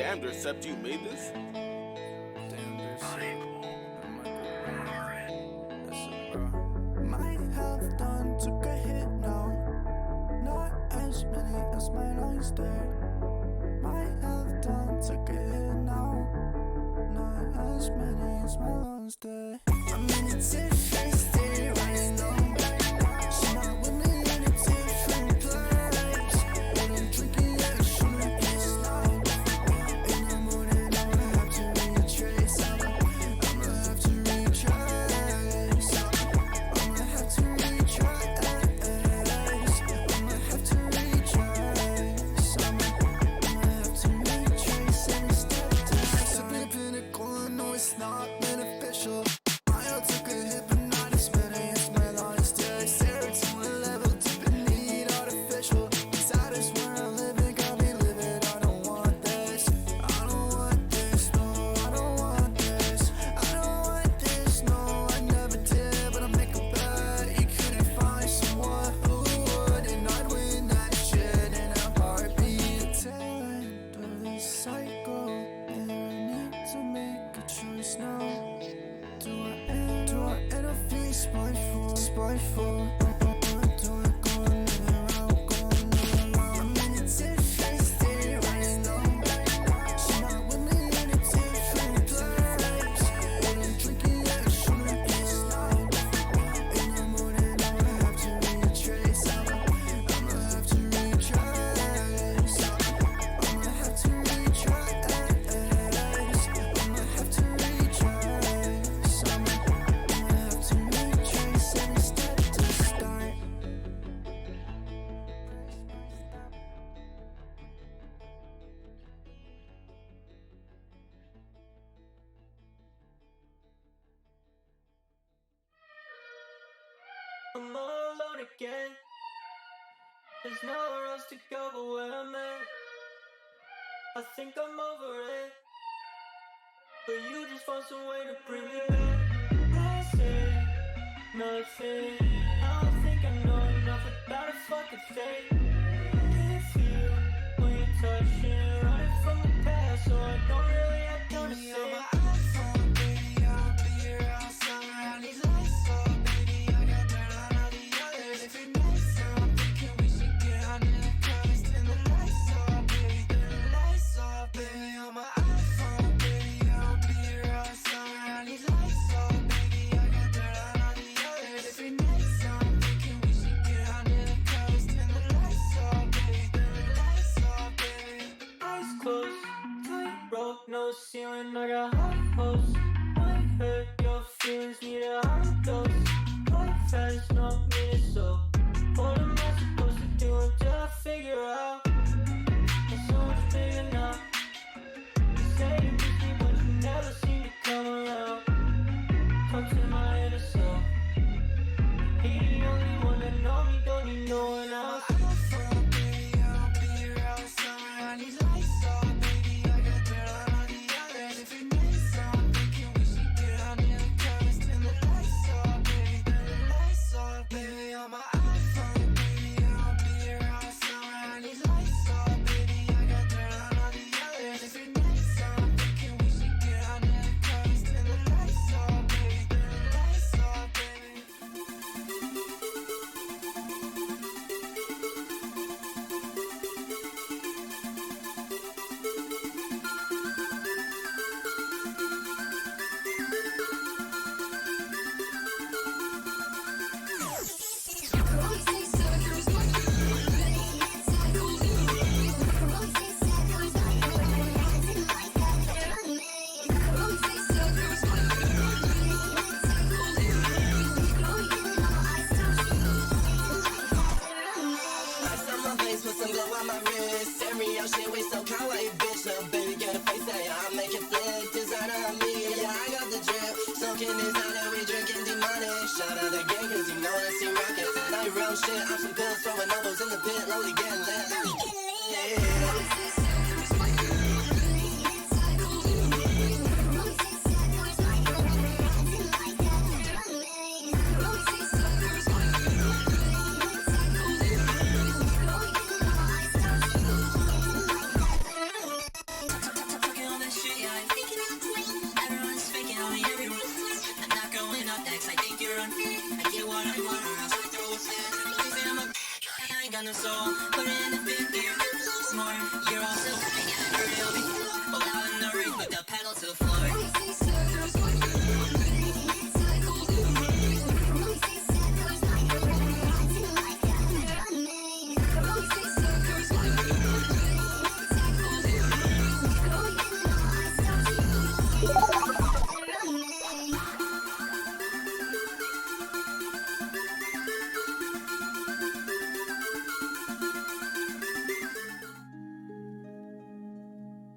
Damn, girlystep, you made this? My health done took a hit now. Not as many as my lungs did. My health done took a hit now. Not as many as my lungs did. I'm in a different state right now. She's not with me in a different place. What I'm drinking, yeah, shouldn't be now. In the morning, I'ma have to retrace. I'ma have to retrace. I'ma have to retrace. I'ma have to retrace. I'ma have to retrace every step. Sipping pinnacle, I know it's not beneficial. I took a hit, but not as many as my lungs did. Serotonin level dipping, need artificial. That is where I live, it got me livid. I don't want this. I don't want this. No, I don't want this. I don't want this. No, I never did. But I make a bet you couldn't find someone who would, and I'd win that shit in a heartbeat. Tail end of this cycle, and I need to make a choice now. Do I end up being spiteful? Do I go another route? I'm in a different state right now. She's not with me in a different place. What I'm drinking, yeah, shouldn't be now. In the morning, I'ma have to retrace. I'ma have to retrace. I'ma have to retrace. I'ma have to retrace. I'ma have to retrace every step to start. I'm all alone again. There's nowhere else to go but where I'm at. I think I'm over it, but you just found some way to bring me back. I say nothing. I don't think I know enough about a fucking thing. Can't feel when you're touching, running from the past, so I don't really have time to say. No ceiling, I got hot hopes. Might hurt your feelings, need a hot dose. Life has no meaning, so what am I supposed to do until I figure out? It's so much bigger now. You say you miss me, but you never seem to come around. Talk to my inner self. He the only one that know me, don't need no one else. Shit, I'm some pills, throwing elbows in the pit, lonely getting lit. all. Put it in the fifth gear, smart. You're all so it'll be allowed in the race with the pedal to the floor.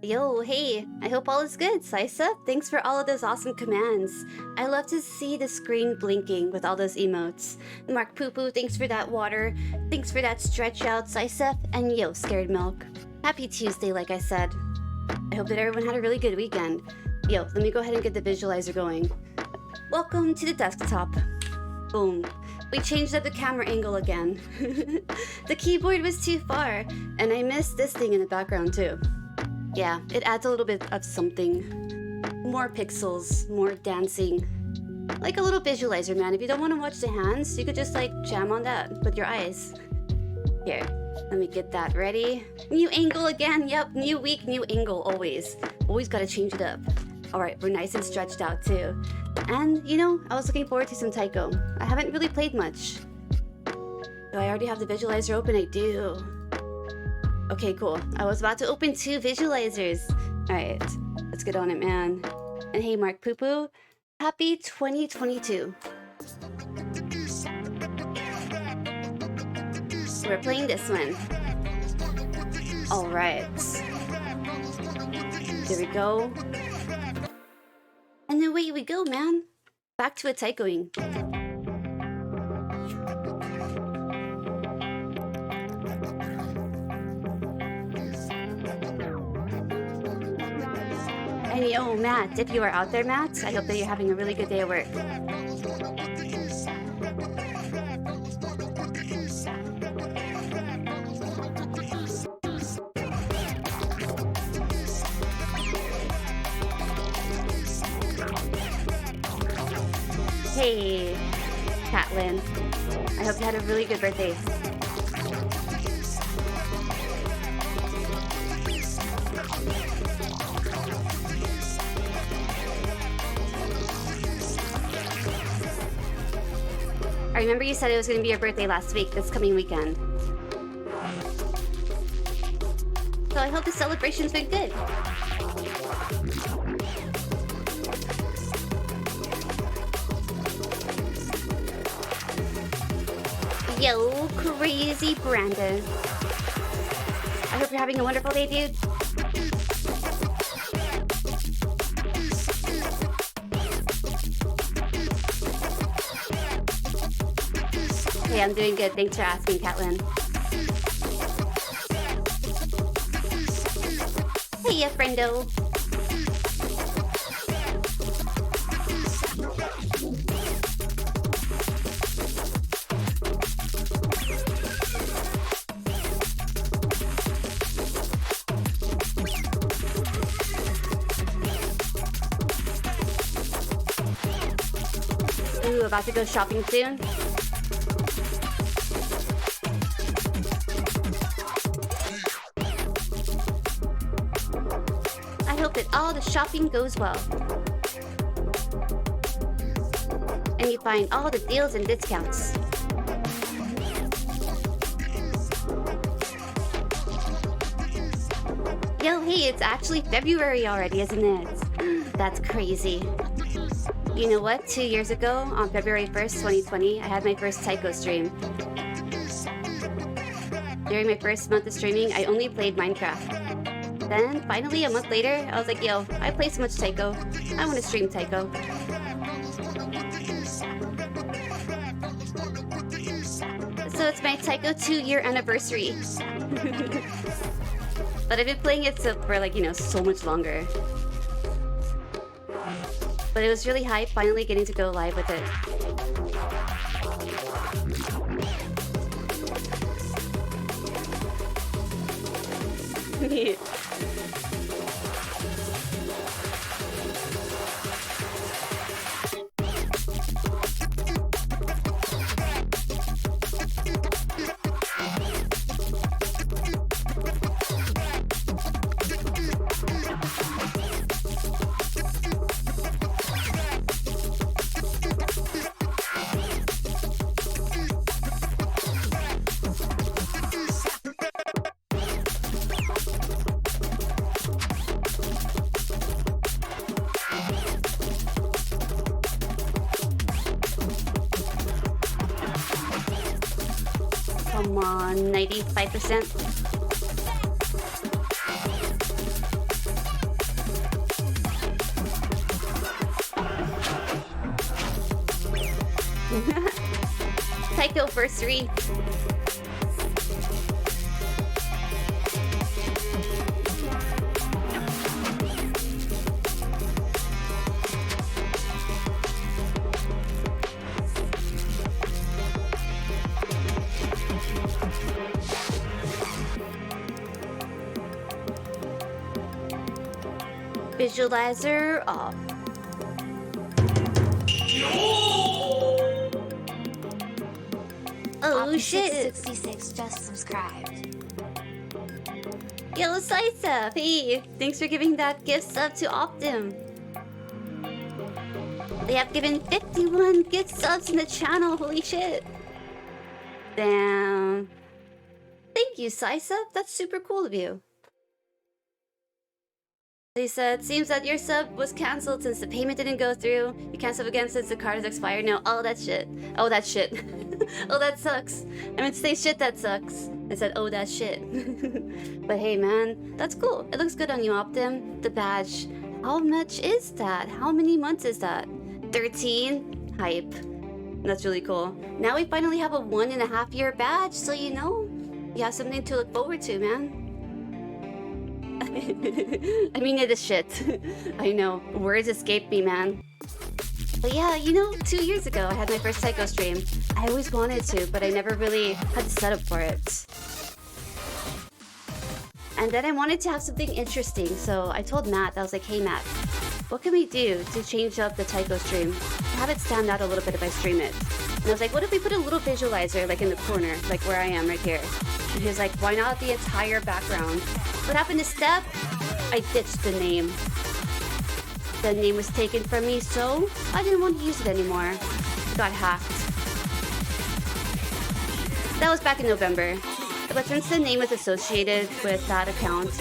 Yo, hey, I hope all is good, Sisa. Thanks for all of those awesome commands. I love to see the screen blinking with all those emotes. Mark Poo Poo, thanks for that water. Thanks for that stretch out, Sisa. And yo, Scared Milk. Happy Tuesday, like I said. I hope that everyone had a really good weekend. Yo, let me go ahead and get the visualizer going. Welcome to the desktop. Boom. We changed up the camera angle again. The keyboard was too far, and I missed this thing in the background too. Yeah, it adds a little bit of something. More pixels, more dancing. Like a little visualizer, man. If you don't want to watch the hands, you could just like jam on that with your eyes. Here, let me get that ready. New angle again, yep, new week, new angle, always. Always gotta change it up. Alright, we're nice and stretched out too. And, you know, I was looking forward to some taiko. I haven't really played much. Do I already have the visualizer open? I do. Okay, cool. I was about to open 2 visualizers. Alright, let's get on it, man. And hey, Mark Poo Poo, happy 2022. We're playing this one. Alright. There we go. And away we go, man. Back to a taikoing. And yo, Matt, if you are out there, Matt, I hope that you're having a really good day at work. Hey, Catlin. I hope you had a really good birthday. I remember you said it was going to be your birthday last week, this coming weekend. So I hope the celebration's been good. Yo, crazy Brandon. I hope you're having a wonderful day, dude. Hey, I'm doing good. Thanks for asking, Catlin. Hey, friendo. Ooh, about to go shopping soon. I hope that all the shopping goes well. And you find all the deals and discounts. Yo, hey, it's actually February already, isn't it? That's crazy. You know what? 2 years ago, on February 1st, 2020, I had my first taiko stream. During my first month of streaming, I only played Minecraft. Then, finally, a month later, I was like, yo, I play so much taiko. I want to stream taiko. So it's my taiko 2-year anniversary. But I've been playing it for like, you know, so much longer. But it was really hype finally getting to go live with it. 95%. Taiko first 3. Visualizer off. Oh shit! 66 just subscribed. Yo, Saisa! Hey! Thanks for giving that gift sub to Optim. They have given 51 gift subs in the channel, holy shit! Damn. Thank you, Saisa. That's super cool of you. They said, seems that your sub was cancelled since the payment didn't go through. You can't sub again since the card is expired. No, oh, that shit. Oh, that shit. Oh, that sucks. I meant to say shit, that sucks. I said, oh, that shit. But hey, man, that's cool. It looks good on you, Optim. The badge. How much is that? How many months is that? 13? Hype. That's really cool. Now we finally have a 1.5 year badge, so you know, you have something to look forward to, man. I mean, it is shit. I know. Words escape me, man. But yeah, you know, 2 years ago, I had my first Taiko stream. I always wanted to, but I never really had the setup for it. And then I wanted to have something interesting, so I told Matt, I was like, hey Matt, what can we do to change up the Taiko stream? Have it stand out a little bit if I stream it. And I was like, what if we put a little visualizer, like in the corner, like where I am right here? And he was like, why not the entire background? What happened to Step? I ditched the name. The name was taken from me, so I didn't want to use it anymore. It got hacked. That was back in November. But since the name was associated with that account,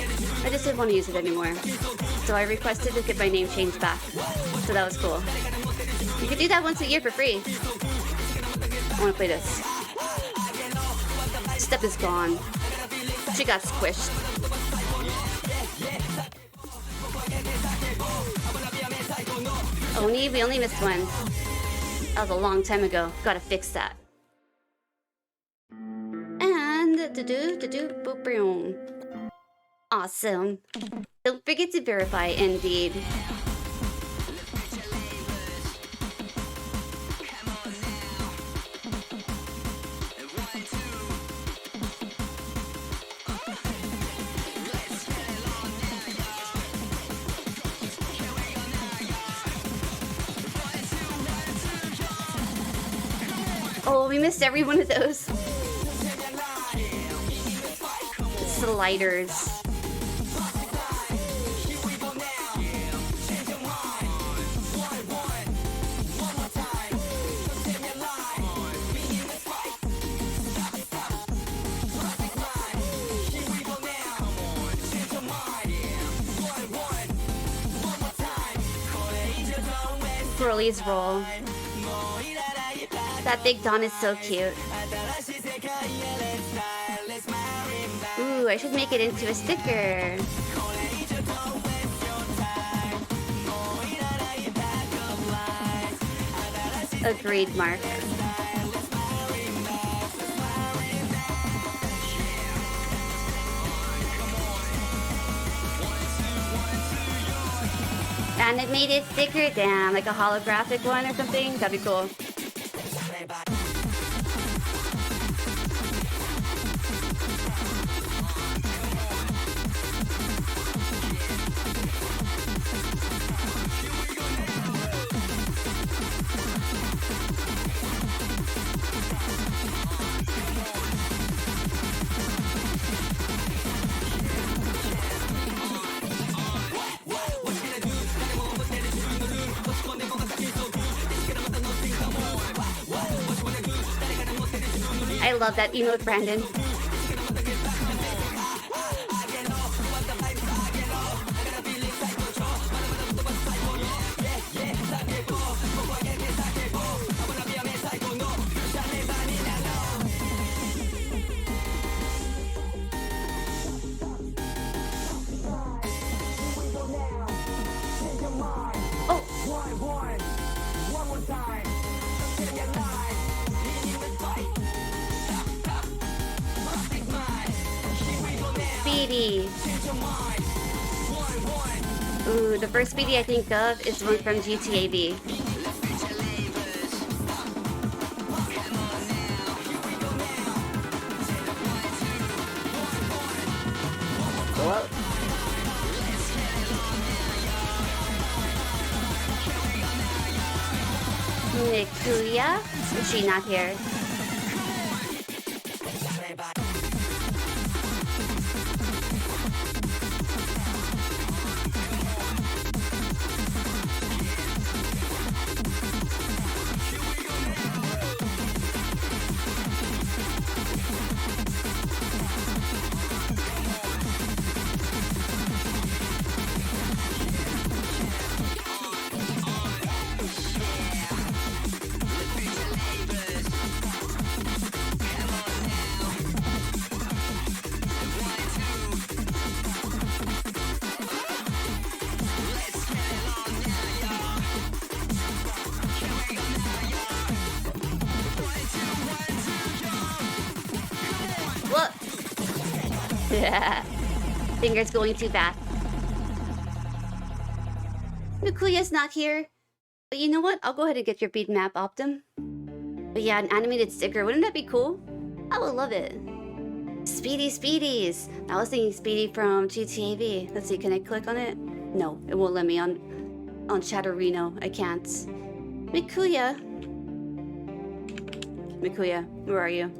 I just didn't want to use it anymore. So I requested to get my name changed back. So that was cool. You can do that once a year for free. I want to play this. Step is gone. She got squished. Oni, we only missed one. That was a long time ago. Gotta fix that. And boop boom. Awesome. Don't forget to verify, indeed. Oh, we missed every one of those. Sliders. Broly's roll. That big Don is so cute. Ooh, I should make it into a sticker. Agreed, Mark. Animated sticker? Damn, like a holographic one or something? That'd be cool. I love that emote, Brandon. Speedy. Ooh, the first Speedy I think of is one from GTA V. Go up. Mikuya? Is she not here? What? Yeah. Fingers going too fast. Mikuya's not here. But you know what? I'll go ahead and get your beat map, Optim. But yeah, an animated sticker. Wouldn't that be cool? I would love it. Speedy Speedies. I was thinking Speedy from GTA V. Let's see, can I click on it? No, it won't let me on Chatterino. I can't. Mikuya. Mikuya, where are you?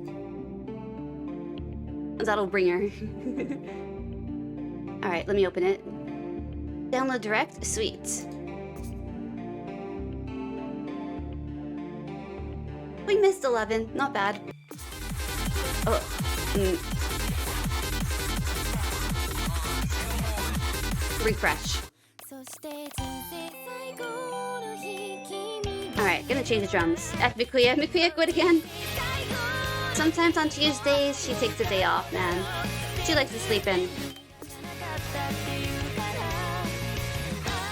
That'll bring her. Alright, let me open it. Download direct? Sweet. We missed 11. Not bad. Oh. Refresh. Alright, gonna change the drums. F Mikuya. Mikuya, good again. Sometimes on Tuesdays, she takes a day off, man. She likes to sleep in.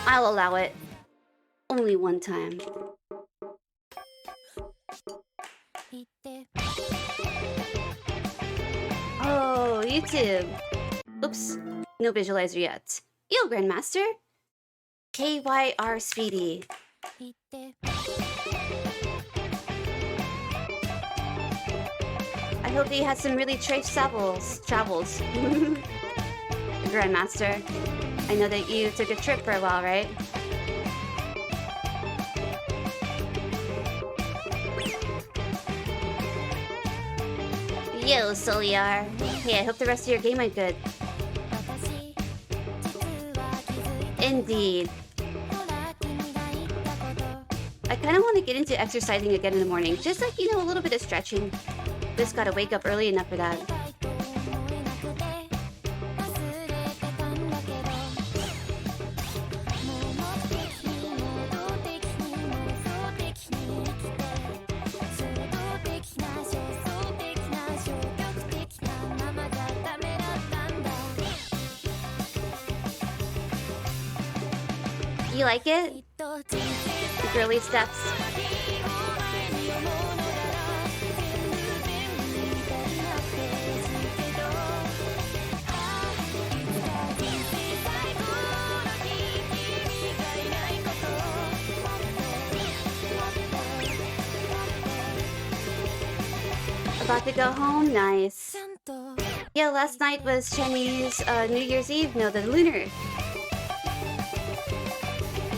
I'll allow it. Only one time. Oh, YouTube. Oops, no visualizer yet. Yo, Grandmaster. KYR Speedy. I hope you had some really trace travels. Grandmaster, I know that you took a trip for a while, right? Yo, Soliar. Hey, I hope the rest of your game went good. Indeed. I kind of want to get into exercising again in the morning. Just like, you know, a little bit of stretching. Just gotta wake up early enough for that. You like it? The girly steps. About to go home? Nice. Yeah, last night was Chinese New Year's Eve. No, the lunar.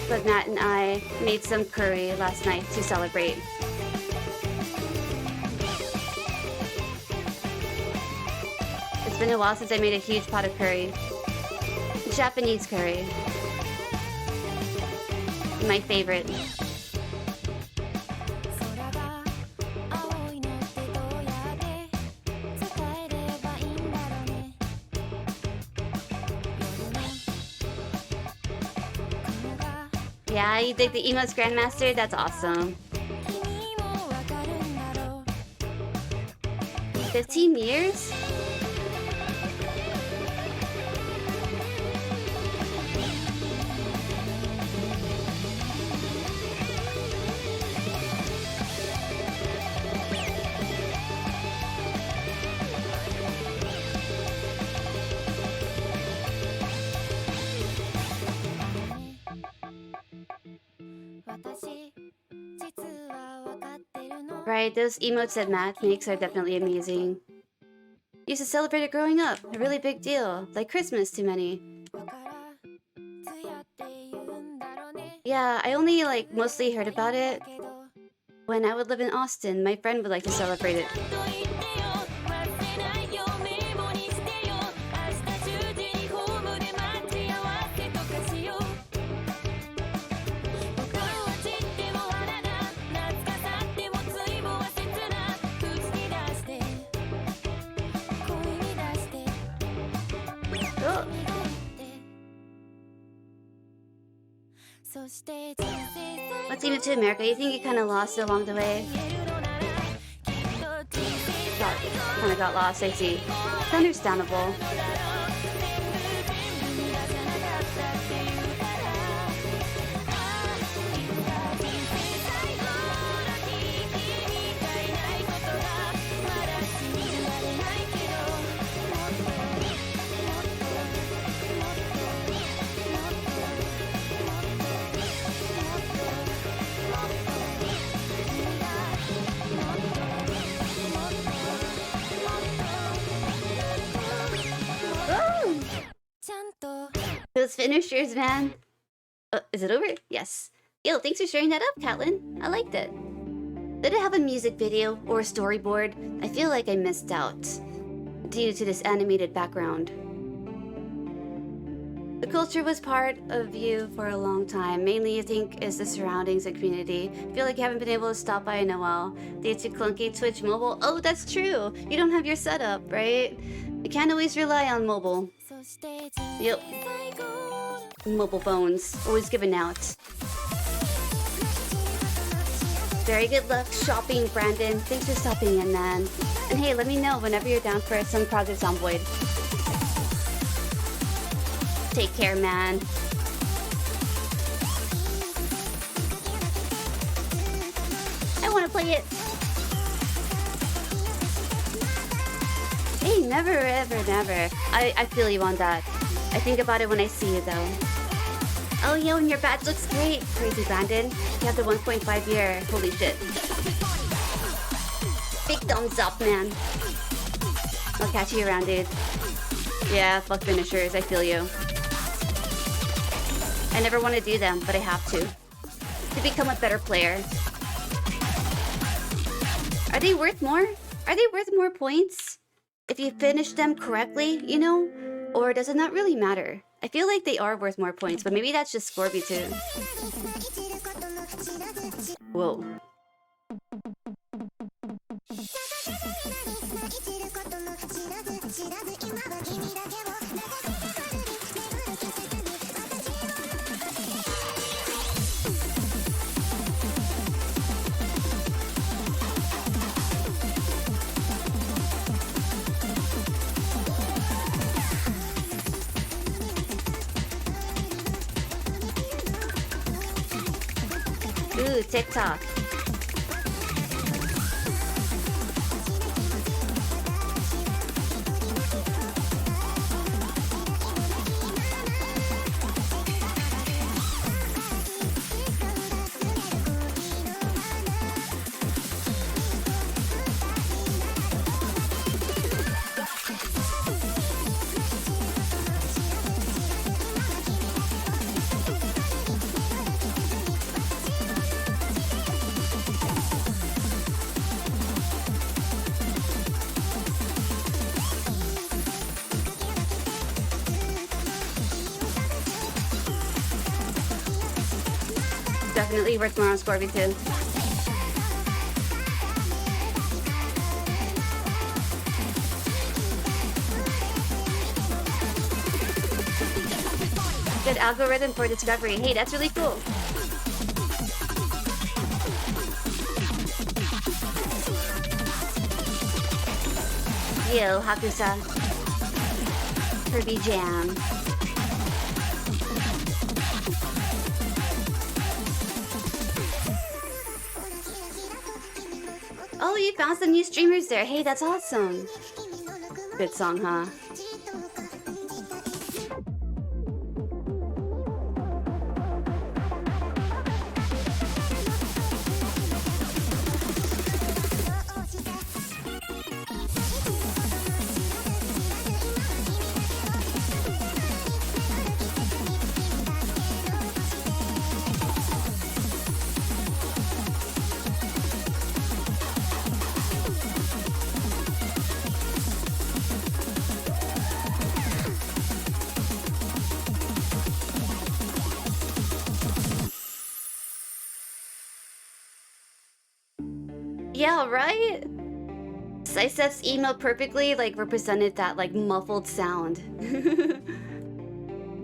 But Matt and I made some curry last night to celebrate. It's been a while since I made a huge pot of curry. Japanese curry. My favorite. Yeah, you dig the emotes, Grandmaster? That's awesome. 15 years? Right, those emotes that Matt makes are definitely amazing. Used to celebrate it growing up. A really big deal. Like Christmas to many. Yeah, I only like mostly heard about it when I would live in Austin. My friend would like to celebrate it. Oh. Let's even to America. You think you kind of lost it along the way? Kind of got lost, I see. It's understandable. Those finishers, man. Is it over? Yes. Yo, thanks for sharing that up, Catlin. I liked it. Did it have a music video or a storyboard? I feel like I missed out due to this animated background. The culture was part of you for a long time. Mainly, I think, is the surroundings and community. I feel like you haven't been able to stop by in a while due to clunky Twitch mobile. Oh, that's true. You don't have your setup, right? You can't always rely on mobile. Yep. Mobile phones. Always giving out. Very good luck shopping, Brandon. Thanks for stopping in, man. And hey, let me know whenever you're down for some Project Zomboid. Take care, man. I want to play it. Hey, never, ever, never. I feel you on that. I think about it when I see you, though. Oh, yo, and your badge looks great. Crazy, Brandon. You have the 1.5 year. Holy shit. Big thumbs up, man. I'll catch you around, dude. Yeah, fuck finishers. I feel you. I never want to do them, but I have to become a better player. Are they worth more? Are they worth more points if you finish them correctly, you know? Or does it not really matter? I feel like they are worth more points, but maybe that's just Scorby too. Whoa. Ooh, TikTok. Definitely worth more on Scorby too. Good algorithm for discovery. Hey, that's really cool. Yo, Hakusa. Kirby Jam. Oh, you found some new streamers there. Hey, that's awesome. Good song, huh? Yeah, right? Sisef's emo perfectly like represented that like muffled sound.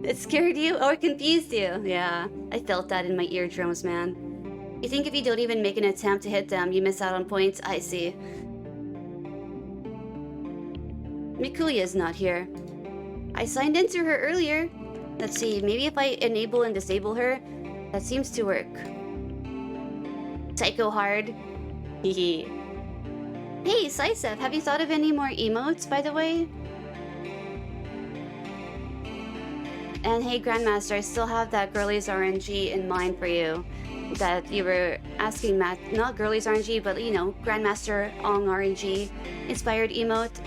It scared you or confused you? Yeah, I felt that in my eardrums, man. You think if you don't even make an attempt to hit them, you miss out on points? I see. Mikuya's not here. I signed into her earlier. Let's see, maybe if I enable and disable her, that seems to work. Taiko hard. Hehe. Hey, Sisef, have you thought of any more emotes, by the way? And hey, Grandmaster, I still have that Girlies RNG in mind for you. That you were asking, Matt. Not Girlies RNG, but you know, Grandmaster Ong RNG inspired emote.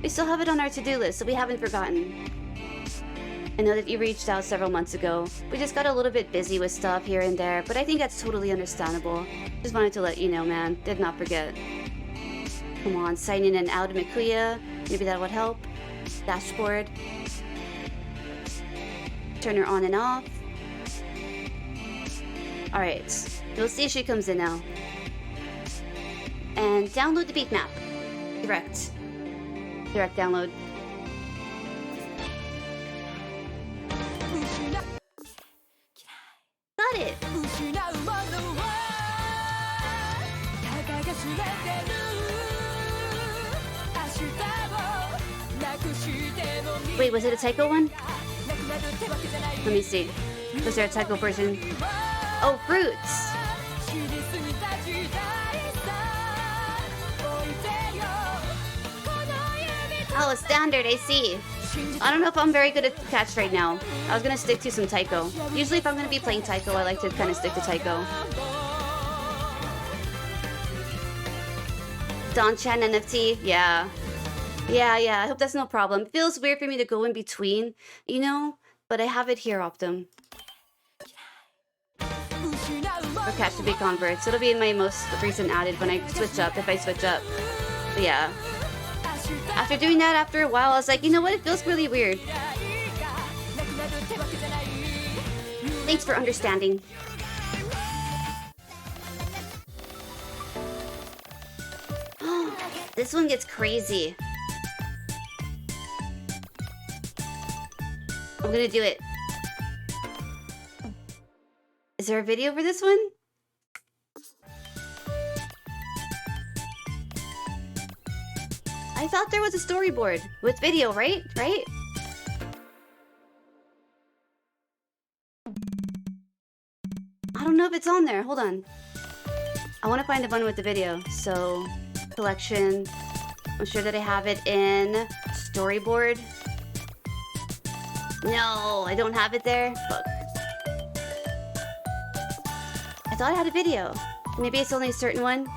We still have it on our to-do list, so we haven't forgotten. I know that you reached out several months ago. We just got a little bit busy with stuff here and there, but I think that's totally understandable. Just wanted to let you know, man. Did not forget. Come on, sign in and out of Mikuya. Maybe that would help. Dashboard. Turn her on and off. Alright, we'll see if she comes in now. And download the beat map. Direct download. Got it! Wait, was it a Taiko one? Let me see. Was there a Taiko version? Oh, fruits! Oh, standard, I see. I don't know if I'm very good at catch right now. I was gonna stick to some Taiko. Usually if I'm gonna be playing Taiko, I like to kind of stick to Taiko. Don-chan NFT, yeah. Yeah, I hope that's no problem. It feels weird for me to go in between, you know? But I have it here, Optum. Or catch the big converts. It'll be in my most recent added when I switch up, if I switch up. But yeah. After doing that after a while, I was like, you know what? It feels really weird. Thanks for understanding. This one gets crazy. I'm gonna do it. Is there a video for this one? I thought there was a storyboard with video, right? Right? I don't know if it's on there. Hold on. I want to find the one with the video. So, collection. I'm sure that I have it in storyboard. No, I don't have it there. Fuck. I thought I had a video. Maybe it's only a certain one.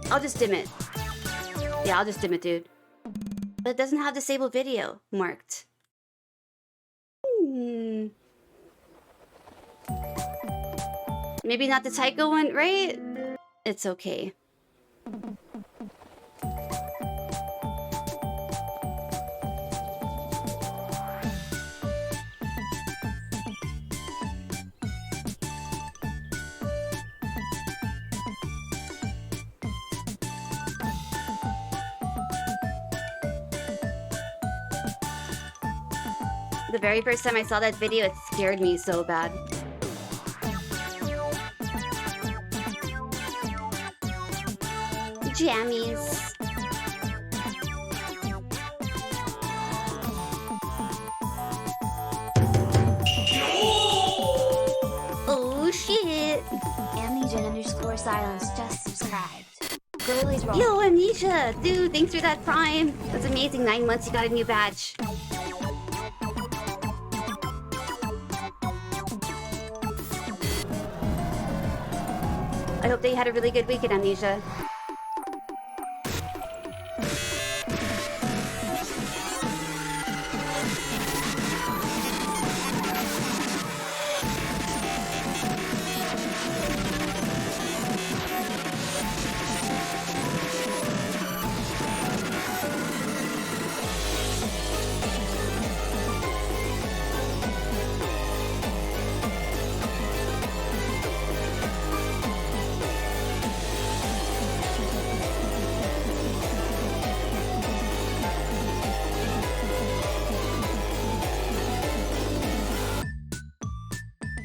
I'll just dim it. Yeah, I'll just dim it, dude. But it doesn't have disabled video marked. Maybe not the Taiko one, right? It's okay. The very first time I saw that video, it scared me so bad. Jammies. Oh shit. Amnesia_silence just subscribed. Girlies roll. Yo, Amnesia! Dude, thanks for that prime. That's amazing. 9 months, you got a new badge. I hope that you had a really good weekend, Amnesia.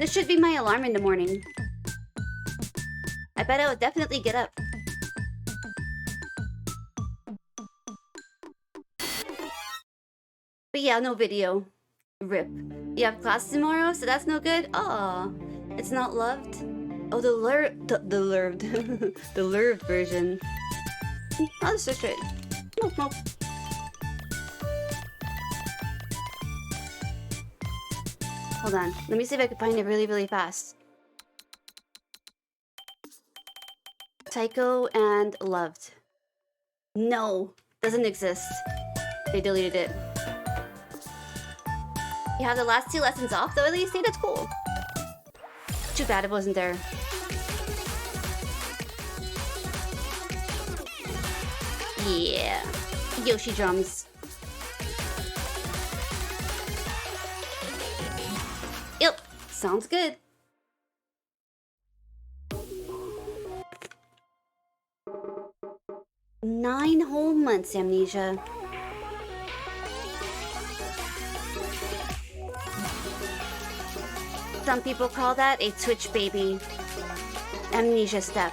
This should be my alarm in the morning. I bet I would definitely get up. But yeah, no video. RIP. You have class tomorrow, so that's no good? Aw. It's not loved? Oh, the lurved. The lurved. The lurved version. I'll just search it. Nope, nope. Hold on. Let me see if I can find it really, really fast. Taiko and loved. No. Doesn't exist. They deleted it. You have the last 2 lessons off though, at least? Hey, that's cool. Too bad it wasn't there. Yeah. Yoshi drums. Yep. Sounds good. Nine whole months, Amnesia. Some people call that a Twitch baby. Amnesia step.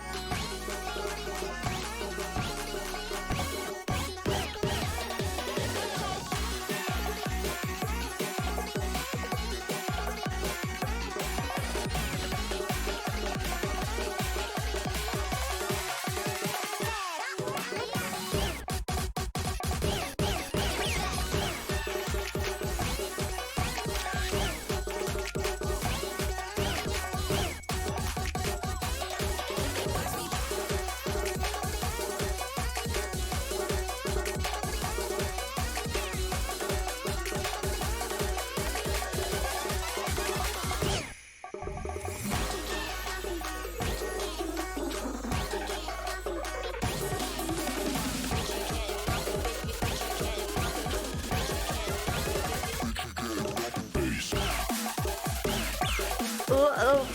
Uh-oh.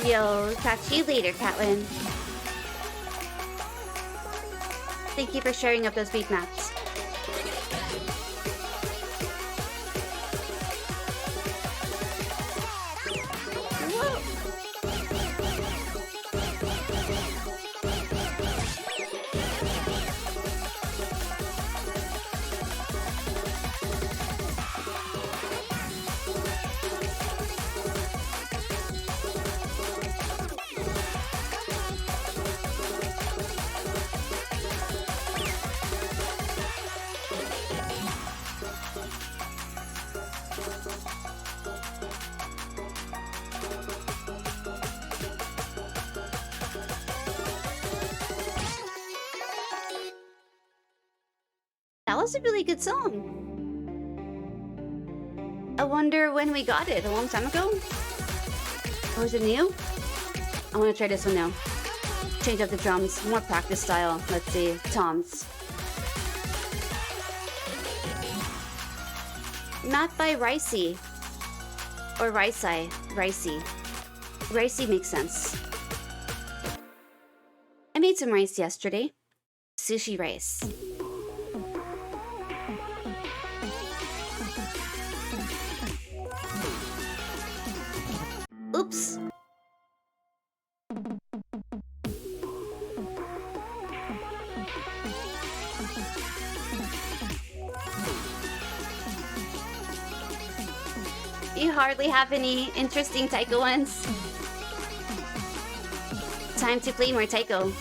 Yo, talk to you later, Catlin. Thank you for sharing up those beat maps. That was a really good song. I wonder when we got it. A long time ago? Or is it new? I want to try this one now. Change up the drums. More practice style. Let's see. Toms. Not by Ricey. Or Ricey. Ricey. Ricey makes sense. I made some rice yesterday. Sushi rice. Oops. You hardly have any interesting taiko ones. Time to play more taiko.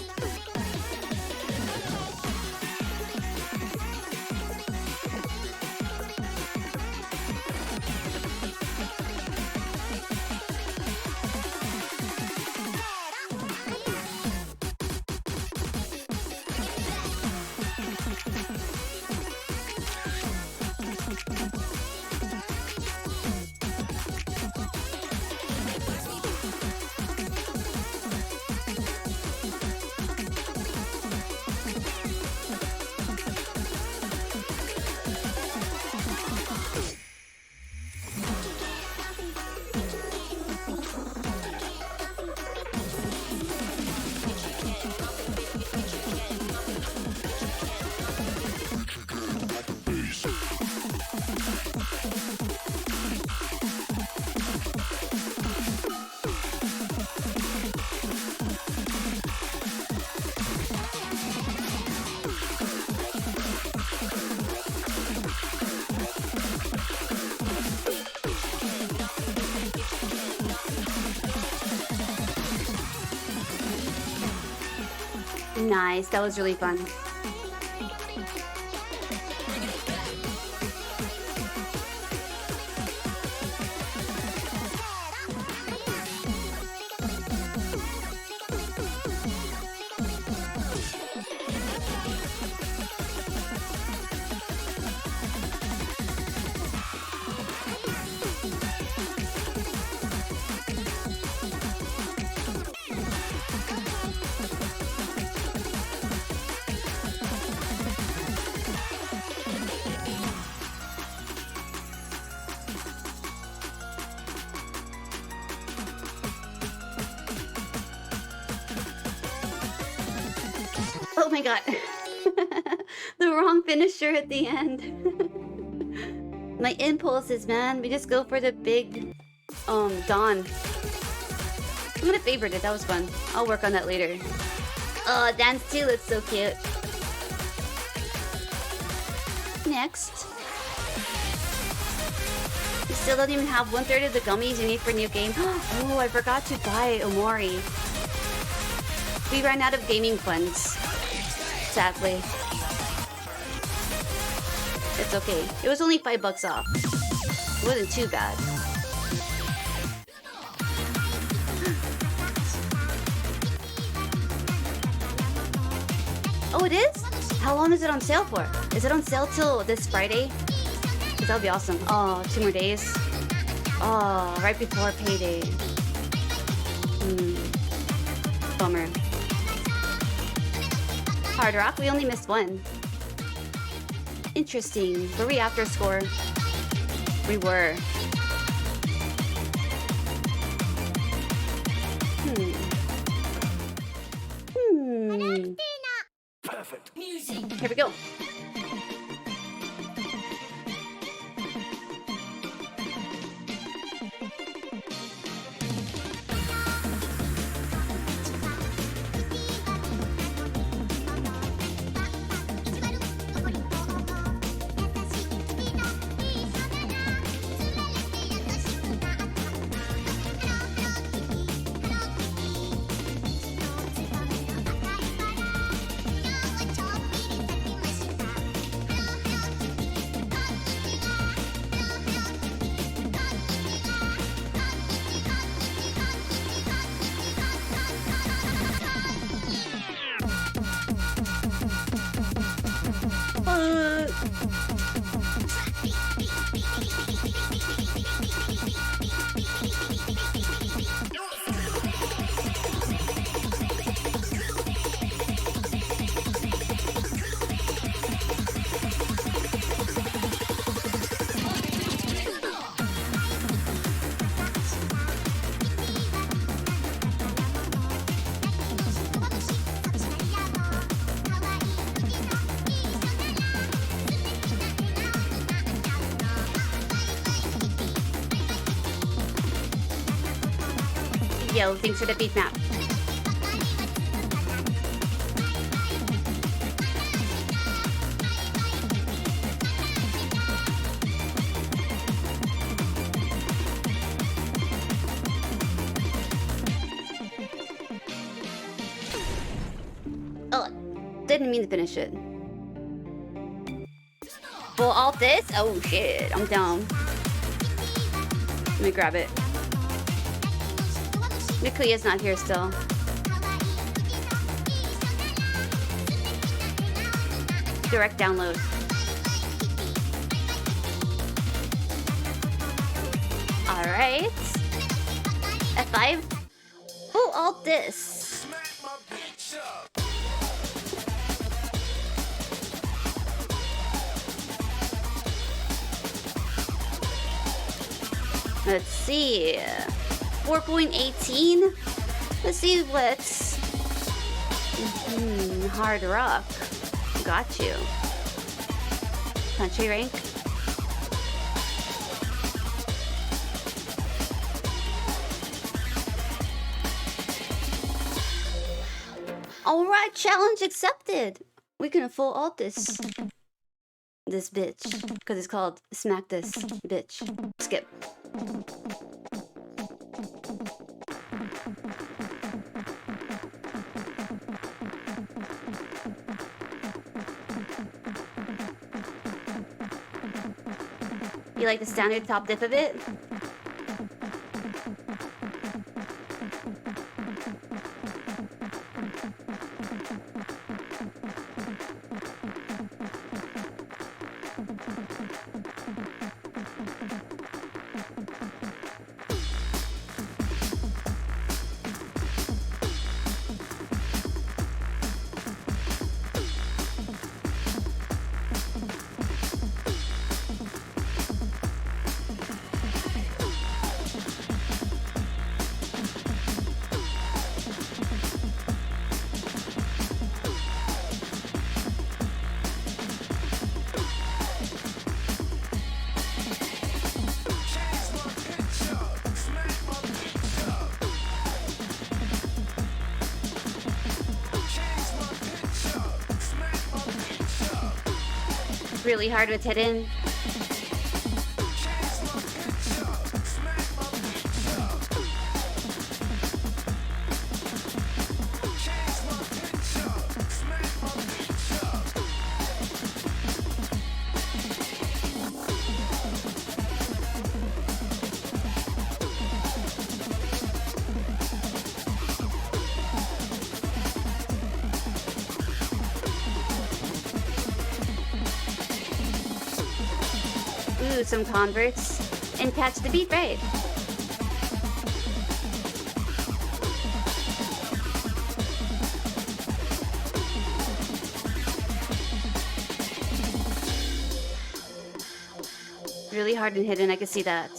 Nice, that was really fun. Oh my god. The wrong finisher at the end. My impulses, man. We just go for the big Dawn. I'm gonna favorite it. That was fun. I'll work on that later. Oh, Dance 2 looks so cute. Next. You still don't even have 1/3 of the gummies you need for new game. Oh, I forgot to buy Omori. We ran out of gaming funds. Sadly. It's okay. It was only $5 off. It wasn't too bad. Oh, it is? How long is it on sale for? Is it on sale till this Friday? Because that would be awesome. Oh, 2 more days. Oh, right before payday. Bummer. Hard Rock, we only missed one. Interesting. Were we after score? We were. Perfect. Here we go. Yo, thanks for the beat map. Oh, didn't mean to finish it. Well, all this? Oh shit, I'm down. Let me grab it. Mikuya's not here still. Direct download. Alright. F5. Oh, all this. Let's see. 4.18. Let's see what's Hard Rock. Got you. Country rank. Alright, challenge accepted. We can full alt this bitch. Because it's called Smack This Bitch. Skip. You like the standard top dip of it? Really hard with hidden. Ooh, some converts. And catch the beat right. Really hard and hidden, I can see that.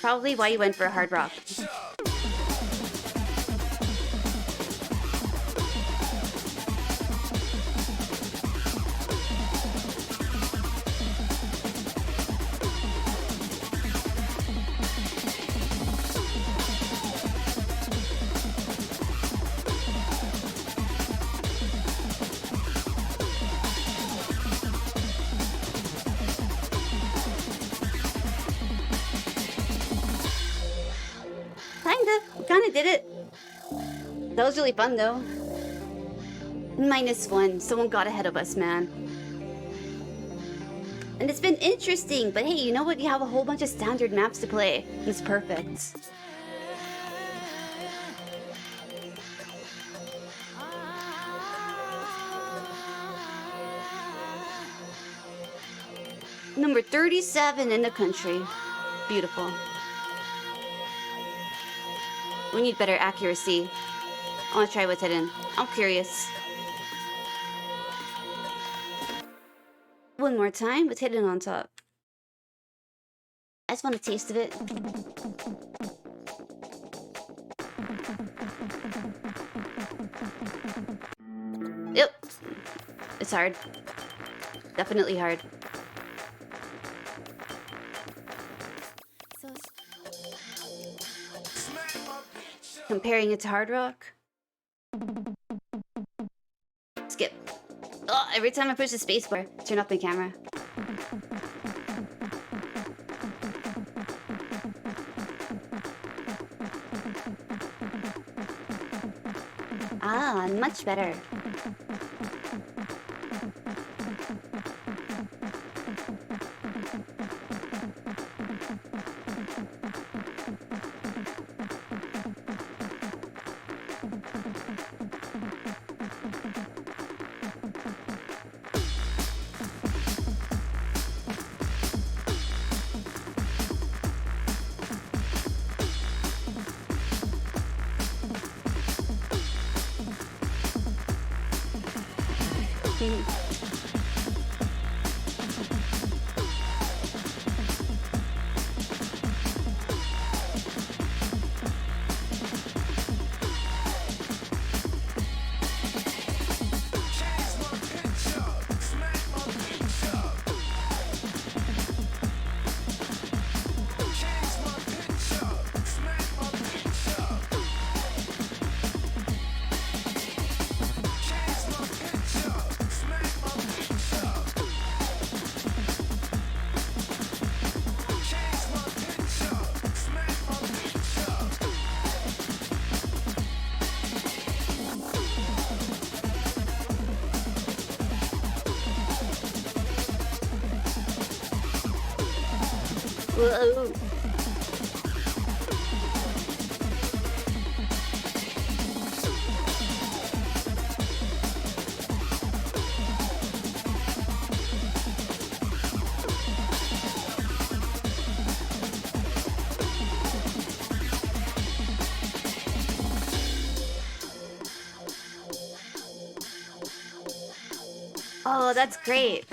Probably why you went for a hard rock. Kinda did it. That was really fun though. -1. Someone got ahead of us, man. And it's been interesting, but hey, you know what? You have a whole bunch of standard maps to play. It's perfect. Number 37 in the country. Beautiful. We need better accuracy. I want to try what's hidden. I'm curious. One more time with hidden on top. I just want a taste of it. Yep. It's hard. Definitely hard. Comparing it to hard rock. Skip. Oh, every time I push the spacebar, turn off my camera. Ah, much better. Whoa. Oh, that's great.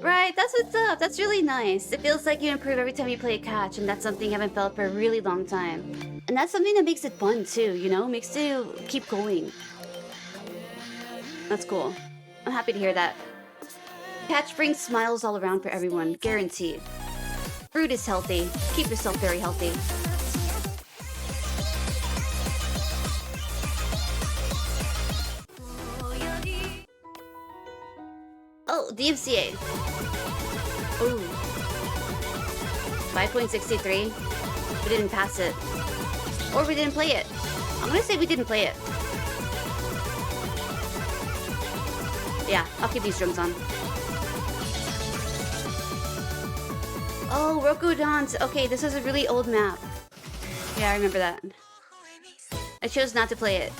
Right, that's what's up. That's really nice. It feels like you improve every time you play a catch, and that's something you haven't felt for a really long time. And that's something that makes it fun too, you know? Makes you keep going. That's cool. I'm happy to hear that. Catch brings smiles all around for everyone, guaranteed. Fruit is healthy. Keep yourself very healthy. Oh, DFCA. Ooh. 5.63. We didn't pass it. Or we didn't play it. I'm gonna say we didn't play it. Yeah, I'll keep these drums on. Oh, Roku Dance. Okay, this is a really old map. Yeah, I remember that. I chose not to play it.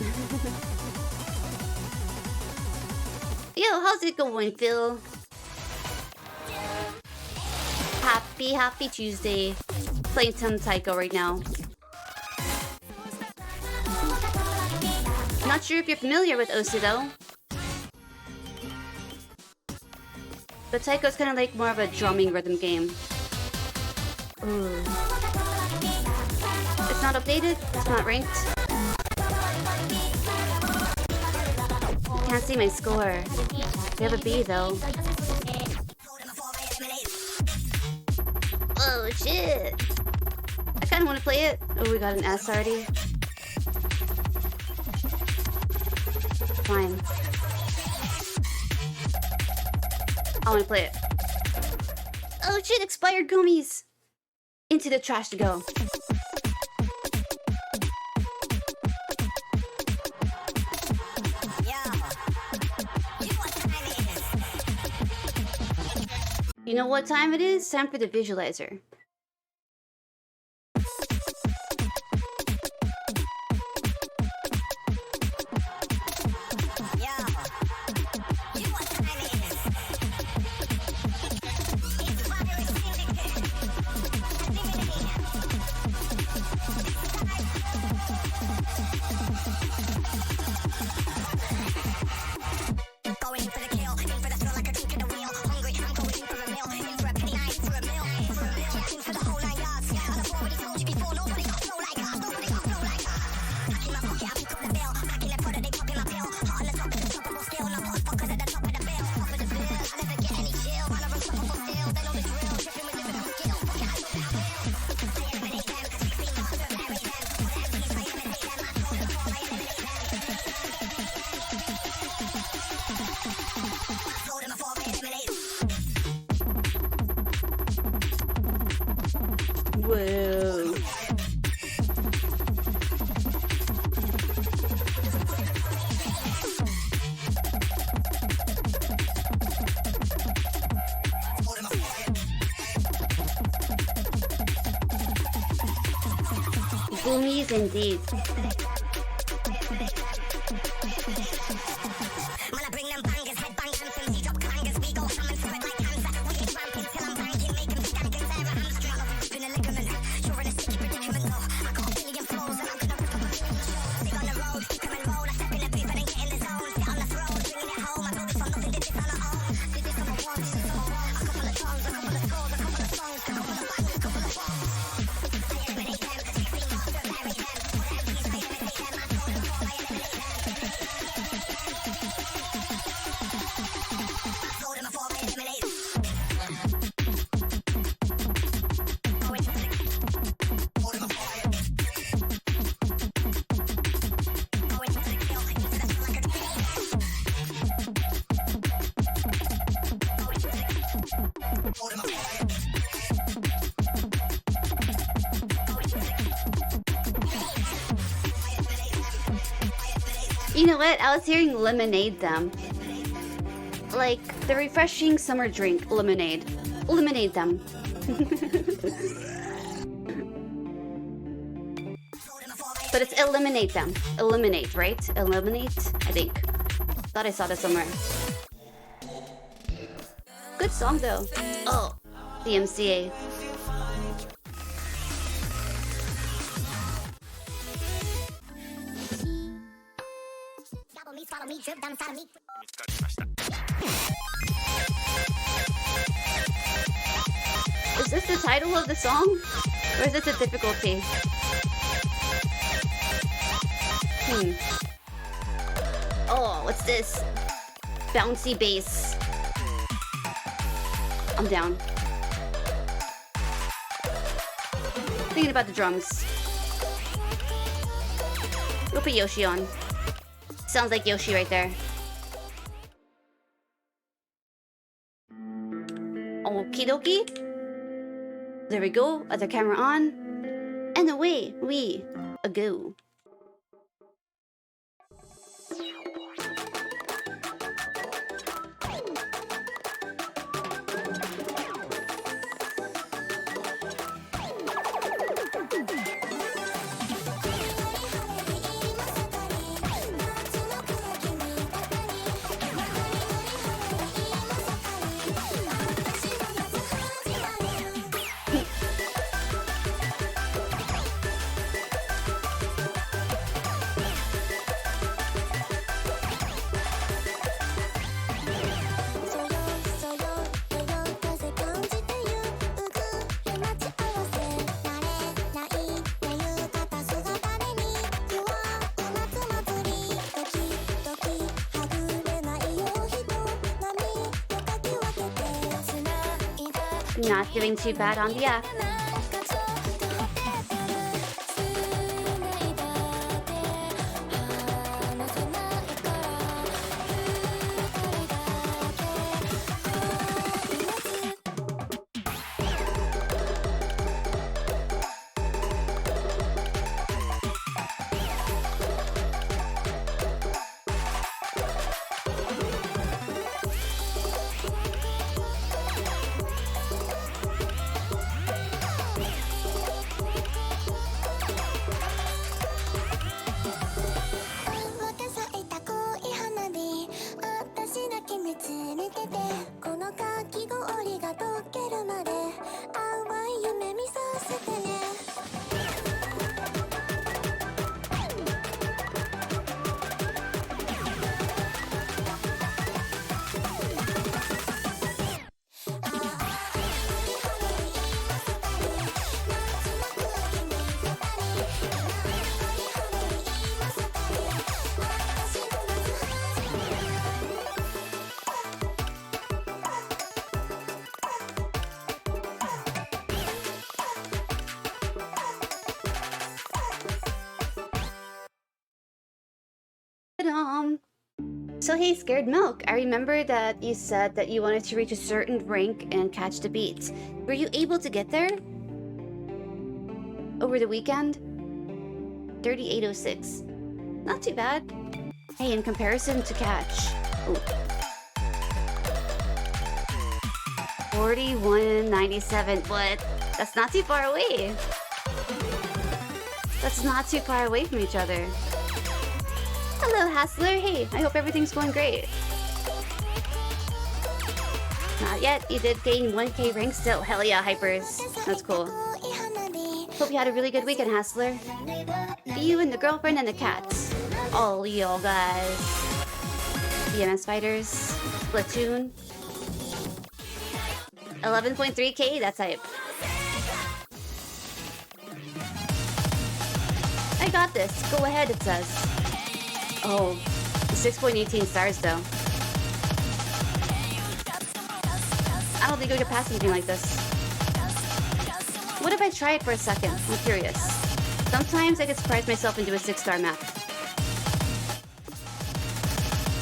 Yo, how's it going, Phil? Happy Tuesday. Playing some Taiko right now. Not sure if you're familiar with Osu though. But Taiko's kind of like more of a drumming rhythm game. Ooh. It's not updated? It's not ranked? Can't see my score. We have a B though. Oh shit! I kinda wanna play it. Oh, we got an S already. Fine. I wanna play it. Oh shit, expired gummies! Into the trash to go. You know what time it is? Time for the visualizer. Whoa. Boomies indeed. You know what? I was hearing lemonade them. Like the refreshing summer drink, lemonade. Lemonade them. But it's eliminate them. Eliminate, right? Eliminate? I think. Thought I saw that somewhere. Good song though. Oh, the MCA. Is this the title of the song? Or is this a difficulty? Oh, what's this? Bouncy bass. I'm down. Thinking about the drums. We'll put Yoshi on. Sounds like Yoshi right there. Okie dokie. There we go. Other camera on. And away we go. Not doing too bad on the app. So hey, Scared Milk, I remember that you said that you wanted to reach a certain rank and catch the beat. Were you able to get there? Over the weekend? 3806. Not too bad. Hey, in comparison to catch. Ooh. 4197, but that's not too far away. That's not too far away from each other. Hello, Hassler. Hey, I hope everything's going great. Not yet. You did gain 1k rank still. Hell yeah, Hypers. That's cool. Hope you had a really good weekend, Hassler. You and the girlfriend and the cats. All y'all guys. BMS Fighters. Platoon. 11.3k, that's hype. I got this. Go ahead, it says. Oh, 6.18 stars though. I don't think we could pass something like this. What if I try it for a second? I'm curious. Sometimes I could surprise myself into a 6-star map.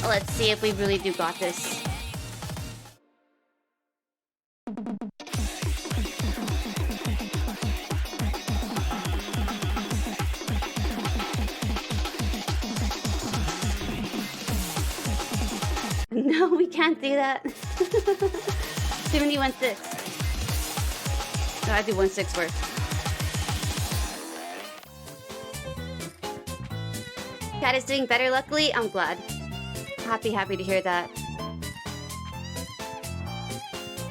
Let's see if we really do got this. can't do that. Too many 1-6. No, I do 1-6 work. Cat is doing better, luckily. I'm glad. Happy to hear that.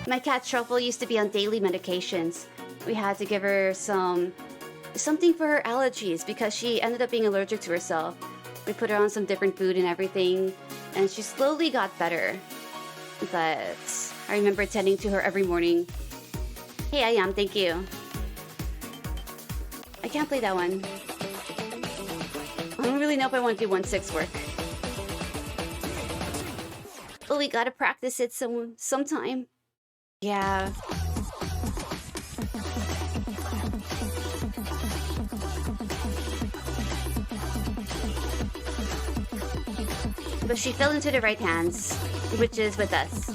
My cat Truffle used to be on daily medications. We had to give her something for her allergies because she ended up being allergic to herself. We put her on some different food and everything, and she slowly got better. But I remember tending to her every morning. Hey, I am. Thank you. I can't play that one. I don't really know if I want to do 1-6 work. But we gotta practice it sometime. Yeah. But she fell into the right hands, which is with us.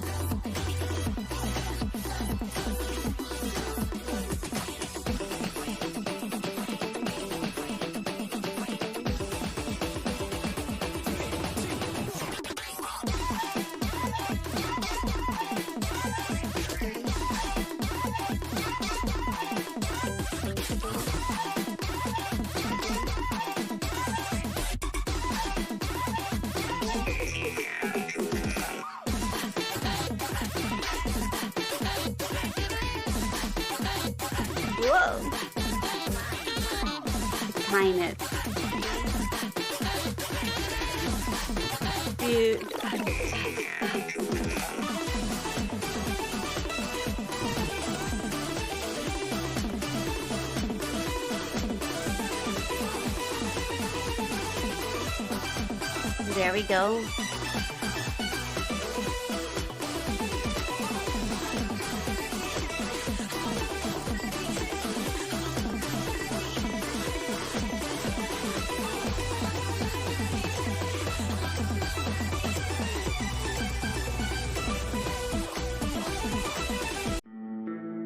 Whoa! Time it. Dude. There we go.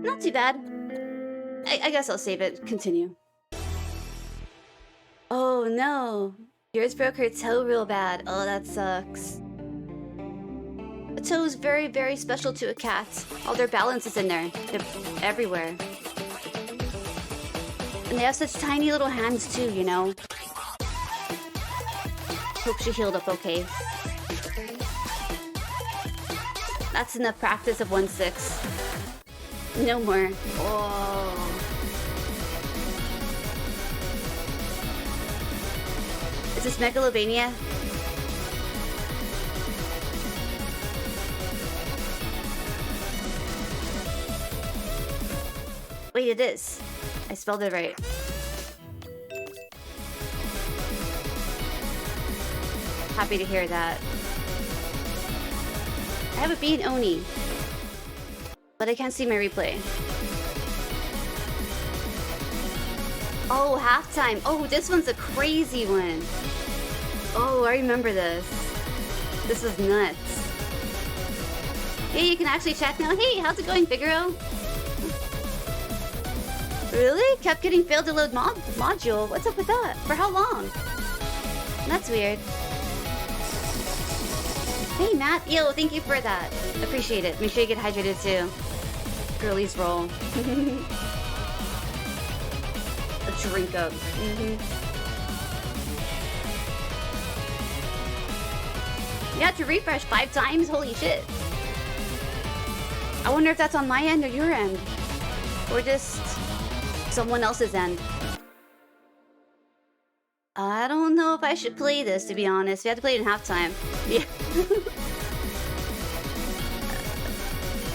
Not too bad. I guess I'll save it. Continue. Oh no. Yours broke her toe real bad. Oh, that sucks. A toe is very, very special to a cat. All their balance is in there. They're everywhere. And they have such tiny little hands too, you know? Hope she healed up okay. That's enough practice of 1-6. No more. Oh. Is this Megalobania? Wait, it is. I spelled it right. Happy to hear that. I have a bean Oni, but I can't see my replay. Oh, halftime. Oh, this one's a crazy one. Oh, I remember this. This was nuts. Hey, you can actually chat now. Hey, how's it going, Figaro? Really? Kept getting failed to load module. What's up with that? For how long? That's weird. Hey, Matt. Yo, thank you for that. Appreciate it. Make sure you get hydrated too. Girlies roll. A drink up. You had to refresh 5 times? Holy shit. I wonder if that's on my end or your end. Or just someone else's end. I don't know if I should play this, to be honest. We had to play it in halftime. Yeah.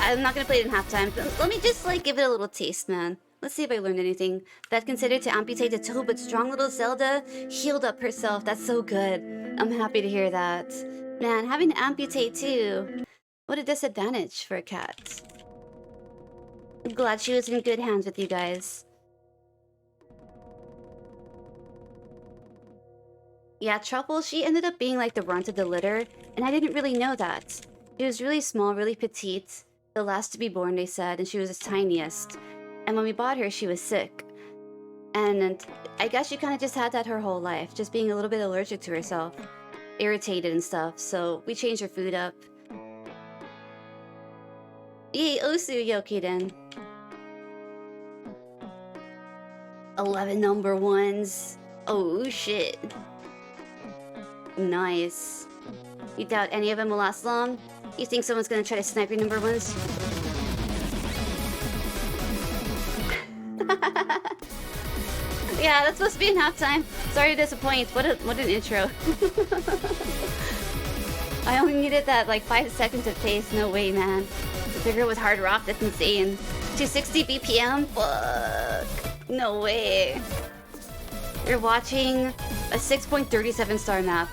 I'm not gonna play it in halftime. Let me just, like, give it a little taste, man. Let's see if I learned anything. Beth considered to amputate the toe, but strong little Zelda healed up herself. That's so good. I'm happy to hear that. Man, having to amputate too. What a disadvantage for a cat. I'm glad she was in good hands with you guys. Yeah, Truffle, she ended up being like the runt of the litter, and I didn't really know that. She was really small, really petite. The last to be born, they said, and she was the tiniest. And when we bought her, she was sick. And I guess she kind of just had that her whole life, just being a little bit allergic to herself. Irritated and stuff, so we changed her food up. Yay, Osu Yoki then. 11 number ones. Oh shit. Nice. You doubt any of them will last long? You think someone's gonna try to snipe your number ones? Yeah, that's supposed to be in halftime. Sorry to disappoint. What an intro. I only needed that like 5 seconds of pace. No way, man. The figure with hard rock, that's insane. 260 BPM? Fuck. No way. You're watching a 6.37 star map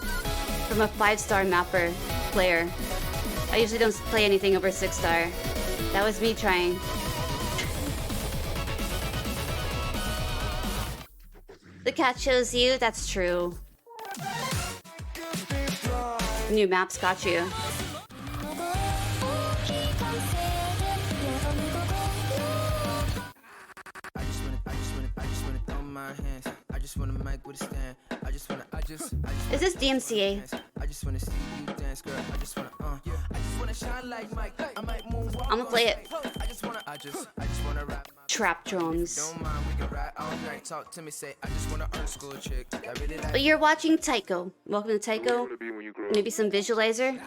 from a 5-star mapper player. I usually don't play anything over 6-star. That was me trying. The cat chose you, that's true. New maps got you. Is this DMCA? I'm gonna play it. Trap drums. But you're watching Taiko. Welcome to Taiko. Maybe some visualizer.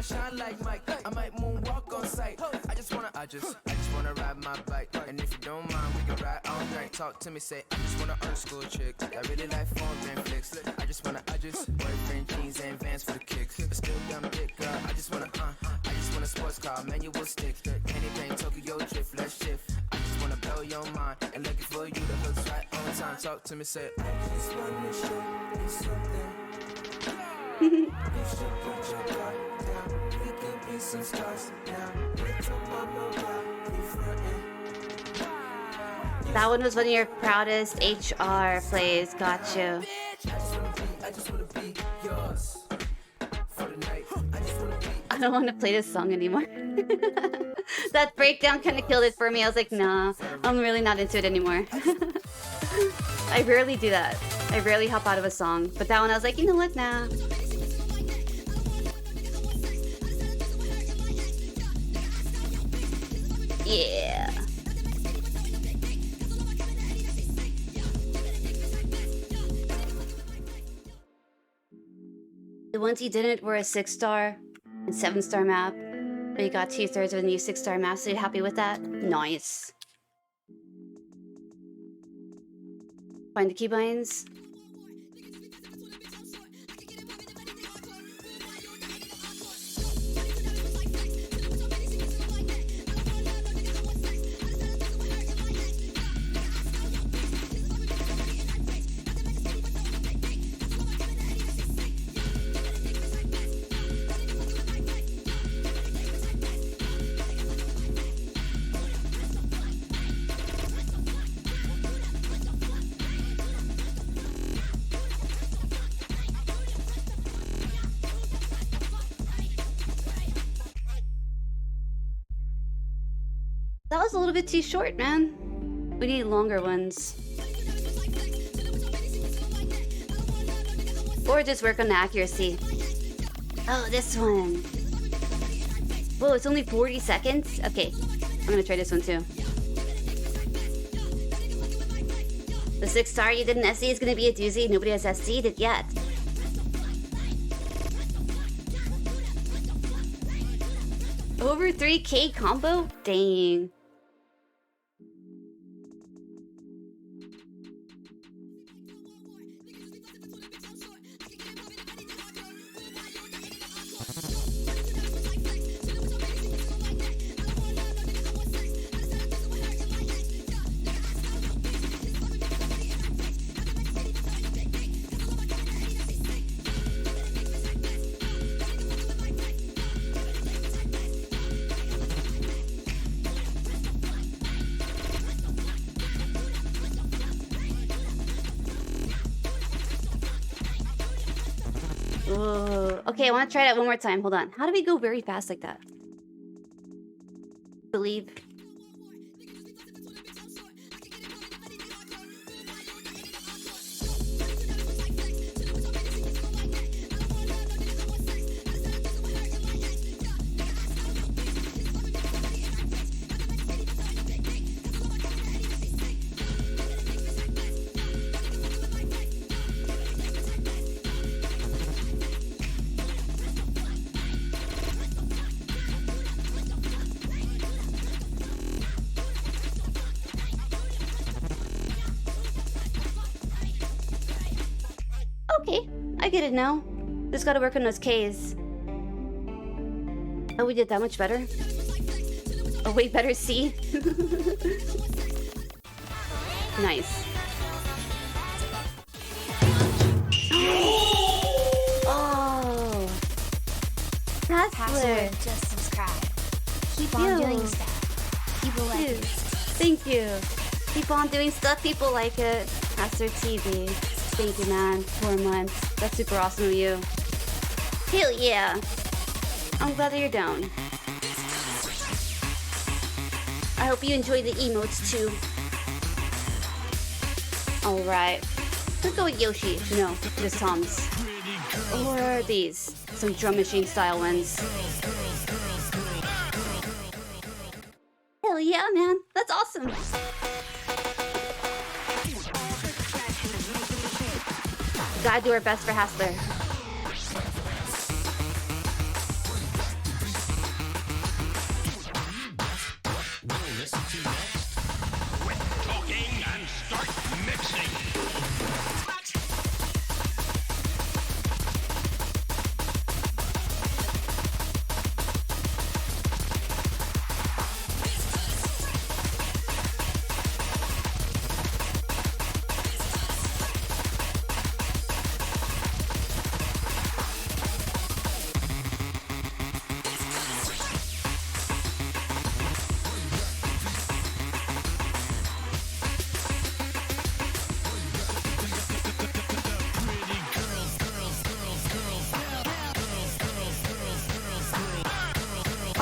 Shine like Mike, I might moonwalk on sight. I just wanna ride my bike. And if you don't mind, we can ride all night. Talk to me, say, I just wanna earn school chick. I really like phone and flicks. I just boyfriend jeans and Vans for the kicks. But still dumb dick, girl. I just wanna sports car, manual stick. Anything Tokyo drift, let's shift. I just wanna blow your mind and looking for you to hook right on time. Talk to me, say, I just wanna show you something. You should put your guard down. We could be some stars now. That one was one of your proudest HR plays. Got you. I don't want to play this song anymore. That breakdown kind of killed it for me. I was like, nah, I'm really not into it anymore. I rarely do that. I rarely hop out of a song. But that one, I was like, you know what, nah. Yeah. The ones you didn't were a 6-star and 7-star map, but you got 2/3 of a new 6-star map, so you're happy with that? Nice. Find the keybinds. That was a little bit too short, man. We need longer ones. Or just work on the accuracy. Oh, this one. Whoa, it's only 40 seconds? Okay, I'm gonna try this one too. The 6-star you did in SC is gonna be a doozy. Nobody has SC'd it yet. Over 3K combo? Dang. Ooh. Okay, I want to try that one more time. Hold on. How do we go very fast like that? Believe. Okay, I get it now. Just gotta work on those Ks. Oh, we did that much better? Oh, way better C? Nice. Oh! Password Password! just subscribe. Keep Yo. on doing stuff. People like Dude, it. thank you. Keep on doing stuff, people like it. Master TV. Thank you, man. 4 months. That's super awesome of you. Hell yeah! I'm glad that you're down. I hope you enjoy the emotes too. Alright. Let's go with Yoshi. No, just Tom's. Or these. Some drum machine style ones. Hell yeah, man. That's awesome. Gotta do our best for Hassler.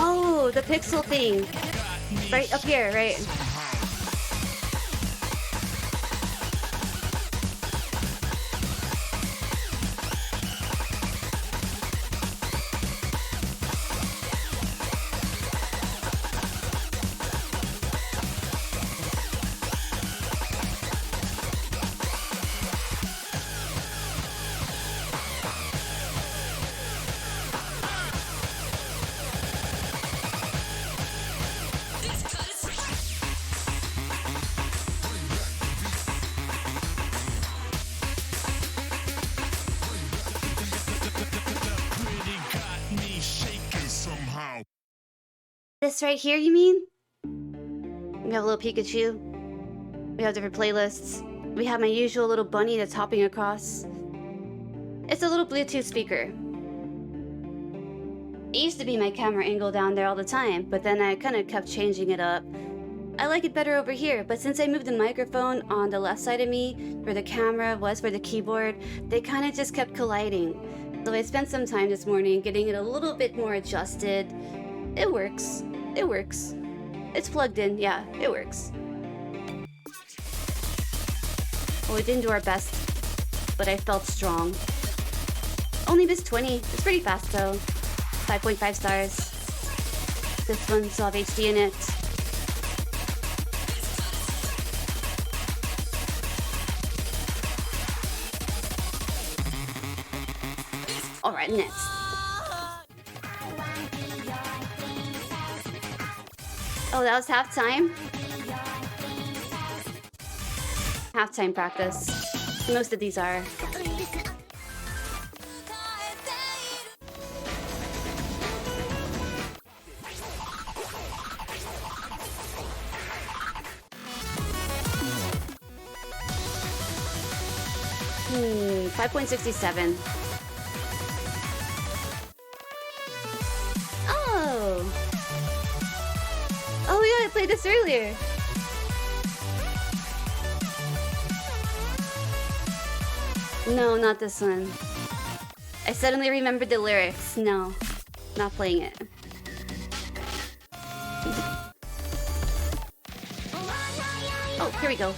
Oh, the pixel thing. Right up here, right? This right here, you mean? We have a little Pikachu. We have different playlists. We have my usual little bunny that's hopping across. It's a little Bluetooth speaker. It used to be my camera angle down there all the time, but then I kind of kept changing it up. I like it better over here, but since I moved the microphone on the left side of me, where the camera was for the keyboard, they kind of just kept colliding. So I spent some time this morning getting it a little bit more adjusted. It works. It works. It's plugged in, yeah, it works. Well, we didn't do our best, but I felt strong. Only missed 20. It's pretty fast though. 5.5 stars. This one still have HD in it. Alright, next. Oh, that was halftime? Halftime practice. Most of these are. Hmm, 5.67. Oh! Oh yeah, I played this earlier. No, not this one. I suddenly remembered the lyrics. No, not playing it. Oh, here we go.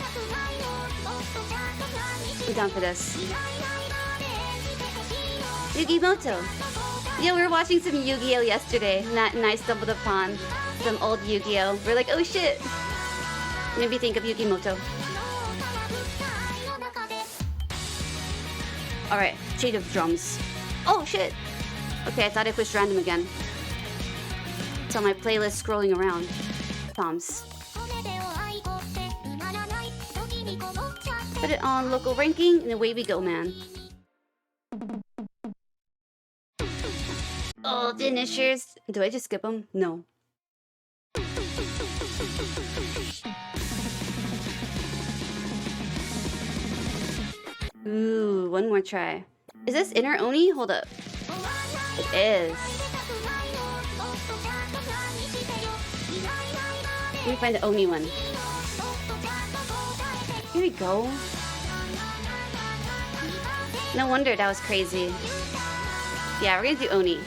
I'm down for this. Yu-Gi-Moto. Yeah, we were watching some Yu-Gi-Oh yesterday. Matt and I stumbled upon some old Yu-Gi-Oh. We're like, oh shit. Made me think of Yu-Gi-Moto. Alright, change of drums. Oh shit! Okay, I thought I pushed random again. It's on my playlist scrolling around. Toms. Put it on local ranking and away we go, man. Oh, finishers. Do I just skip them? No. Ooh, one more try. Is this inner Oni? Hold up. It is. Let me find the Oni one. Here we go. No wonder that was crazy. Yeah, we're gonna do Oni.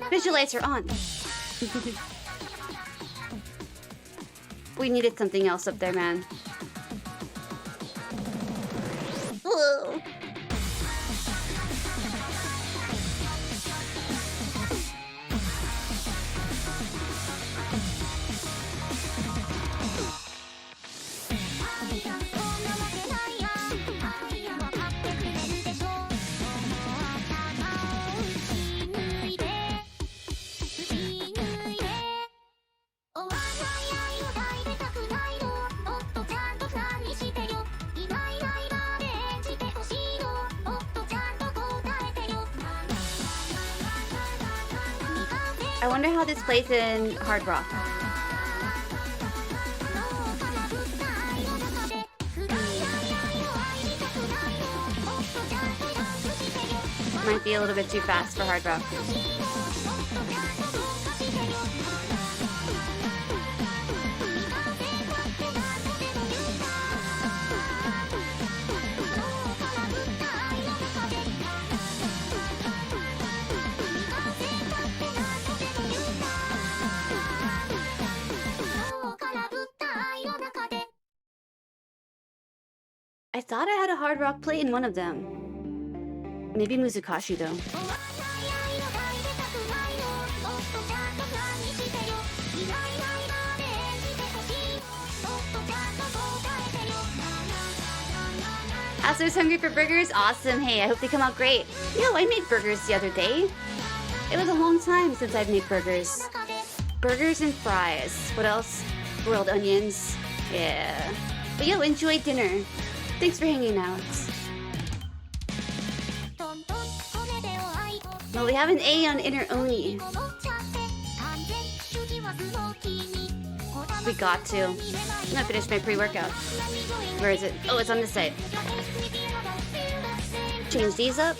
Visual lights are on. We needed something else up there, man. Whoa. I wonder how this plays in hard rock. Might be a little bit too fast for hard rock. I thought I had a hard rock play in one of them. Maybe Muzukashi though. Aster's hungry for burgers? Awesome. Hey, I hope they come out great. Yo, I made burgers the other day. It was a long time since I've made burgers. Burgers and fries. What else? Grilled onions. Yeah. But yo, enjoy dinner. Thanks for hanging out. Well, we have an A on Inner Oni. We got to. I'm gonna finish my pre-workout. Where is it? Oh, it's on this side. Change these up.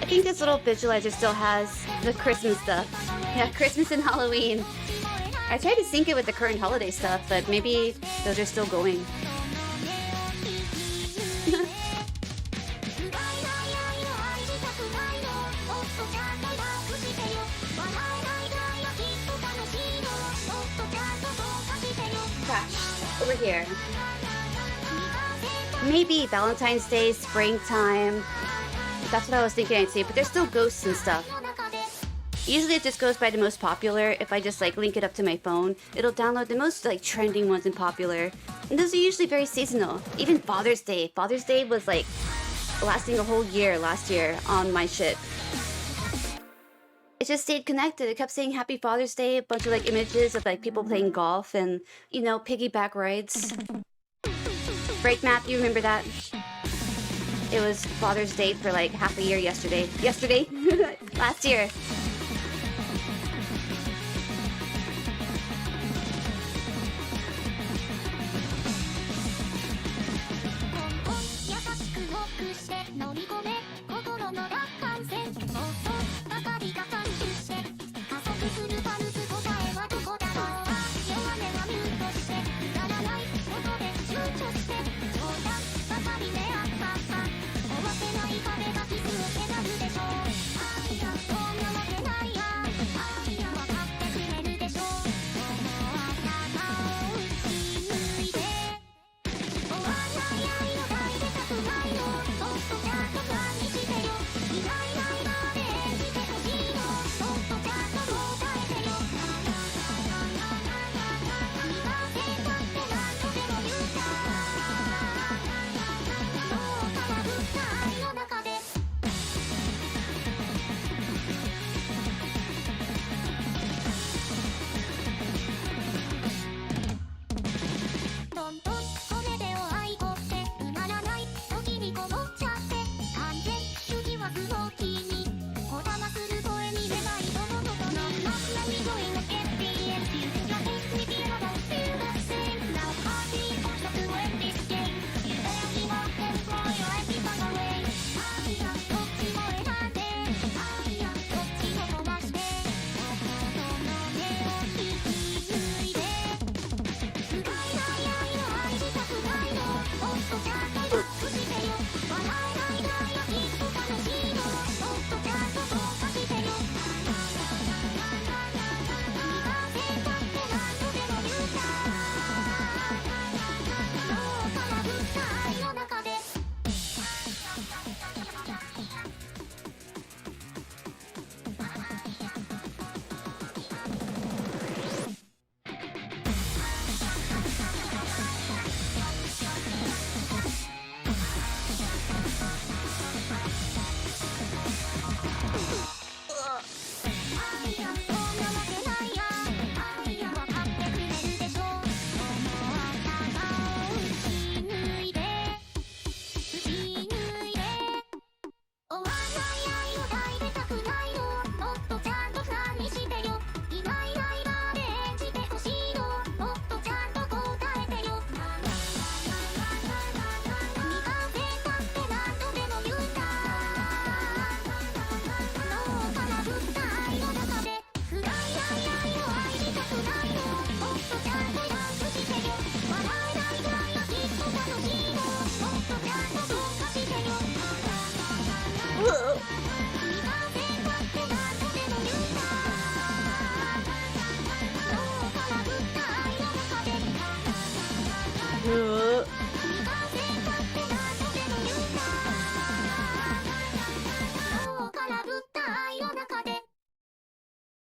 I think this little visualizer still has the Christmas stuff. Yeah, Christmas and Halloween. I tried to sync it with the current holiday stuff, but maybe those are still going. crash over here. Maybe Valentine's Day, springtime. That's what I was thinking I'd say, but there's still ghosts and stuff. Usually it just goes by the most popular. If I just like link it up to my phone, it'll download the most like trending ones and popular. And those are usually very seasonal. Even Father's Day. Father's Day was like lasting a whole year last year on my shit. It just stayed connected. It kept saying Happy Father's Day, a bunch of like images of like people playing golf and, you know, piggyback rides. Break map, you remember that? It was Father's Day for like half a year yesterday. Yesterday? Last year.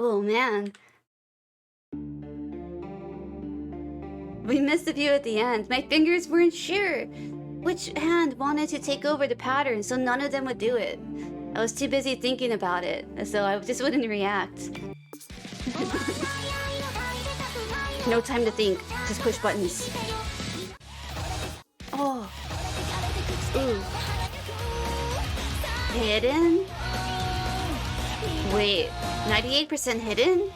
Oh man. We missed the view at the end. My fingers weren't sure which hand wanted to take over the pattern, so none of them would do it. I was too busy thinking about it, so I just wouldn't react. No time to think, just push buttons. Oh. Ooh. Hidden? Wait, 98% hidden?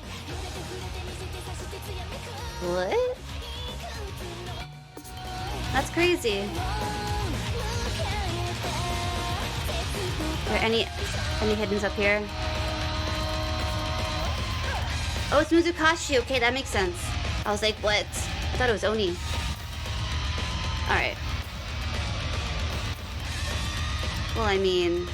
What? That's crazy. Are there any hiddens up here? Oh, it's Mizukashi. Okay, that makes sense. I was like, what? I thought it was Oni. Alright. Well, I mean...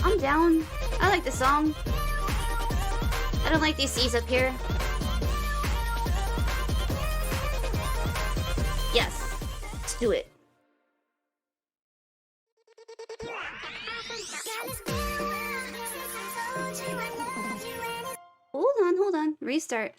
I'm down. I like the song. I don't like these C's up here. Yes. Let's do it. Hold on. Restart.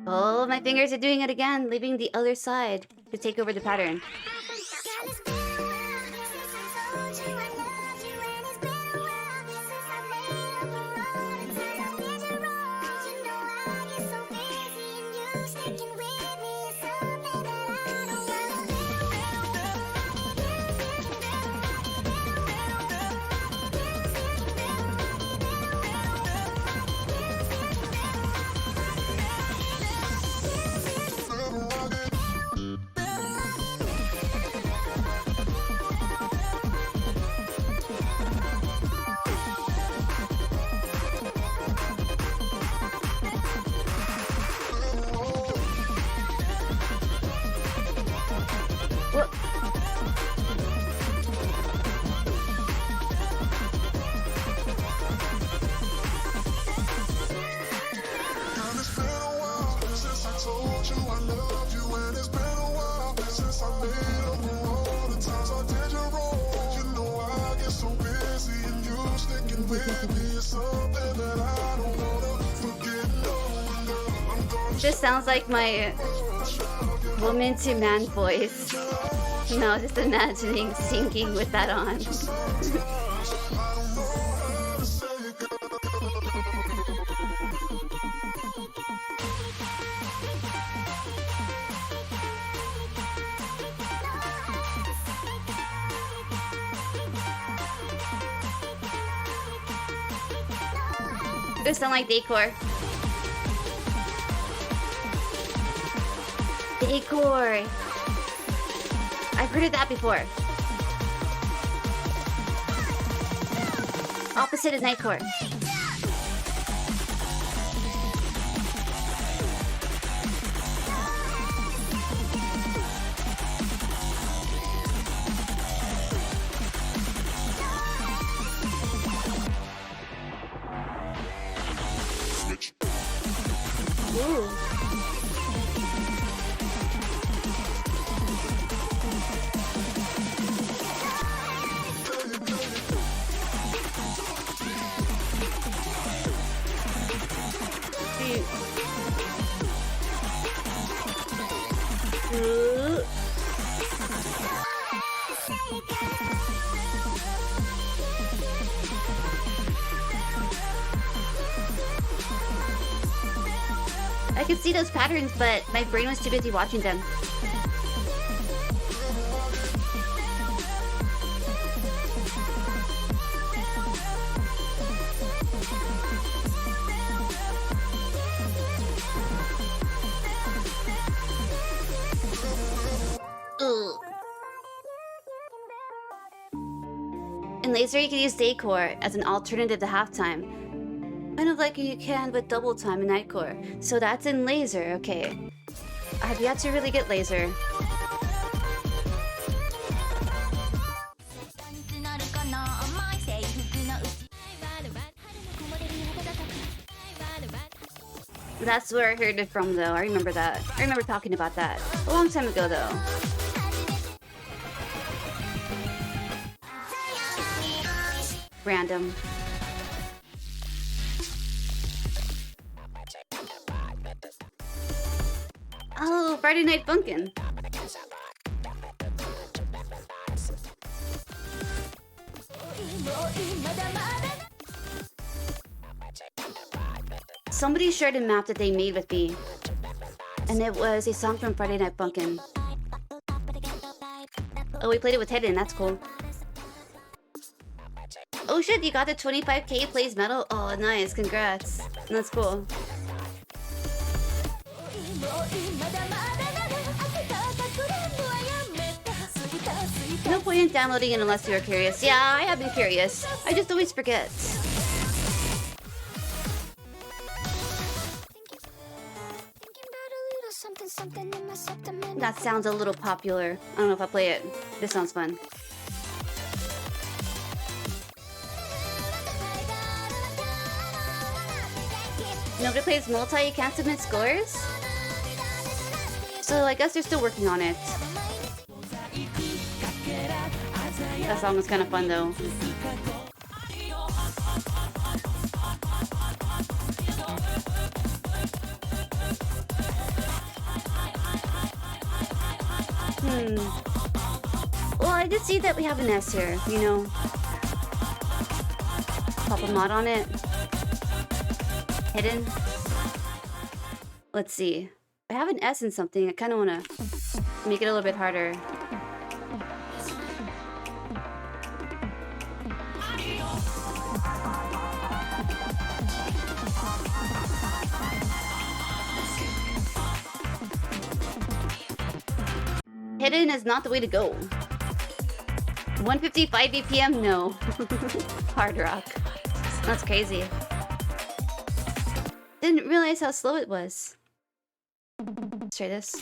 Oh, my fingers are doing it again, leaving the other side to take over the pattern. Just sounds like my woman to man voice. No, just imagining sinking with that on. This sound like decor. Decor. I've heard of that before. Opposite is nightcore. Ooh. I could see those patterns, but my brain was too busy watching them. Ugh. In Laser, you can use Daycore as an alternative to halftime. Kind of like you can with double time in Nightcore. So that's in Laser, okay. I've yet to really get Laser. That's where I heard it from, though. I remember that. I remember talking about that. A long time ago, though. Random. Oh, Friday Night Funkin'. Somebody shared a map that they made with me. And it was a song from Friday Night Funkin'. Oh, we played it with Hidden, that's cool. Oh shit, you got the 25k plays medal? Oh, nice, congrats. That's cool. No point in downloading it unless you're curious. Yeah, I have been curious. I just always forget. That sounds a little popular. I don't know if I play it. This sounds fun. Nobody plays multi, you can't submit scores? So I guess they're still working on it. That song was kind of fun though. Well, I did see that we have an S here, you know. Pop a mod on it. Hidden. Let's see. I have an S in something. I kind of want to make it a little bit harder. Hidden is not the way to go. 155 BPM? No. Hard rock. That's crazy. Didn't realize how slow it was. Let's try this.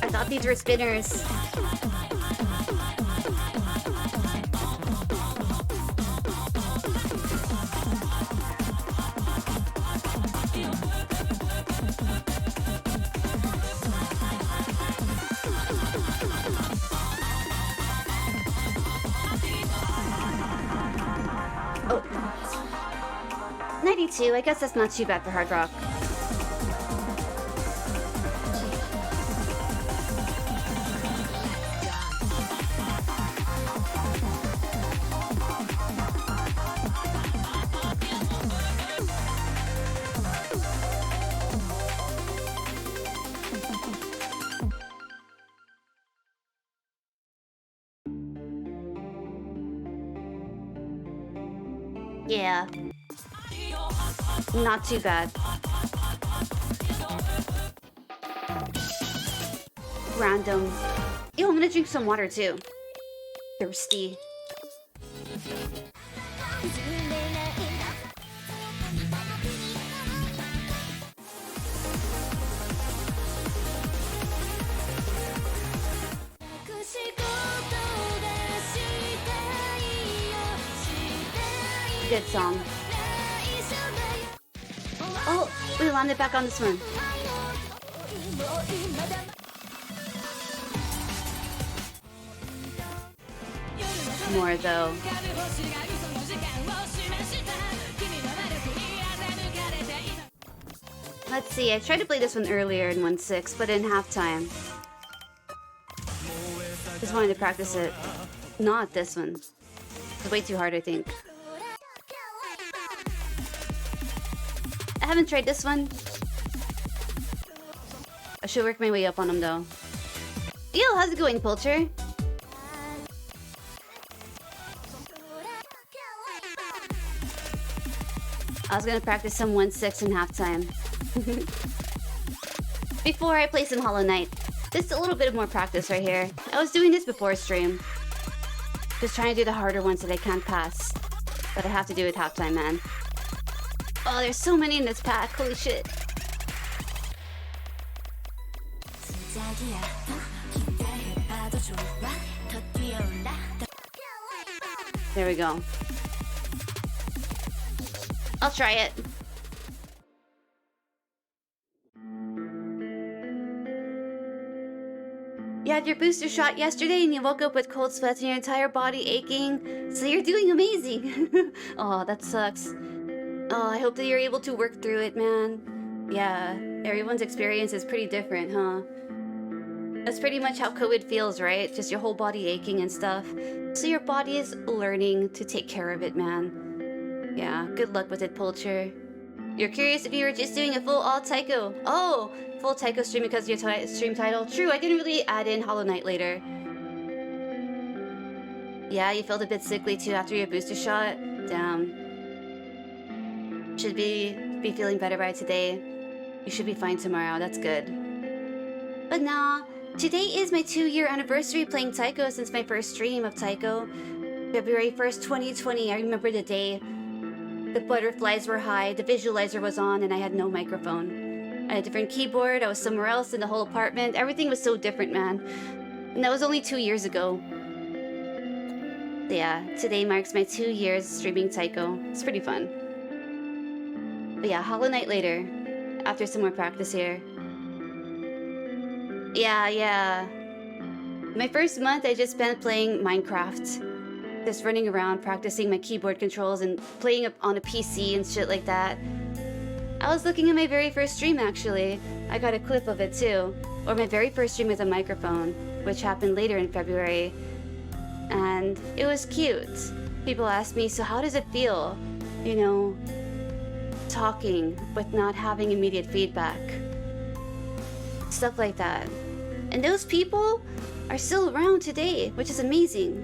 I thought these were spinners. Oh. 92, I guess that's not too bad for hard rock. Yeah. Not too bad. Random. Yo, I'm gonna drink some water too. Thirsty. Good song. Oh, we landed back on this one. More though. Let's see, I tried to play this one earlier in 1.6, but in halftime. Just wanted to practice it. Not this one. It's way too hard, I think. I haven't tried this one. I should work my way up on them though. Yo, how's it going, Poulter? I was gonna practice some 1-6 in halftime. Before I play some Hollow Knight. This is a little bit more practice right here. I was doing this before stream. Just trying to do the harder ones that I can't pass. But I have to do it halftime, man. Oh, there's so many in this pack. Holy shit. There we go. I'll try it. You had your booster shot yesterday and you woke up with cold sweats and your entire body aching. So you're doing amazing. Oh, that sucks. Oh, I hope that you're able to work through it, man. Yeah, everyone's experience is pretty different, huh? That's pretty much how COVID feels, right? Just your whole body aching and stuff. So your body is learning to take care of it, man. Yeah, good luck with it, Pulcher. You're curious if you were just doing a full all taiko. Oh, full taiko stream because of your stream title. True, I didn't really add in Hollow Knight later. Yeah, you felt a bit sickly too after your booster shot. Damn. Should be feeling better by today. You should be fine tomorrow, that's good. But nah, today is my 2-year anniversary playing taiko since my first stream of taiko. February 1st, 2020, I remember the day. The butterflies were high, the visualizer was on, and I had no microphone. I had a different keyboard, I was somewhere else in the whole apartment. Everything was so different, man. And that was only 2 years ago. So yeah, today marks my 2 years streaming taiko. It's pretty fun. But yeah, Hollow Knight later. After some more practice here. Yeah. My first month I just spent playing Minecraft. Just running around, practicing my keyboard controls and playing on a PC and shit like that. I was looking at my very first stream actually. I got a clip of it too. Or my very first stream with a microphone, which happened later in February. And it was cute. People asked me, so how does it feel? You know, talking but not having immediate feedback. Stuff like that. And those people are still around today, which is amazing.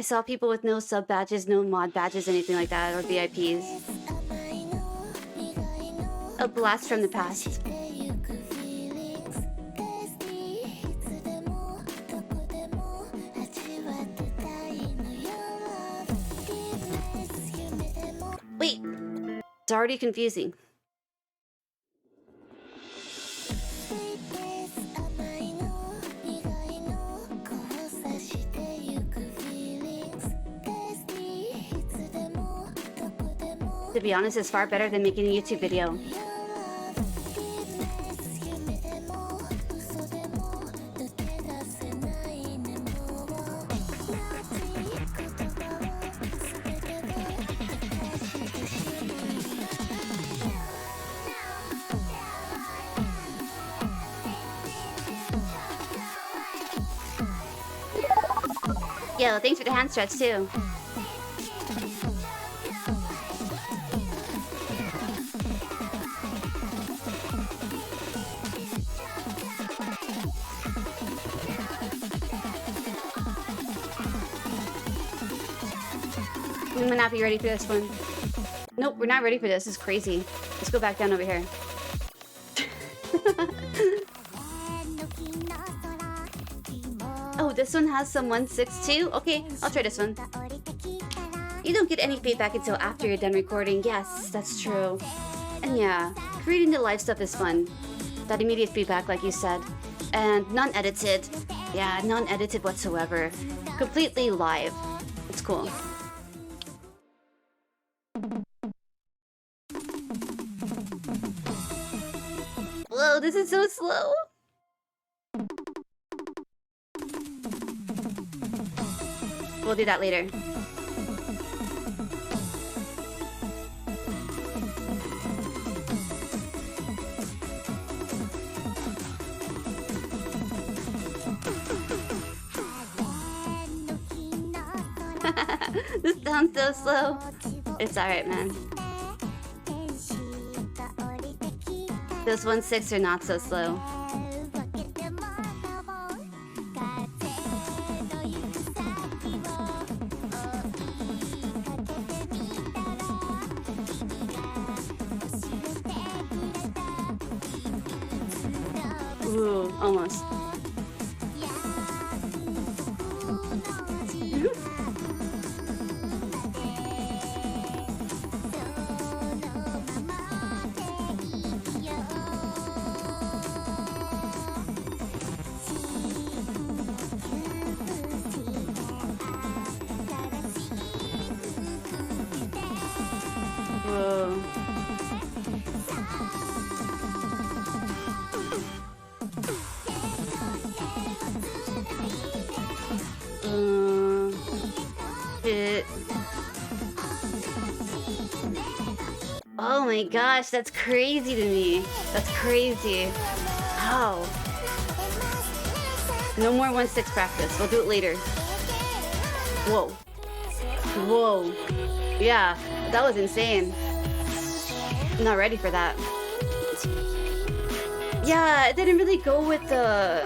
I saw people with no sub badges, no mod badges, anything like that, or VIPs. A blast from the past. Wait, it's already confusing. To be honest, it's far better than making a YouTube video. Yo, thanks for the hand stretch too. We might not be ready for this one. Nope, we're not ready for this. This is crazy. Let's go back down over here. Oh, this one has some 1-6 too? Okay, I'll try this one. You don't get any feedback until after you're done recording. Yes, that's true. And yeah, creating the live stuff is fun. That immediate feedback, like you said. And non-edited. Yeah, non-edited whatsoever. Completely live. It's cool. Whoa, this is so slow. We'll do that later. This sounds so slow. It's alright, man. Those 1-6 are not so slow. Almost. Whoa. Shit. Oh my gosh, that's crazy to me. That's crazy. How? No more 1-6 practice. We'll do it later. Whoa. Whoa. Yeah, that was insane. I'm not ready for that. Yeah, it didn't really go with the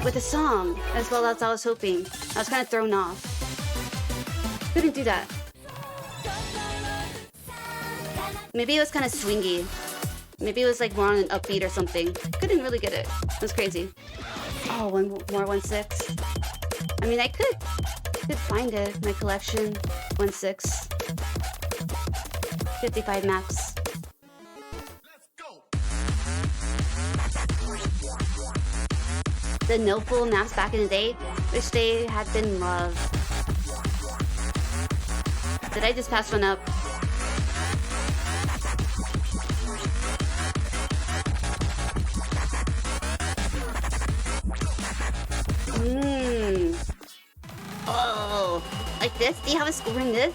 with the song as well as I was hoping. I was kind of thrown off. Couldn't do that. Maybe it was kind of swingy. Maybe it was like more on an upbeat or something. Couldn't really get it. It was crazy. Oh, one more 1-6. I mean, I could find it. My collection 1-6. 55 maps. The no full maps back in the day, wish they had been loved. Did I just pass one up? Oh, like this? Do you have a score in this?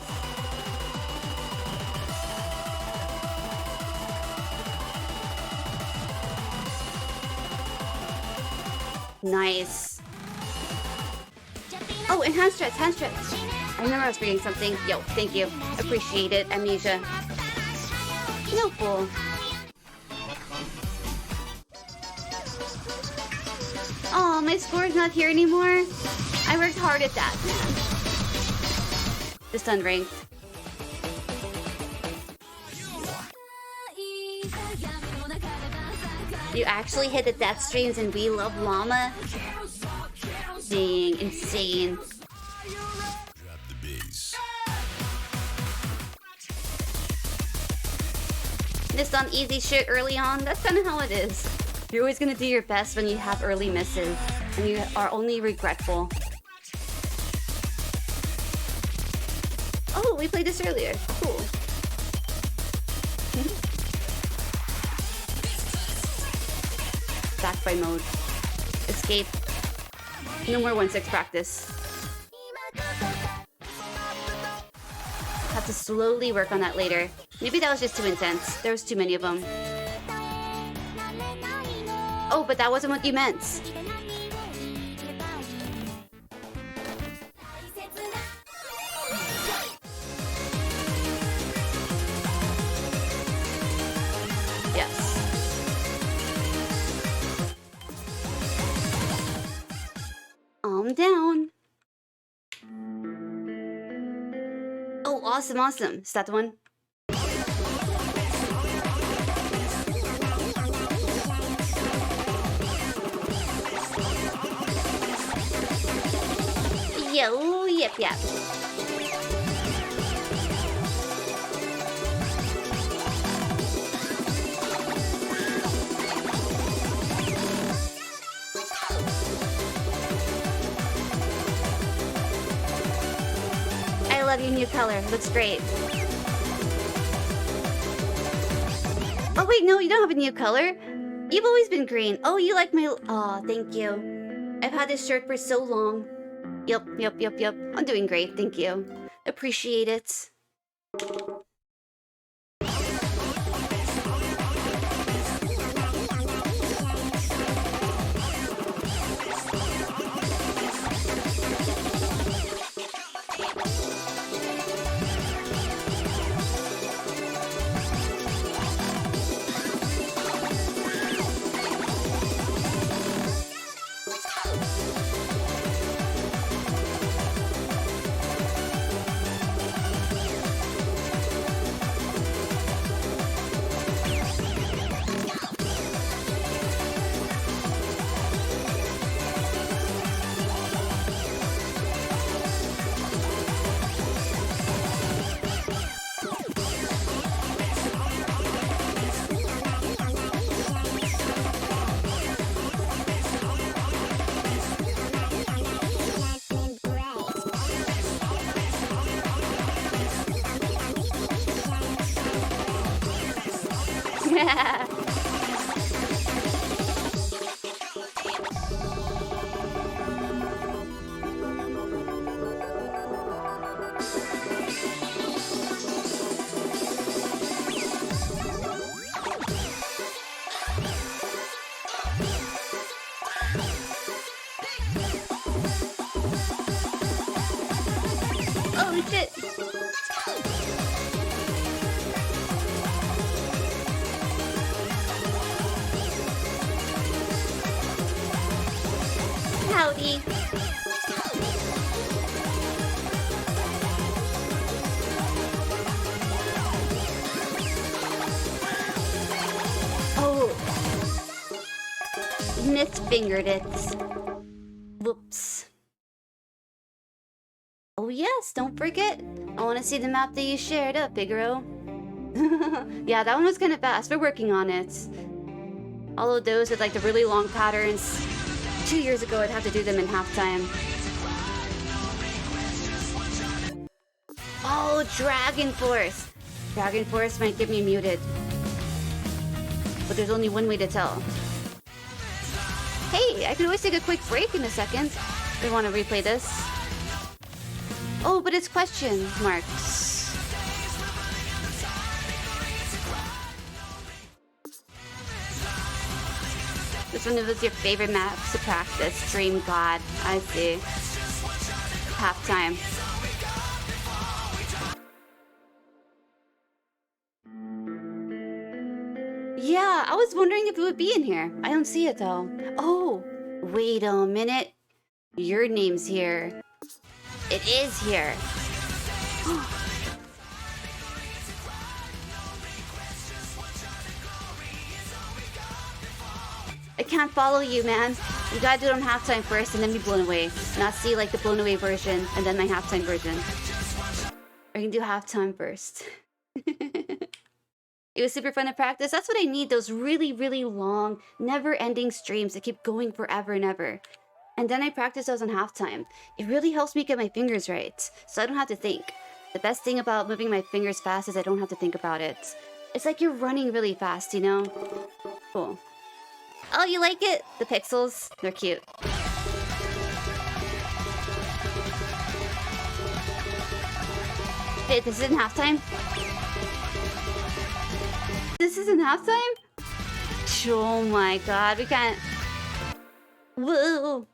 Nice. Oh, and hand stretch, hand stretch. I remember I was reading something. Yo, thank you. Appreciate it, Amnesia. No fool. Oh, my score's not here anymore. I worked hard at that, man. Just unranked. You actually hit the death streams and we love llama? Dang, insane. Missed on easy shit early on, that's kind of how it is. You're always gonna do your best when you have early misses, and you are only regretful. Oh, we played this earlier. Cool. Back by mode. Escape. No more 1-6 practice. Have to slowly work on that later. Maybe that was just too intense. There was too many of them. Oh, but that wasn't what you meant. Yes. I'm down. Oh, awesome, awesome. Is that the one? Yo, yep. I love your new color. Looks great. Oh wait, no, you don't have a new color. You've always been green. Oh, you like my... Aw, thank you. I've had this shirt for so long. Yup. I'm doing great, thank you. Appreciate it. Oh shit! Howdy! Oh! Misfingered it. Whoops. Oh yes, don't forget. I want to see the map that you shared up, Bigro. Yeah, that one was kind of fast. We're working on it. All of those with like the really long patterns. 2 years ago, I'd have to do them in halftime. Oh, Dragon Force. Dragon Force might get me muted. But there's only one way to tell. Hey, I could always take a quick break in a second. If I want to replay this. Oh, but it's question marks. This one was your favorite map to practice. Dream God. I see. Halftime. Yeah, I was wondering if it would be in here. I don't see it though. Oh, wait a minute. Your name's here. It is here. I can't follow you, man. You gotta do it on halftime first and then be blown away. Not see like the blown away version and then my halftime version. Or you can do halftime first. It was super fun to practice. That's what I need, those really, really long, never-ending streams that keep going forever and ever. And then I practice those on halftime. It really helps me get my fingers right, so I don't have to think. The best thing about moving my fingers fast is I don't have to think about it. It's like you're running really fast, you know? Cool. Oh, you like it? The pixels? They're cute. Wait, this isn't halftime? This isn't halftime? Oh my god, we can't... Whoa!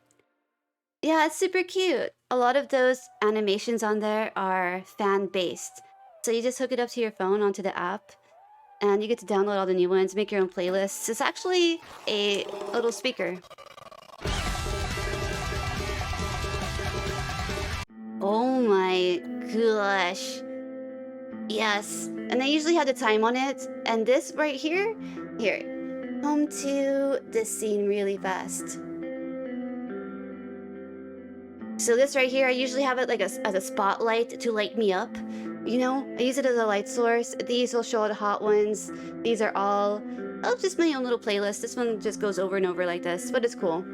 Yeah, it's super cute. A lot of those animations on there are fan-based. So you just hook it up to your phone onto the app, and you get to download all the new ones, make your own playlists. It's actually a little speaker. Oh my gosh. Yes. And I usually have the time on it. And this right here, come to this scene really fast. So this right here, I usually have it like as a spotlight to light me up. You know, I use it as a light source. These will show all the hot ones. These are all, oh, just my own little playlist. This one just goes over and over like this, but it's cool.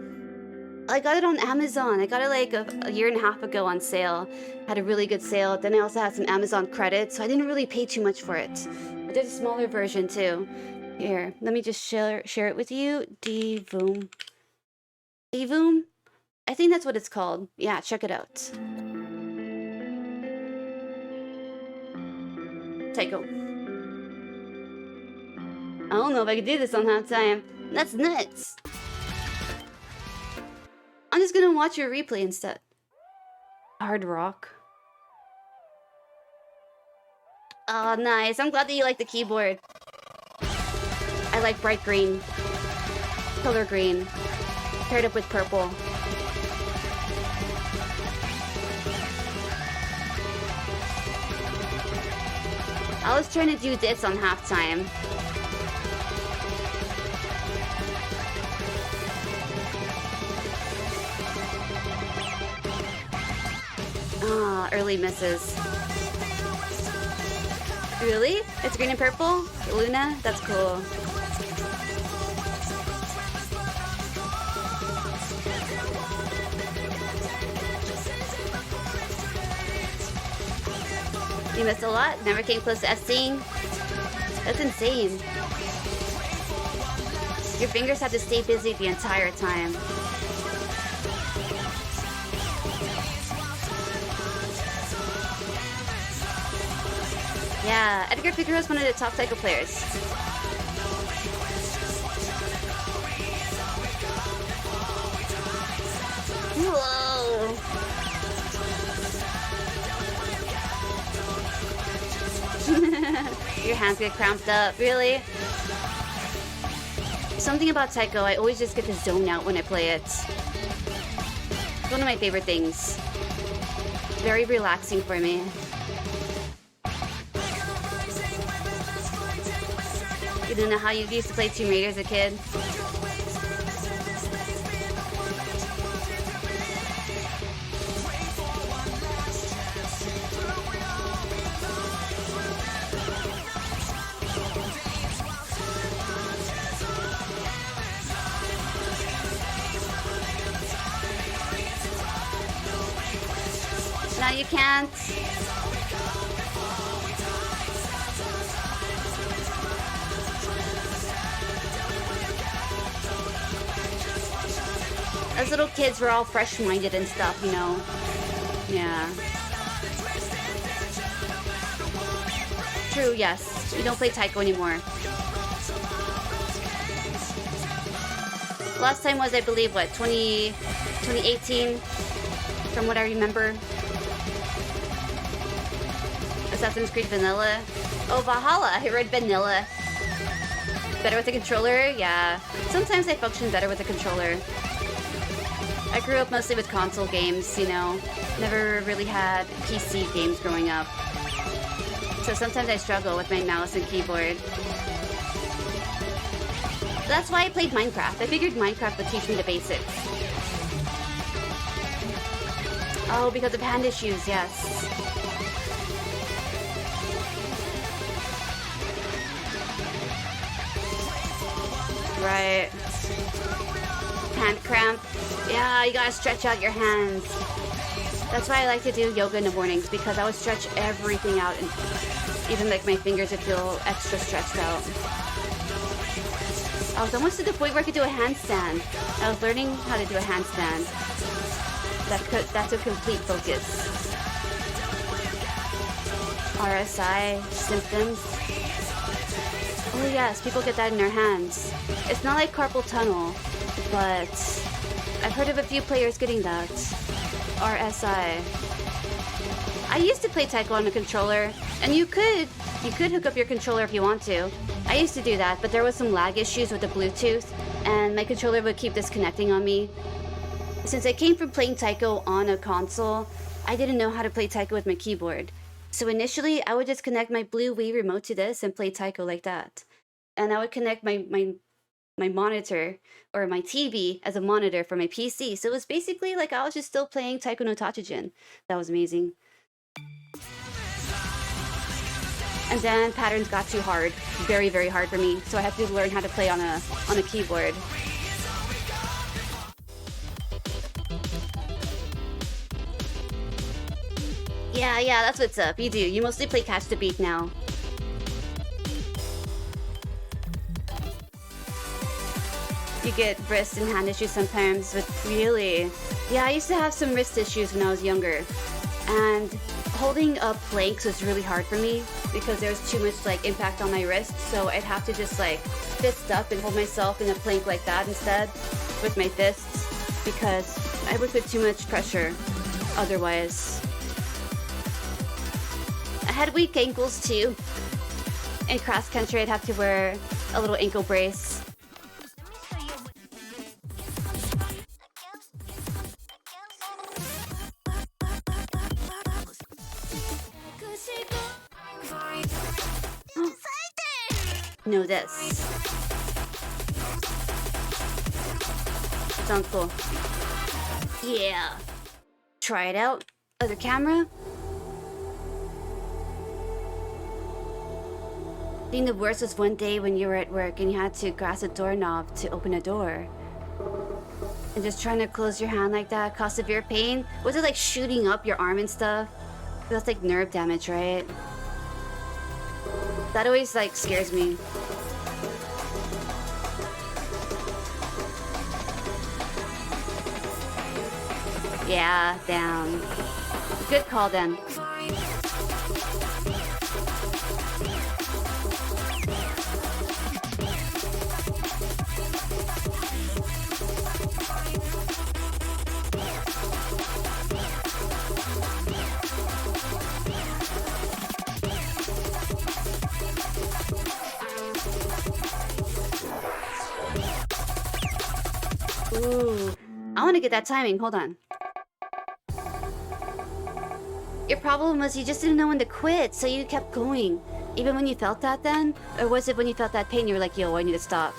I got it on Amazon. I got it like a year and a half ago on sale. Had a really good sale. Then I also had some Amazon credits, so I didn't really pay too much for it. But there's a smaller version too. Here, let me just share it with you. Divoom. Divoom? I think that's what it's called. Yeah, check it out. Taiko. I don't know if I can do this on halftime. That's nuts. I'm just gonna watch your replay instead. Hard rock. Oh, nice. I'm glad that you like the keyboard. I like bright green. Color green. Paired up with purple. I was trying to do this on halftime. Ah, early misses. Really? It's green and purple? Luna? That's cool. You missed a lot? Never came close to F-Seeing? That's insane. Your fingers have to stay busy the entire time. Yeah, Edgar Figueroa is one of the top taiko players. Whoa! Your hands get cramped up, really? Something about taiko, I always just get to zone out when I play it. It's one of my favorite things. Very relaxing for me. You don't know how you used to play Tomb Raider as a kid? No, you can't. As little kids, we're all fresh-minded and stuff, you know? Yeah. True, yes. We don't play taiko anymore. Last time was, I believe, what, 2018? From what I remember. Assassin's Creed Vanilla. Oh, Valhalla! I read Vanilla. Better with a controller? Yeah. Sometimes I function better with a controller. I grew up mostly with console games, you know. Never really had PC games growing up. So sometimes I struggle with my mouse and keyboard. That's why I played Minecraft. I figured Minecraft would teach me the basics. Oh, because of hand issues, yes. Right. Hand cramp. Yeah, you gotta stretch out your hands. That's why I like to do yoga in the mornings, because I would stretch everything out, and even like my fingers would feel extra stretched out. I was almost to the point where I could do a handstand. I was learning how to do a handstand. That's a complete focus. RSI symptoms. Oh yes, people get that in their hands. It's not like carpal tunnel, but I've heard of a few players getting that. RSI. I used to play taiko on a controller, and you could hook up your controller if you want to. I used to do that, but there was some lag issues with the Bluetooth, and my controller would keep disconnecting on me. Since I came from playing taiko on a console, I didn't know how to play taiko with my keyboard. So initially, I would just connect my Blue Wii remote to this and play taiko like that. And I would connect my monitor or my TV as a monitor for my PC. So it was basically like I was just still playing Taiko no Tatsujin. That was amazing. And then patterns got too hard. Very, very hard for me. So I had to learn how to play on a keyboard. Yeah, that's what's up. You do. You mostly play Catch the Beat now. You get wrist and hand issues sometimes, but really... Yeah, I used to have some wrist issues when I was younger. And holding up planks was really hard for me because there was too much like impact on my wrist. So I'd have to just like fist up and hold myself in a plank like that instead with my fists because I would put too much pressure otherwise. I had weak ankles too. In cross country, I'd have to wear a little ankle brace. Know this. Sounds cool. Yeah. Try it out. Other camera. I think the worst was one day when you were at work and you had to grasp a doorknob to open a door. And just trying to close your hand like that caused severe pain. Was it like shooting up your arm and stuff? That's like nerve damage, right? That always like scares me. Yeah, damn. Good call then. Ooh, I want to get that timing. Hold on. Your problem was you just didn't know when to quit, so you kept going. Even when you felt that then? Or was it when you felt that pain you were like, yo, I need to stop?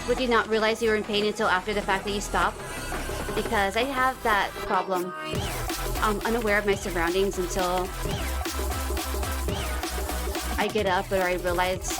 Would you not realize you were in pain until after the fact that you stopped? Because I have that problem. I'm unaware of my surroundings until I get up or I realize.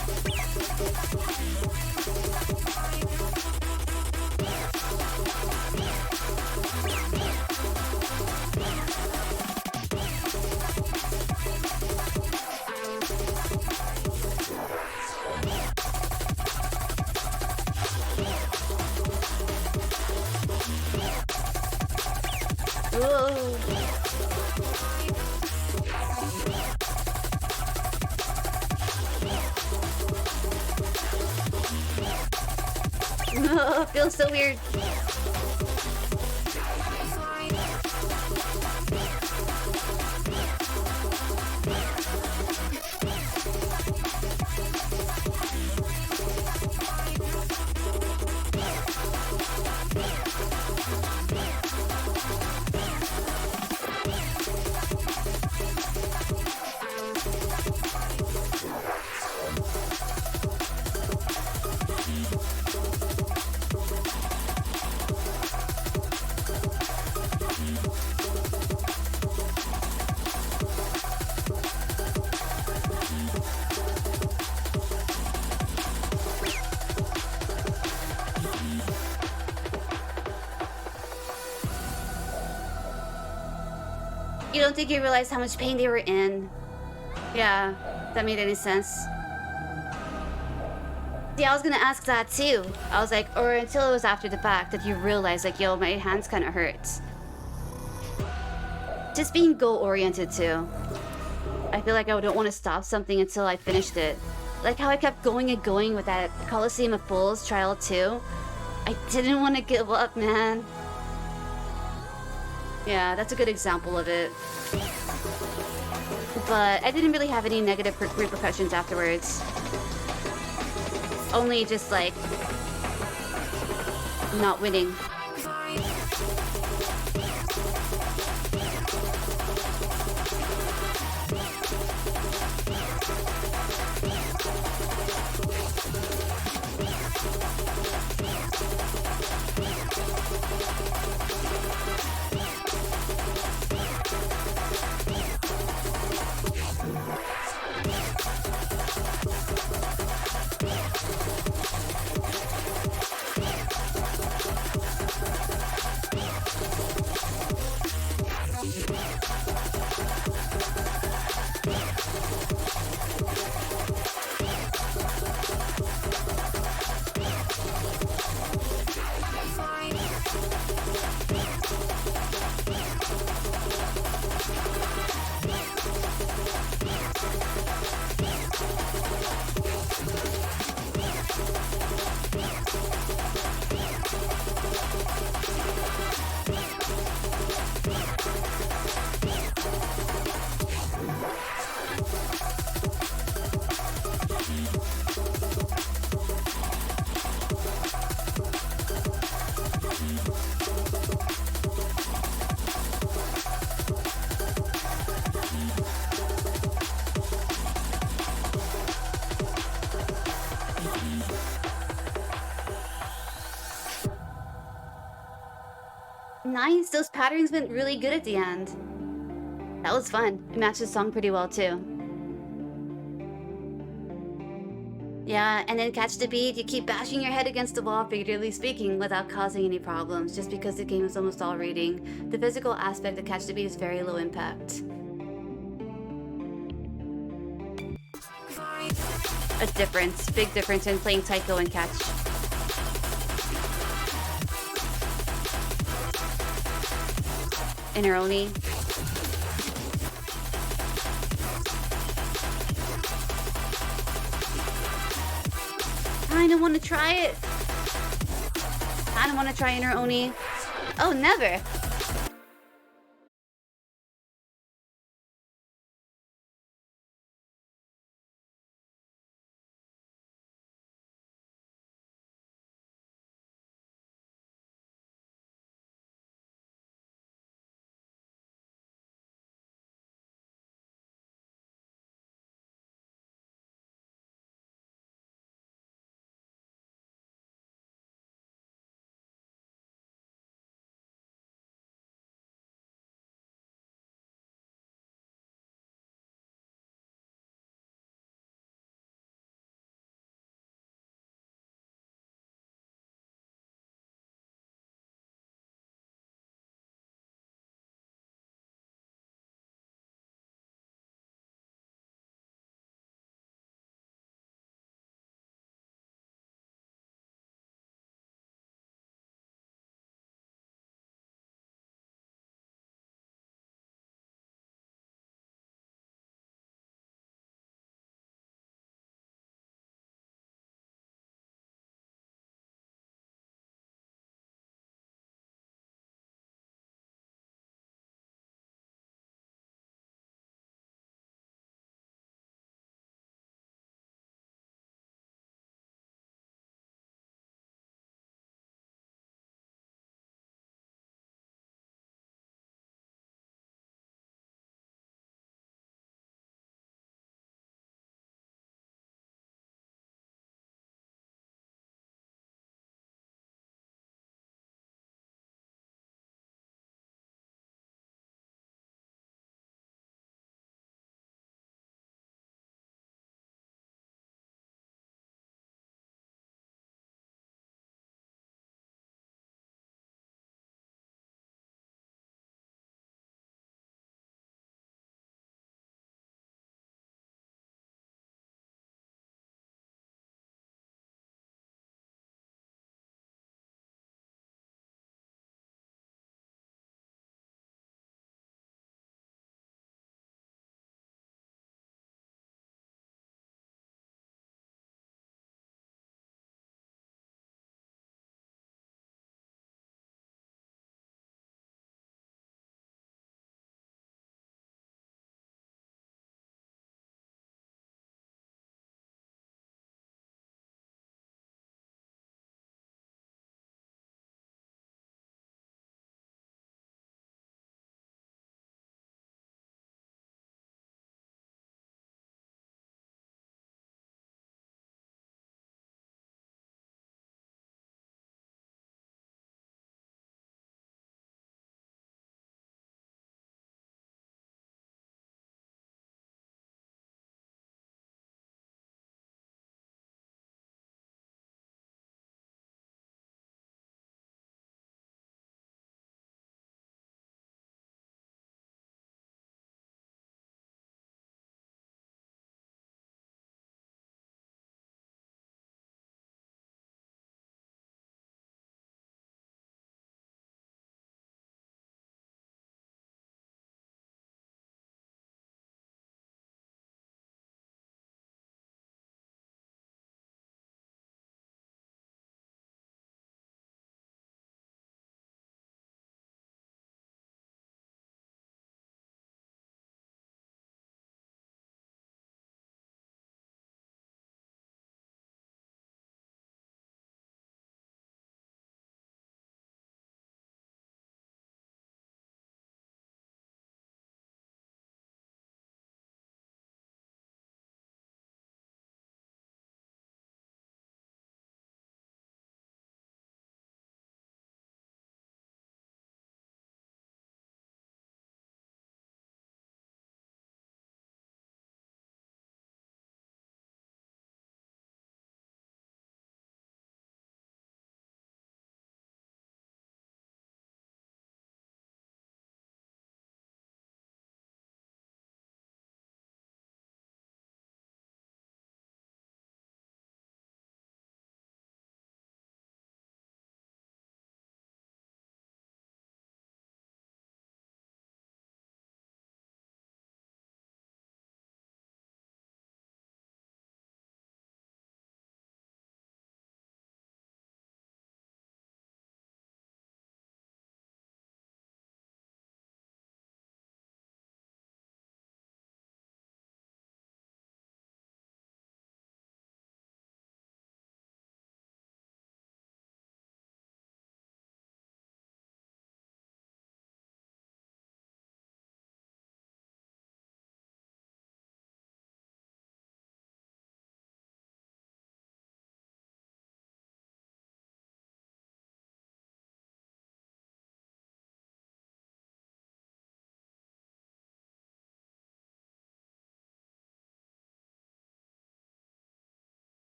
Oh, feels so weird. You don't think you realized how much pain they were in? Yeah, that made any sense. See, I was gonna ask that too. I was like, or until it was after the fact that you realized, like, yo, my hands kind of hurt. Just being goal-oriented too. I feel like I don't want to stop something until I finished it. Like how I kept going and going with that Coliseum of Fools Trial 2. I didn't want to give up, man. Yeah, that's a good example of it. But I didn't really have any negative repercussions afterwards. Only just like not winning. Nice, those patterns went really good at the end. That was fun. It matched the song pretty well too. Yeah, and then catch the beat, you keep bashing your head against the wall, figuratively speaking, without causing any problems, just because the game is almost all reading. The physical aspect of catch the beat is very low impact. A difference, big difference in playing taiko and catch. Inner Oni. I don't want to try it. I don't want to try Inner Oni. Oh, never.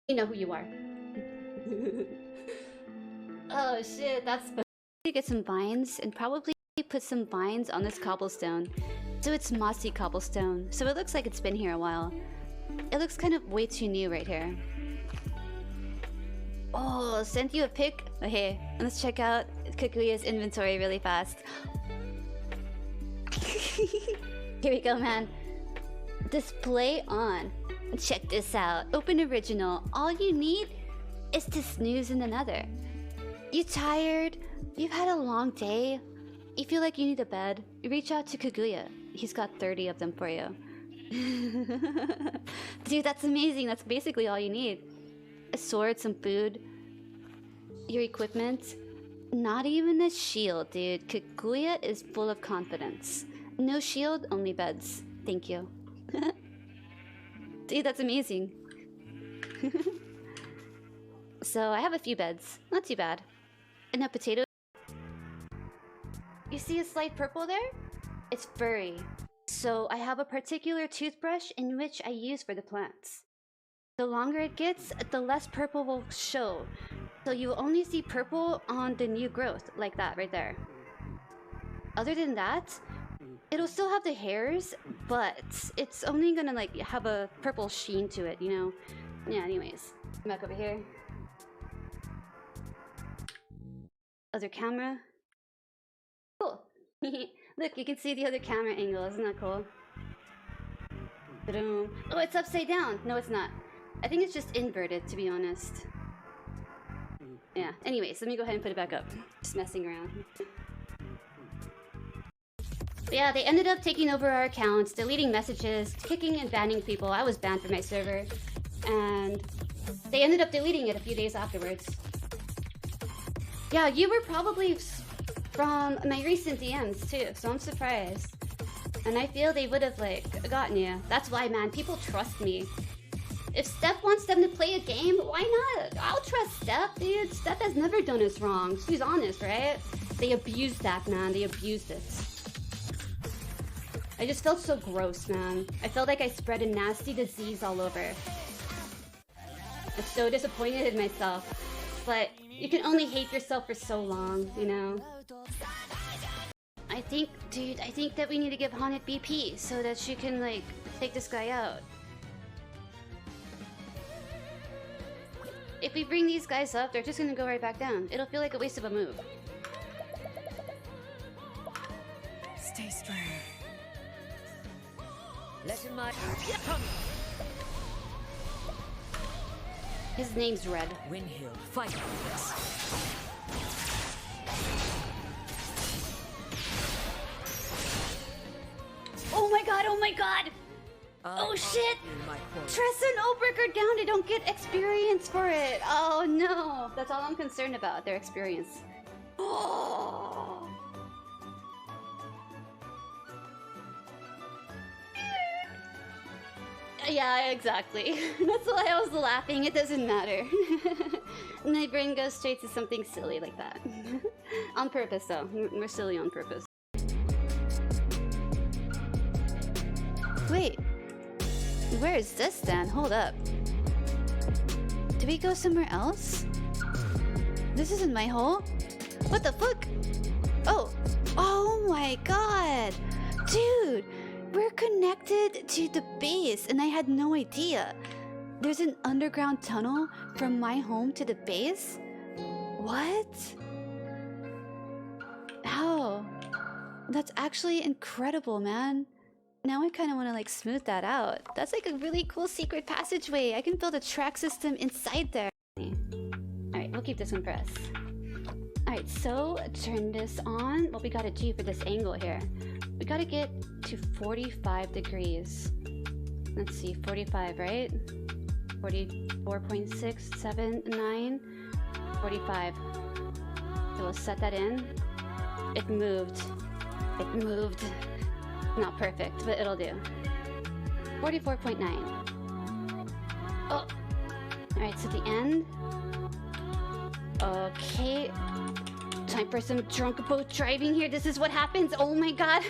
You know who you are. Oh shit, that's fun. To get some vines and probably put some vines on this cobblestone. So it's mossy cobblestone. So it looks like it's been here a while. It looks kind of way too new right here. Oh, sent you a pic? Okay, let's check out Kaguya's inventory really fast. Here we go, man. Display on. Check this out. Open original. All you need is to snooze in another. You tired? You've had a long day? You feel like you need a bed? Reach out to Kaguya. He's got 30 of them for you. Dude, that's amazing. That's basically all you need. A sword, some food, your equipment. Not even a shield, dude. Kaguya is full of confidence. No shield, only beds. Thank you. Dude, that's amazing. So I have a few beds. Not too bad. And a potato. You see a slight purple there? It's furry. So I have a particular toothbrush in which I use for the plants. The longer it gets, the less purple will show. So you only see purple on the new growth, like that right there. Other than that, it'll still have the hairs, but it's only gonna like have a purple sheen to it, you know? Yeah, anyways. Back over here. Other camera. Cool. Look, you can see the other camera angle. Isn't that cool? Ta-dum. Oh, it's upside down. No, it's not. I think it's just inverted, to be honest. Yeah, anyways, let me go ahead and put it back up. Just messing around. But yeah, they ended up taking over our accounts, deleting messages, kicking and banning people. I was banned from my server. And they ended up deleting it a few days afterwards. Yeah, you were probably from my recent DMs too, so I'm surprised. And I feel they would have like gotten you. That's why, man, people trust me. If Steph wants them to play a game, why not? I'll trust Steph, dude. Steph has never done us wrong. She's honest, right? They abused that, man. They abused it. I just felt so gross, man. I felt like I spread a nasty disease all over. I'm so disappointed in myself. But you can only hate yourself for so long, you know? I think that we need to give Haunted BP so that she can, like, take this guy out. If we bring these guys up, they're just gonna go right back down. It'll feel like a waste of a move. Stay strong. Let my His name's Red. Windhill, fight for this. Oh my god, oh my god! Oh shit! Tressa and Oldbreaker down, they don't get experience for it! Oh no! That's all I'm concerned about, their experience. Oh! Yeah, exactly. That's why I was laughing, it doesn't matter. My brain goes straight to something silly like that. On purpose though, we're silly on purpose. Wait, where is this then? Hold up. Did we go somewhere else? This isn't my hole? What the fuck? Oh my god! Dude, we're connected to the base and I had no idea. There's an underground tunnel from my home to the base? What? How? That's actually incredible, man. Now I kind of want to like smooth that out. That's like a really cool secret passageway. I can build a track system inside there. Alright, we'll keep this one for us. Alright, so turn this on. What we gotta do for this angle here. We gotta get to 45 degrees. Let's see, 45, right? 44.6, 7, 9, 45. So we'll set that in. It moved. It moved. Not perfect, but it'll do. 44.9. Oh! Alright, so the end. Okay. Time for some drunk boat driving here. This is what happens. Oh my god.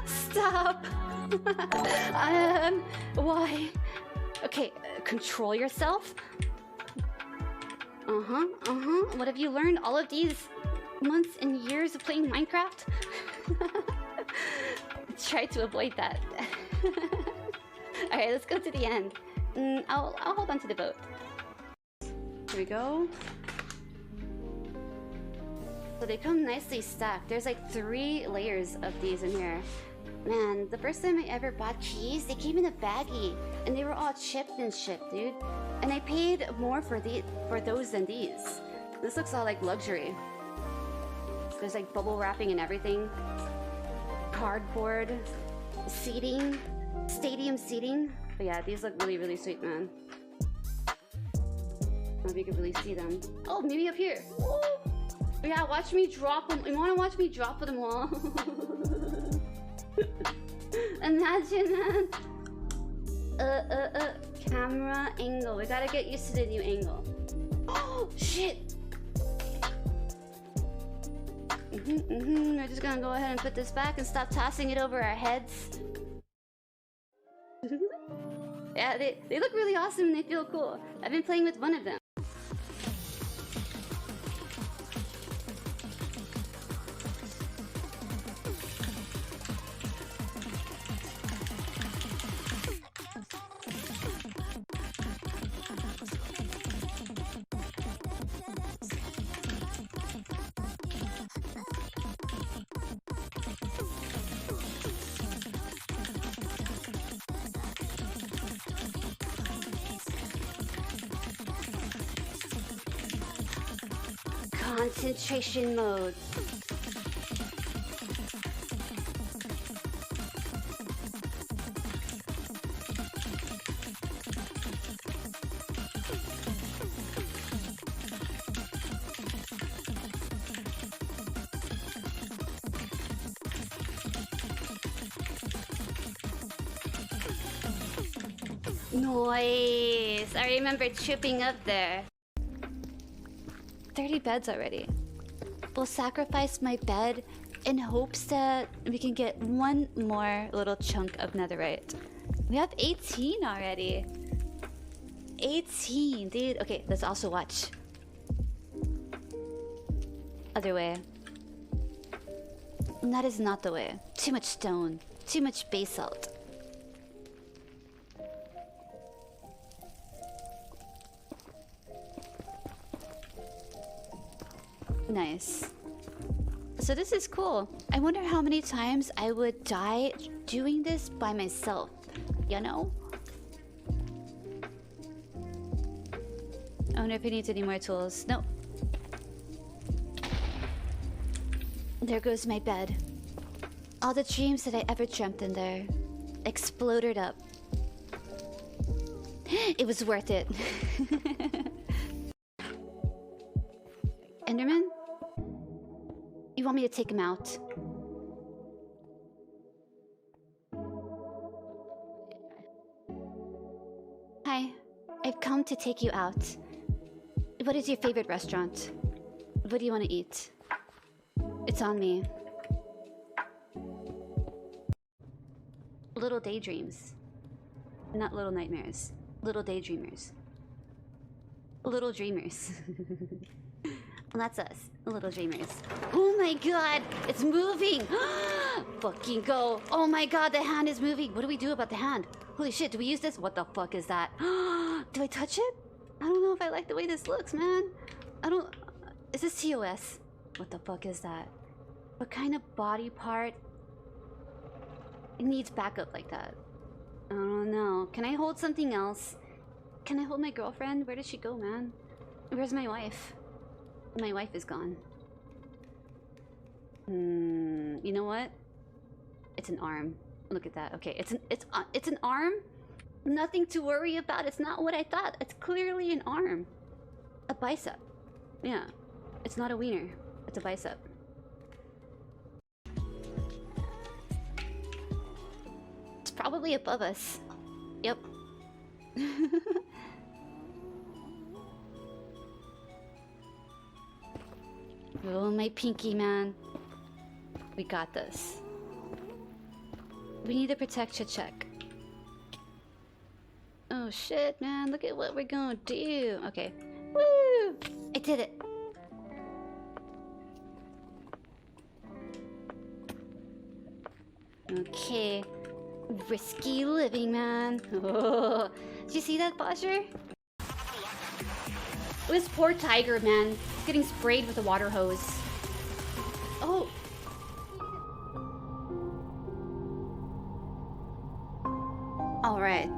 Stop. Why? Okay, Control yourself? What have you learned all of these months and years of playing Minecraft? Try to avoid that. Alright, let's go to the end. I'll hold on to the boat. Here we go. So they come nicely stacked. There's like 3 layers of these in here. Man, the first time I ever bought keys, they came in a baggie. And they were all chipped and shipped, dude. And I paid more for those than these. This looks all like luxury. There's like bubble wrapping and everything. Cardboard. Seating. Stadium seating. But yeah, these look really, really sweet, man. I don't know if you can really see them. Oh, maybe up here. Woo! Yeah, watch me drop them. You wanna watch me drop them all? Imagine that. Camera angle. We gotta get used to the new angle. Oh, shit. We're just gonna go ahead and put this back and stop tossing it over our heads. Yeah, they look really awesome and they feel cool. I've been playing with one of them. Concentration mode. Nice. I remember tripping up there. 30 beds already. We'll sacrifice my bed in hopes that we can get one more little chunk of netherite. We have 18 already. 18, dude. Okay, let's also watch. Other way. That is not the way. Too much stone. Too much basalt. Nice. So this is cool. I wonder how many times I would die doing this by myself, you know? I wonder if he needs any more tools. No. There goes my bed. All the dreams that I ever dreamt in there exploded up. It was worth it. Enderman? You want me to take him out? Hi, I've come to take you out. What is your favorite restaurant? What do you want to eat? It's on me. Little daydreams. Not little nightmares. Little daydreamers. Little dreamers. Well, that's us. Little dreamers. Oh my god! It's moving! Fucking go! Oh my god, the hand is moving! What do we do about the hand? Holy shit, do we use this? What the fuck is that? Do I touch it? I don't know if I like the way this looks, man. I don't... Is this TOS? What the fuck is that? What kind of body part? It needs backup like that. I don't know. Can I hold something else? Can I hold my girlfriend? Where did she go, man? Where's my wife? My wife is gone. You know what? It's an arm. Look at that. Okay, it's an arm. Nothing to worry about. It's not what I thought. It's clearly an arm. A bicep. Yeah. It's not a wiener. It's a bicep. It's probably above us. Yep. Oh, my pinky, man. We got this. We need to protect Check. Oh Oh shit, man. Look at what we're gonna do. Okay. Woo! I did it. Okay. Risky living, man. Oh. Did you see that, Posher? This poor tiger, man. He's getting sprayed with a water hose. Oh. Alright.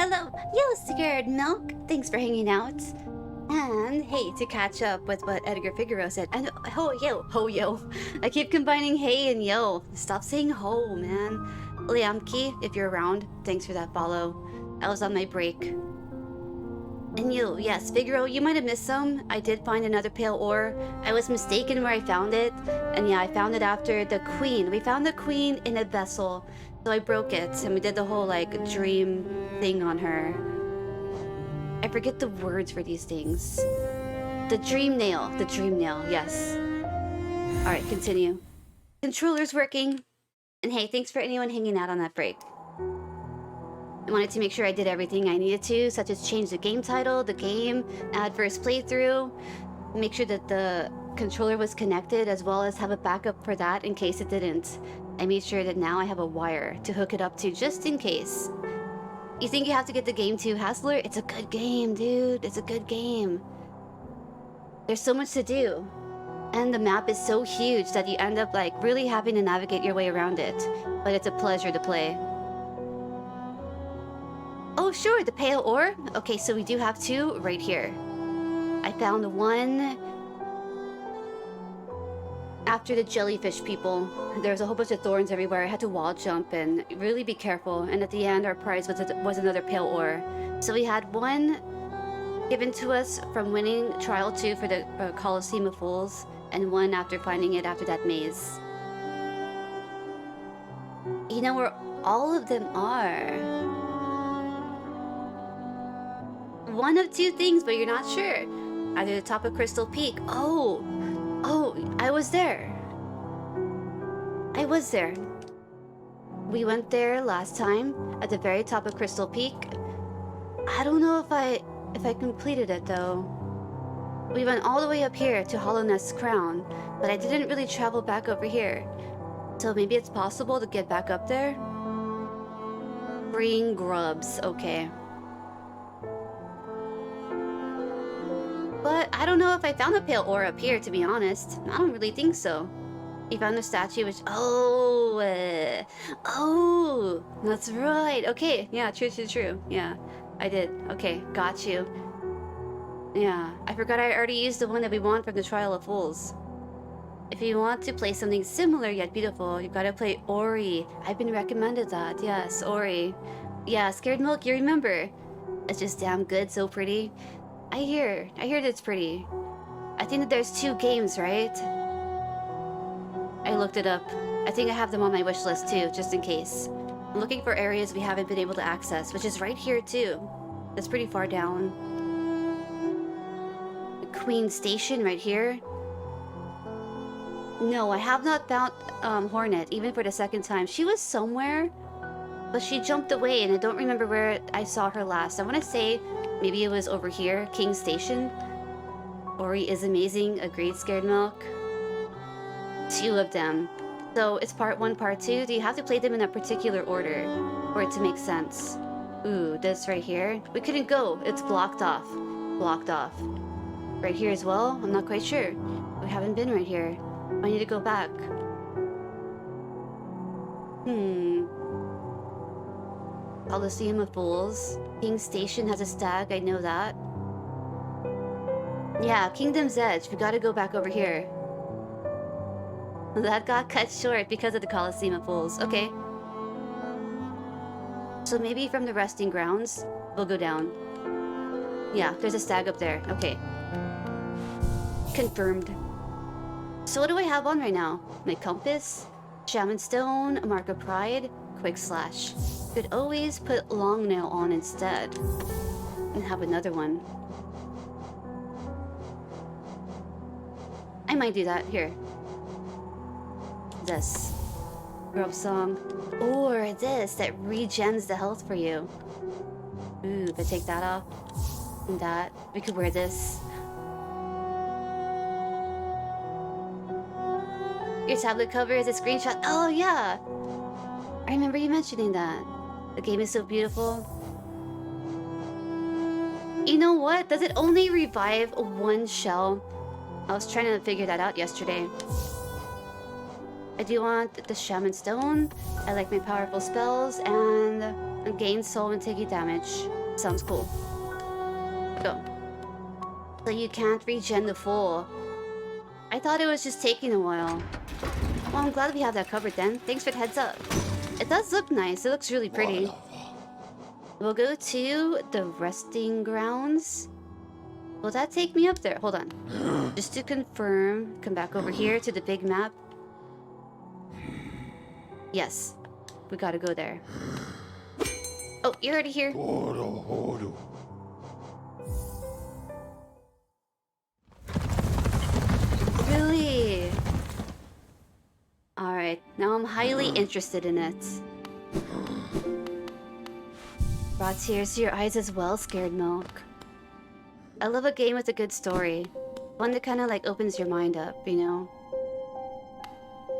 Hello, yo, scared milk. Thanks for hanging out. And hey, to catch up with what Edgar Figueroa said. And ho yo. I keep combining hey and yo. Stop saying ho, man. Liamki, if you're around, thanks for that follow. I was on my break. And you, yes, Figueroa, you might have missed some. I did find another pale ore. I was mistaken where I found it. And yeah, I found it after the queen. We found the queen in a vessel. So I broke it, and we did the whole, like, dream thing on her. I forget the words for these things. The dream nail, yes. Alright, continue. Controller's working. And hey, thanks for anyone hanging out on that break. I wanted to make sure I did everything I needed to, such as change the game title, the game, add first playthrough, make sure that the controller was connected, as well as have a backup for that in case it didn't. I made sure that now I have a wire to hook it up to just in case. You think you have to get the game too, Hassler? It's a good game, dude. It's a good game. There's so much to do. And the map is so huge that you end up like really having to navigate your way around it. But it's a pleasure to play. Oh sure, the pale ore? Okay, so we do have two right here. I found one after the jellyfish people. There's a whole bunch of thorns everywhere. I had to wall jump and really be careful. And at the end, our prize was another pale ore. So we had one given to us from winning Trial 2 for the Coliseum of Fools, and one after finding it after that maze. You know where all of them are? One of two things, but you're not sure. Either the top of Crystal Peak. Oh, I was there. We went there last time at the very top of Crystal Peak. I don't know if I completed it though. We went all the way up here to Hollow Nest's crown, but I didn't really travel back over here. So maybe it's possible to get back up there? Freeing grubs, okay. But I don't know if I found a pale ore up here, to be honest. I don't really think so. You found a statue which... Oh, that's right. Okay, yeah, true. Yeah, I did. Okay, got you. Yeah, I forgot I already used the one that we want from the Trial of Fools. If you want to play something similar yet beautiful, you gotta play Ori. I've been recommended that. Yes, Ori. Yeah, Scared Milk, you remember. It's just damn good, so pretty. I hear that it's pretty. I think that there's 2 games, right? I looked it up. I think I have them on my wish list too, just in case. I'm looking for areas we haven't been able to access, which is right here too. That's pretty far down. The Queen Station right here. No, I have not found Hornet, even for the second time. She was somewhere, but she jumped away and I don't remember where I saw her last. I want to say maybe it was over here, King Station. Ori is amazing. Agreed, Scared Milk. 2 of them. So it's part 1, part 2. Do you have to play them in a particular order for it to make sense? Ooh, this right here. We couldn't go. It's blocked off. Blocked off. Right here as well? I'm not quite sure. We haven't been right here. I need to go back. Coliseum of Fools. King Station has a stag, I know that. Yeah, Kingdom's Edge. We gotta go back over here. That got cut short because of the Coliseum of Fools. Okay. So maybe from the resting grounds, we'll go down. Yeah, there's a stag up there. Okay. Confirmed. So what do I have on right now? My compass, Shaman Stone, a Mark of Pride, Quick Slash. Could always put Long Nail on instead. And have another one. I might do that. Here. This. Grub Song. Or this that regens the health for you. Ooh, if I take that off and that, we could wear this. Your tablet cover is a screenshot. Oh yeah, I remember you mentioning that. The game is so beautiful. You know what? Does it only revive one shell? I was trying to figure that out yesterday. I do want the Shaman Stone. I like my powerful spells and gain soul when taking damage. Sounds cool. Go. So you can't regen the full. I thought it was just taking a while. Well, I'm glad we have that covered then. Thanks for the heads up. It does look nice. It looks really pretty. We'll go to the resting grounds. Will that take me up there? Hold on. Just to confirm, come back over here to the big map. Yes, we gotta go there. Oh, you're already here. Really? Alright, now I'm highly interested in it. Brought tears to your eyes as well, Scared Milk. I love a game with a good story. One that kind of like opens your mind up, you know?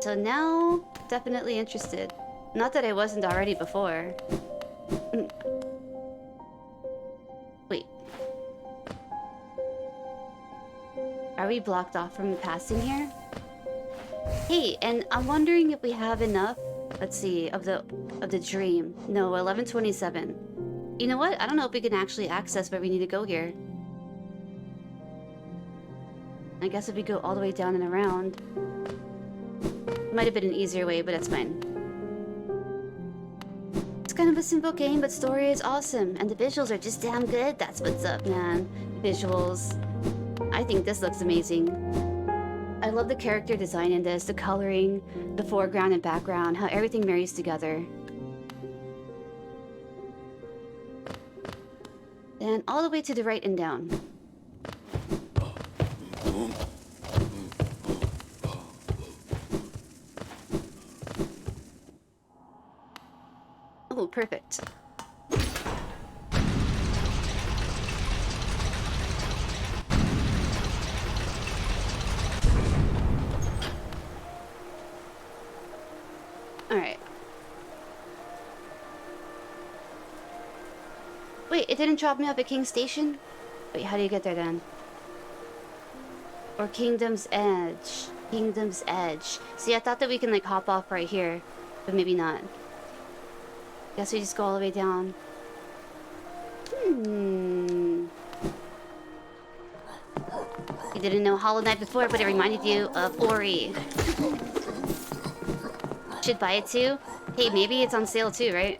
So now, definitely interested. Not that I wasn't already before. Wait. Are we blocked off from passing here? Hey, and I'm wondering if we have enough, let's see, of the dream. No, 1127. You know what? I don't know if we can actually access where we need to go here. I guess if we go all the way down and around. Might have been an easier way, but that's fine. It's kind of a simple game, but story is awesome. And the visuals are just damn good. That's what's up, man. Visuals. I think this looks amazing. I love the character design in this, the coloring, the foreground and background, how everything marries together. And all the way to the right and down. Oh, perfect. Alright. Wait, it didn't drop me off at King's Station? Wait, how do you get there then? Or Kingdom's Edge. Kingdom's Edge. See, I thought that we can like hop off right here, but maybe not. Guess we just go all the way down. You didn't know Hollow Knight before, but it reminded you of Ori. Should buy it too? Hey, maybe it's on sale too, right?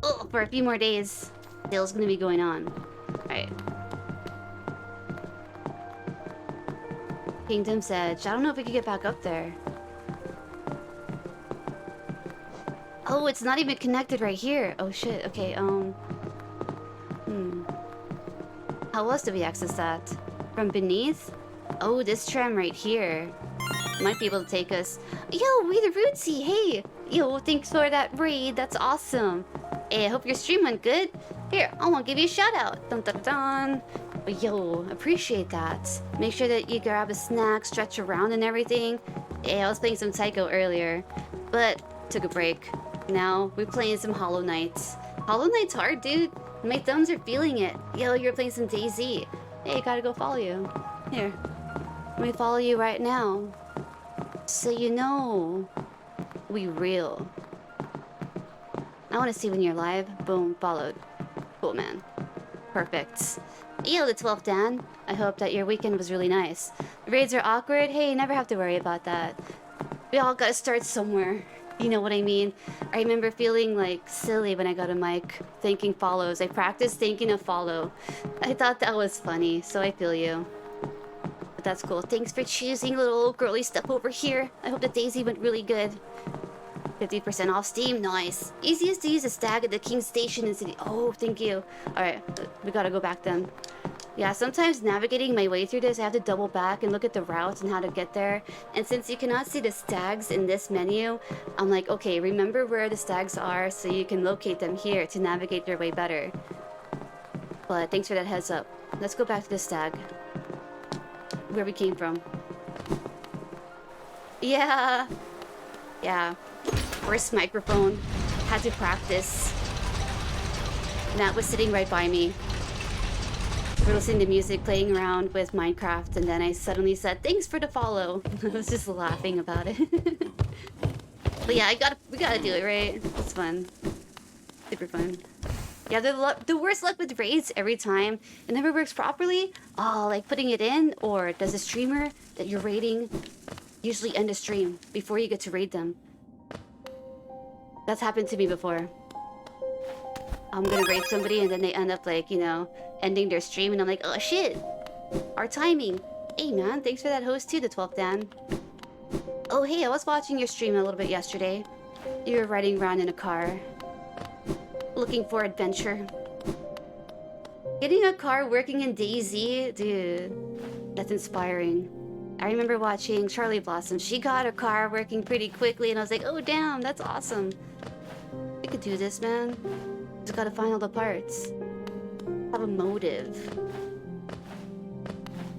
Oh, for a few more days. Sale's gonna be going on. Alright. Kingdom's Edge. I don't know if we could get back up there. Oh, it's not even connected right here. Oh shit, okay, How else do we access that? From beneath? Oh, this tram right here. Might be able to take us. Yo, we the Rootsy, hey! Yo, thanks for that raid, that's awesome. Hey, I hope your stream went good. Here, I want to give you a shout out. Dun dun dun. Yo, appreciate that. Make sure that you grab a snack, stretch around and everything. Hey, I was playing some Taiko earlier, but took a break. Now, we're playing some Hollow Knight. Hollow Knight's hard, dude. My thumbs are feeling it. Yo, you're playing some DayZ. Hey, gotta go follow you. Here. Let me follow you right now. So you know, we real. I want to see when you're live. Boom, followed. Cool, man. Perfect. Yo, the 12th Dan. I hope that your weekend was really nice. Raids are awkward. Hey, never have to worry about that. We all gotta start somewhere. You know what I mean? I remember feeling like silly when I got a mic, thanking follows. I practiced thanking a follow. I thought that was funny, so I feel you. But that's cool. Thanks for choosing little girly stuff over here. I hope the DayZ went really good. 50% off Steam, nice. Easiest to use a stag at the King's Station in City. Oh, thank you. Alright, we gotta go back then. Yeah, sometimes navigating my way through this, I have to double back and look at the routes and how to get there. And since you cannot see the stags in this menu, I'm like, okay, remember where the stags are so you can locate them here to navigate your way better. But thanks for that heads up. Let's go back to the stag. Where we came from. Yeah. Yeah. First microphone. Had to practice. Nat was sitting right by me. We're listening to music, playing around with Minecraft, and then I suddenly said, "Thanks for the follow." I was just laughing about it. But yeah, we gotta do it, right? It's fun. Super fun. Yeah, the worst luck with raids every time. It never works properly. Oh, like putting it in, or does the streamer that you're raiding usually end the stream before you get to raid them? That's happened to me before. I'm gonna raid somebody and then they end up like, you know, ending their stream and I'm like, oh shit! Our timing! Hey man, thanks for that host too, the 12th Dan. Oh hey, I was watching your stream a little bit yesterday. You were riding around in a car. Looking for adventure. Getting a car working in DayZ? Dude, that's inspiring. I remember watching Charlie Blossom. She got a car working pretty quickly and I was like, oh damn, that's awesome. We could do this, man. Just gotta find all the parts. Have a motive.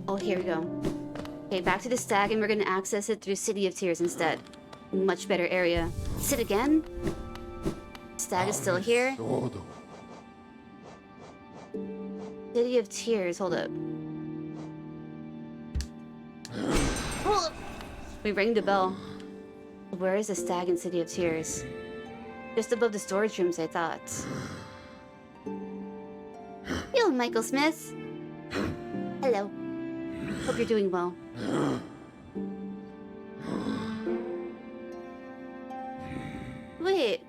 Oh, here we go. Okay, back to the stag and we're gonna access it through City of Tears instead. Much better area. Sit again? Stag is still here. City of Tears, hold up. Oh, we rang the bell. Where is the stag in City of Tears? Just above the storage rooms, I thought. Yo, Michael Smith. Hello. Hope you're doing well. Wait.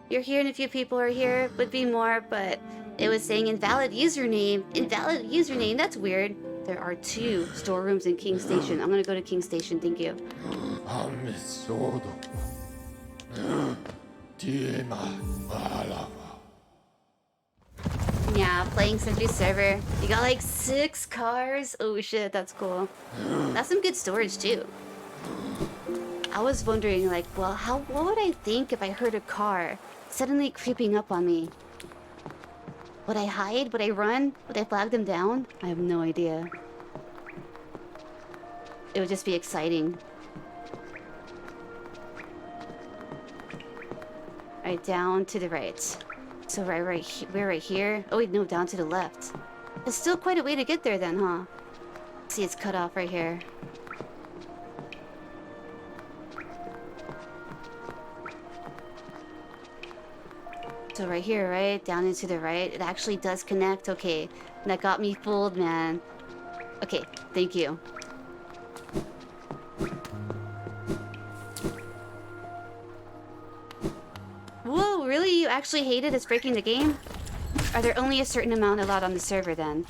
You're here and a few people are here. Would be more, but it was saying invalid username. Invalid username. That's weird. There are 2 storerooms in King Station. I'm gonna go to King Station. Thank you. Yeah, playing Sentry server. You got like 6 cars. Oh shit, that's cool. That's some good storage too. I was wondering like, well, what would I think if I heard a car suddenly creeping up on me? Would I hide? Would I run? Would I flag them down? I have no idea. It would just be exciting. Alright, down to the right. So we're right here. Oh wait, no, down to the left. It's still quite a way to get there then, huh? See, it's cut off right here. So right here, right? Down and to the right. It actually does connect. Okay. That got me fooled, man. Okay, thank you. Whoa, really? You actually hated us breaking the game? Are there only a certain amount allowed on the server then?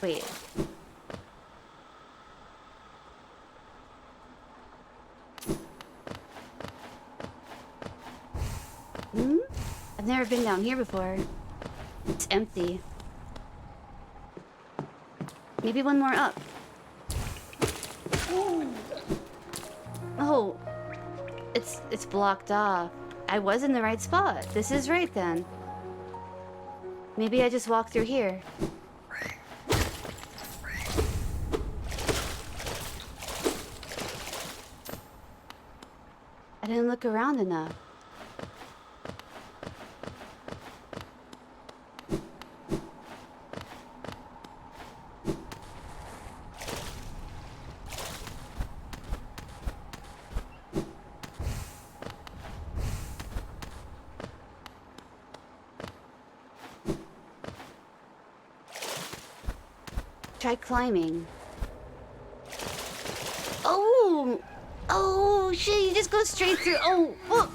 Wait. I've never been down here before. It's empty. Maybe one more up. Oh. It's blocked off. I was in the right spot. This is right then. Maybe I just walk through here. I didn't look around enough. Try climbing. Oh! Oh shit, you just go straight through. Oh! Oh,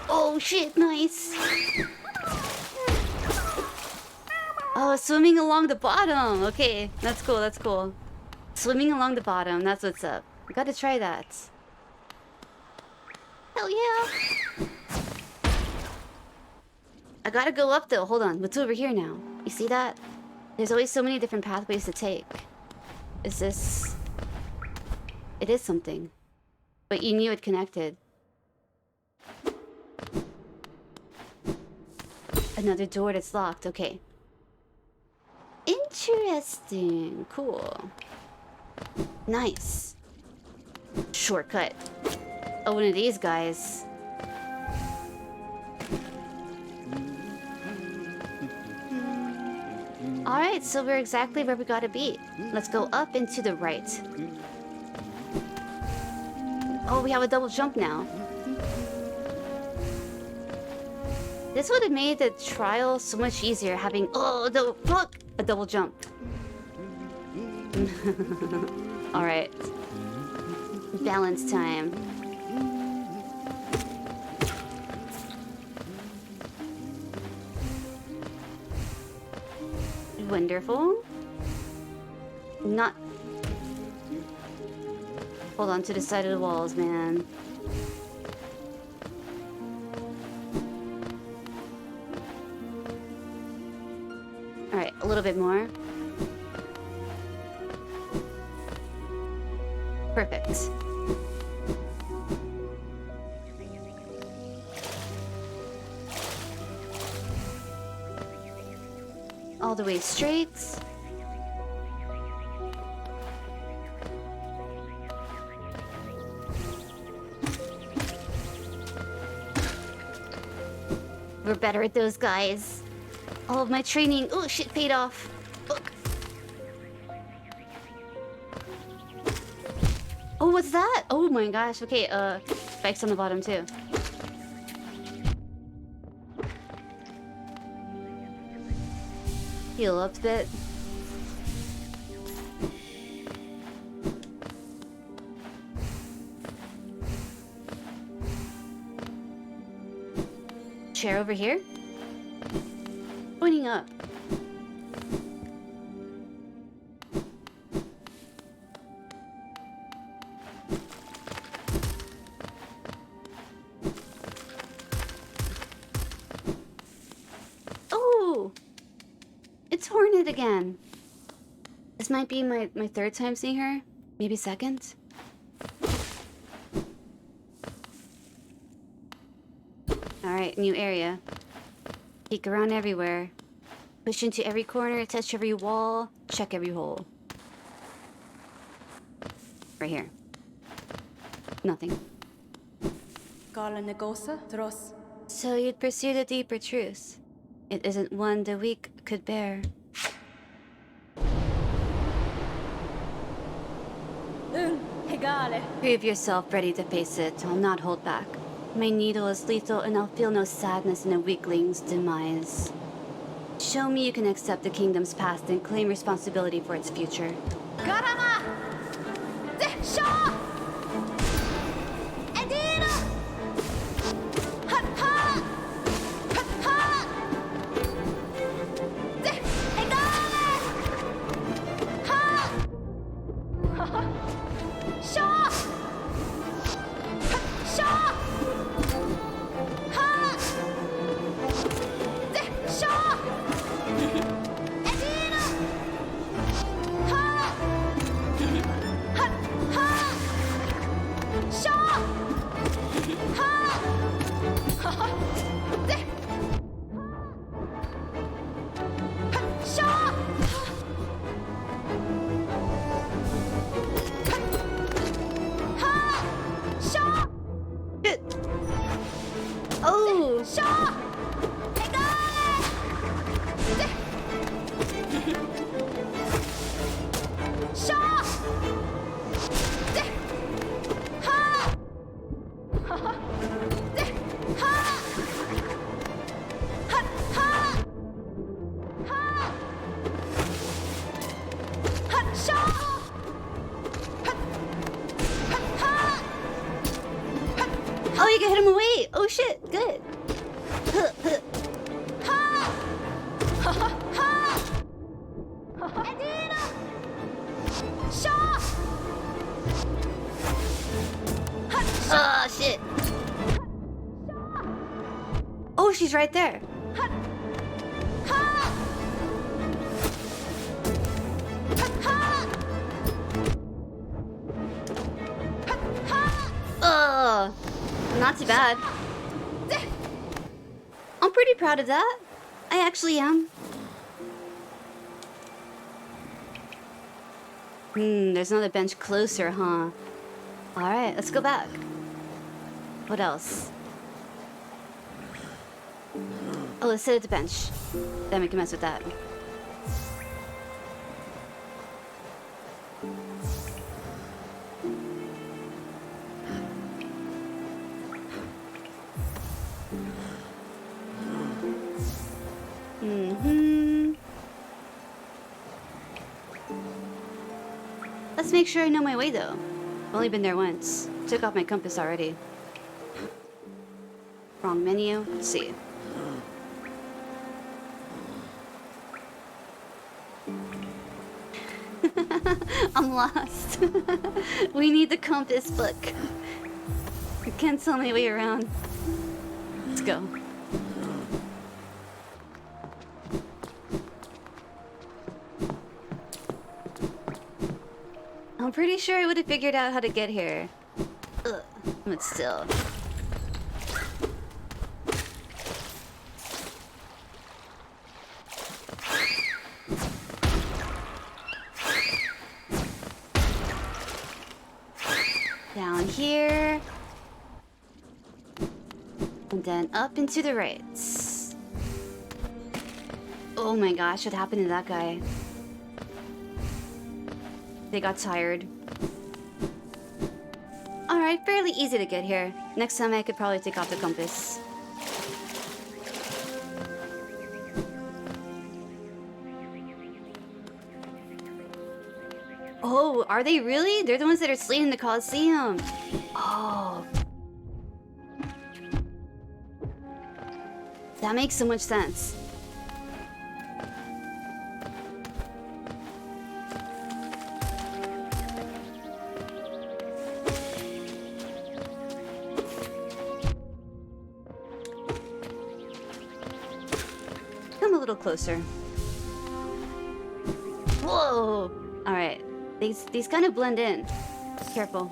oh shit, nice. Oh, swimming along the bottom. Okay, that's cool, that's cool. Swimming along the bottom, that's what's up. Gotta try that. Hell yeah! I gotta go up though. Hold on. What's over here now? You see that? There's always so many different pathways to take. Is this... It is something. But you knew it connected. Another door that's locked. Okay. Interesting. Cool. Nice. Shortcut. Oh, one of these guys. Alright, so we're exactly where we gotta be. Let's go up and to the right. Oh, we have a double jump now. This would have made the trial so much easier having... Oh, look! A double jump. Alright. Balance time. Wonderful. Not... Hold on to the side of the walls, man. Alright, a little bit more. Perfect. All the way straight. We're better at those guys. All of my training, oh shit, paid off. Look. Oh, what's that? Oh my gosh. Okay, spikes on the bottom too. Heal up a bit. Chair over here. Pointing up. Oh! It's Hornet again. This might be my third time seeing her. Maybe second. Alright, new area. Peek around everywhere. Push into every corner, touch every wall, check every hole. Right here. Nothing. So you'd pursue the deeper truth. It isn't one the weak could bear. Prove yourself ready to face it. I'll not hold back. My needle is lethal and I'll feel no sadness in a weakling's demise. Show me you can accept the kingdom's past and claim responsibility for its future. Oh, you can hit him away! Oh shit, good. Oh shit. Oh, she's right there. Not too bad. I'm pretty proud of that. I actually am. There's another bench closer, huh? Alright, let's go back. What else? Oh, let's sit at the bench. Then we can mess with that. Let's make sure I know my way, though. I've only been there once. Took off my compass already. Wrong menu. Let's see. I'm lost. We need the compass book. I can't tell my way around. Let's go. I'm pretty sure I would have figured out how to get here. Ugh, but still. Down here. And then up and to the right. Oh my gosh, what happened to that guy? They got tired. Alright, fairly easy to get here. Next time I could probably take off the compass. Oh, are they really? They're the ones that are slain in the Colosseum. Oh. That makes so much sense. Come a little closer. Whoa! Alright. These kind of blend in. Careful.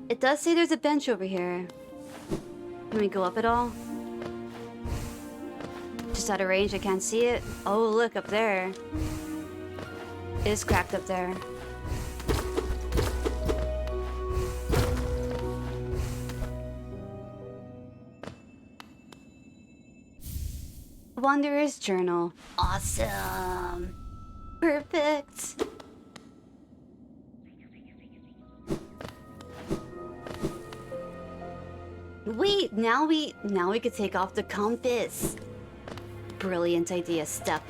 It does say there's a bench over here. Can we go up at all? Just out of range, I can't see it. Oh, look, up there. It is cracked up there. Wanderer's Journal. Awesome. Perfect. Wait, now we could take off the compass. Brilliant idea, Step.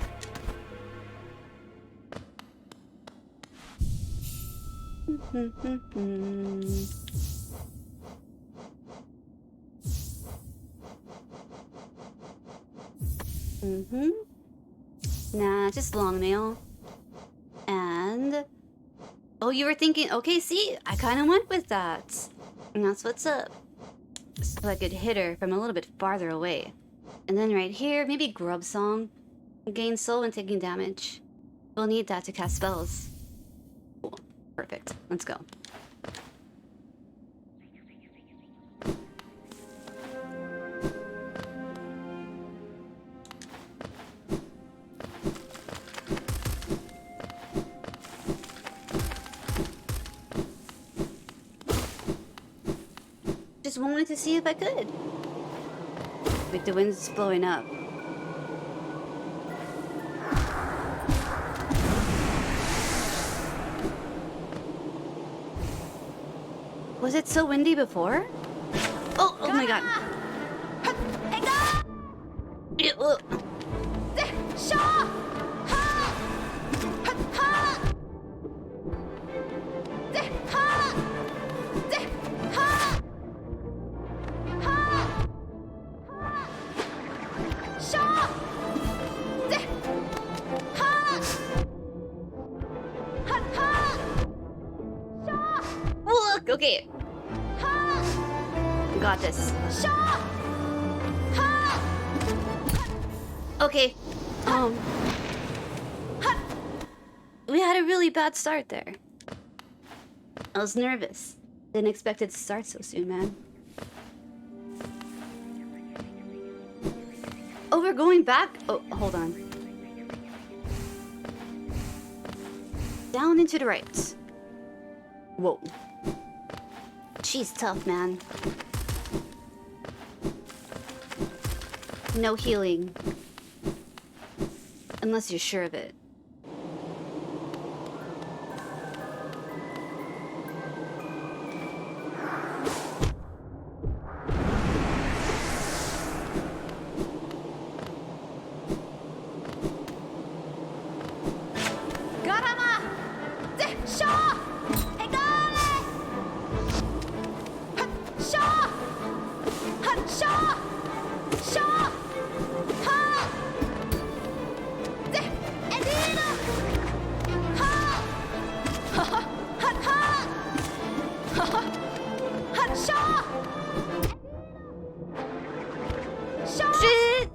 Nah, just long nail. And oh, you were thinking, okay, see, I kind of went with that. And that's what's up. So I could hit her from a little bit farther away. And then right here, maybe Grub Song. Gain soul when taking damage. We'll need that to cast spells. Cool. Perfect. Let's go. Just wanted to see if I could. Wait, the wind's blowing up. Was it so windy before? Oh, oh my god. Look, okay. We got this. Okay. We had a really bad start there. I was nervous. Didn't expect it to start so soon, man. Oh, we're going back? Oh, hold on. Down and to the right. Whoa. She's tough, man. No healing. Unless you're sure of it. Shit!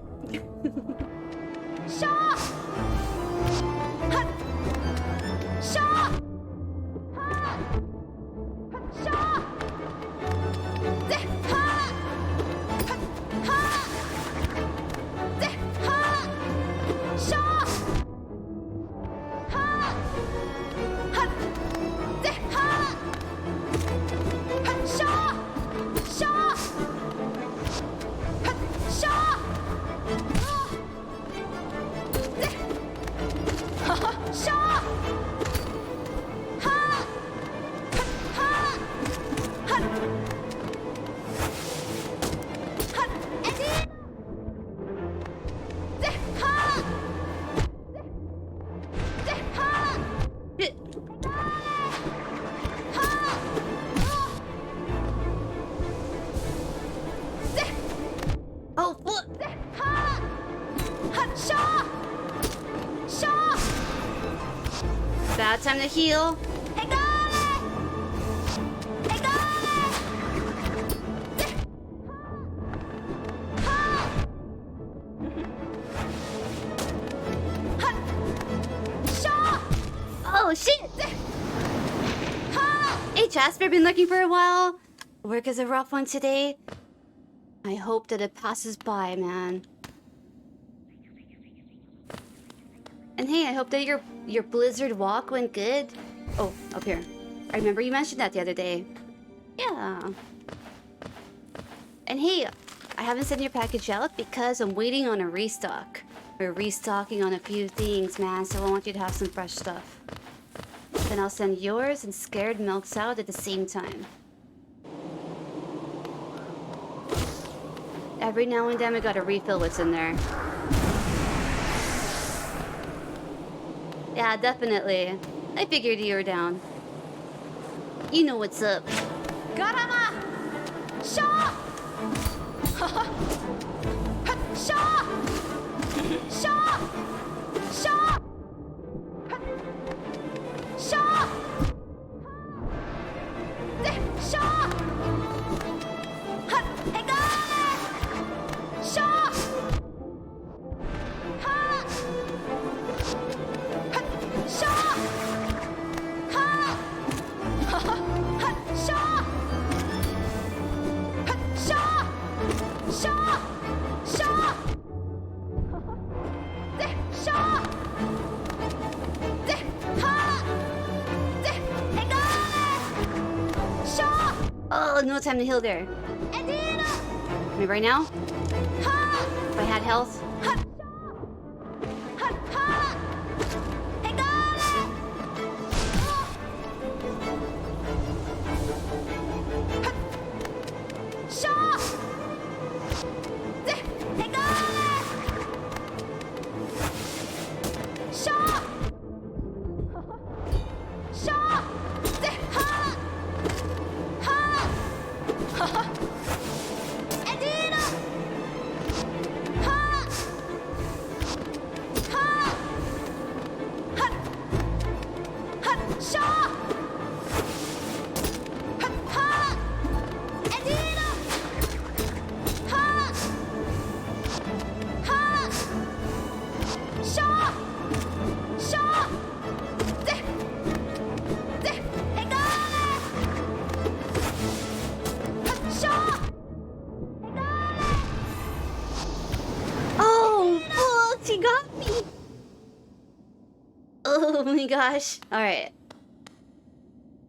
Oh, what? Bad time to heal. Oh, shit! Hey, Jasper, been looking for a while. Work is a rough one today. I hope that it passes by, man. And hey, I hope that your blizzard walk went good. Oh, up here. I remember you mentioned that the other day. Yeah. And hey, I haven't sent your package out because I'm waiting on a restock. We're restocking on a few things, man, so I want you to have some fresh stuff. Then I'll send yours and Scared Milks out at the same time. Every now and then we gotta refill what's in there. Yeah, definitely. I figured you were down. You know what's up. Garama! Shaw! Shaw! Shaw! Shaw! Shaw! Shaw! Oh, no time to heal there. Maybe right now? If I had health. my gosh. Alright.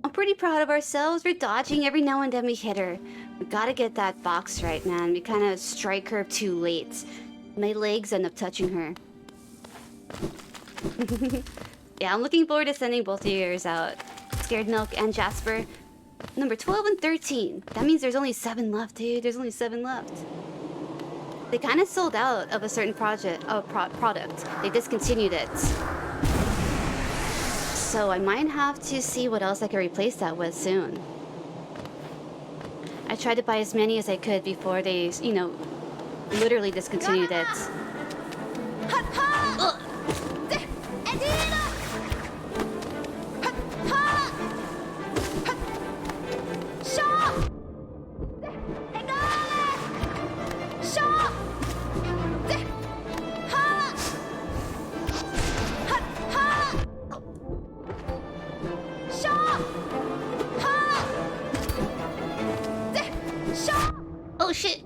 I'm pretty proud of ourselves. We're dodging every now and then we hit her. We gotta get that box right, man. We kind of strike her too late. My legs end up touching her. Yeah, I'm looking forward to sending both of yours out. Scared Milk and Jasper. Number 12 and 13. That means there's only 7 left, dude. There's only 7 left. They kind of sold out of a certain product. They discontinued it. So I might have to see what else I can replace that with soon. I tried to buy as many as I could before they, you know, literally discontinued it. Ugh. Oh shit!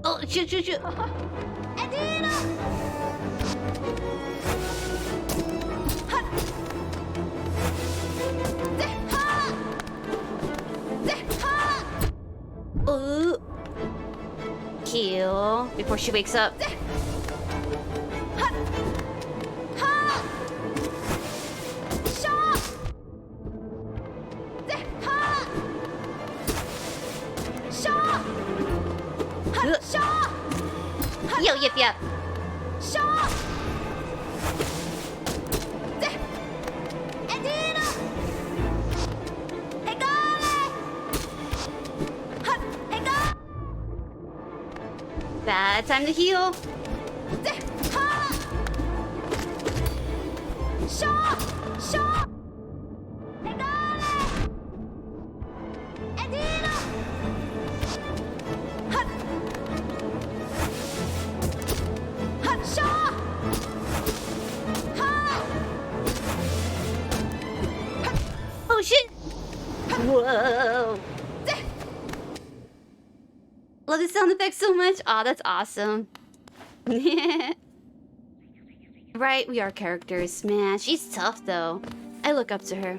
Oh shoot shoot shoot! Oh! Heal before she wakes up. Yo, yep, yep. Bad time to heal. Oh shit! Whoa! Love the sound effects so much. Aw, that's awesome. Right, we are characters. Man, she's tough though. I look up to her.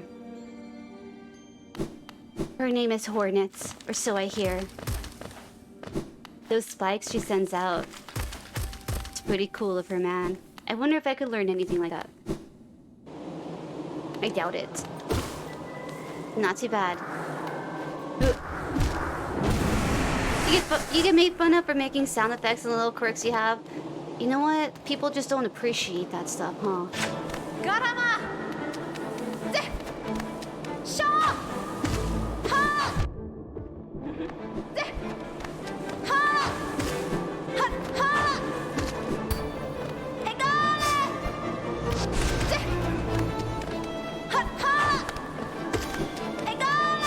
Her name is Hornets, or so I hear. Those spikes she sends out. It's pretty cool of her, man. I wonder if I could learn anything like that. I doubt it. Not too bad. You get made fun of for making sound effects and the little quirks you have. You know what? People just don't appreciate that stuff, huh? Garama! Shaw! Ha! Ha! Ha! Ha! Egale! Ha! Ha! Egale!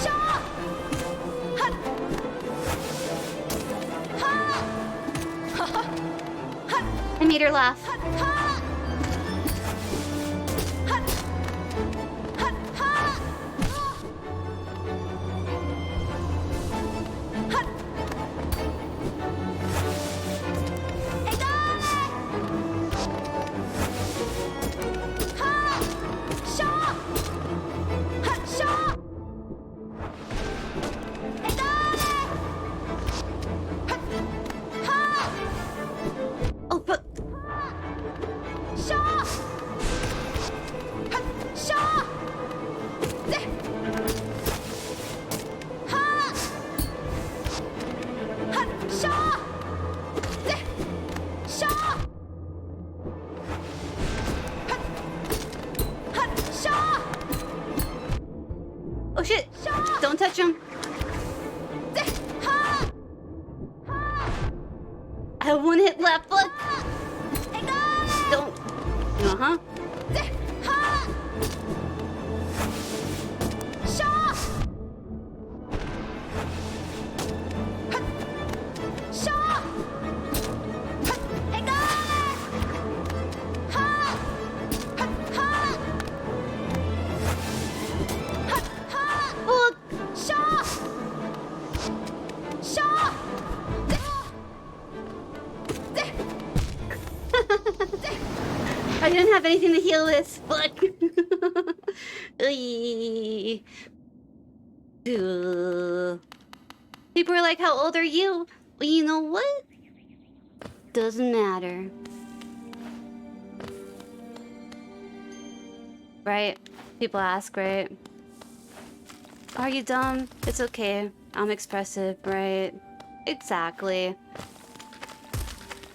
Shaw! Ha! Ha! I made her laugh. Oh, but oh shit! Don't touch him. I have one hit left. Look. Don't. Uh-huh. have anything to heal this. Fuck. Oy. Ugh. People are like, how old are you? Well, you know what? Doesn't matter. Right? People ask, right? Are you dumb? It's okay. I'm expressive, right? Exactly.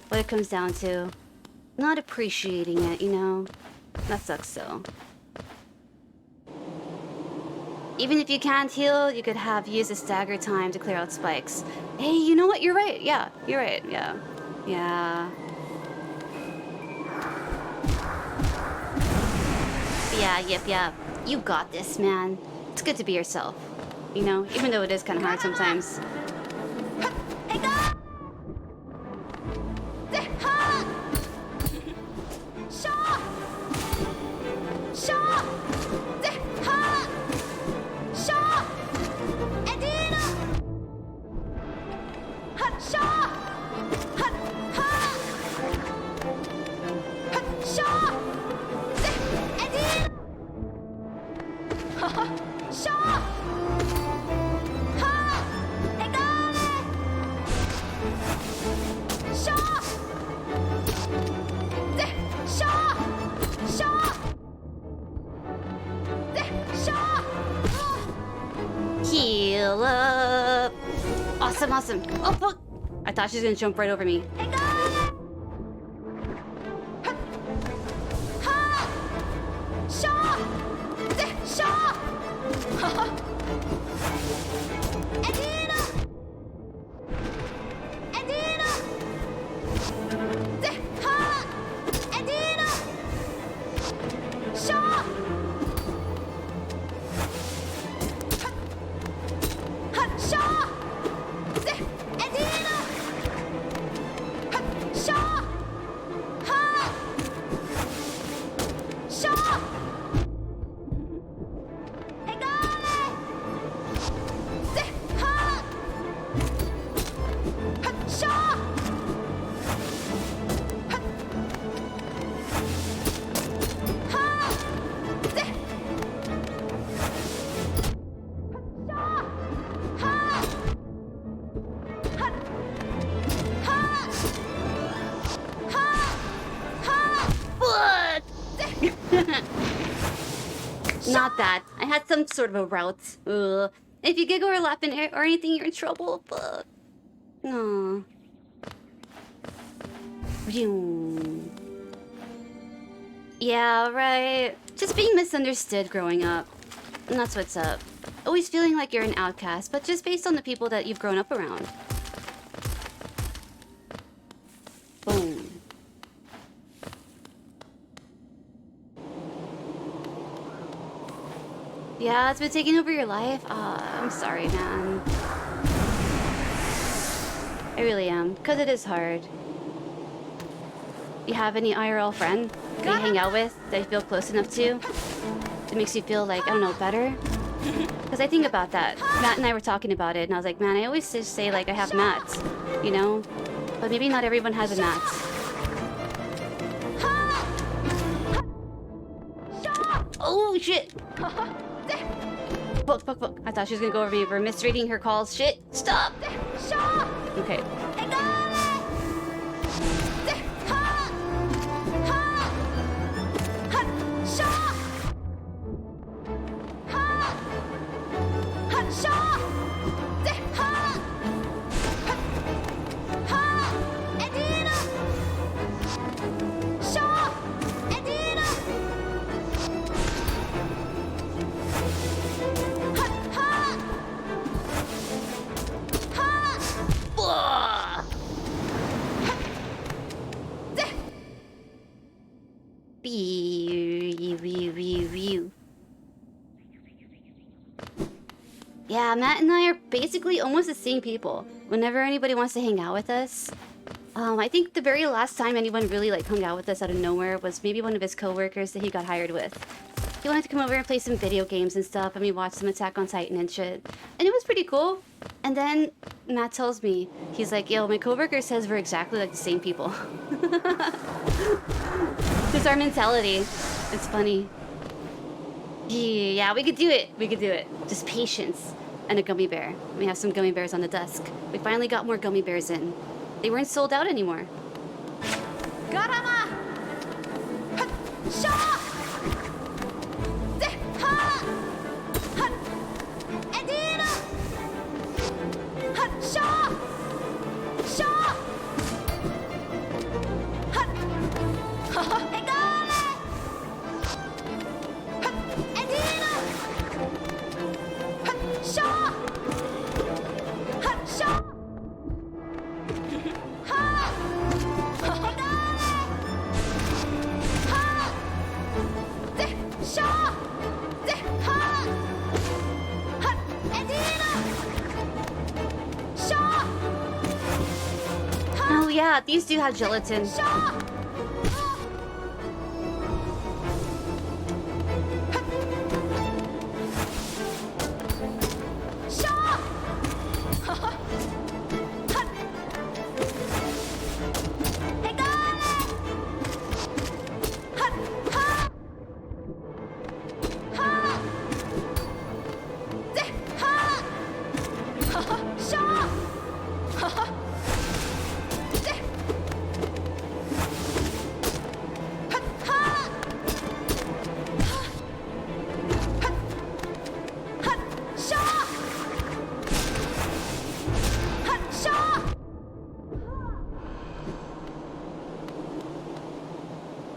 What it comes down to. Not appreciating it, you know? That sucks though. Even if you can't heal, you could have used a stagger time to clear out spikes. Hey, you know what? You're right. Yeah, you're right. Yeah. Yeah. Yep. You got this, man. It's good to be yourself. You know, even though it is kind of hard sometimes. Heal up. Awesome. Oh, fuck. I thought she was gonna jump right over me. Not that. I had some sort of a route. Ugh. If you giggle or laugh or anything, you're in trouble. Fuck. Aww. Yeah, right. Just being misunderstood growing up. And that's what's up. Always feeling like you're an outcast, but just based on the people that you've grown up around. Boom. Yeah, it's been taking over your life? I'm sorry, man. I really am, because it is hard. You have any IRL friend that you hang out with that you feel close enough to? That makes you feel like, I don't know, better? Because I think about that. Matt and I were talking about it, and I was like, man, I always just say, like, I have Matt, you know? But maybe not everyone has a Matt. Oh, shit! Fuck. I thought she was gonna go over me for misreading her calls. Shit! Stop! Okay. Yeah, Matt and I are basically almost the same people. Whenever anybody wants to hang out with us, I think the very last time anyone really like hung out with us out of nowhere was maybe one of his coworkers that he got hired with. He wanted to come over and play some video games and stuff, and we watched some Attack on Titan and shit. And it was pretty cool. And then Matt tells me, he's like, yo, my coworker says we're exactly like the same people. Just our mentality. It's funny. Yeah, we could do it. We could do it. Just patience and a gummy bear. We have some gummy bears on the desk. We finally got more gummy bears in. They weren't sold out anymore. Garama! Hut! Shaw! Ha! Hut! Edina! Hut! Shaw! Shaw! Hut! Egale! Hut! Edina! Hut! Shaw! Hut! Shaw! Ha! Oh yeah, these do have gelatin.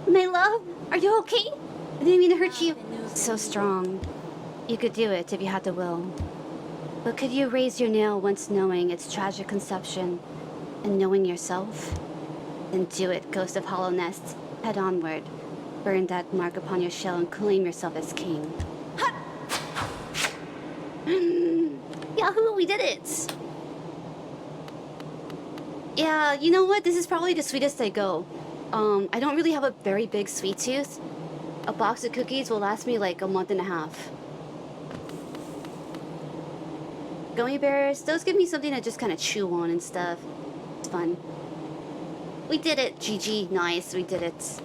My love, are you okay? I didn't mean to hurt you. So strong. You could do it if you had the will. But could you raise your nail once knowing its tragic conception and knowing yourself? Then do it, Ghost of Hollow Nest. Head onward. Burn that mark upon your shell and claim yourself as king. Yahoo, we did it! Yeah, you know what? This is probably the sweetest I go. I don't really have a very big sweet tooth. A box of cookies will last me like a month and a half. Gummy bears, those give me something to just kind of chew on and stuff. It's fun. We did it, GG. Nice, we did it.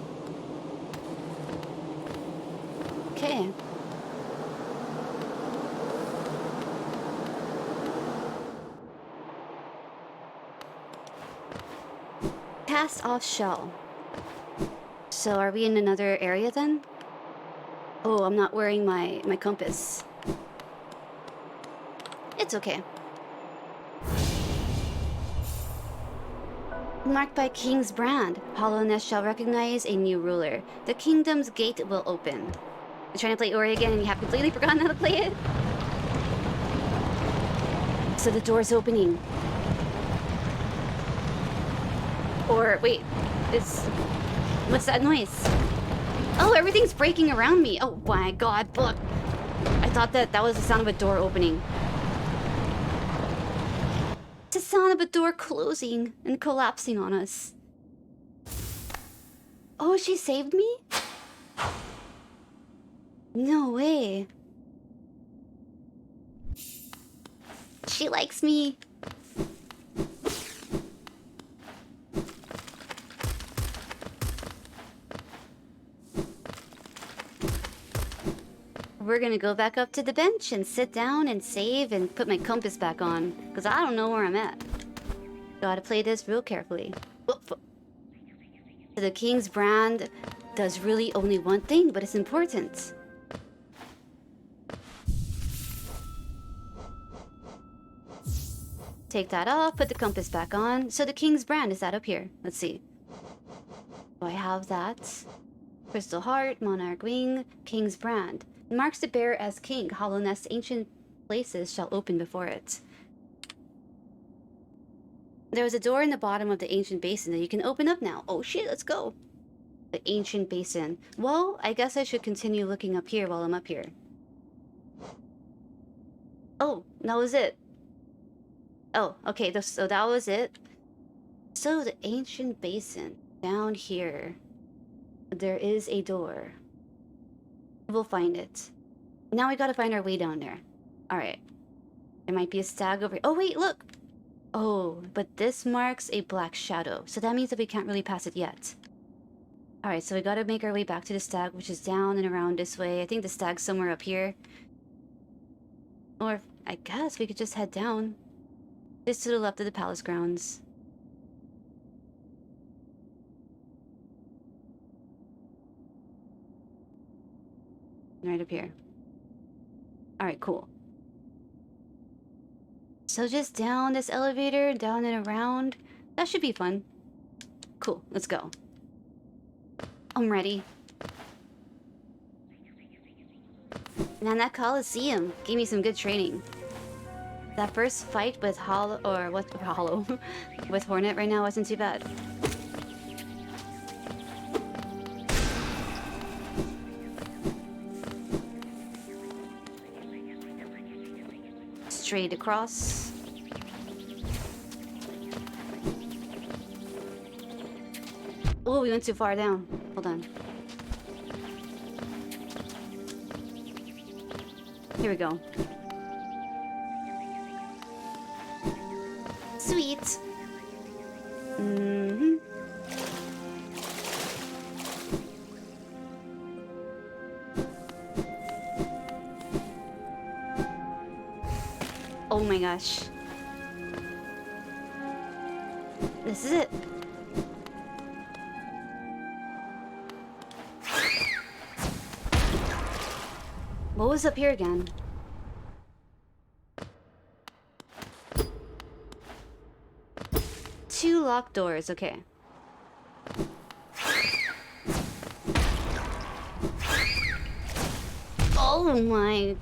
Okay. Cast off shell. So are we in another area then? Oh, I'm not wearing my compass. It's okay. Marked by King's brand, Hollow Nest shall recognize a new ruler. The kingdom's gate will open. You're trying to play Ori again and you have completely forgotten how to play it? So the door's opening. Or, wait, what's that noise? Oh, everything's breaking around me. Oh my god, look. I thought that was the sound of a door opening. It's the sound of a door closing and collapsing on us. Oh, she saved me? No way. She likes me. We're gonna go back up to the bench and sit down and save and put my compass back on, because I don't know where I'm at. Gotta play this real carefully. The King's brand does really only one thing, but it's important. Take that off, put the compass back on. So the King's brand, is that up here? Let's see. Do I have that? Crystal Heart, Monarch Wing, King's brand. Marks the bearer as king. Hollow Nest's ancient places shall open before it. There was a door in the bottom of the ancient basin that you can open up now. Oh shit, let's go. The ancient basin. Well, I guess I should continue looking up here while I'm up here. Oh, that was it. Oh, okay, so that was it. So the ancient basin. Down here. There is a door. We'll find it. Now we gotta find our way down there. Alright. There might be a stag over here. Oh wait, look! Oh, but this marks a black shadow. So that means that we can't really pass it yet. Alright, so we gotta make our way back to the stag, which is down and around this way. I think the stag's somewhere up here. Or, I guess we could just head down. Just to the left of the palace grounds. Right up here. Alright, cool. So just down this elevator, down and around. That should be fun. Cool, let's go. I'm ready. Man, that Coliseum gave me some good training. That first fight with Hollow, or what, Hollow, with Hornet right now wasn't too bad. Straight across. Oh, we went too far down. Hold on. Here we go. Sweet. Mm-hmm. Oh my gosh. This is it. What was up here again? Two locked doors, okay. Oh my.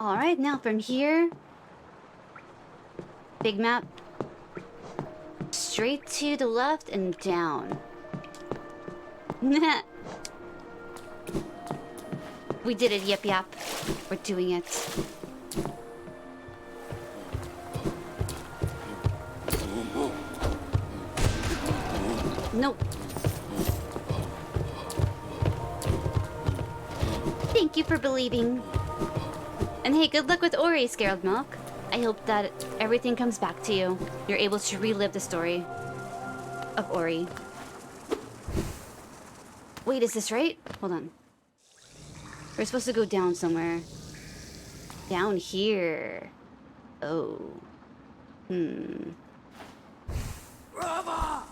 Alright, now from here. Big map. Straight to the left and down. We did it, yep yep. We're doing it. Nope. Thank you for believing. And hey, good luck with Ori, Scarlet Milk. I hope that everything comes back to you. You're able to relive the story of Ori. Wait, is this right? Hold on. We're supposed to go down somewhere. Down here. Oh. Brava!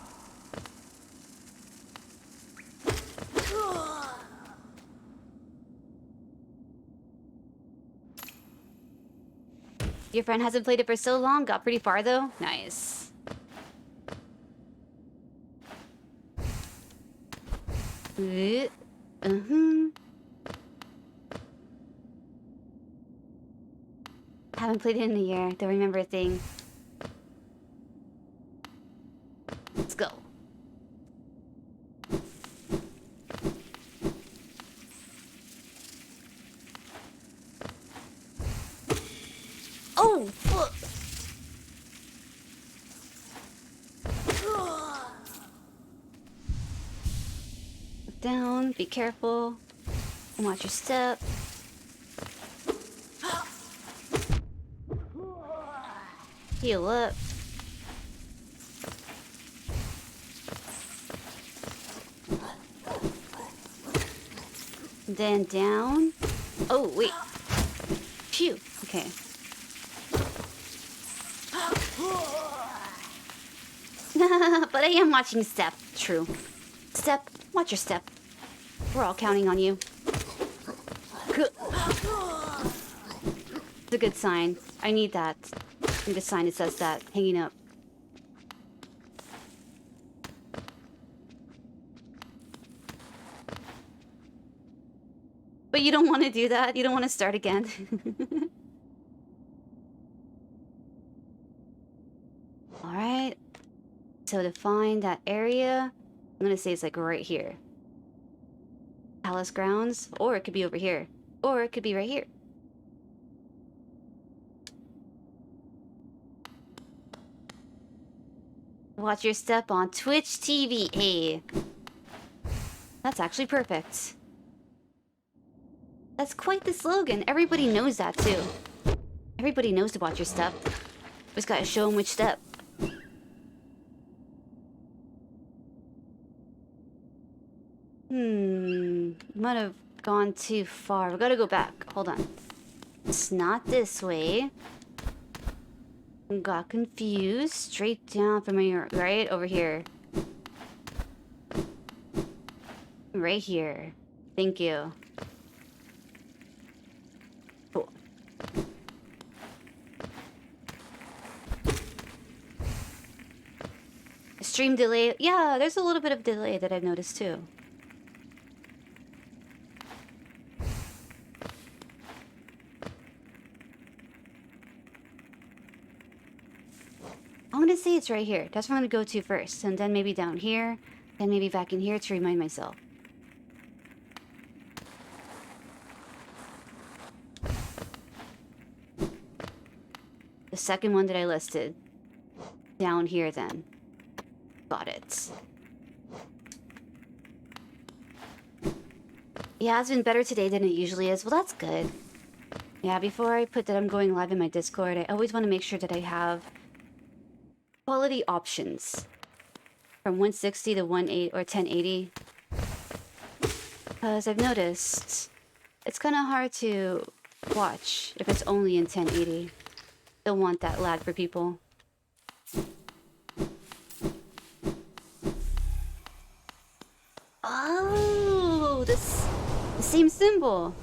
Your friend hasn't played it for so long. Got pretty far though. Nice. Haven't played it in a year. Don't remember a thing. Let's go. Oh, fuck. Down, be careful. Watch your step. Heal up. Then down. Oh, wait. Phew. Okay. But I am watching step. True. Step. Watch your step. We're all counting on you. It's a good sign. I need that. I need a sign that says that hanging up. But you don't want to do that? You don't want to start again? Alright. So to find that area, I'm gonna say it's like right here. Palace grounds, or it could be over here. Or it could be right here. Watch your step on Twitch TV. Hey. That's actually perfect. That's quite the slogan. Everybody knows that too. Everybody knows to watch your step. Just gotta show them which step. Might have gone too far. We gotta go back. Hold on. It's not this way. Got confused. Straight down from your right over here. Right here. Thank you. Cool. Stream delay. Yeah, there's a little bit of delay that I've noticed too. I'm gonna say it's right here. That's where I'm gonna go to first. And then maybe down here. Then maybe back in here to remind myself. The second one that I listed. Down here then. Got it. Yeah, it's been better today than it usually is. Well, that's good. Yeah, before I put that I'm going live in my Discord, I always want to make sure that I have quality options. From 160 to 180 or 1080. Because I've noticed it's kind of hard to watch if it's only in 1080. Don't want that lag for people. Oh, the same symbol.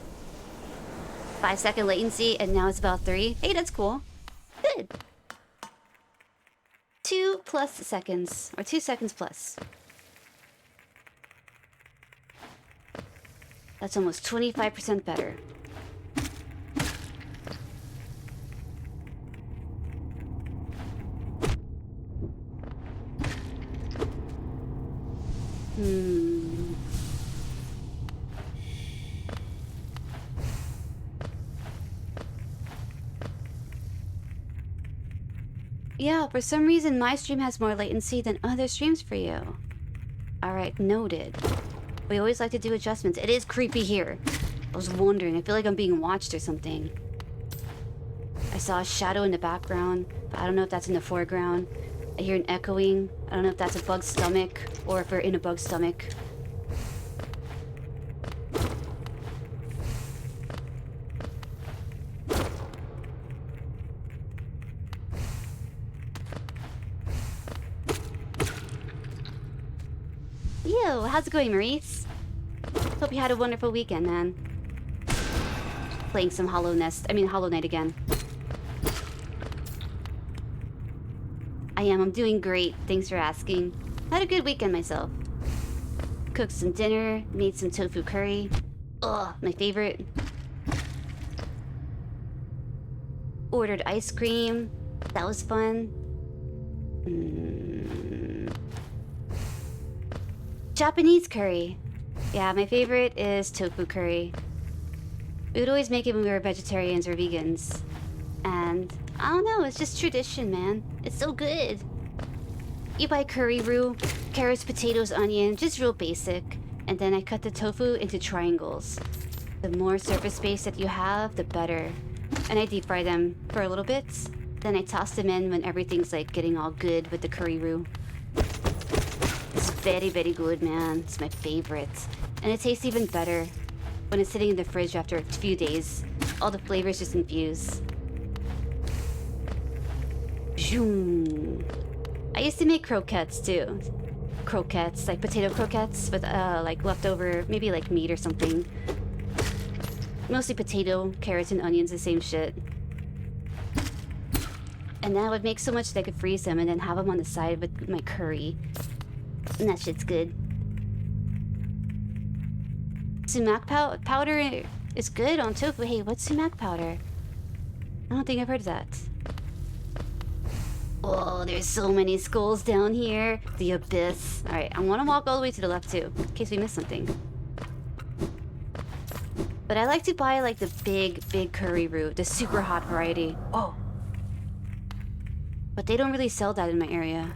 5-second latency, and now it's about 3. Hey, that's cool. Good. 2+ seconds, or 2 seconds plus. That's almost 25% better. Yeah, for some reason my stream has more latency than other streams for you. Alright, noted. We always like to do adjustments. It is creepy here. I was wondering, I feel like I'm being watched or something. I saw a shadow in the background, but I don't know if that's in the foreground. I hear an echoing. I don't know if that's a bug's stomach, or if we're in a bug's stomach. Yo, how's it going, Maurice? Hope you had a wonderful weekend, man. Playing some Hollow Knight again. I'm doing great. Thanks for asking. Had a good weekend myself. Cooked some dinner, made some tofu curry. Ugh, my favorite. Ordered ice cream. That was fun. Japanese curry. Yeah, my favorite is tofu curry. We would always make it when we were vegetarians or vegans. And I don't know, it's just tradition, man. It's so good. You buy curry roux, carrots, potatoes, onion, just real basic. And then I cut the tofu into triangles. The more surface space that you have, the better. And I deep fry them for a little bit. Then I toss them in when everything's like getting all good with the curry roux. It's very, very good, man. It's my favorite. And it tastes even better when it's sitting in the fridge after a few days. All the flavors just infuse. Zoom. I used to make croquettes too. Croquettes, like potato croquettes with like leftover, maybe like meat or something. Mostly potato, carrots, and onions, the same shit. And then I would make so much that I could freeze them and then have them on the side with my curry. And that shit's good. Sumac powder is good on tofu. Hey, what's sumac powder? I don't think I've heard of that. Oh, there's so many skulls down here. The abyss. Alright, I want to walk all the way to the left too, in case we miss something. But I like to buy like the big curry roux, the super hot variety. Oh. But they don't really sell that in my area.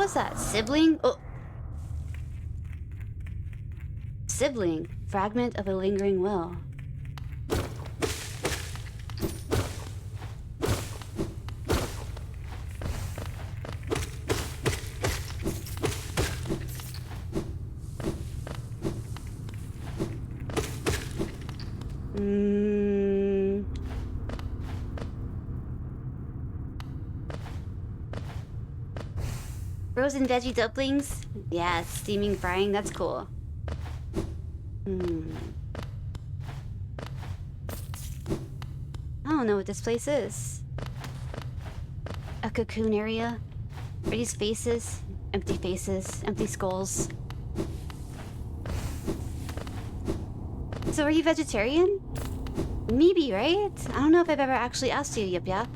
was that? Sibling? Oh. Sibling. Fragment of a lingering will. Frozen veggie dumplings? Yeah, steaming frying, that's cool. I don't know what this place is. A cocoon area? Are these faces? Empty skulls. So are you vegetarian? Maybe, right? I don't know if I've ever actually asked you, Yap.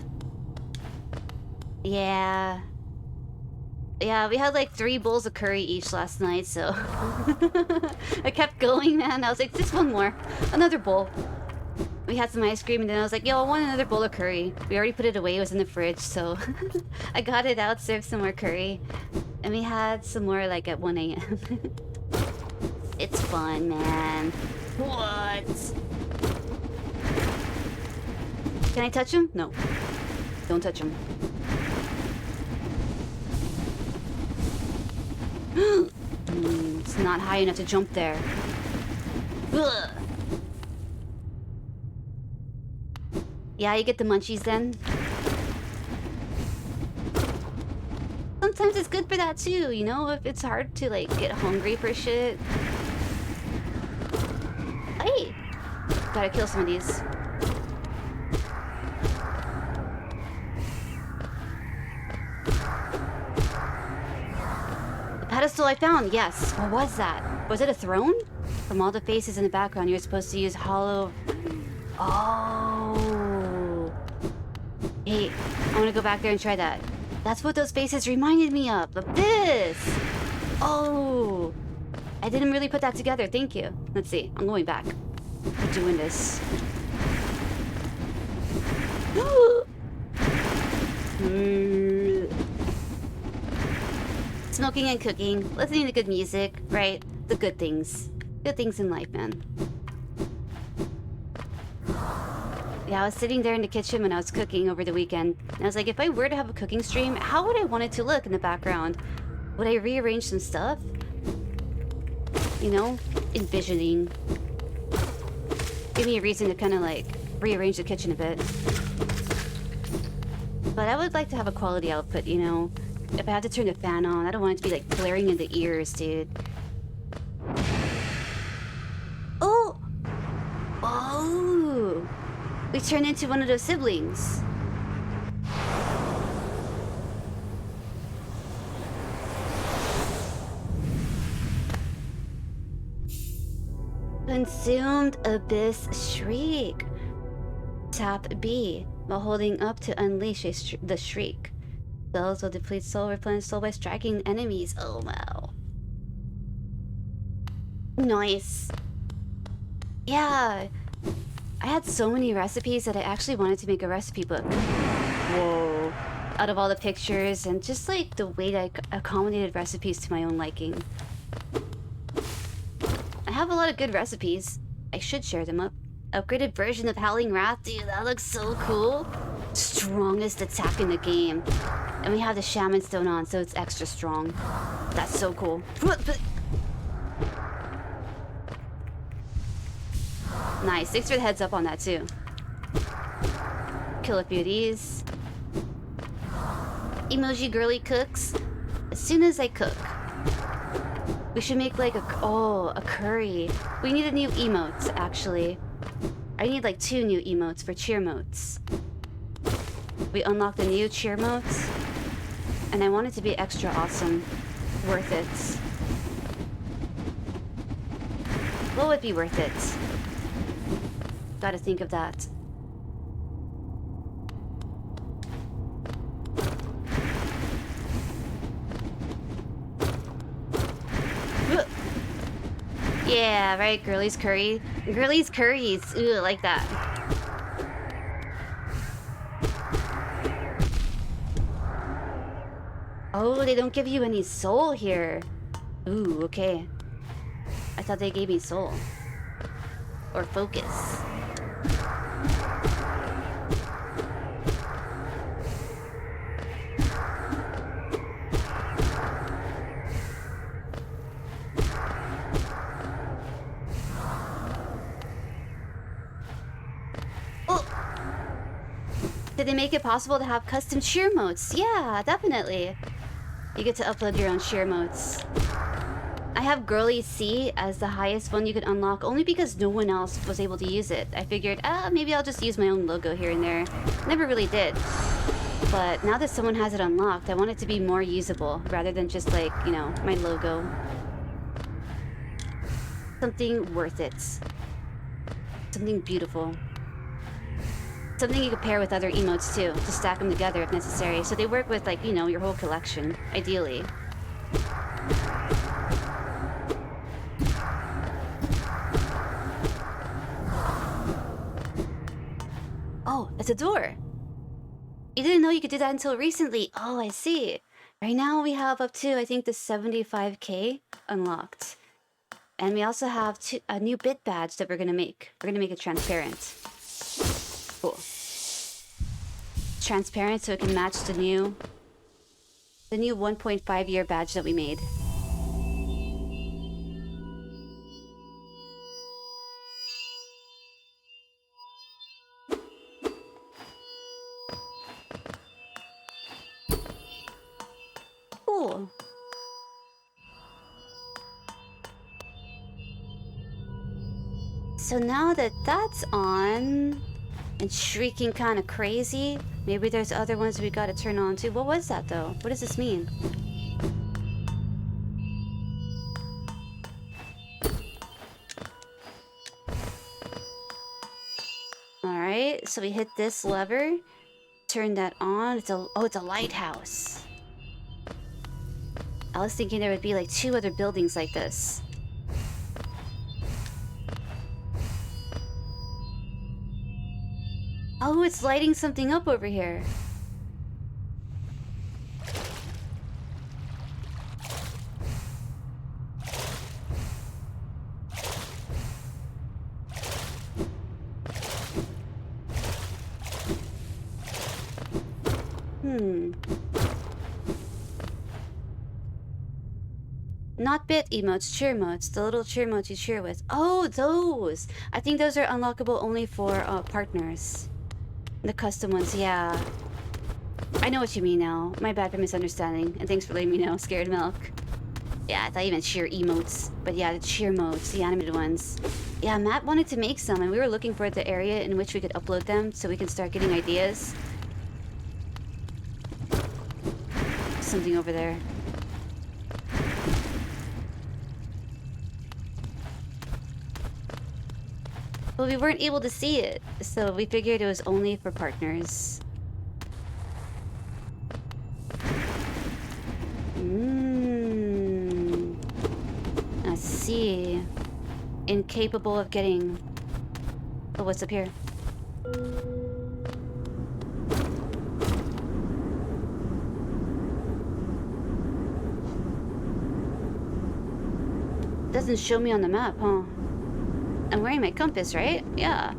Yeah. Yeah, we had like 3 bowls of curry each last night, so... I kept going, man. I was like, just one more. Another bowl. We had some ice cream, and then I was like, yo, I want another bowl of curry. We already put it away. It was in the fridge, so... I got it out, served some more curry. And we had some more, like, at 1 a.m. It's fun, man. What? Can I touch him? No. Don't touch him. It's not high enough to jump there. Ugh. Yeah, you get the munchies then. Sometimes it's good for that too, you know, if it's hard to like get hungry for shit. Hey! Gotta kill some of these. Pedestal I found, yes. What was that? Was it a throne? From all the faces in the background, you're supposed to use hollow... Oh. Hey, I want to go back there and try that. That's what those faces reminded me of this! Oh. I didn't really put that together, thank you. Let's see, I'm going back. We're doing this. Smoking and cooking, listening to good music, right? The good things. Good things in life, man. Yeah, I was sitting there in the kitchen when I was cooking over the weekend. And I was like, if I were to have a cooking stream, how would I want it to look in the background? Would I rearrange some stuff? You know? Envisioning. Give me a reason to kind of like rearrange the kitchen a bit. But I would like to have a quality output, you know? If I have to turn the fan on, I don't want it to be like blaring in the ears, dude. Oh! Oh! We turned into one of those siblings. Consumed Abyss Shriek. Tap B while holding up to unleash the shriek. Spells will deplete soul, replenish soul by striking enemies. Oh wow. Nice. Yeah. I had so many recipes that I actually wanted to make a recipe book. Whoa. Out of all the pictures and just like the way that I accommodated recipes to my own liking. I have a lot of good recipes. I should share them up. Upgraded version of Howling Wrath. Dude, that looks so cool. Strongest attack in the game. And we have the Shaman Stone on, so it's extra strong. That's so cool. Nice. Thanks for the heads up on that, too. Kill a few of these. Emoji girly cooks. As soon as I cook. We should make like a curry. We need a new emote, actually. I need like 2 new emotes for cheer motes. We unlocked the new cheer motes. And I want it to be extra awesome. Worth it. What would be worth it? Gotta think of that. Yeah, right, girlies curry. Girlies curries. Ooh, I like that. Oh, they don't give you any soul here. Ooh, okay. I thought they gave me soul. Or focus. Oh! Did they make it possible to have custom cheer modes? Yeah, definitely. You get to upload your own cheer modes. I have Girly C as the highest one you could unlock only because no one else was able to use it. I figured, maybe I'll just use my own logo here and there. Never really did. But now that someone has it unlocked, I want it to be more usable rather than just like, you know, my logo. Something worth it. Something beautiful. Something you could pair with other emotes too, to stack them together if necessary. So they work with, like, you know, your whole collection, ideally. Oh, it's a door. You didn't know you could do that until recently. Oh, I see. Right now we have up to, I think, the 75k unlocked. And we also have a new bit badge that we're gonna make. We're gonna make it transparent. Cool. Transparent so it can match the new 1.5 year badge that we made. Cool. So now that that's on and shrieking kind of crazy, maybe there's other ones we gotta turn on too. What was that though? What does this mean? Alright, so we hit this lever, turn that on. It's a lighthouse. I was thinking there would be like 2 other buildings like this. Oh, it's lighting something up over here. Not bit emotes, cheer modes. The little cheer modes you cheer with. Oh, those! I think those are unlockable only for partners. The custom ones, yeah. I know what you mean now. My bad for misunderstanding. And thanks for letting me know, Scared Milk. Yeah, I thought you meant cheer emotes. But yeah, the cheer modes, the animated ones. Yeah, Matt wanted to make some, and we were looking for the area in which we could upload them so we can start getting ideas. Something over there. But we weren't able to see it, so we figured it was only for partners. I see. Incapable of getting... Oh, what's up here? Doesn't show me on the map, huh? I'm wearing my compass, right? Yeah.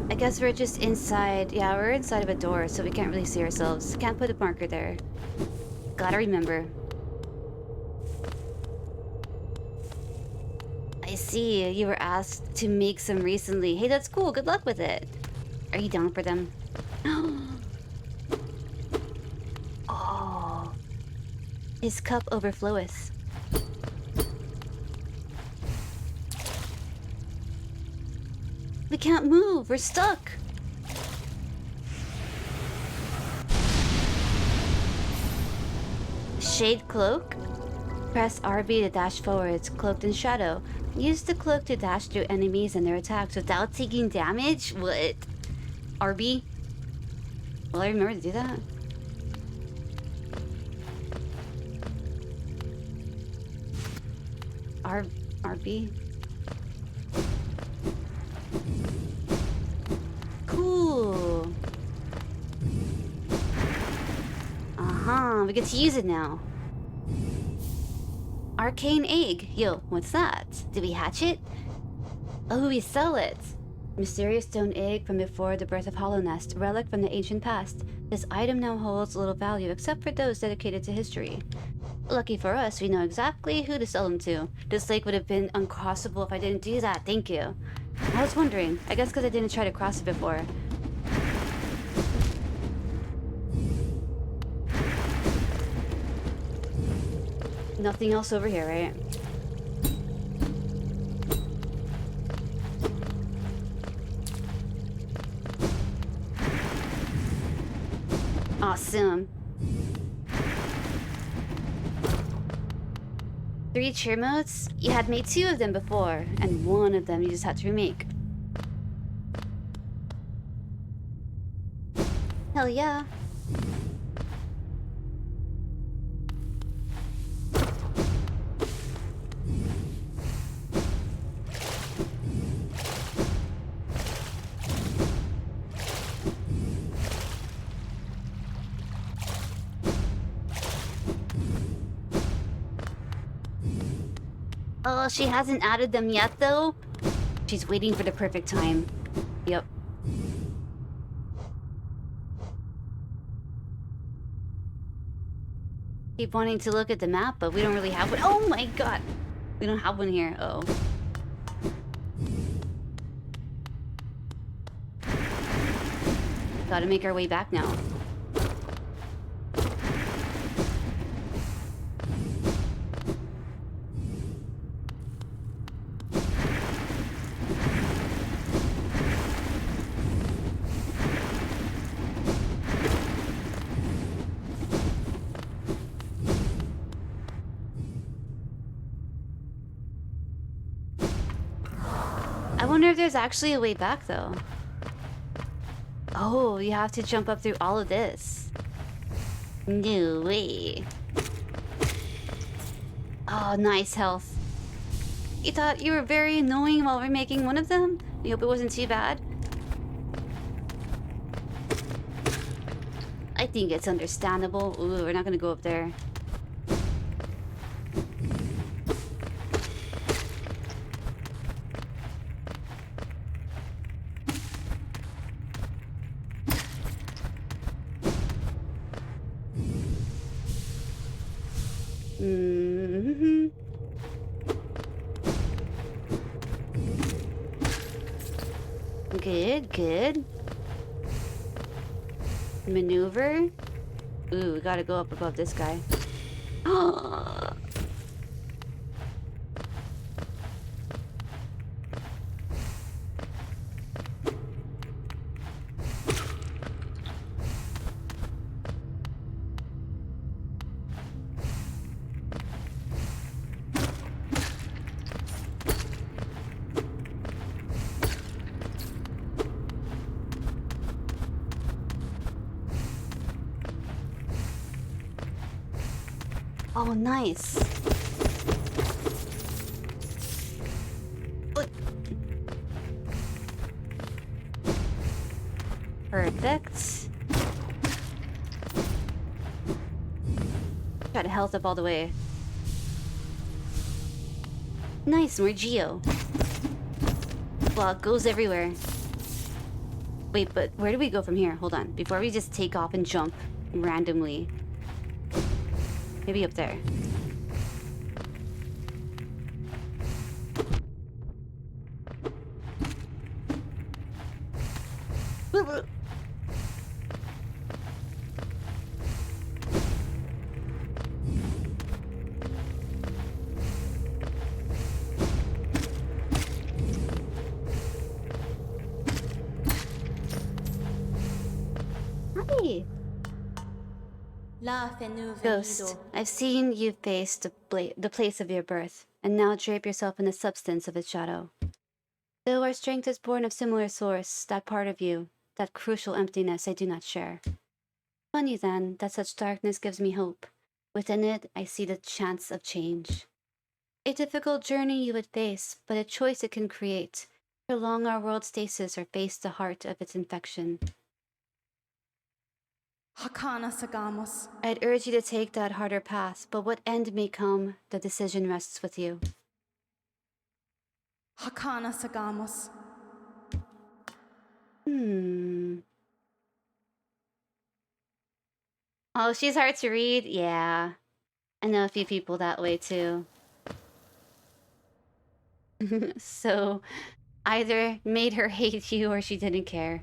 I guess we're just inside. Yeah, we're inside of a door, so we can't really see ourselves. Can't put a marker there. Gotta remember. I see. You were asked to make some recently. Hey, that's cool. Good luck with it. Are you down for them? Oh. His cup overfloweth. We can't move. We're stuck. Shade cloak. Press RB to dash forwards. Cloaked in shadow. Use the cloak to dash through enemies and their attacks without taking damage. What? RB? Will I remember to do that? RB? Cool. we get to use it now. Arcane egg. Yo, what's that? Did we hatch it? Oh, we sell it. Mysterious stone egg from before the birth of Hollow Nest, relic from the ancient past. This item now holds little value except for those dedicated to history. Lucky for us, we know exactly who to sell them to. This lake would have been uncrossable if I didn't do that, thank you. I was wondering, I guess because I didn't try to cross it before. Nothing else over here, right? Awesome. 3 cheer modes? You had made 2 of them before, and 1 of them you just had to remake. Hell yeah. Oh, she hasn't added them yet, though? She's waiting for the perfect time. Yep. Keep wanting to look at the map, but we don't really have one. Oh my god! We don't have one here. Uh oh. Gotta make our way back now. I wonder if there's actually a way back, though. Oh, you have to jump up through all of this. No way. Oh, nice health. You thought you were very annoying while we're making one of them? You hope it wasn't too bad? I think it's understandable. Ooh, we're not gonna go up there. Mm-hmm. Good, good. Maneuver. Ooh, we gotta go up above this guy. Oh, nice. Perfect. Got health up all the way. Nice, more Geo. Well, it goes everywhere. Wait, but where do we go from here? Hold on. Before we just take off and jump randomly. Maybe up there. Hi. Ghost, I've seen you face the place of your birth, and now drape yourself in the substance of its shadow. Though our strength is born of similar source, that part of you, that crucial emptiness I do not share. Funny then, that such darkness gives me hope. Within it, I see the chance of change. A difficult journey you would face, but a choice it can create. Prolong our world's stasis or face the heart of its infection. Hakana Sagamos. I'd urge you to take that harder path, but what end may come, the decision rests with you. Hakana Sagamos. Oh, she's hard to read? Yeah. I know a few people that way too. So, either made her hate you or she didn't care.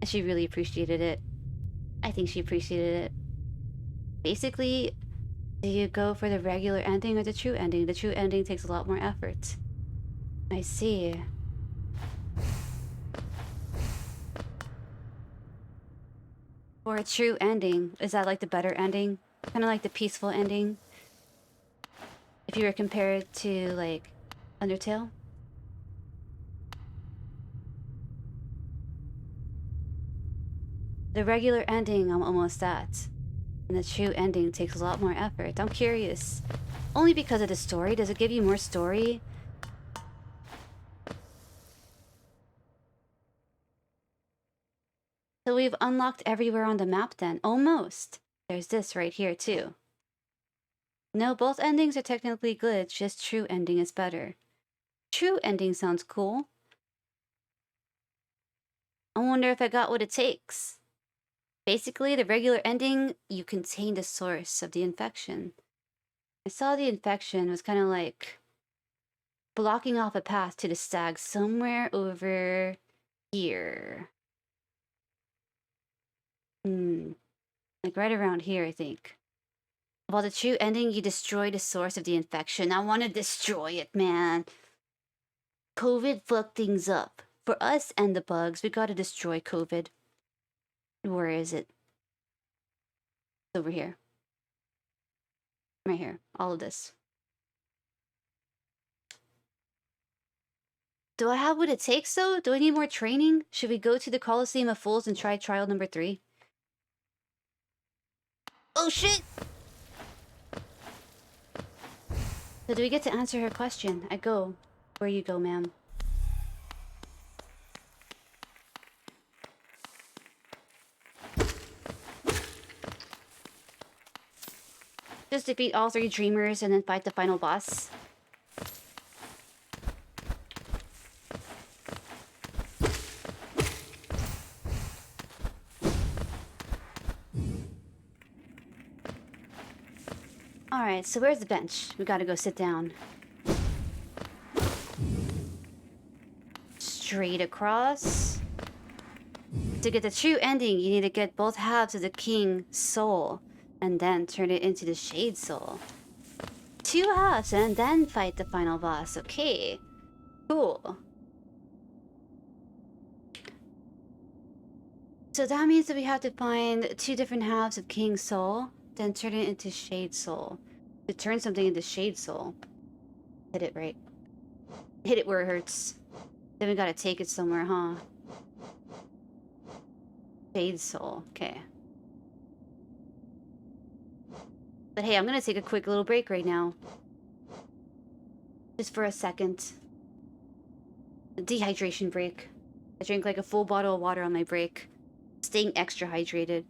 And she really appreciated it. I think she appreciated it. Basically, do you go for the regular ending or the true ending? The true ending takes a lot more effort. I see. For a true ending, is that like the better ending? Kind of like the peaceful ending? If you were compared to, like, Undertale? The regular ending, I'm almost at. And the true ending takes a lot more effort. I'm curious. Only because of the story? Does it give you more story? So we've unlocked everywhere on the map then. Almost. There's this right here too. No, both endings are technically good, just true ending is better. True ending sounds cool. I wonder if I got what it takes. Basically, the regular ending, you contain the source of the infection. I saw the infection was kind of like blocking off a path to the stag somewhere over here. Like right around here, I think. While the true ending, you destroy the source of the infection. I want to destroy it, man. COVID fucked things up. For us and the bugs, we gotta destroy COVID. Where is it? It's over here. Right here. All of this. Do I have what it takes, though? Do I need more training? Should we go to the Coliseum of Fools and try trial number 3? Oh, shit! So do we get to answer her question? I go. Where you go, ma'am. Just defeat all 3 dreamers and then fight the final boss. Alright, so where's the bench? We gotta go sit down. Straight across. To get the true ending, you need to get both halves of the king soul and then turn it into the shade soul. 2 halves and then fight the final boss. Okay. Cool. So that means that we have to find 2 different halves of king soul, then turn it into shade soul. To turn something into shade soul. Hit it right. Hit it where it hurts. Then we gotta take it somewhere, huh? Shade soul. Okay. But hey, I'm gonna take a quick little break right now. Just for a second. A dehydration break. I drank like a full bottle of water on my break. Staying extra hydrated.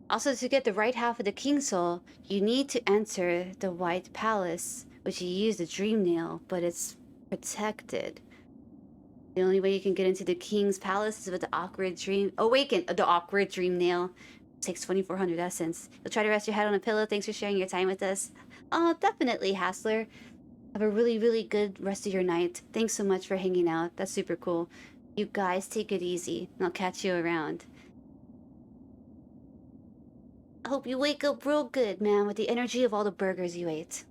Also, to get the right half of the king soul, you need to enter the White Palace, which you use the dream nail, but it's protected. The only way you can get into the king's palace is with the awkward dream... Awaken the awkward dream nail. It takes 2400 essence. You'll try to rest your head on a pillow. Thanks for sharing your time with us. Oh, definitely, Hassler. Have a really, really good rest of your night. Thanks so much for hanging out. That's super cool. You guys take it easy, and I'll catch you around. I hope you wake up real good, man, with the energy of all the burgers you ate.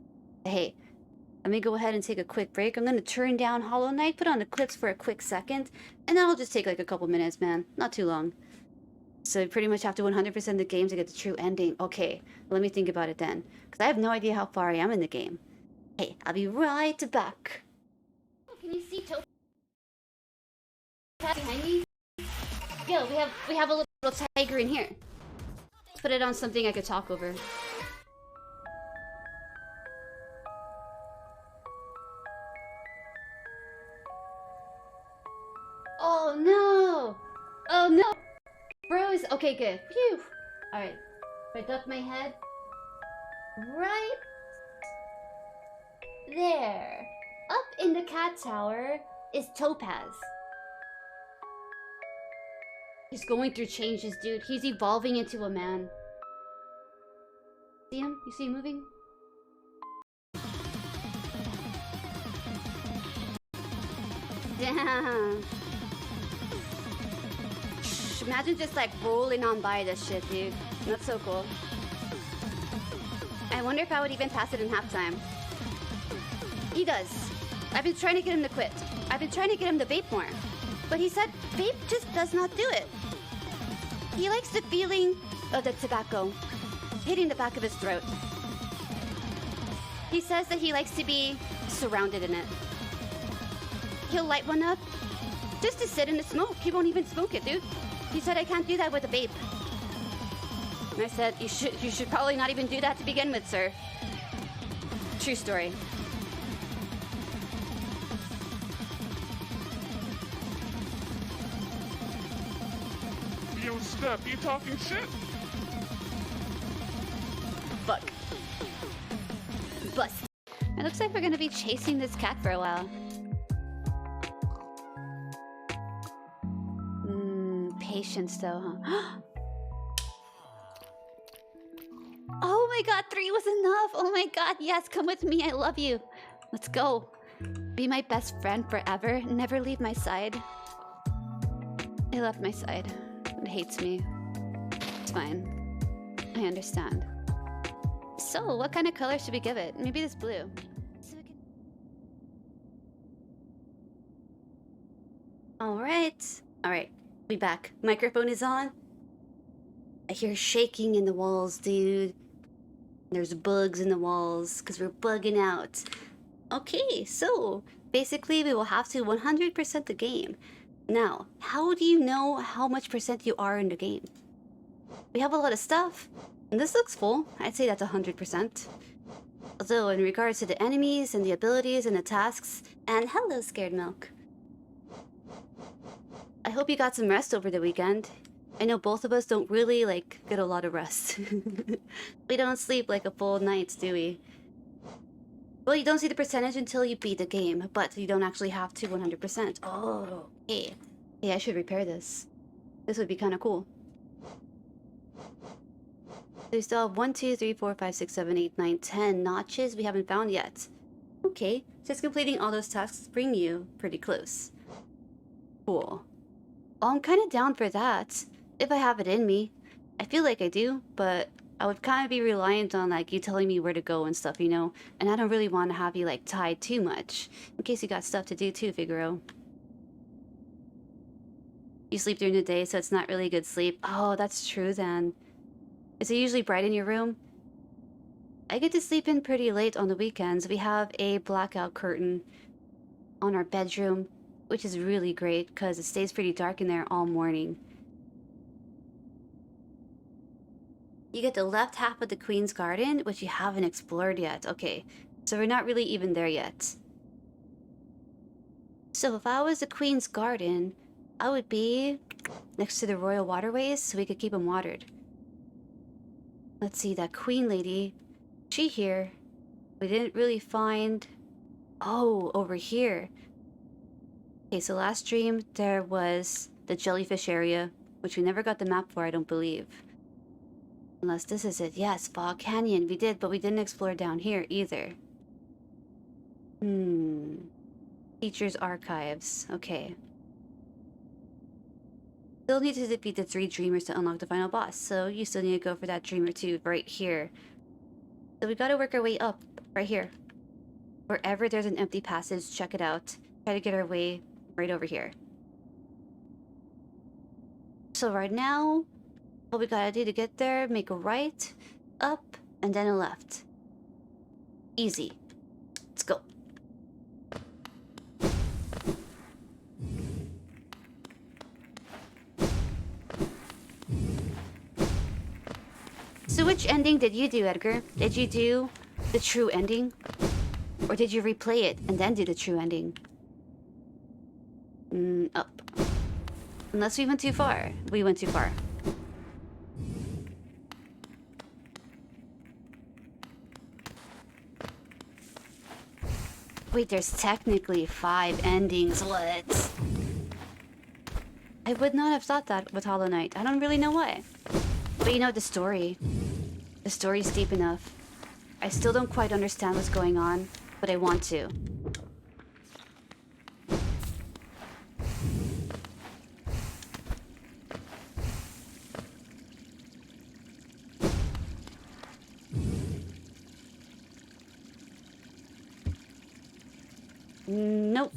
Hey, let me go ahead and take a quick break. I'm gonna turn down Hollow Knight, put on the clips for a quick second, and then I'll just take like a couple minutes, man. Not too long. So you pretty much have to 100% the game to get the true ending. Okay, let me think about it then. Because I have no idea how far I am in the game. Hey, I'll be right back. Oh, can you see Toad behind me? Yo, we have a little tiger in here. Let's put it on something I could talk over. Oh no! Oh no! Bro is okay, good. Phew. Alright. If I duck my head. Right there. Up in the cat tower is Topaz. He's going through changes, dude. He's evolving into a man. See him? You see him moving? Damn. Imagine just like rolling on by this shit, dude. That's so cool. I wonder if I would even pass it in halftime. He does. I've been trying to get him to quit. I've been trying to get him to vape more. But he said vape just does not do it. He likes the feeling of the tobacco hitting the back of his throat. He says that he likes to be surrounded in it. He'll light one up just to sit in the smoke. He won't even smoke it, dude. He said, I can't do that with a vape. And I said, you should probably not even do that to begin with, sir. True story. Yo, Step, you talking shit? Fuck. Bust. It looks like we're gonna be chasing this cat for a while. Patience though, huh? Oh my god, 3 was enough! Oh my god, yes, come with me, I love you. Let's go. Be my best friend forever, never leave my side. He left my side. It hates me. It's fine. I understand. So, what kind of color should we give it? Maybe this blue. So we can... Alright. Alright. We back. Microphone is on. I hear shaking in the walls, dude. There's bugs in the walls because we're bugging out. Okay, so basically we will have to 100% the game. Now, how do you know how much percent you are in the game? We have a lot of stuff, and this looks full. I'd say that's 100%. Although in regards to the enemies and the abilities and the tasks, and hello, Scared Milk. I hope you got some rest over the weekend. I know both of us don't really, like, get a lot of rest. We don't sleep like a full night, do we? Well, you don't see the percentage until you beat the game, but you don't actually have to 100%. Oh, hey. Hey, I should repair this. This would be kind of cool. So we still have 1, 2, 3, 4, 5, 6, 7, 8, 9, 10 notches we haven't found yet. Okay, just completing all those tasks bring you pretty close. Cool. Oh, I'm kind of down for that, if I have it in me. I feel like I do, but I would kind of be reliant on, like, you telling me where to go and stuff, you know? And I don't really want to have you, like, tied too much. In case you got stuff to do too, Figaro. You sleep during the day, so it's not really good sleep. Oh, that's true then. Is it usually bright in your room? I get to sleep in pretty late on the weekends. We have a blackout curtain on our bedroom, which is really great because it stays pretty dark in there all morning. You get the left half of the Queen's Garden, which you haven't explored yet. Okay, so we're not really even there yet. So if I was the Queen's Garden, I would be next to the royal waterways so we could keep them watered. Let's see, that Queen Lady, she here. We didn't really find... Oh, over here. Okay, so last stream there was the jellyfish area, which we never got the map for, I don't believe. Unless this is it. Yes, Fog Canyon. We did, but we didn't explore down here either. Teacher's Archives. Okay. Still need to defeat the 3 dreamers to unlock the final boss, so you still need to go for that dreamer too, right here. So we gotta work our way up, right here. Wherever there's an empty passage, check it out. Try to get our way right over here. So right now, what we gotta do to get there, make a right, up, and then a left. Easy. Let's go. So which ending did you do, Edgar? Did you do the true ending? Or did you replay it and then do the true ending? Up. Unless we went too far. We went too far. Wait, there's technically 5 endings. What? I would not have thought that with Hollow Knight. I don't really know why. But you know, the story. The story's deep enough. I still don't quite understand what's going on, but I want to. Nope.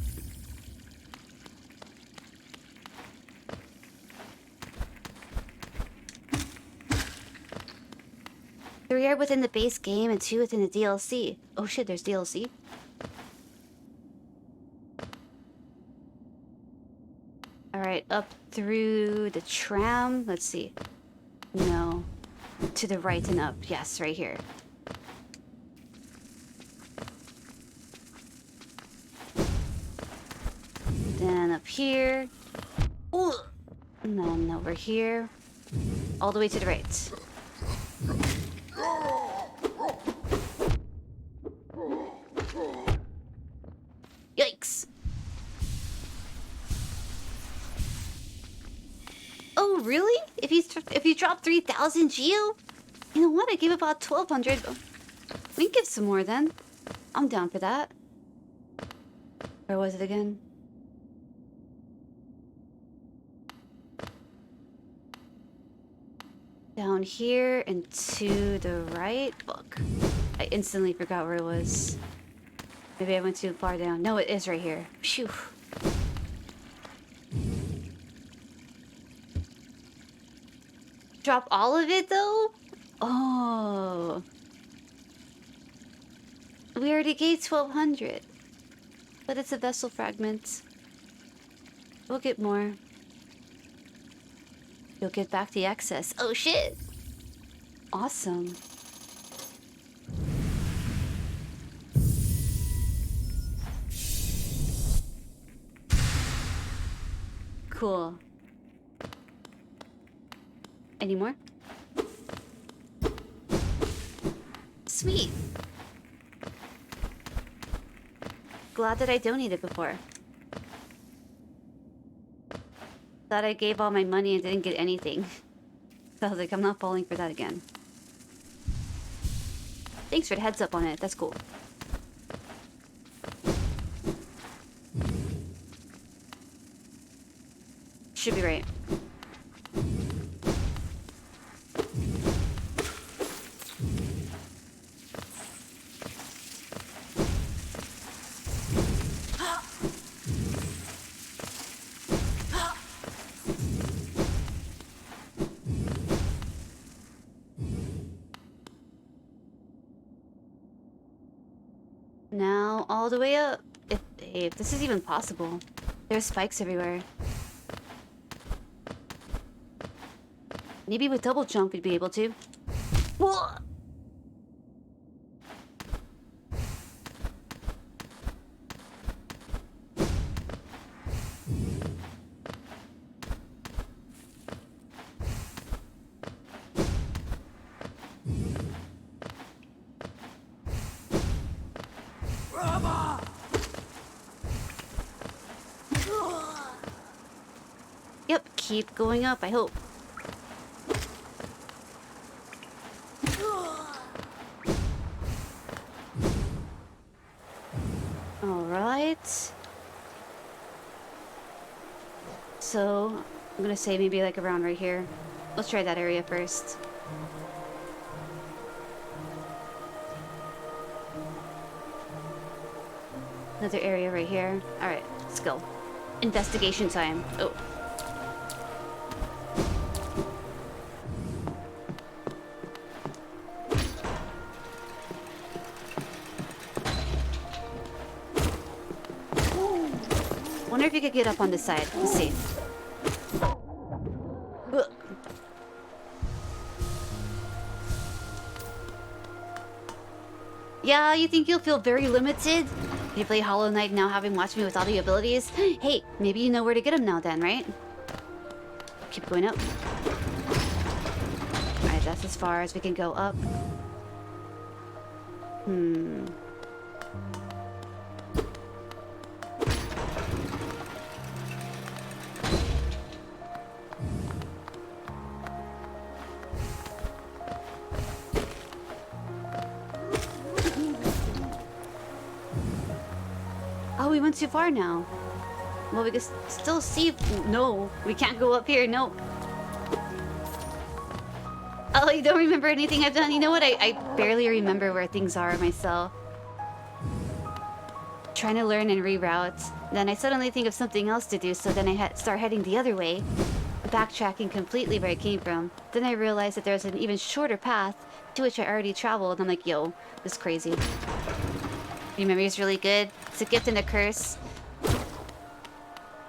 Three are within the base game and 2 within the DLC. Oh shit, there's DLC? Alright, up through the tram. Let's see. No. To the right and up. Yes, right here. Then up here. Ooh. And then over here. All the way to the right. Yikes. Oh, really? If you drop 3,000 Geo? You know what? I gave about 1,200. We can give some more then. I'm down for that. Where was it again? Down here and to the right. Fuck. I instantly forgot where it was. Maybe I went too far down. No, it is right here. Phew. Drop all of it though? Oh. We already gave 1,200. But it's a vessel fragment. We'll get more. You'll get back the excess. Oh shit! Awesome. Cool. Any more? Sweet. Glad that I donated before. Thought I gave all my money and didn't get anything. So I was like, I'm not falling for that again. Thanks for the heads up on it. That's cool. Should be right. Now, all the way up. If this is even possible. There's spikes everywhere. Maybe with double jump we'd be able to. Whoa! Yep, keep going up, I hope. Alright. So, I'm gonna say maybe like around right here. Let's try that area first. Another area right here. Alright, let's go. Investigation time. Oh. Wonder if you could get up on this side. Let's see. Ugh. Yeah, you think you'll feel very limited? You play Hollow Knight now, having watched me with all the abilities? Hey, maybe you know where to get them now then, right? Keep going up. Alright, that's as far as we can go up. we went too far now. Well, we can still see... No, we can't go up here, no. Oh, you don't remember anything I've done? You know what? I barely remember where things are myself. Trying to learn and reroute. Then I suddenly think of something else to do, so then I start heading the other way. Backtracking completely where I came from. Then I realized that there's an even shorter path to which I already traveled. I'm like, yo, this is crazy. Your memory is really good. It's a gift and a curse.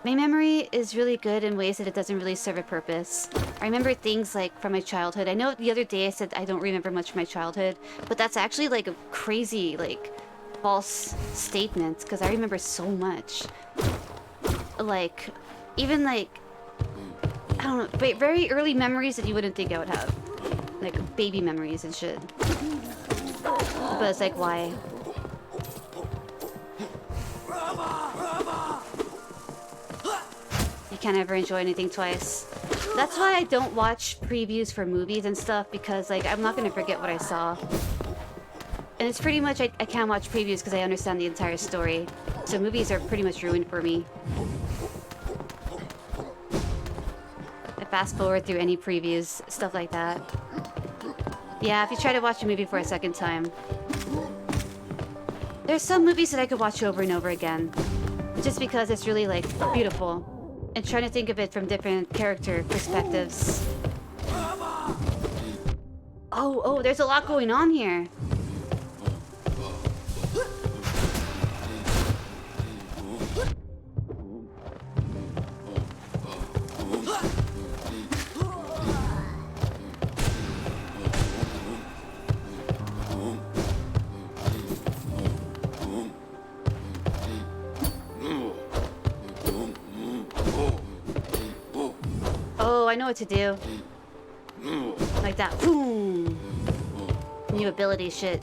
My memory is really good in ways that it doesn't really serve a purpose. I remember things like from my childhood. I know the other day I said I don't remember much from my childhood, but that's actually like a crazy, like, false statement, because I remember so much. Like, even like, I don't know, very early memories that you wouldn't think I would have. Like baby memories and shit. But it's like, why? You can't ever enjoy anything twice. That's why I don't watch previews for movies and stuff, because like I'm not gonna forget what I saw. And it's pretty much, I can't watch previews because I understand the entire story. So movies are pretty much ruined for me. I fast forward through any previews, stuff like that. Yeah, if you try to watch a movie for a second time. There's some movies that I could watch over and over again. Just because it's really like beautiful. And trying to think of it from different character perspectives. Oh, there's a lot going on here. Oh, I know what to do. Like that. Boom! New ability shit.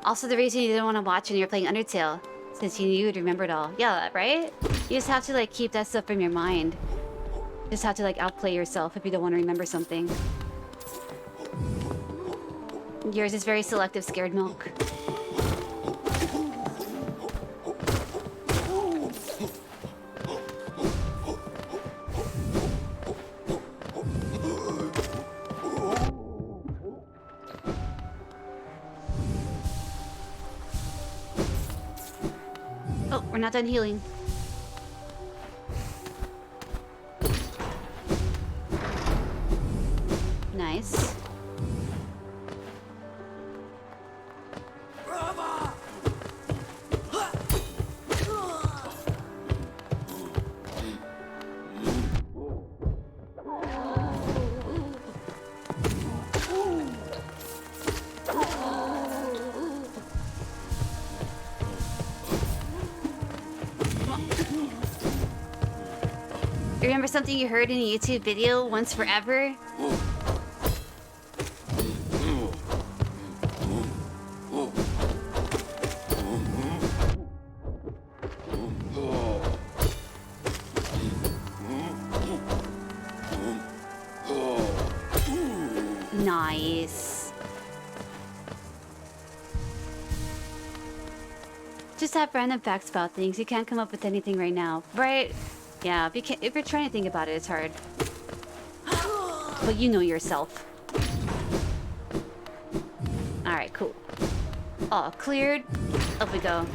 Also, the reason you didn't want to watch when you were playing Undertale, since you knew you'd remember it all. Yeah, right? You just have to like keep that stuff from your mind. You just have to like outplay yourself if you don't want to remember something. Yours is very selective scared milk. Oh, we're not done healing. Nice. You remember something you heard in a YouTube video once forever? Nice. Just have random facts about things. You can't come up with anything right now, right? Yeah, if you're trying to think about it, it's hard. But you know yourself. Alright, cool. All cleared. Up we go.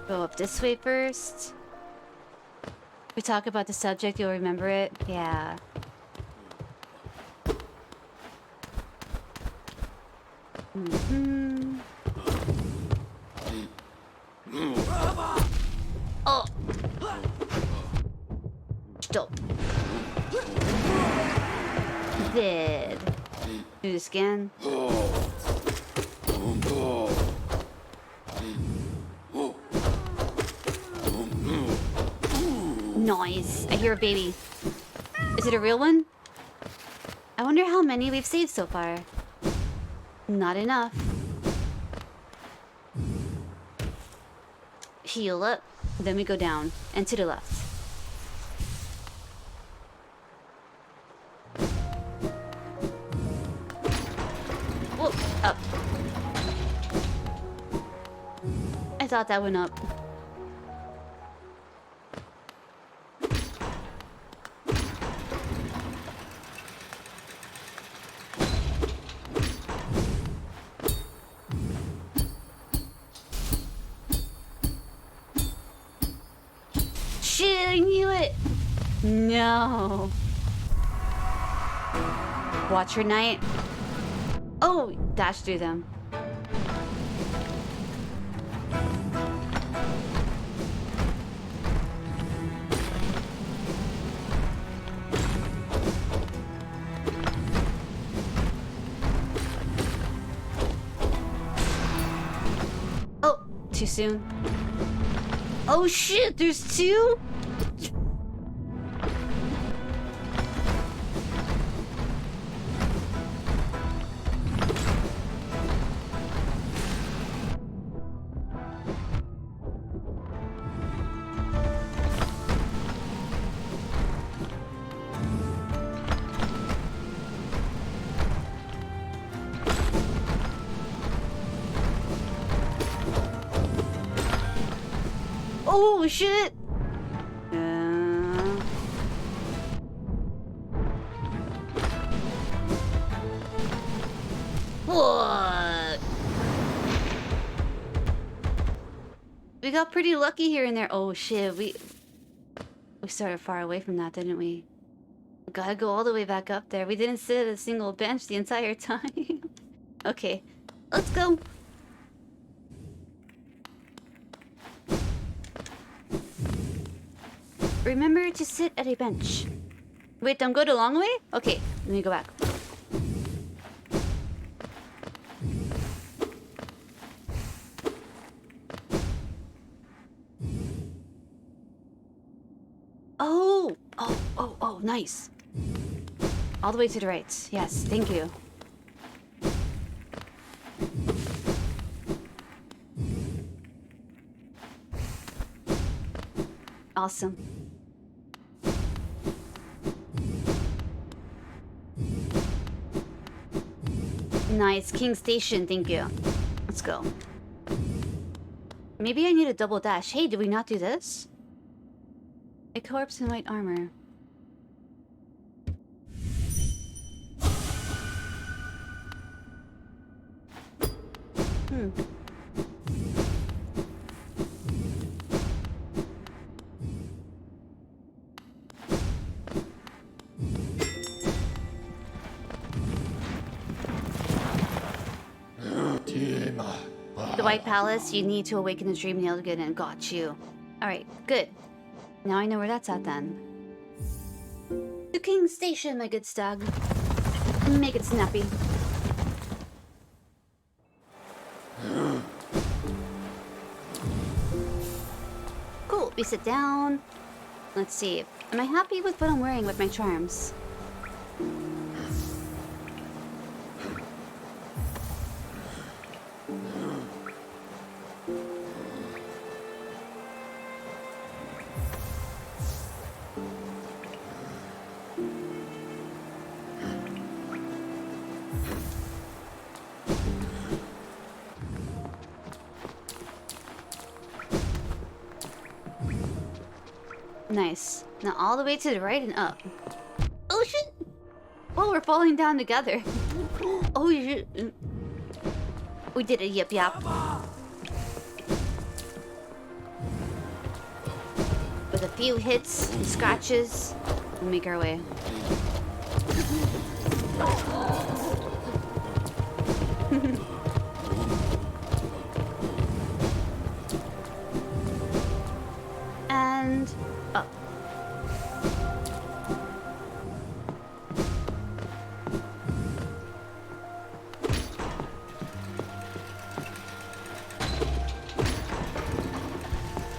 Go up this way first. We talk about the subject, you'll remember it. Yeah. Mm-hmm. Oh! Stop. Dead. Do this again. Nice. I hear a baby. Is it a real one? I wonder how many we've saved so far. Not enough. heal up, then we go down and to the left. Whoa, up. I thought that went up. Shit, I knew it! No. Watch her knight. Oh, dash through them. Oh, too soon. Oh shit, there's two? Oh shit! What? We got pretty lucky here and there. Oh shit, we started far away from that, didn't we? We gotta go all the way back up there. We didn't sit at a single bench the entire time. Okay, let's go. Remember to sit at a bench. Wait, don't go the long way? Okay, let me go back. Oh, nice. All the way to the right. Yes, thank you. Awesome. Nice, King Station, thank you. Let's go. Maybe I need a double dash. Hey, did we not do this? A corpse in white armor. The White Palace, you need to awaken the dream nailed again and got you. Alright, good. Now I know where that's at then. The King's Station, my good stag. Make it snappy. Cool, we sit down. Let's see. Am I happy with what I'm wearing with my charms? Nice. Now all the way to the right and up. Oh shit! Oh, we're falling down together. Oh shit. We did a yip yap. With a few hits and scratches, we'll make our way. And up.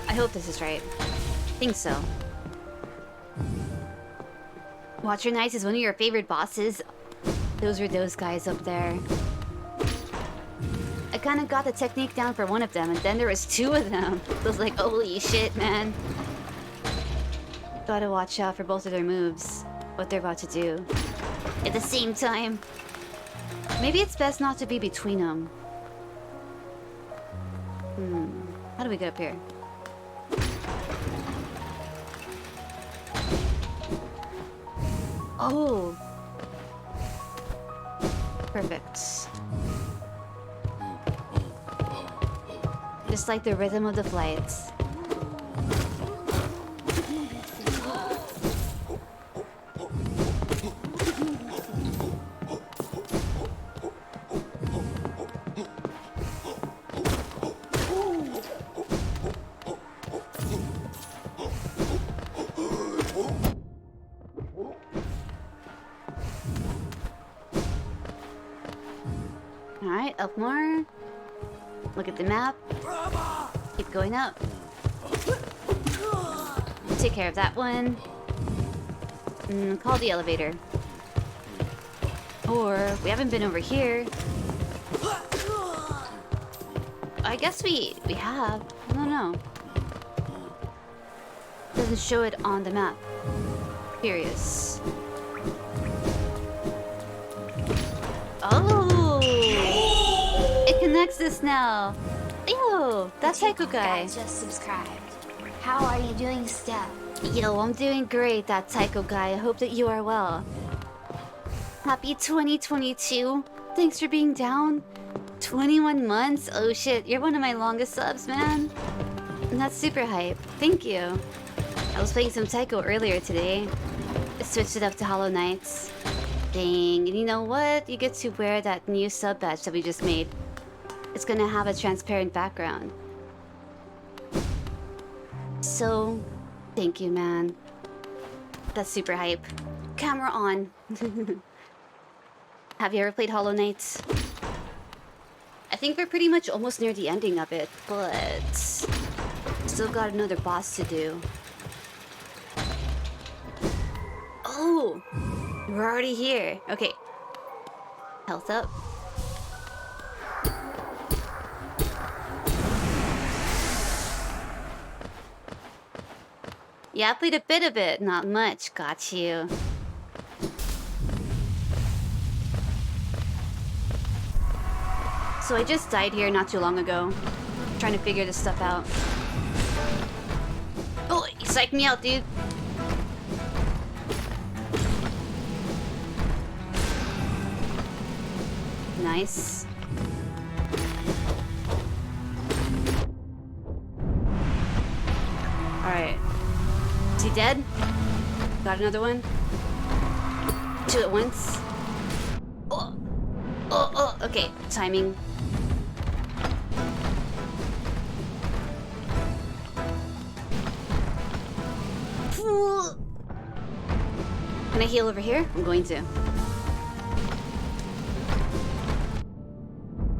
I hope this is right. Think so. Watcher Knights is one of your favorite bosses. Those are those guys up there. I kind of got the technique down for one of them, and then there was two of them. I was like, holy shit, man. Gotta watch out for both of their moves. What they're about to do. At the same time. Maybe it's best not to be between them. How do we get up here? Oh! Perfect. Just like the rhythm of the flight. Alright, up more. Look at the map. Keep going up. Take care of that one. Call the elevator. Or, we haven't been over here. I guess we have. I don't know. Doesn't show it on the map. Curious. Oh! It connects us now. Yo, that's Taiko guy. Just subscribed. How are you doing, Steph? Yo, I'm doing great, that Taiko guy. I hope that you are well. Happy 2022. Thanks for being down. 21 months? Oh shit, you're one of my longest subs, man. And that's super hype. Thank you. I was playing some Taiko earlier today. I switched it up to Hollow Knights. Dang, and you know what? You get to wear that new sub badge that we just made. It's gonna have a transparent background. So, thank you, man. That's super hype. Camera on. Have you ever played Hollow Knight? I think we're pretty much almost near the ending of it, but still got another boss to do. Oh, we're already here. Okay. Health up. Yeah, I played a bit of it. Not much. Got you. So I just died here not too long ago. Trying to figure this stuff out. Oh, you psyched me out, dude. Nice. Alright. Is he dead? Got another one? Two at once? Oh. Oh, okay. Timing. Can I heal over here? I'm going to.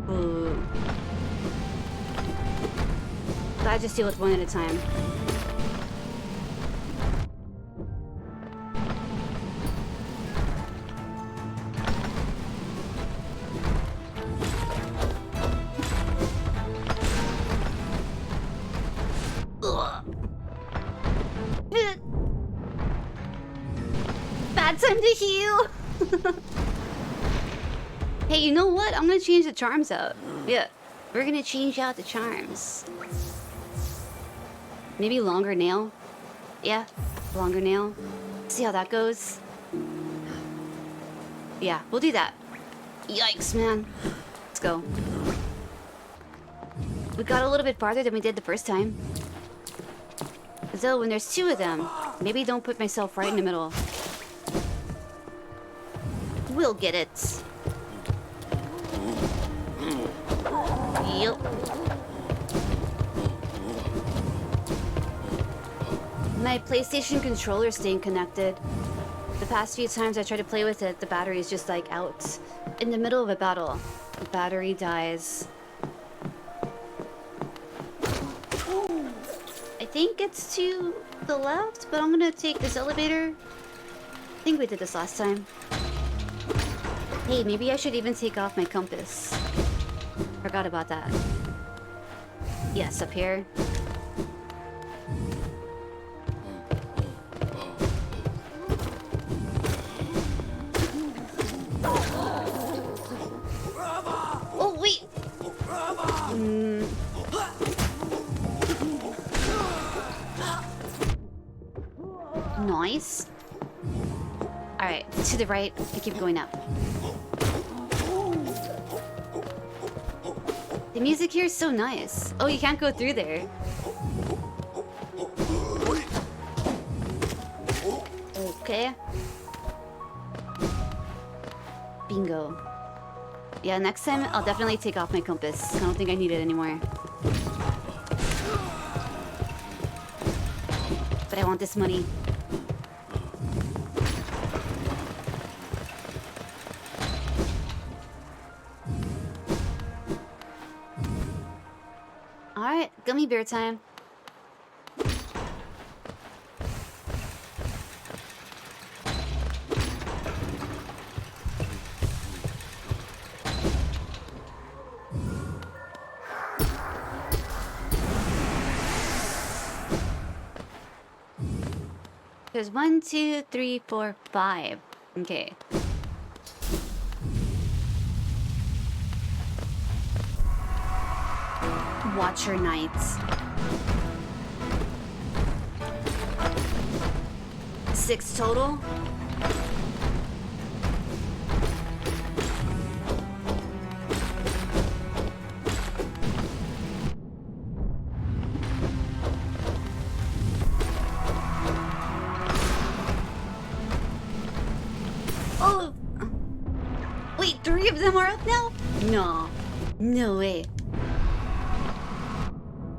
Ooh. Gotta just deal with one at a time. Bad time to heal. Hey, you know what? I'm gonna change the charms out. Yeah, we're gonna change out the charms. Maybe longer nail. Yeah, longer nail. See how that goes. Yeah, we'll do that. Yikes, man. Let's go. We got a little bit farther than we did the first time. Though, when there's two of them, maybe don't put myself right in the middle. We'll get it. Yup. My PlayStation controller staying connected. The past few times I tried to play with it, the battery is just like out. In the middle of a battle, the battery dies. I think it's to the left, but I'm gonna take this elevator. I think we did this last time. Hey, maybe I should even take off my compass. Forgot about that. Yes, up here. Oh, wait! Nice. Alright, to the right. I keep going up. The music here is so nice. Oh, you can't go through there. Okay. Bingo. Yeah, next time I'll definitely take off my compass. I don't think I need it anymore. But I want this money. Alright, gummy bear time. There's 1, 2, 3, 4, 5. Okay. Watcher Knights. 6 total. Oh! Wait, 3 of them are up now? No. No way.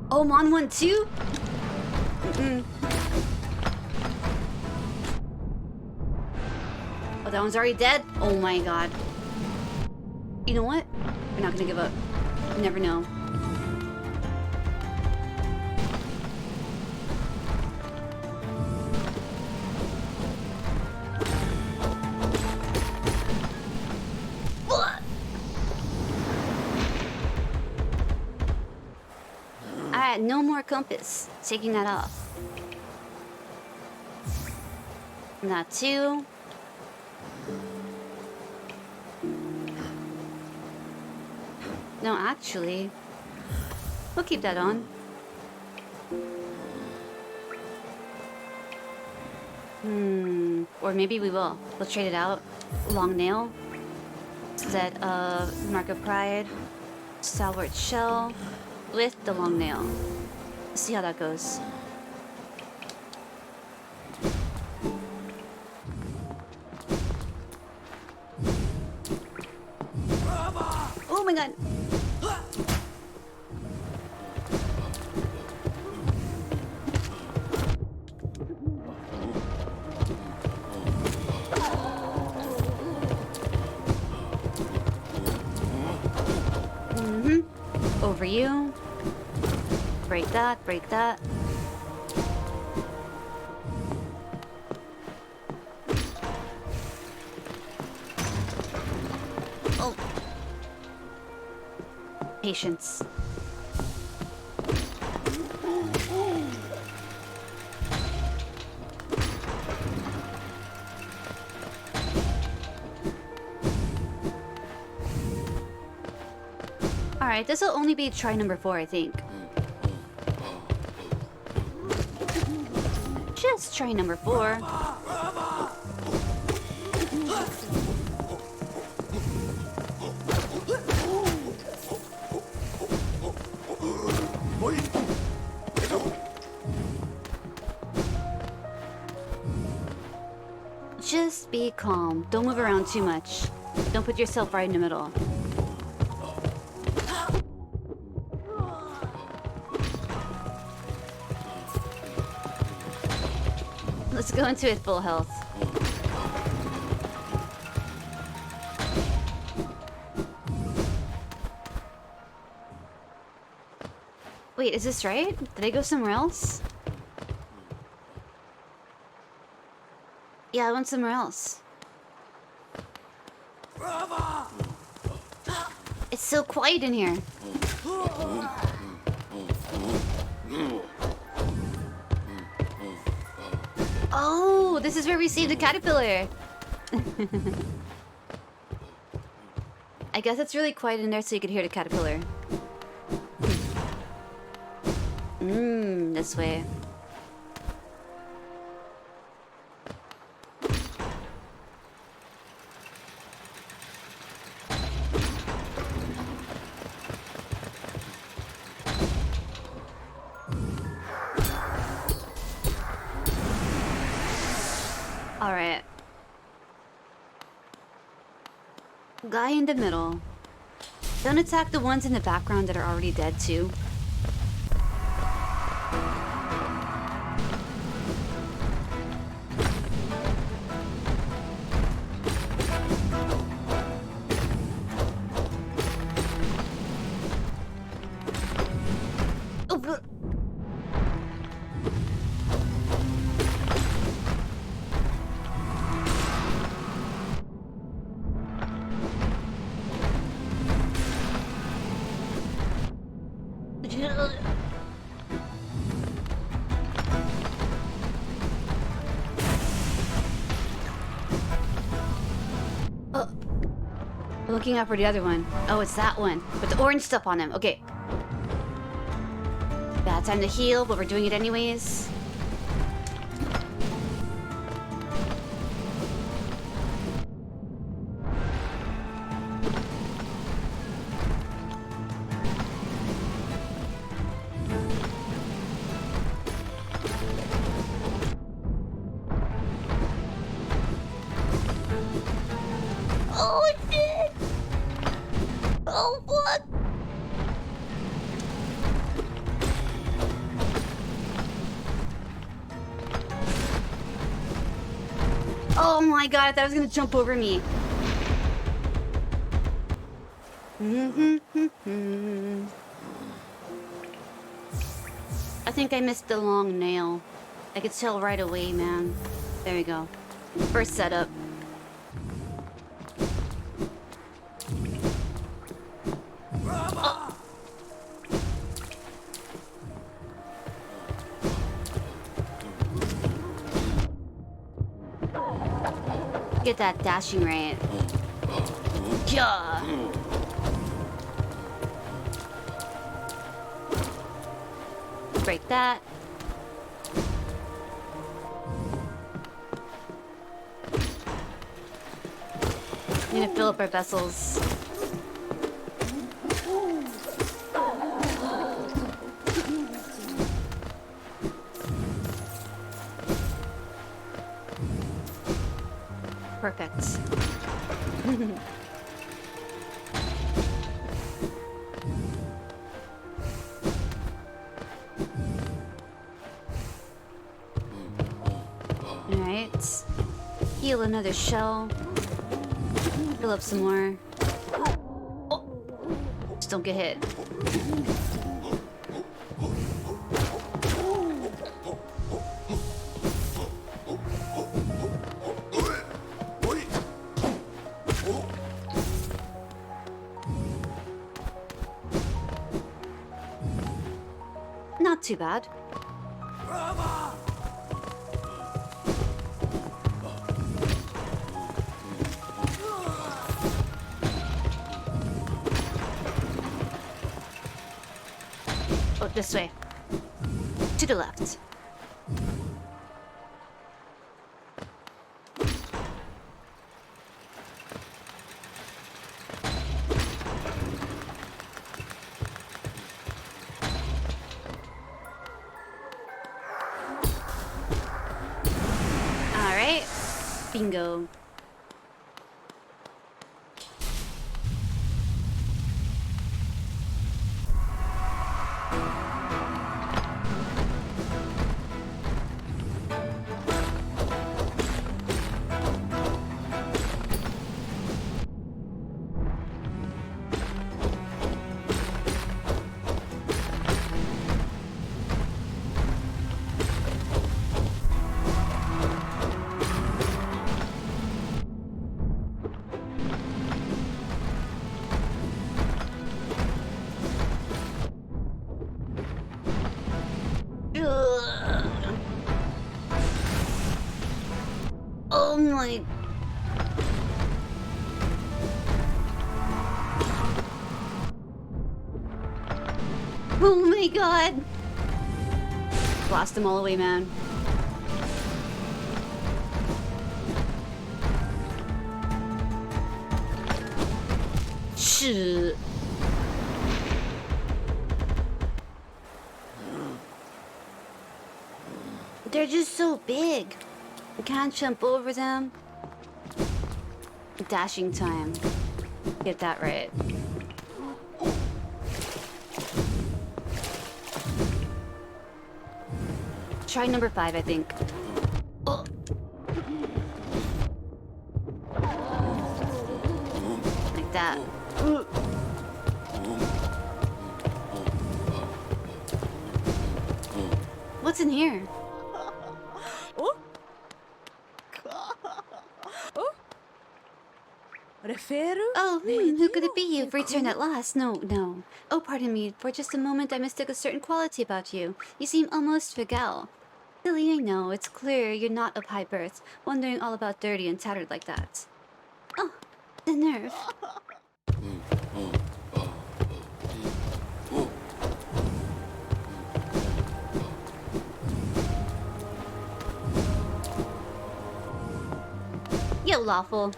Oh, I'm on one too? Oh, that one's already dead? Oh my god. You know what? We're not gonna give up. You never know. Alright, no more compass. Taking that off. Not 2. No, actually, we'll keep that on. Or maybe we will. We'll trade it out. Long nail. Instead of Mark of Pride. Stalwart shell. With the long nail. Let's see how that goes. Oh my god! Over you. Break that, break that. Oh. Patience. Alright, this will only be try number 4, I think. Just try number 4. Just be calm. Don't move around too much. Don't put yourself right in the middle. Let's go into it full health. Wait, is this right? Did I go somewhere else? Yeah, I went somewhere else. It's so quiet in here. Oh, this is where we saved the caterpillar. I guess it's really quiet in there so you could hear the caterpillar. This way. Alright. Guy in the middle. Don't attack the ones in the background that are already dead too. Oh, but... I'm looking out for the other one. Oh, it's that one. With the orange stuff on him. Okay. Bad time to heal, but we're doing it anyways. Oh, shit! Oh, fuck! Oh my god, I thought it was gonna jump over me. I think I missed the long nail. I could tell right away, man. There we go. First setup. Get that dashing right. Yeah. Break that. I'm gonna fill up our vessels. Perfect. Alright. Heal another shell. Fill up some more. Oh. Just don't get hit. Not too bad. Oh, this way. To the left. Bingo. Oh my... Oh my god! Blast them all away, man. Shit. They're just so big. You can't jump over them. Dashing time. Get that right. Try number 5, I think. Oh. Like that. What's in here? Oh, who could it be? You've returned at last. No. Oh, pardon me. For just a moment, I mistook a certain quality about you. You seem almost regal. Silly, I know. It's clear you're not of high birth, wandering all about dirty and tattered like that. Oh, the nerve. Yo, Lawful.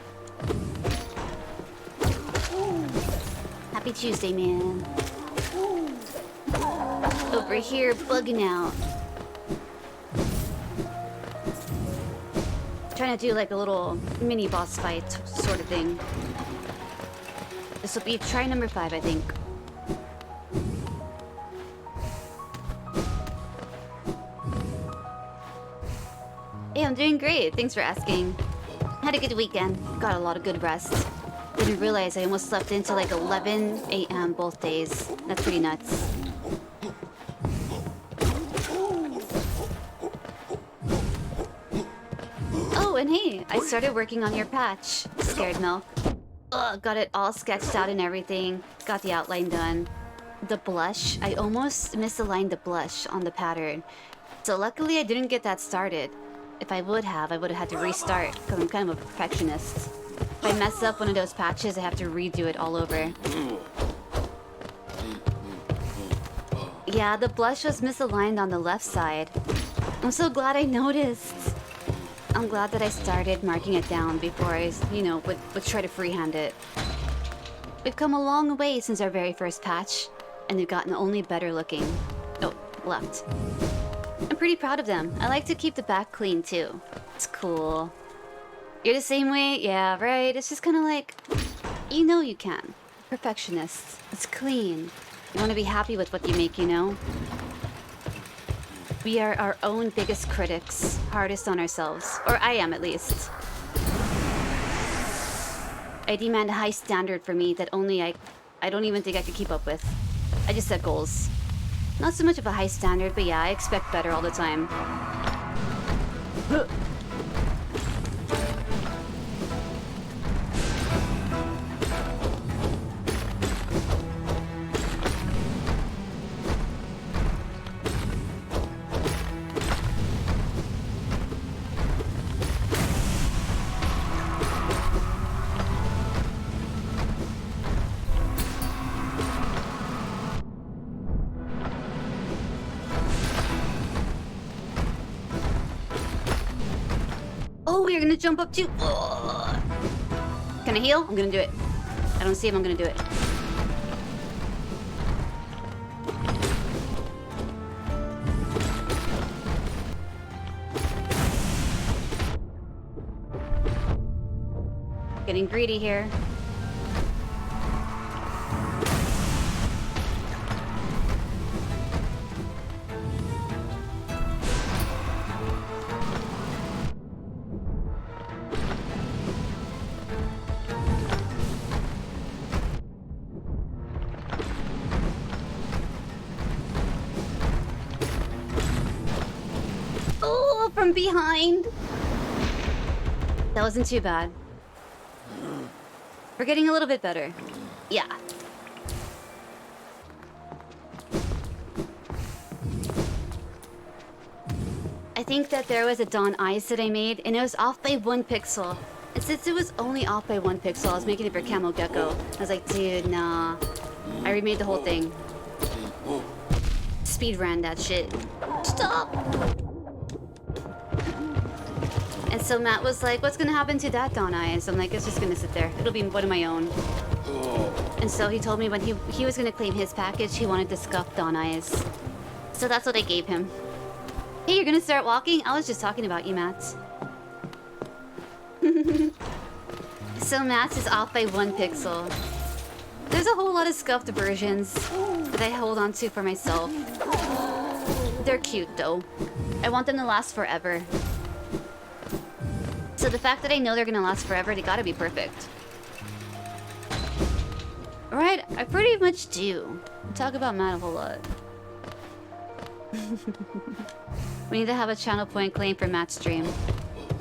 Happy Tuesday, man. Over here, bugging out. Trying to do like a little mini boss fight sort of thing. This will be try number 5, I think. Hey, I'm doing great. Thanks for asking. Had a good weekend. Got a lot of good rest. Didn't realize I almost slept into like 11 a.m. both days. That's pretty nuts. Oh, and hey, I started working on your patch. Scared Milk. Ugh, got it all sketched out and everything. Got the outline done. The blush, I almost misaligned the blush on the pattern. So luckily I didn't get that started. If I would have had to restart because I'm kind of a perfectionist. If I mess up one of those patches, I have to redo it all over. Yeah, the blush was misaligned on the left side. I'm so glad I noticed. I'm glad that I started marking it down before I, would try to freehand it. We've come a long way since our very first patch, and they've gotten only better looking. Oh, left. I'm pretty proud of them. I like to keep the back clean too. It's cool. You're the same way? Yeah, right? It's just kind of like... You know you can. Perfectionist. It's clean. You want to be happy with what you make, you know? We are our own biggest critics. Hardest on ourselves. Or I am, at least. I demand a high standard for me that only I don't even think I could keep up with. I just set goals. Not so much of a high standard, but yeah, I expect better all the time. Oh, you're gonna jump up too. Ugh. Can I heal? I'm gonna do it. I don't see him, I'm gonna do it. Getting greedy here. Oh, from behind. That wasn't too bad. We're getting a little bit better. Yeah. I think that there was a Dawn Eyes that I made, and it was off by 1 pixel. And since it was only off by 1 pixel, I was making it for Camel Gecko. I was like, dude, nah. I remade the whole thing. Speed ran that shit. Stop! And so Matt was like, what's gonna happen to that Dawn Eyes? I'm like, it's just gonna sit there. It'll be one of my own. And so he told me when he was gonna claim his package, he wanted to scuff Dawn Eyes. So that's what I gave him. Hey, you're gonna start walking? I was just talking about you, Matt. So Matt's is off by 1 pixel. There's a whole lot of scuffed versions that I hold on to for myself. They're cute though. I want them to last forever. So the fact that I know they're gonna last forever, they gotta be perfect. Alright, I pretty much do. I talk about Matt a whole lot. We need to have a channel point claim for Matt's stream.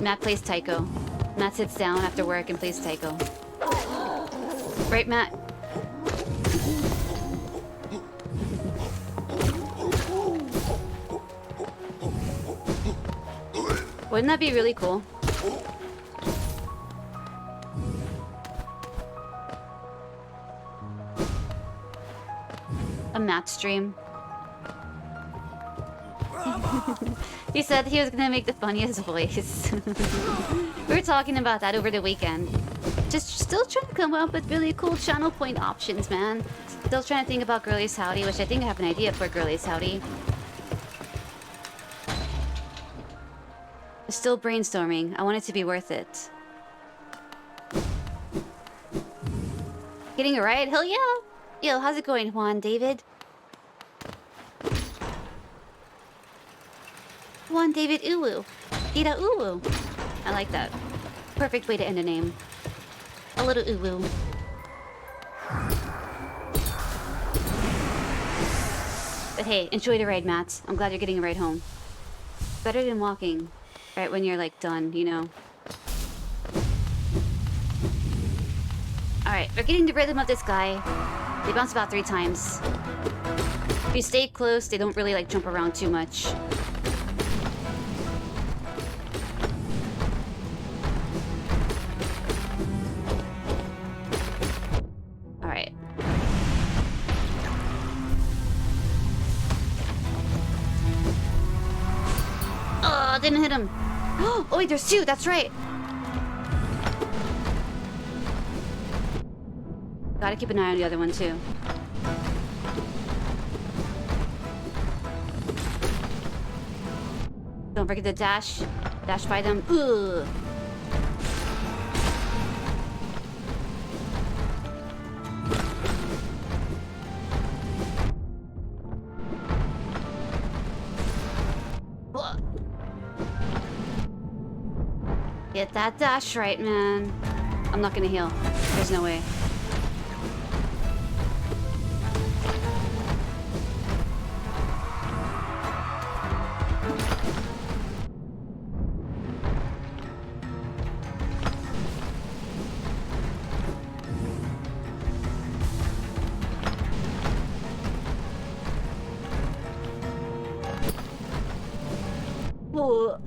Matt plays taiko. Matt sits down after work and plays taiko. Right, Matt? Wouldn't that be really cool? A Matt stream. He said he was gonna make the funniest voice. We were talking about that over the weekend. Just still trying to come up with really cool channel point options, man. Still trying to think about Girly's Howdy, which I think I have an idea for Girly's Howdy. Still brainstorming. I want it to be worth it. Getting it right? Hell yeah! Yo, how's it going, Juan David? Juan David Uwu. Ida Uwu. I like that. Perfect way to end a name. A little uwu. But hey, enjoy the ride, Matt. I'm glad you're getting a ride home. Better than walking. Right when you're like done, you know. Alright, we're getting the rhythm of this guy. They bounce about 3 times. If you stay close, they don't really like jump around too much. Alright. Oh, didn't hit him. Oh wait, there's 2, that's right. Gotta keep an eye on the other one too. Don't forget to dash. Dash by them. Ugh. Get that dash right, man. I'm not gonna heal. There's no way. Whoa.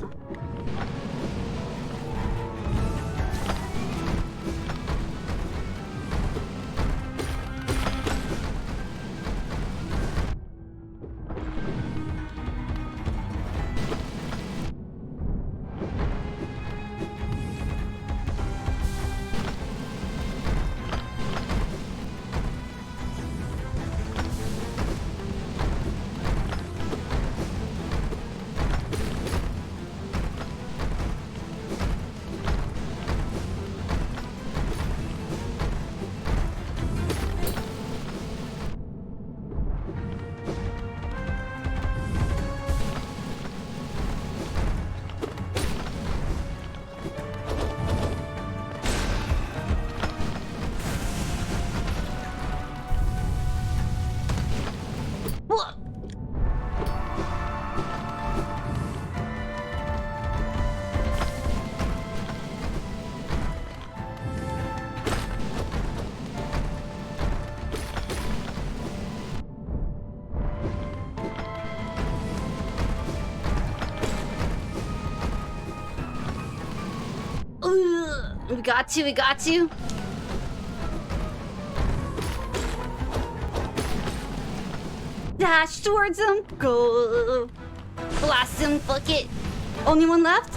We got to, we got to. Dash towards him. Go. Blast him, fuck it. Only one left?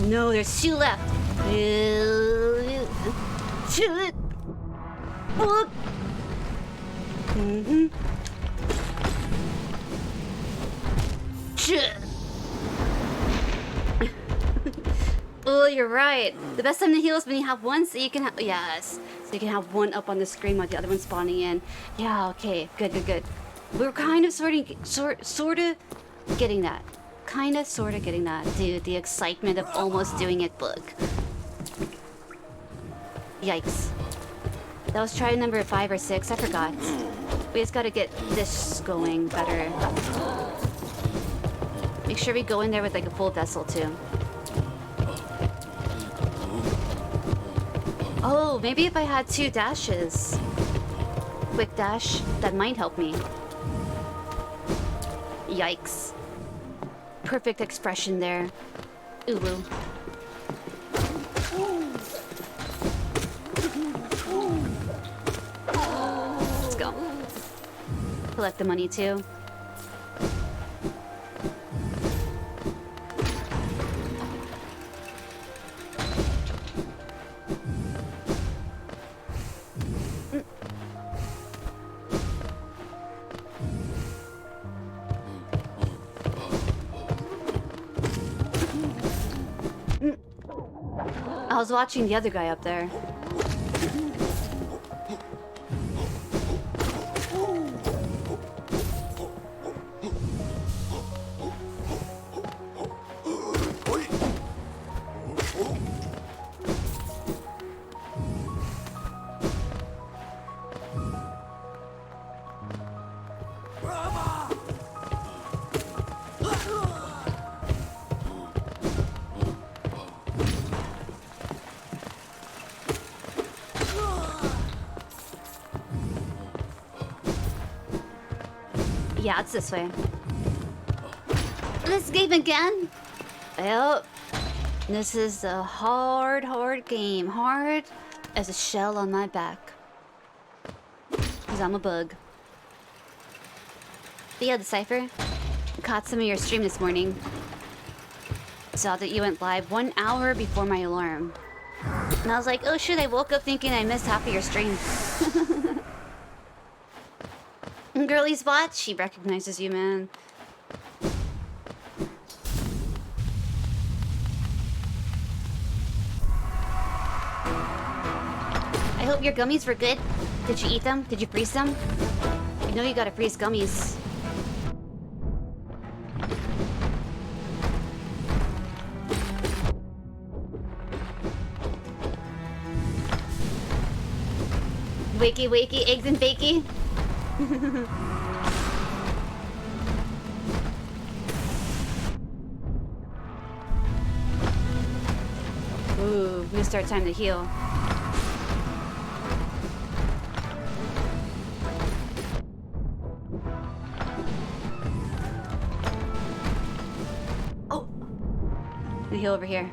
No, there's two left. Shoot it. Fuck. Shit. Oh, you're right. The best time to heal is when you have one, so you can have... Yes. So you can have one up on the screen while the other one's spawning in. Yeah, okay. Good, good, good. We're kind of sort of getting that. Kind of, sort of getting that. Dude, the excitement of almost doing it, book. Yikes. That was try number 5 or 6. I forgot. We just gotta get this going better. Make sure we go in there with like a full vessel too. Oh, maybe if I had 2 dashes. Quick dash, that might help me. Yikes. Perfect expression there. Ooh. Let's go. Collect the money too. I was watching the other guy up there. Yeah, it's this way. This game again? Well, this is a hard game. Hard as a shell on my back. Because I'm a bug. But yeah, Decipher. Caught some of your stream this morning. Saw that you went live 1 hour before my alarm. And I was like, oh shit, I woke up thinking I missed half of your stream. Girly Spot, she recognizes you, man. I hope your gummies were good. Did you eat them? Did you freeze them? You know you gotta freeze gummies. Wakey, wakey, eggs and bakey. Ooh, new start time to heal. Oh! We heal over here.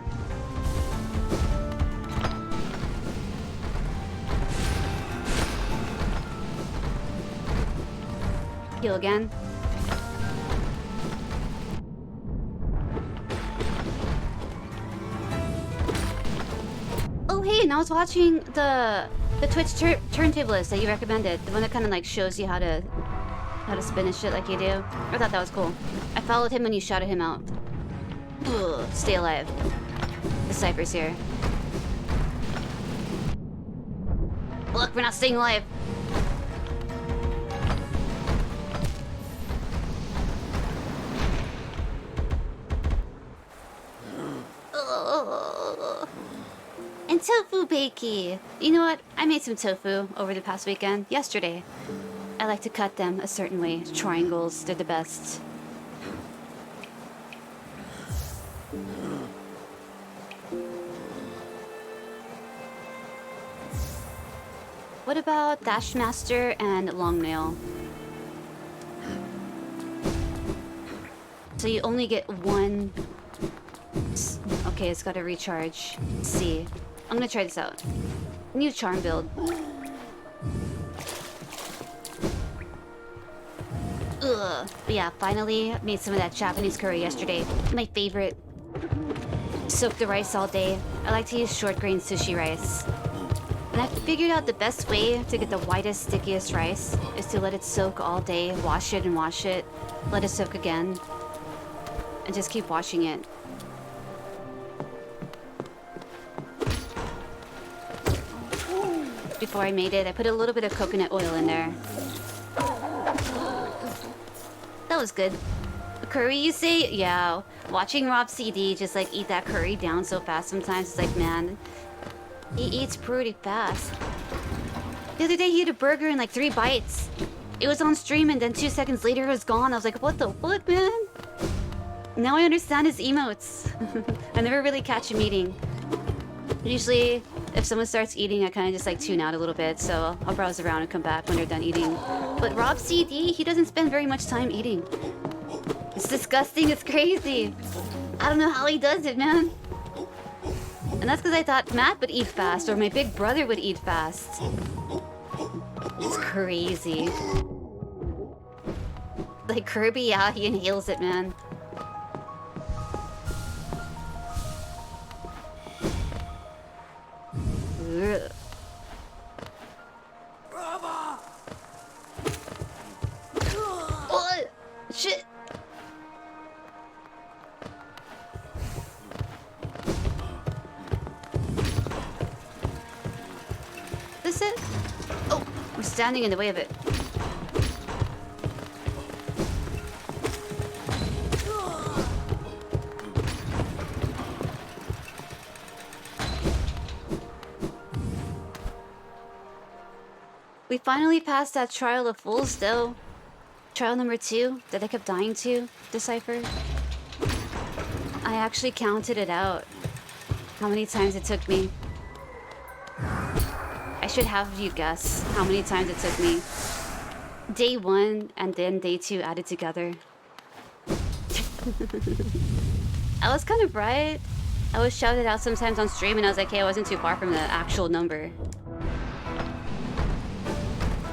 Heal again. Oh hey, and I was watching the Twitch turntable list that you recommended. The one that kind of like shows you how to spin and shit like you do. I thought that was cool. I followed him when you shouted him out. Ugh, stay alive. The Cypher's here. Look, we're not staying alive. And tofu bakey. You know what? I made some tofu over the past weekend. Yesterday. I like to cut them a certain way. Triangles, they're the best. What about Dashmaster and Longnail? So you only get one... Okay, it's gotta recharge. C. I'm gonna try this out. New charm build. Ugh. But yeah, finally made some of that Japanese curry yesterday. My favorite. Soak the rice all day. I like to use short grain sushi rice. And I figured out the best way to get the whitest, stickiest rice is to let it soak all day, wash it and wash it, let it soak again, and just keep washing it. Before I made it, I put a little bit of coconut oil in there. That was good. Curry, you say? Yeah. Watching Rob CD just like eat that curry down so fast sometimes, it's like, man, he eats pretty fast. The other day he had a burger in like 3 bites. It was on stream and then 2 seconds later it was gone. I was like, what the fuck, man? Now I understand his emotes. I never really catch him eating. Usually, if someone starts eating, I kind of just like tune out a little bit, so I'll browse around and come back when they're done eating. But Rob CD, he doesn't spend very much time eating. It's disgusting, it's crazy. I don't know how he does it, man. And that's because I thought Matt would eat fast, or my big brother would eat fast. It's crazy. Like Kirby, yeah, he inhales it, man. Ugh. Oh, shit. This it? Oh, I'm standing in the way of it. We finally passed that trial of fools, though. Trial number 2 that I kept dying to decipher. I actually counted it out. How many times it took me. I should have you guess how many times it took me. Day 1 and then day 2 added together. I was kind of right. I was shouted out sometimes on stream and I was like, hey, I wasn't too far from the actual number.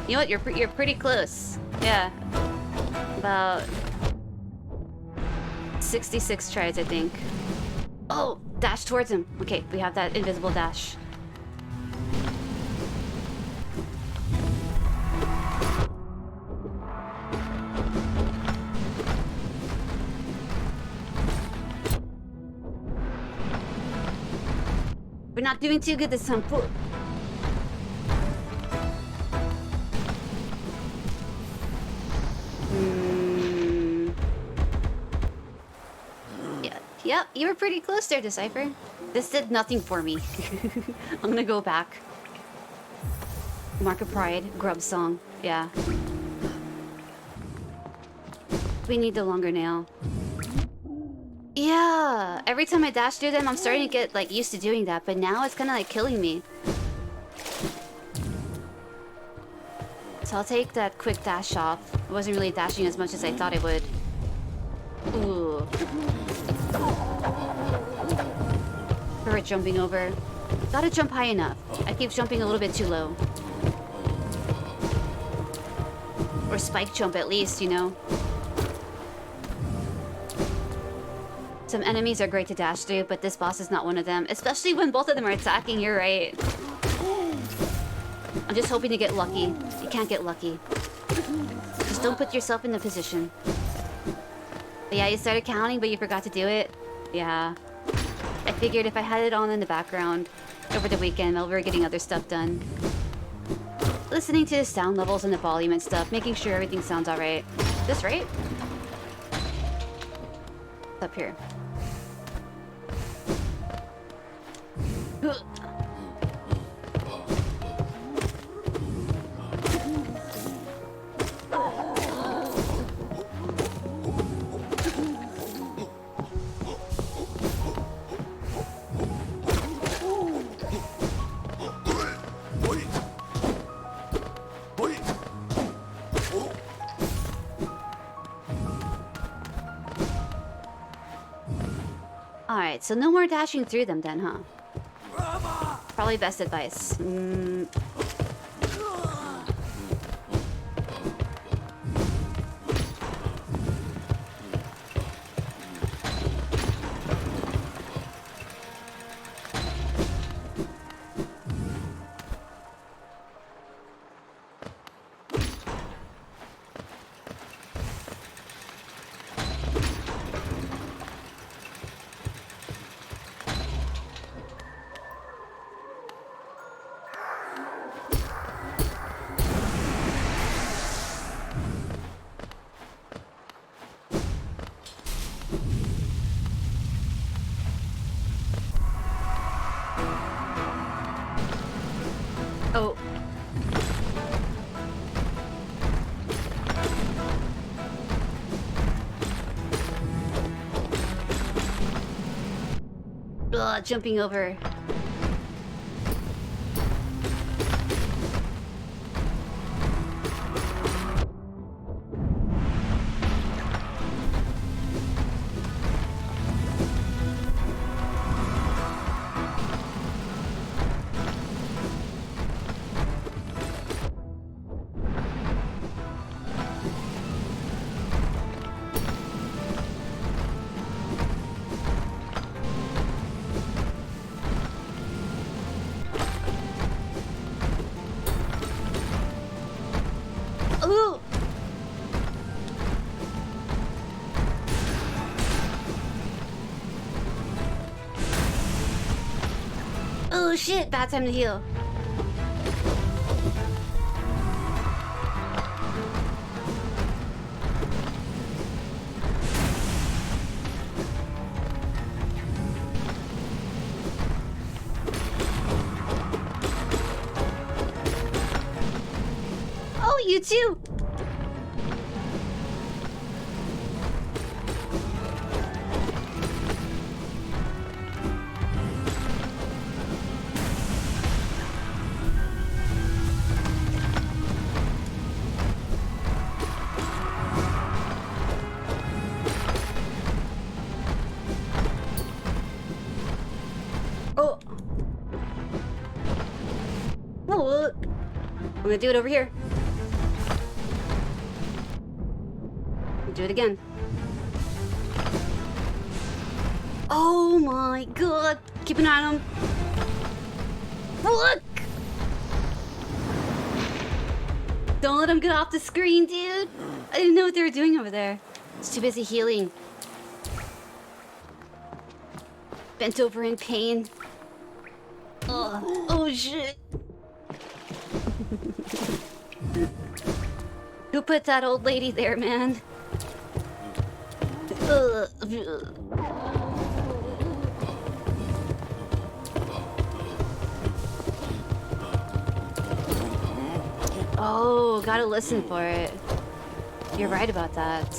You know what? You're pretty close. Yeah. About 66 tries, I think. Oh, dash towards him. Okay, we have that invisible dash. We're not doing too good this time. Yeah, you were pretty close there, Decipher. This did nothing for me. I'm gonna go back. Mark of Pride, Grub Song. Yeah. We need the longer nail. Yeah, every time I dash through them, I'm starting to get like used to doing that, but now it's kind of like killing me. So I'll take that quick dash off. I wasn't really dashing as much as I thought I would. Ooh. Or jumping over. Gotta jump high enough. I keep jumping a little bit too low. Or spike jump at least, you know? Some enemies are great to dash through, but this boss is not one of them. Especially when both of them are attacking, you're right. I'm just hoping to get lucky. You can't get lucky. Just don't put yourself in the position. But yeah, you started counting, but you forgot to do it. Yeah. I figured if I had it on in the background over the weekend while we were getting other stuff done. Listening to the sound levels and the volume and stuff, making sure everything sounds alright. This right? It's up here. Alright, so no more dashing through them then, huh? probably best advice. Oh. Ugh, jumping over. Ooh! Oh shit, bad time to heal. Oh, you too! Oh! Oh, I'm gonna do it over here. Do it again. Oh my god! Keep an eye on him. Look! Don't let him get off the screen, dude! I didn't know what they were doing over there. It's too busy healing. Bent over in pain. Ugh. Oh shit! Who put that old lady there, man? Oh, gotta listen for it. You're right about that.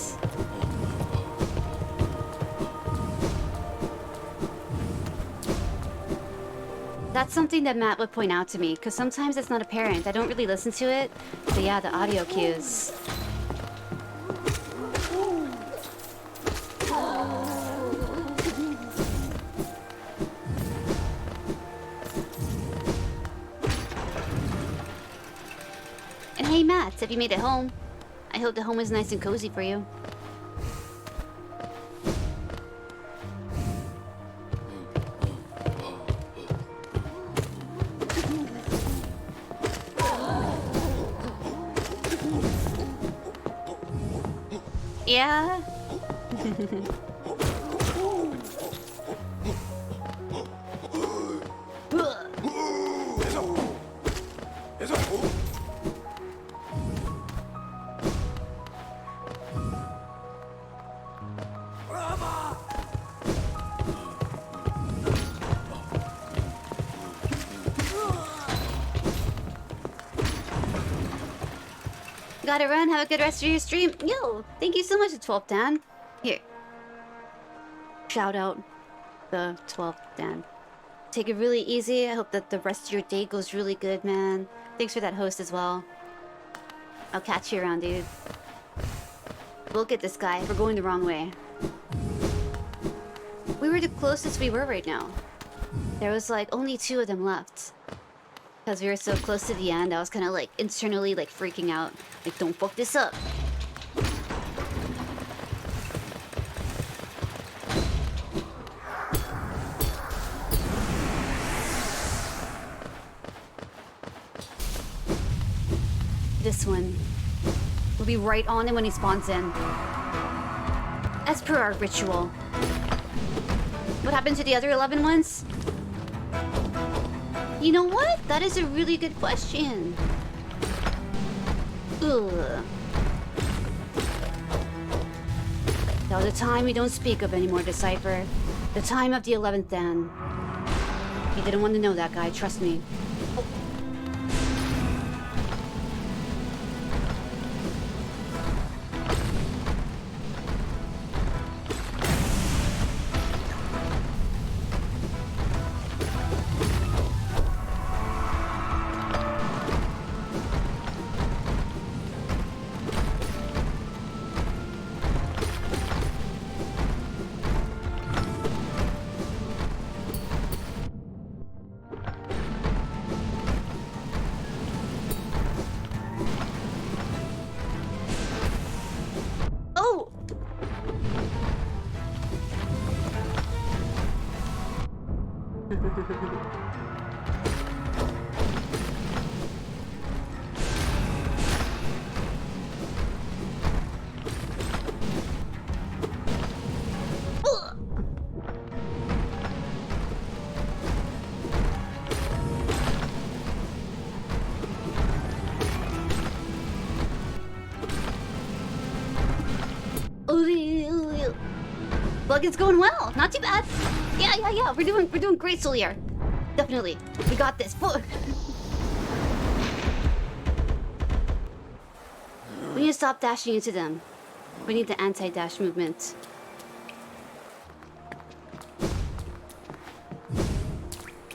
That's something that Matt would point out to me, because sometimes it's not apparent. I don't really listen to it. But yeah, the audio cues. And hey Matt, have you made it home? I hope the home is nice and cozy for you. Yeah? Gotta run, have a good rest of your stream. Yo, thank you so much, 12th Dan. Here. Shout out the 12th Dan. Take it really easy. I hope that the rest of your day goes really good, man. Thanks for that host as well. I'll catch you around, dude. We'll get this guy. We're going the wrong way. We were the closest we were right now. There was like only 2 of them left. Because we were so close to the end, I was kind of like internally like freaking out. Like, don't fuck this up. This one. We'll be right on him when he spawns in. As per our ritual. What happened to the other 11 ones? You know what? That is a really good question. Ugh. Now the time we don't speak of anymore, Decipher. The time of the 11th Dan. You didn't want to know that, guy, trust me. Oh! Bug is going well. Not too bad. Yeah. We're doing great, Solier. Definitely. We got this. We need to stop dashing into them. We need the anti-dash movement.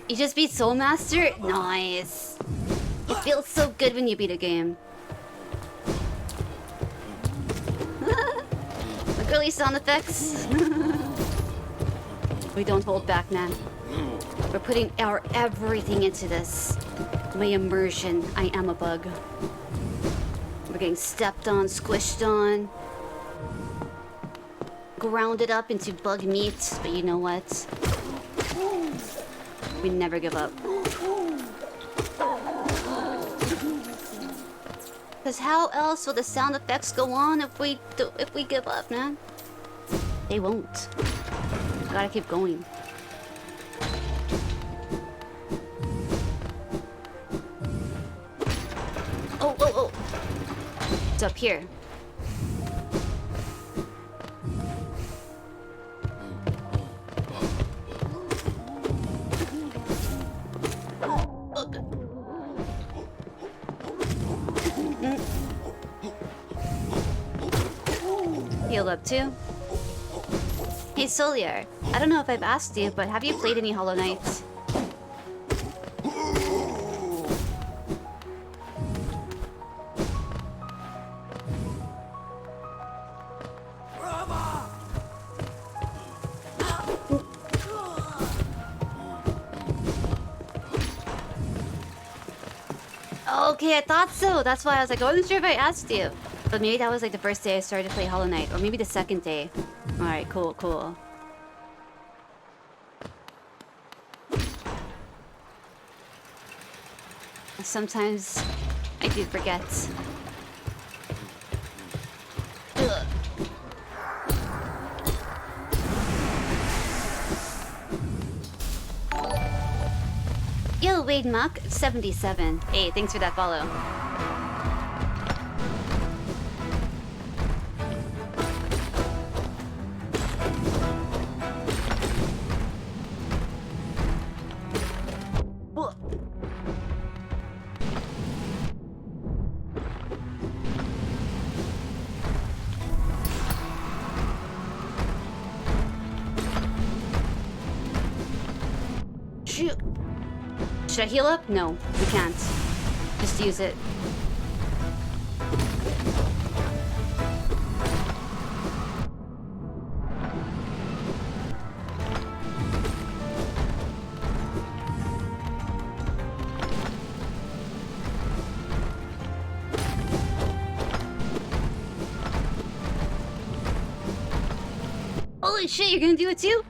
You just beat Soul Master? Nice. It feels so good when you beat a game. The girly sound effects. We don't hold back, man. We're putting our everything into this. My immersion. I am a bug. We're getting stepped on, squished on. Grounded up into bug meat. But you know what? We never give up. Cause how else will the sound effects go on if we give up, man? They won't. Gotta keep going. Oh! It's up here. Heal up too. Hey Solier, I don't know if I've asked you, but have you played any Hollow Knight? Okay, I thought so. That's why I was like, I wasn't sure if I asked you. But maybe that was like the first day I started to play Hollow Knight, or maybe the second day. Alright, cool. Sometimes I do forget. Ugh. Yo, Wade Muck 77. Hey, thanks for that follow. Shoot. Should I heal up? No, we can't. Just use it. Holy shit, you're gonna do it too?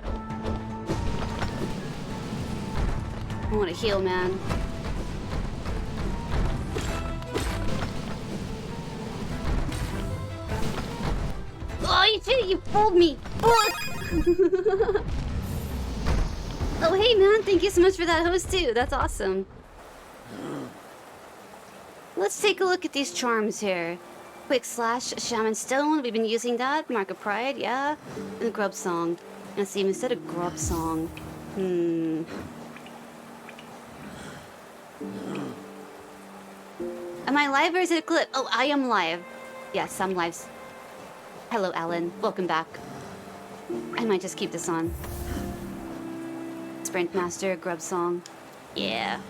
I wanna heal, man. Oh, you shit, you fooled me! Fuck! Oh, hey, man, thank you so much for that host, too. That's awesome. Let's take a look at these charms here. Quick slash, Shaman Stone, we've been using that. Mark of Pride, yeah. And the Grub Song. Let's see, instead of Grub Song. Am I live or is it a clip? Oh, I am live. Yes, I'm live. Hello, Alan. Welcome back. I might just keep this on. Sprint Master, Grub Song. Yeah.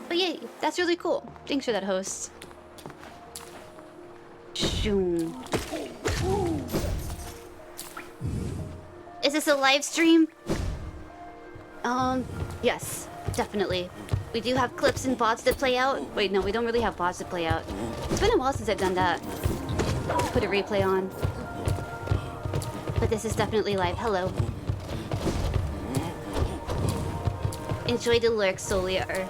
But yay, that's really cool. Thanks for that, host. Shoom. Is this a live stream? Yes, definitely. We do have clips and VODs that play out. Wait, no, we don't really have VODs that play out. It's been a while since I've done that. Put a replay on. But this is definitely live. Hello. Enjoy the lurk, Solier.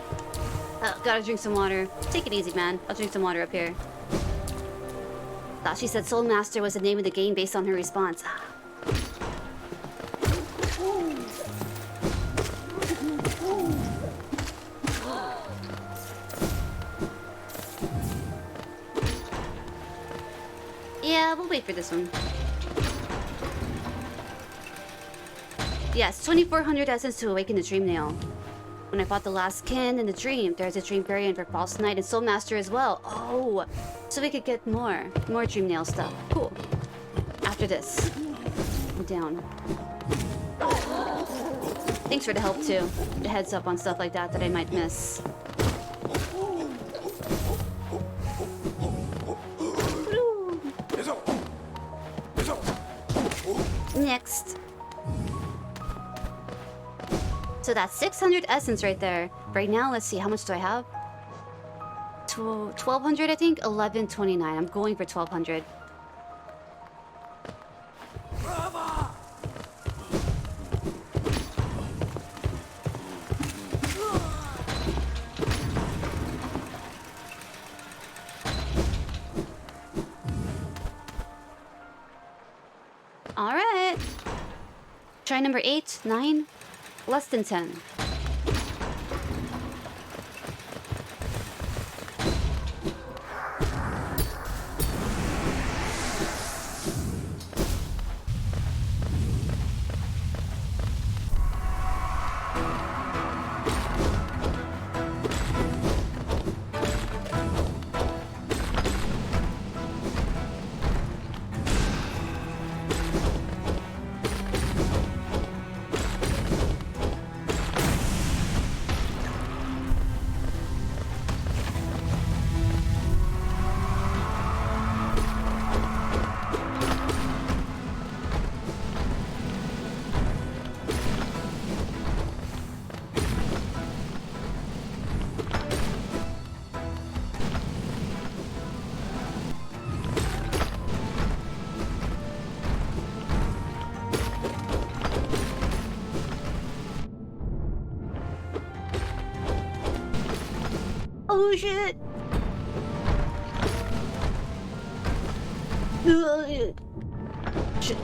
Gotta drink some water. Take it easy, man. I'll drink some water up here. Thought she said Soul Master was the name of the game based on her response. Yeah, we'll wait for this one. Yes, 2400 essence to awaken the dream nail. When I fought the last kin in the dream, there's a dream variant for False Knight and Soul Master as well. Oh, so we could get more dream nail stuff. Cool. After this, I'm down. Thanks for the help too. The heads up on stuff like that I might miss. Next. So that's 600 essence right there. Right now, let's see, how much do I have? 1200, I think? 1129. I'm going for 1200. All right. Try number 8, 9, less than 10. Oh shit! Shit.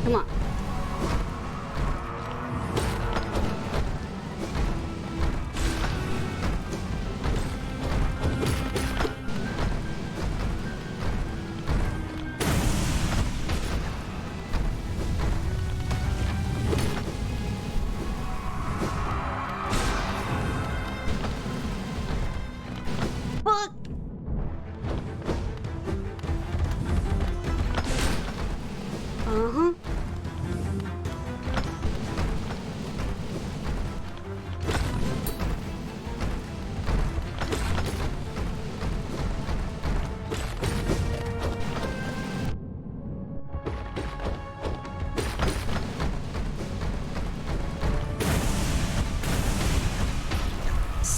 Come on.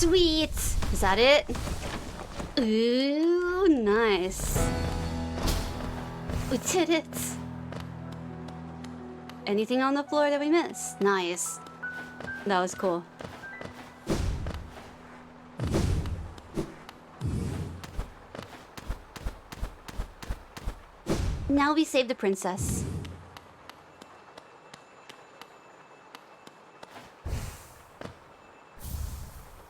Sweet! Is that it? Ooh, nice. We did it! Anything on the floor that we missed? Nice. That was cool. Now we save the princess.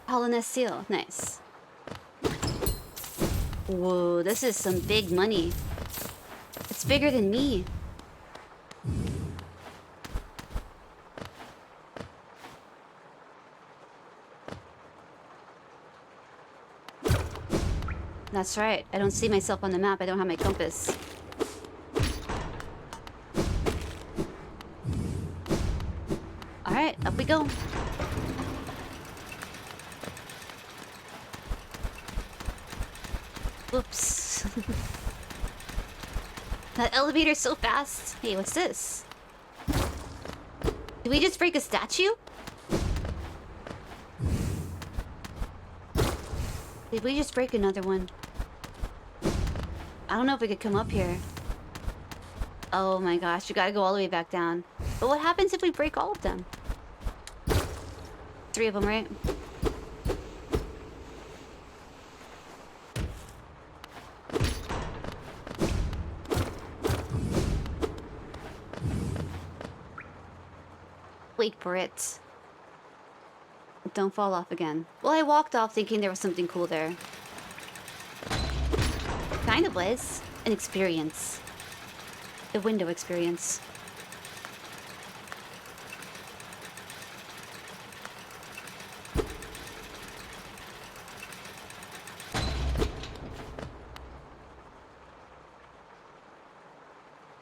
Hollowness seal. Nice. Whoa, this is some big money. It's bigger than me. That's right. I don't see myself on the map. I don't have my compass. Alright, up we go. Whoops. That elevator's so fast. Hey, what's this? Did we just break a statue? Did we just break another one? I don't know if we could come up here. Oh my gosh, we gotta go all the way back down. But what happens if we break all of them? 3 of them, right? Wait for it. Don't fall off again. Well, I walked off thinking there was something cool there. Kind of was. An experience. The window experience.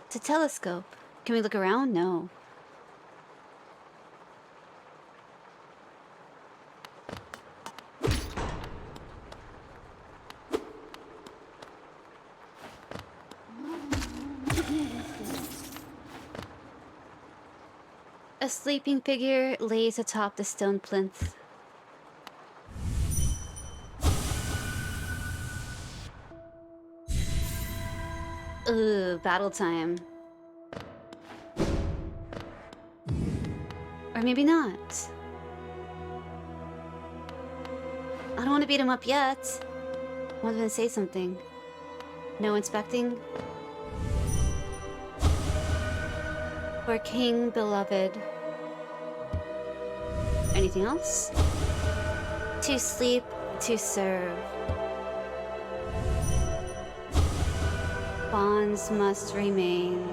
It's a telescope. Can we look around? No. A sleeping figure lays atop the stone plinth. Ugh, battle time. Or maybe not. I don't want to beat him up yet. I want to say something. No inspecting? For King Beloved. Anything else? To sleep, to serve. Bonds must remain.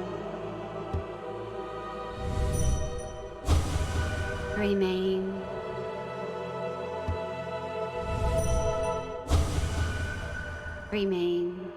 Remain. Remain.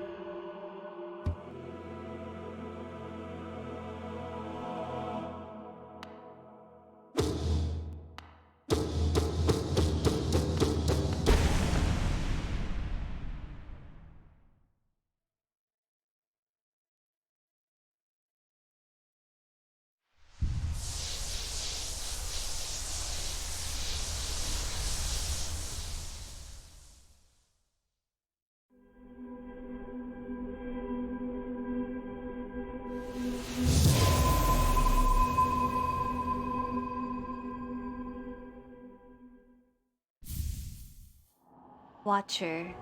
Watcher.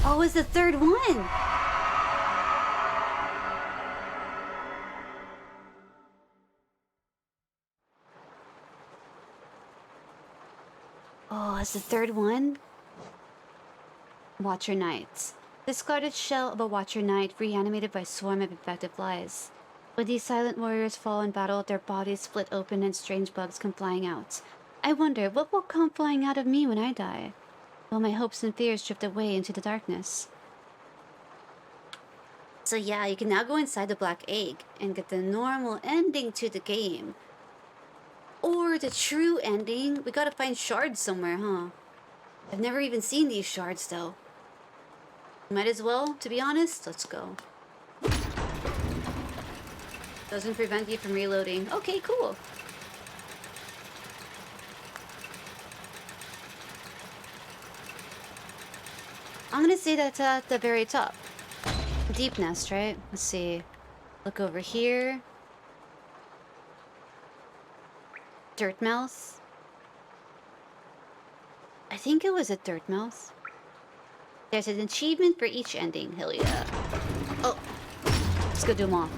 Oh, it's the third one! Oh, it's the third one? Watcher Knight. Discarded shell of a Watcher Knight reanimated by swarm of infected flies. When these silent warriors fall in battle, their bodies split open and strange bugs come flying out. I wonder, what will come flying out of me when I die? Will my hopes and fears drift away into the darkness? So yeah, you can now go inside the black egg and get the normal ending to the game. Or the true ending. We gotta find shards somewhere, huh? I've never even seen these shards though. Might as well, to be honest. Let's go. Doesn't prevent you from reloading. Okay, cool. I'm gonna say that's at the very top. Deep nest, right? Let's see. Look over here. Dirt mouth. I think it was a dirt mouth. There's an achievement for each ending. Hell yeah. Oh. Let's go do them all.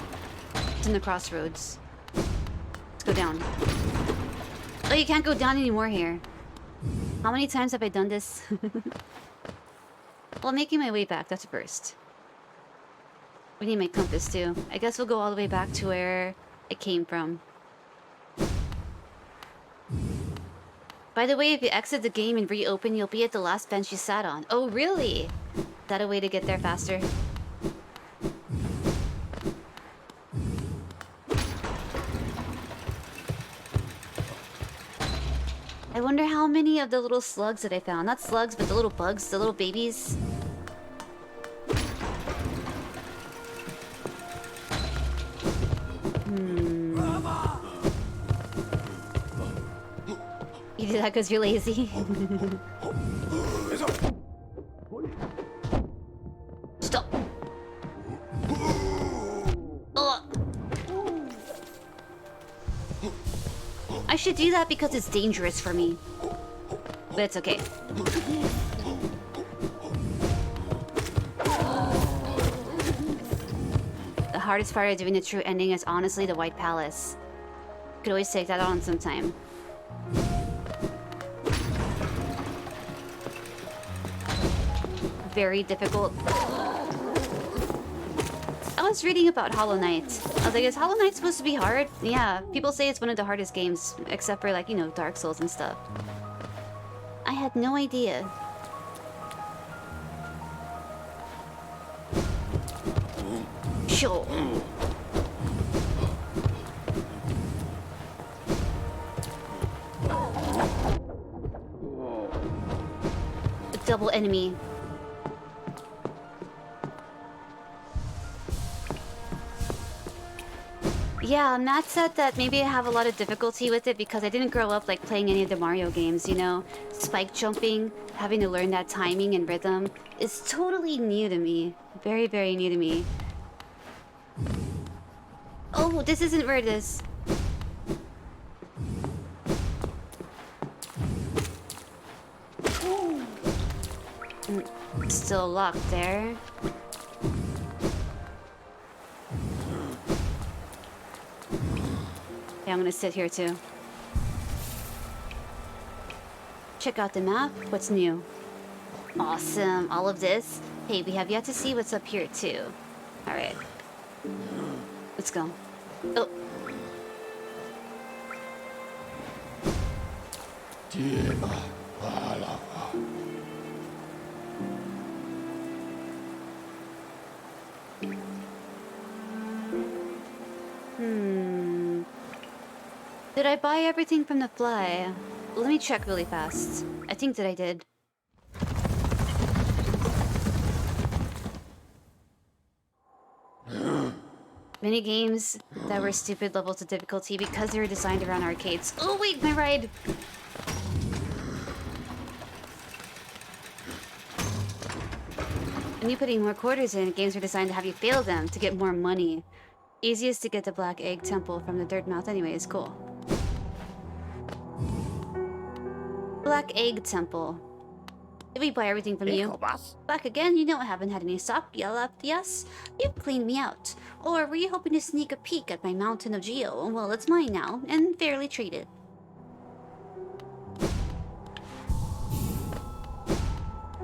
It's in the crossroads. Let's go down. Oh, you can't go down anymore here. How many times have I done this? Well, making my way back, that's a first. We need my compass too. I guess we'll go all the way back to where it came from. By the way, if you exit the game and reopen, you'll be at the last bench you sat on. Oh, really? Is that a way to get there faster? I wonder how many of the little slugs that I found. Not slugs, but the little bugs, the little babies. You do that because you're lazy. Stop. Ugh. I should do that because it's dangerous for me. But it's okay. The hardest part of doing the true ending is honestly the White Palace. Could always take that on sometime. Very difficult. I was reading about Hollow Knight. I was like, is Hollow Knight supposed to be hard? Yeah, people say it's one of the hardest games, except for like, you know, Dark Souls and stuff. I had no idea. Sure. A double enemy. Yeah, Matt said that maybe I have a lot of difficulty with it because I didn't grow up like playing any of the Mario games, you know? Spike jumping, having to learn that timing and rhythm is totally new to me. Very, very new to me. Oh, this isn't where it is. Still locked there. Yeah, I'm gonna sit here too. Check out the map. What's new? Awesome. All of this. Hey, we have yet to see what's up here too. Alright. Let's go. Oh. Did I buy everything from the fly? Let me check really fast. I think that I did. Mini games that were stupid levels of difficulty because they were designed around arcades. Oh wait, my ride! When you putting more quarters in, games are designed to have you fail them to get more money. Easiest to get the Black Egg Temple from the Dirt Mouth anyway is cool. Black Egg Temple. Did we buy everything from you? Back again? You know I haven't had any stock. Yes? You've cleaned me out. Or were you hoping to sneak a peek at my Mountain of Geo? Well, it's mine now, and fairly traded.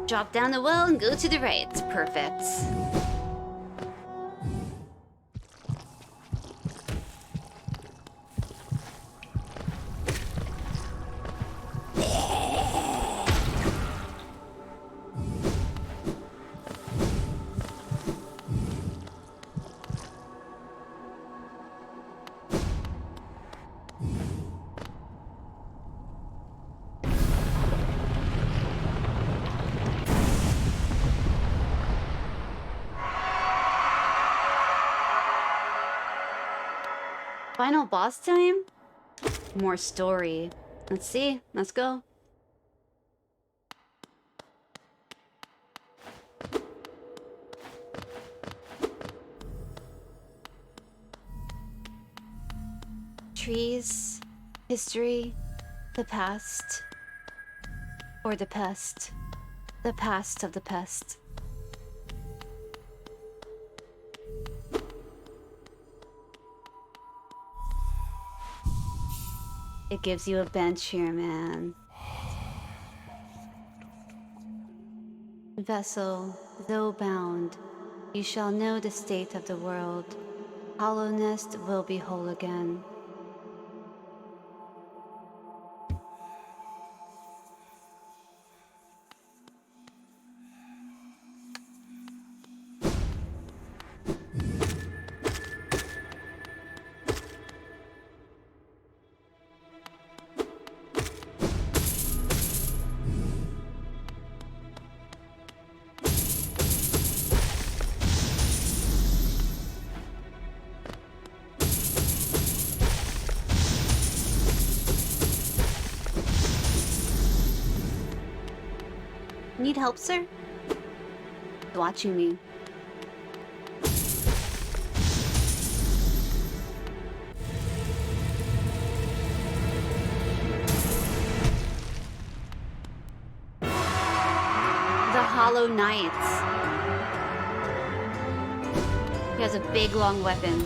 Drop down the well and go to the right. Perfect. Final boss time? More story. Let's see. Let's go. trees, history, the past, or the pest. The past of the pest. It gives you a bench here, man. Vessel, though bound, you shall know the state of the world. Hollow nest will be whole again. Need help, sir? Watching me. The Hollow Knight. He has a big long weapon.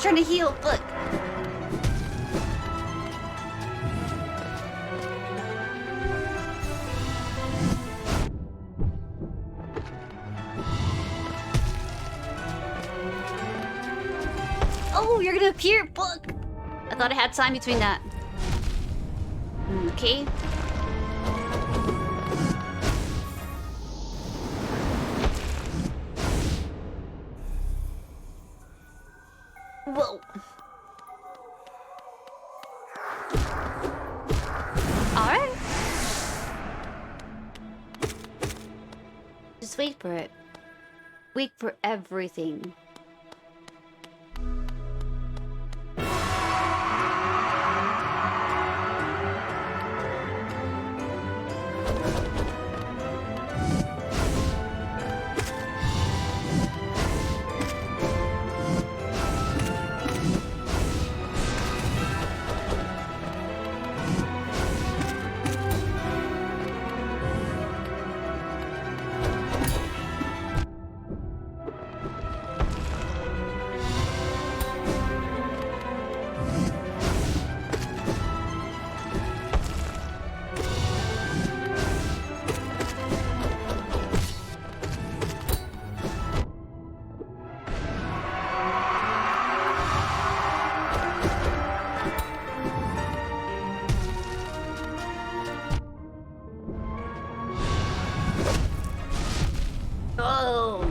Trying to heal, but oh, you're gonna appear, book. I thought I had time between that. Okay. Whoa. Alright. Just wait for it. Wait for everything. Oh,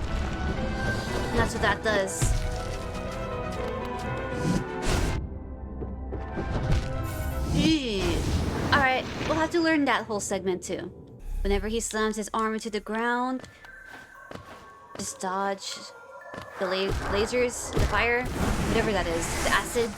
that's what that does. Alright, we'll have to learn that whole segment too. Whenever he slams his arm into the ground, just dodge the lasers, the fire, whatever that is, the acid.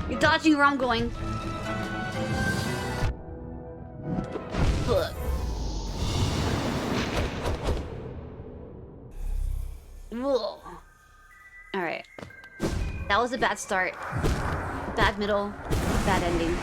You're dodging where I'm going. Ugh. Ugh. Alright. That was a bad start. Bad middle. Bad ending.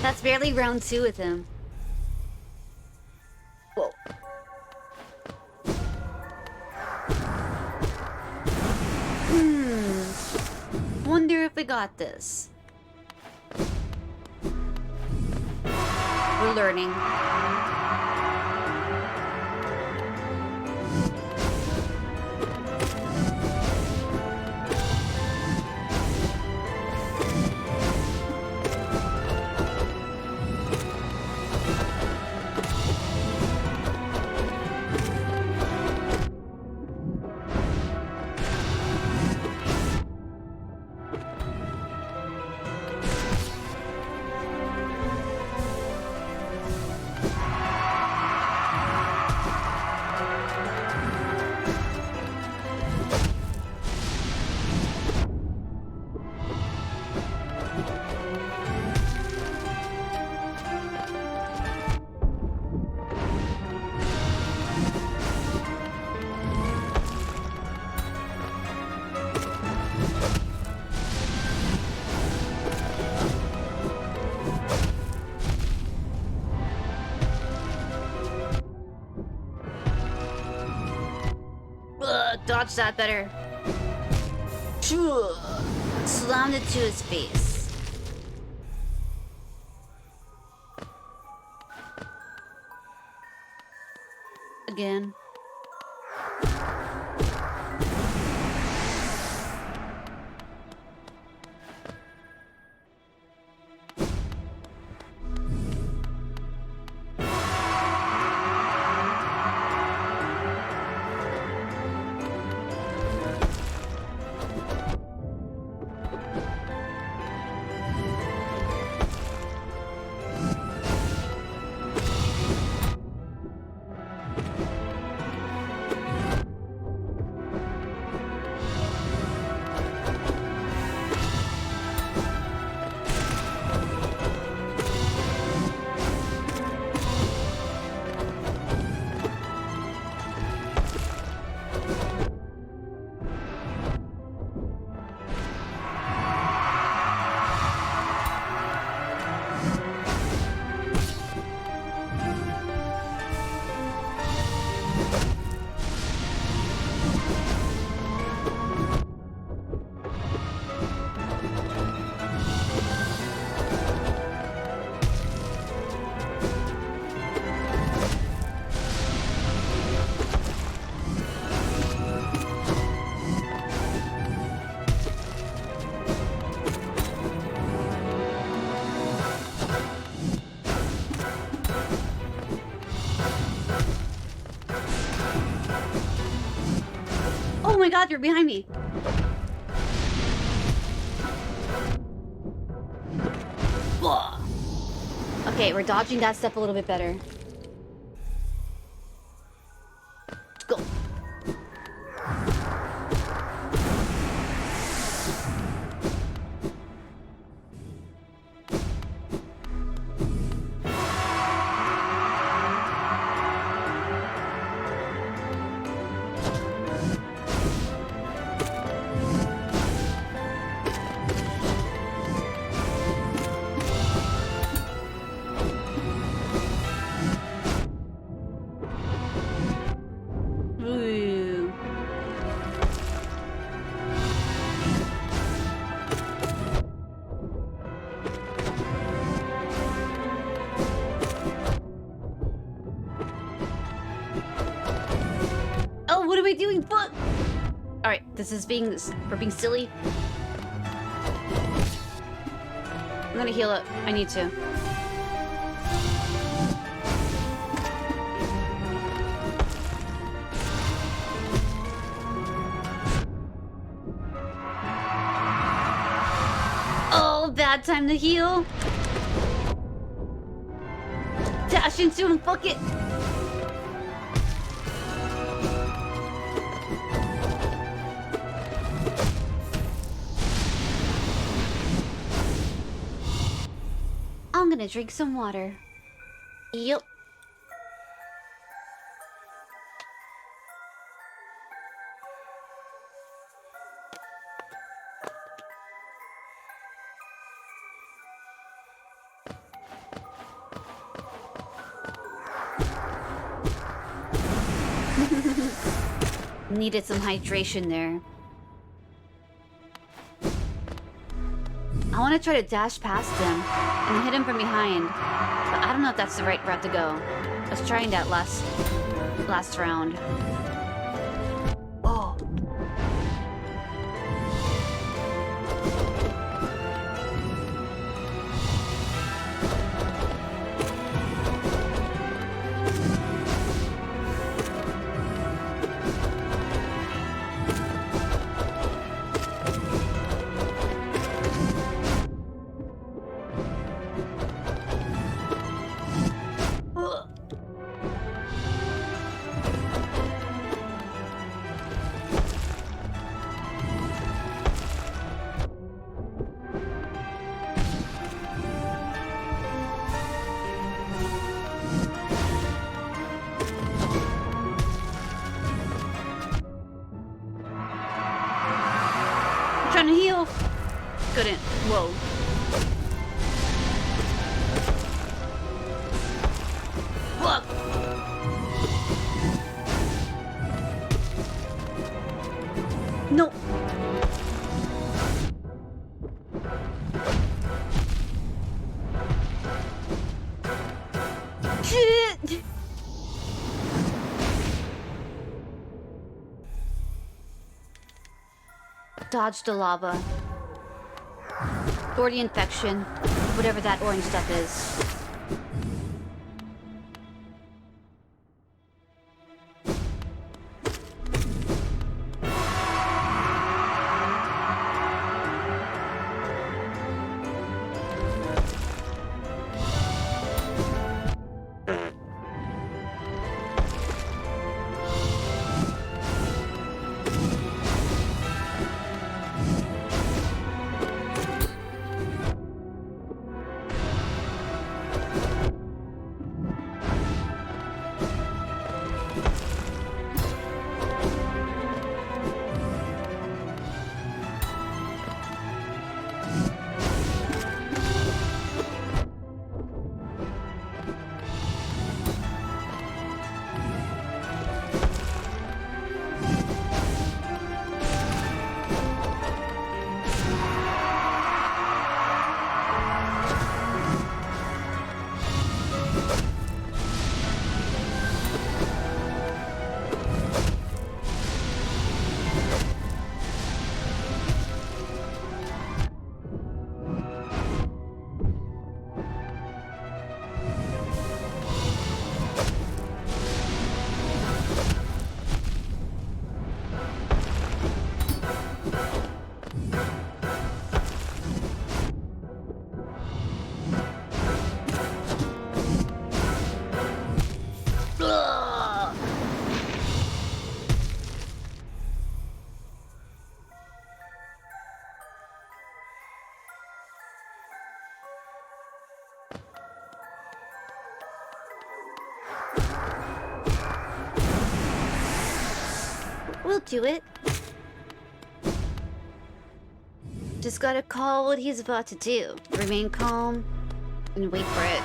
That's barely round 2 with him. Whoa. Wonder if we got this. We're learning. Dodge that better. Slammed it to his face. Again. my god, you're behind me. Ugh. Okay, we're dodging that step a little bit better. Go. Ooh. Oh, what am I doing? Fuck! Alright, we're being silly. I'm gonna heal up. I need to. Oh, bad time to heal. Dash into him, fuck it. I'm gonna drink some water. Yup. Needed some hydration there. I want to try to dash past him and hit him from behind, but I don't know if that's the right route to go. I was trying that last round. Oh. Trying to heal. Couldn't. Whoa. Fuck. No. Shit. Dodge the lava. Or the infection. Whatever that orange stuff is. We'll do it. Just gotta call what he's about to do. Remain calm and wait for it.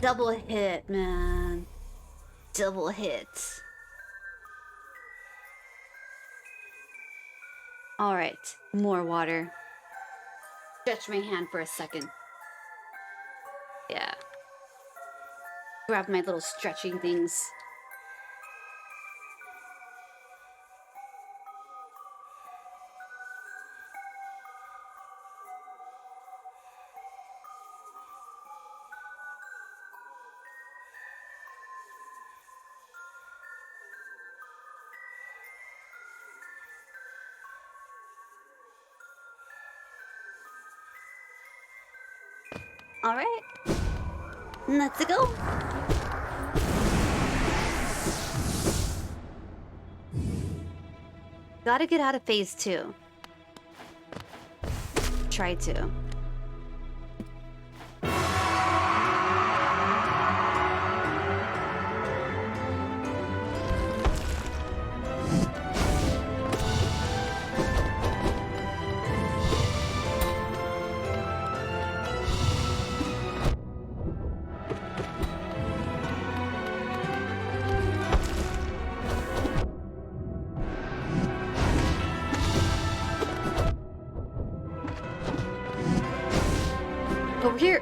Double hit, man. Double hit. Alright, more water. Stretch my hand for a second. Yeah. Grab my little stretching things. All right, let's go. Gotta get out of phase 2. Try to.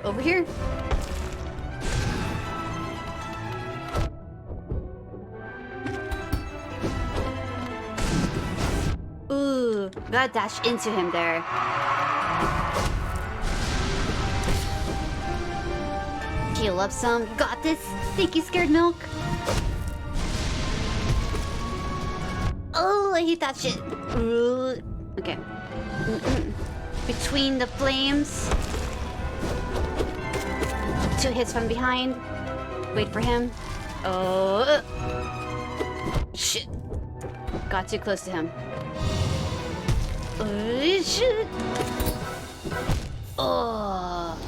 Over here. Ooh, gotta dash into him there. Heal up some. Got this. Thank you, Scared Milk. Oh, I hate that shit. Ooh. Okay. Between the flames. 2 hits from behind. Wait for him. Oh. Shit. Got too close to him. Oh, shit. Oh.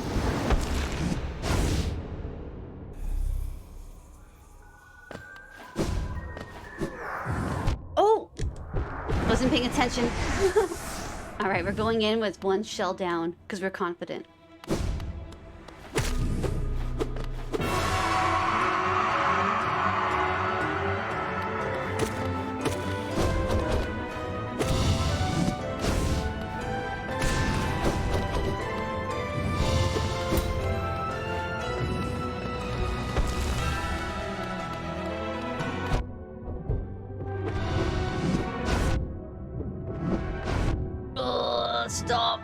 Oh. Wasn't paying attention. All right, we're going in with 1 shell down because we're confident. Stop.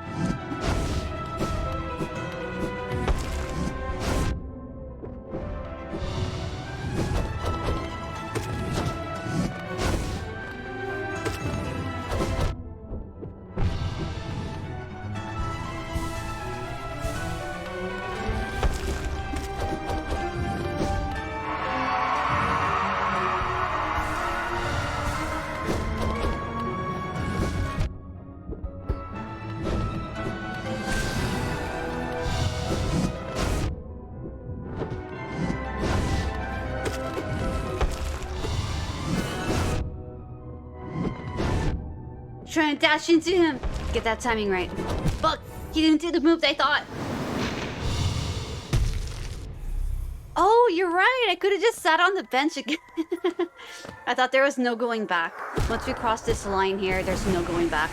trying to dash into him. Get that timing right. Fuck! He didn't do the move I thought. Oh, you're right. I could have just sat on the bench again. I thought there was no going back. Once we cross this line here, there's no going back.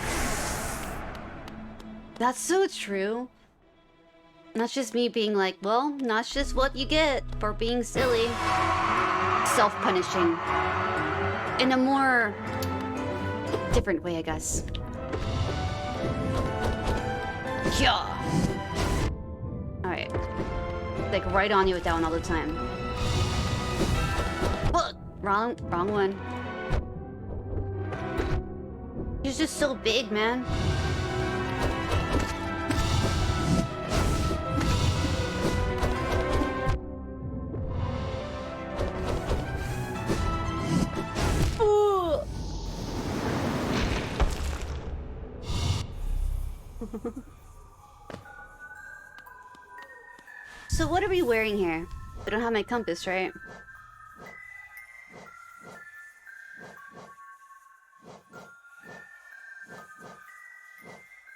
That's so true. That's just me being like, well, that's just what you get for being silly. Self-punishing. In a more different way, I guess. Yeah. Alright. Like right on you with that one all the time. What? Wrong one. He's just so big, man. Ooh. So what are we wearing here? I don't have my compass, right?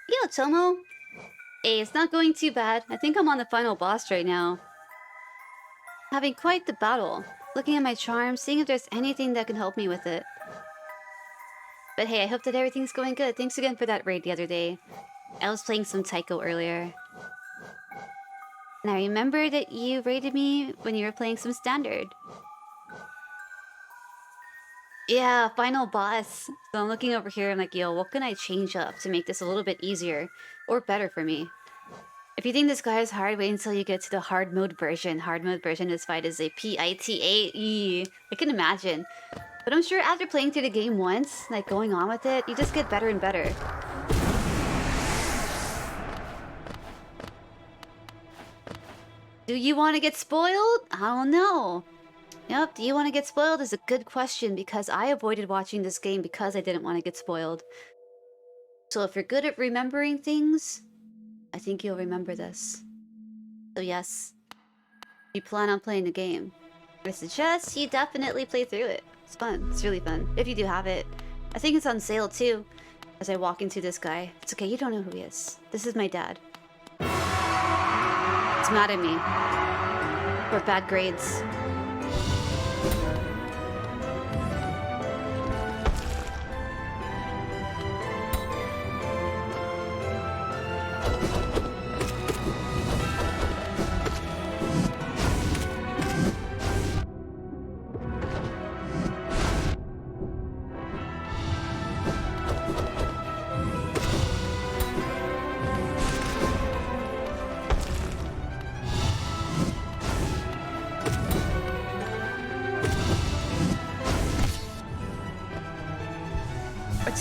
Yo, Tomo! Hey, it's not going too bad. I think I'm on the final boss right now. Having quite the battle. Looking at my charms, seeing if there's anything that can help me with it. But hey, I hope that everything's going good. Thanks again for that raid the other day. I was playing some Taiko earlier. And I remember that you raided me when you were playing some standard. Yeah, final boss. So I'm looking over here, I'm like, yo, what can I change up to make this a little bit easier or better for me? If you think this guy is hard, wait until you get to the hard mode version. Hard mode version, this fight is a PITAE. I can imagine. But I'm sure after playing through the game once, like going on with it, you just get better and better. Do you want to get spoiled? I don't know. Yep, do you want to get spoiled is a good question because I avoided watching this game because I didn't want to get spoiled. So if you're good at remembering things, I think you'll remember this. So yes, you plan on playing the game. I suggest you definitely play through it. It's fun. It's really fun. If you do have it. I think it's on sale too. As I walk into this guy. It's okay, you don't know who he is. This is my dad. He's mad at me. For bad grades.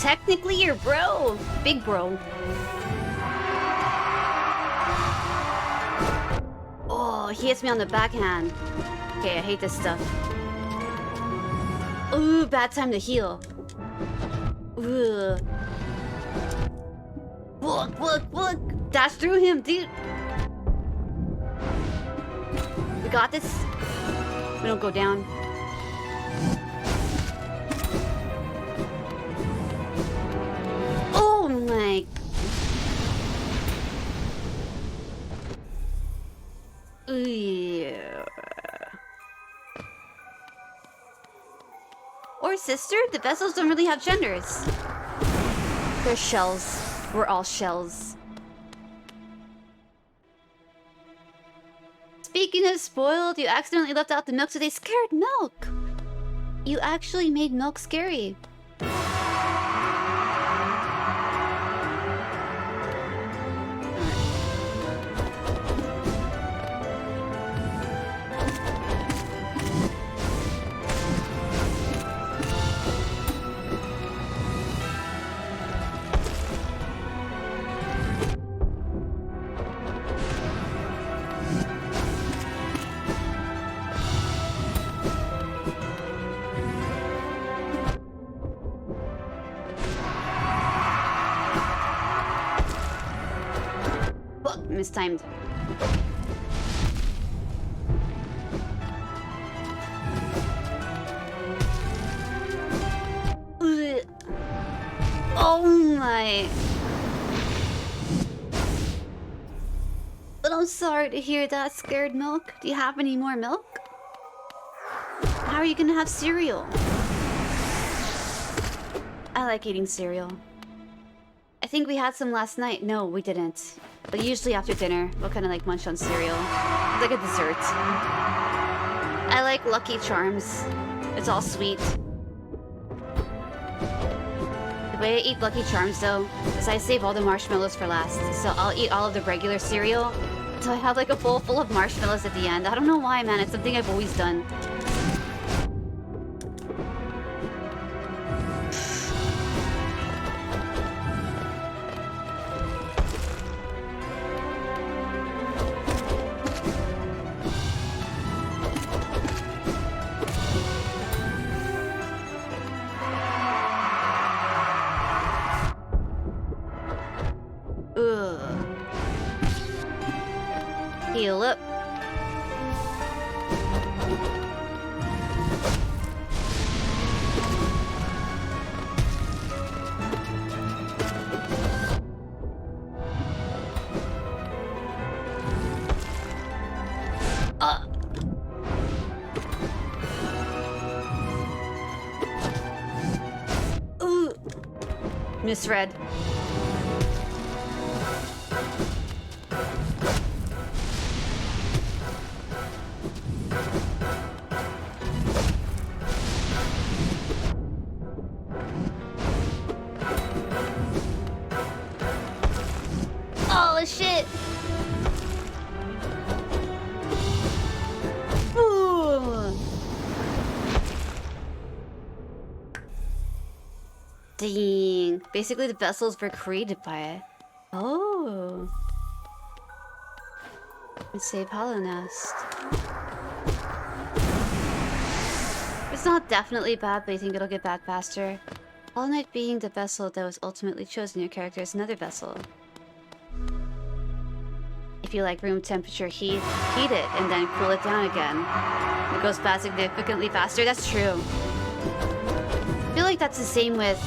Technically, you're bro. Big bro. Oh, he hits me on the backhand. Okay, I hate this stuff. Ooh, bad time to heal. Ooh. Look. Dash through him, dude. We got this. We don't go down. Like, yeah. Or sister? The vessels don't really have genders. They're shells. We're all shells. Speaking of spoiled, you accidentally left out the milk, so they scared milk. You actually made milk scary. Mistimed. Oh night. But I'm sorry to hear that, Scared Milk. Do you have any more milk? How are you gonna have cereal? I like eating cereal. I think we had some last night. No, we didn't. But usually after dinner, we'll kind of like munch on cereal. It's like a dessert. I like Lucky Charms. It's all sweet. The way I eat Lucky Charms though is I save all the marshmallows for last. So I'll eat all of the regular cereal until I have like a bowl full of marshmallows at the end. I don't know why, man. It's something I've always done. Heal up. Ooh. Misread. Oh shit! Ooh. Dang. Basically the vessels were created by it. Oh. And save Hollow Nest. It's not definitely bad, but you think it'll get bad faster. Hollow Knight being the vessel that was ultimately chosen, your character is another vessel. If you like room temperature heat it and then cool it down again. It goes past significantly faster. That's true. I feel like that's the same with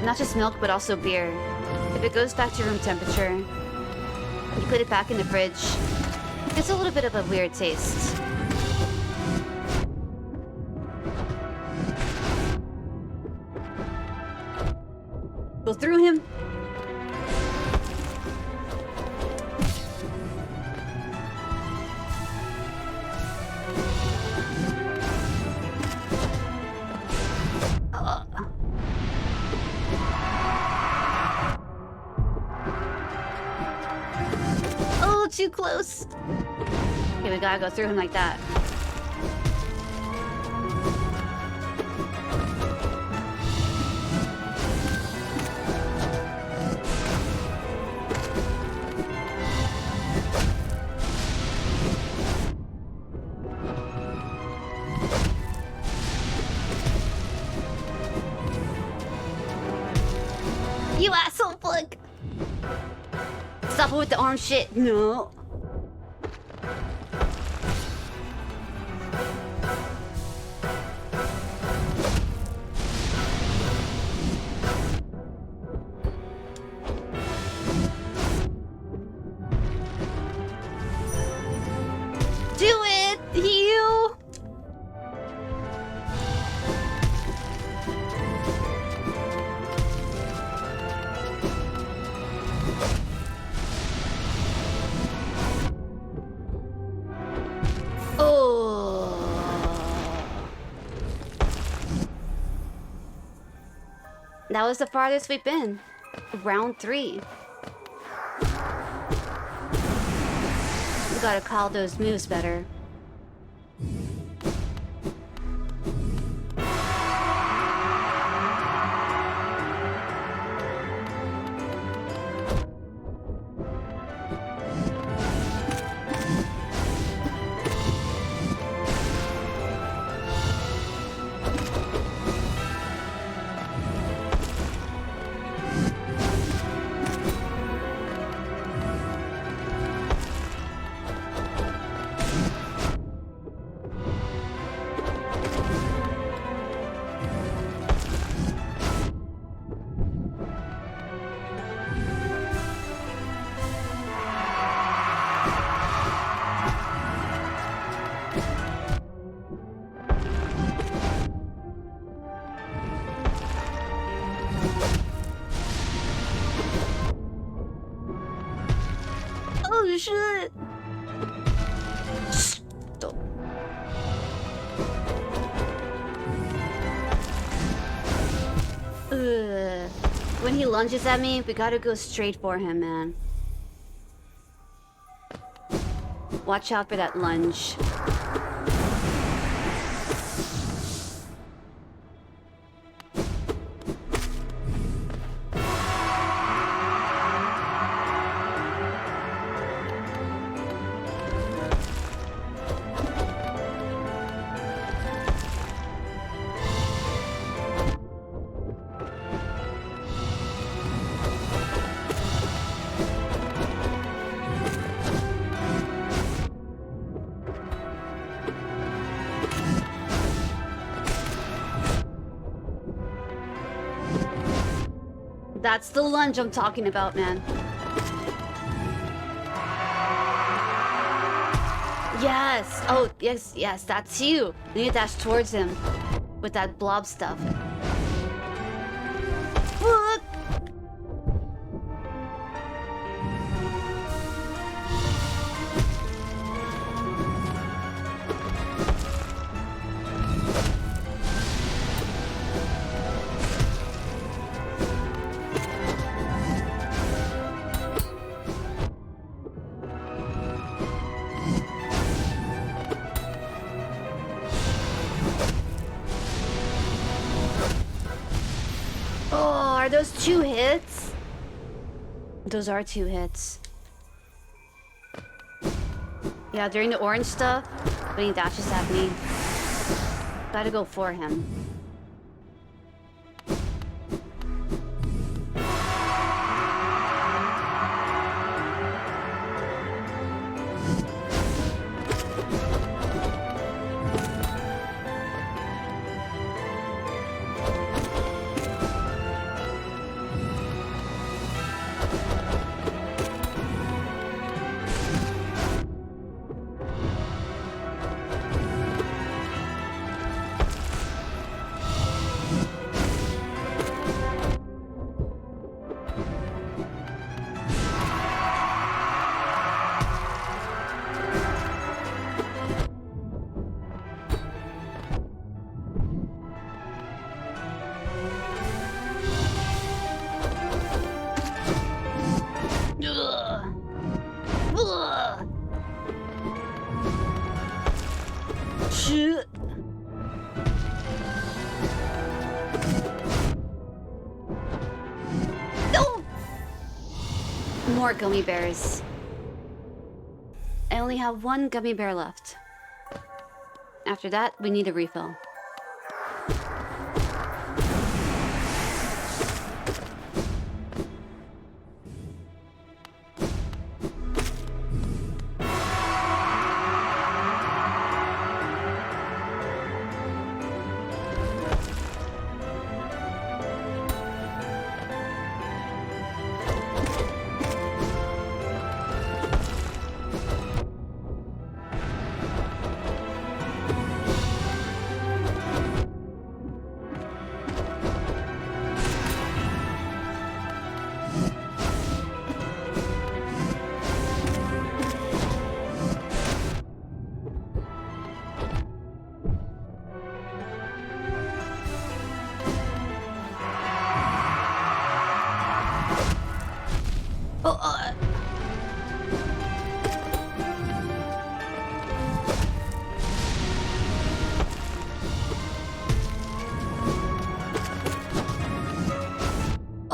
not just milk, but also beer. If it goes back to room temperature, you put it back in the fridge, it's a little bit of a weird taste. Go through him. Oh, too close. Okay, we gotta go through him like that. You asshole, Plug! Stop it with the arm shit. No. Do it! Heal! Oh. That was the farthest we've been. Round 3. We gotta call those moves better. Ugh. When he lunges at me, we gotta go straight for him, man. Watch out for that lunge. That's the lunge I'm talking about, man. Yes! Oh, yes, yes, that's you. You need to dash towards him with that blob stuff. What? Are those 2 hits? Those are 2 hits. Yeah, during the orange stuff, when he dashes at me, gotta go for him. Shit. No! More gummy bears. I only have 1 gummy bear left. After that, we need a refill.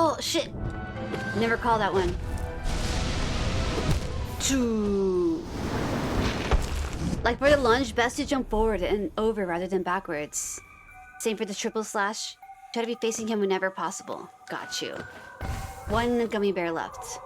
Oh, shit. Never call that one. 2. Like for the lunge, best to jump forward and over rather than backwards. Same for the triple slash. Try to be facing him whenever possible. Got you. 1 gummy bear left.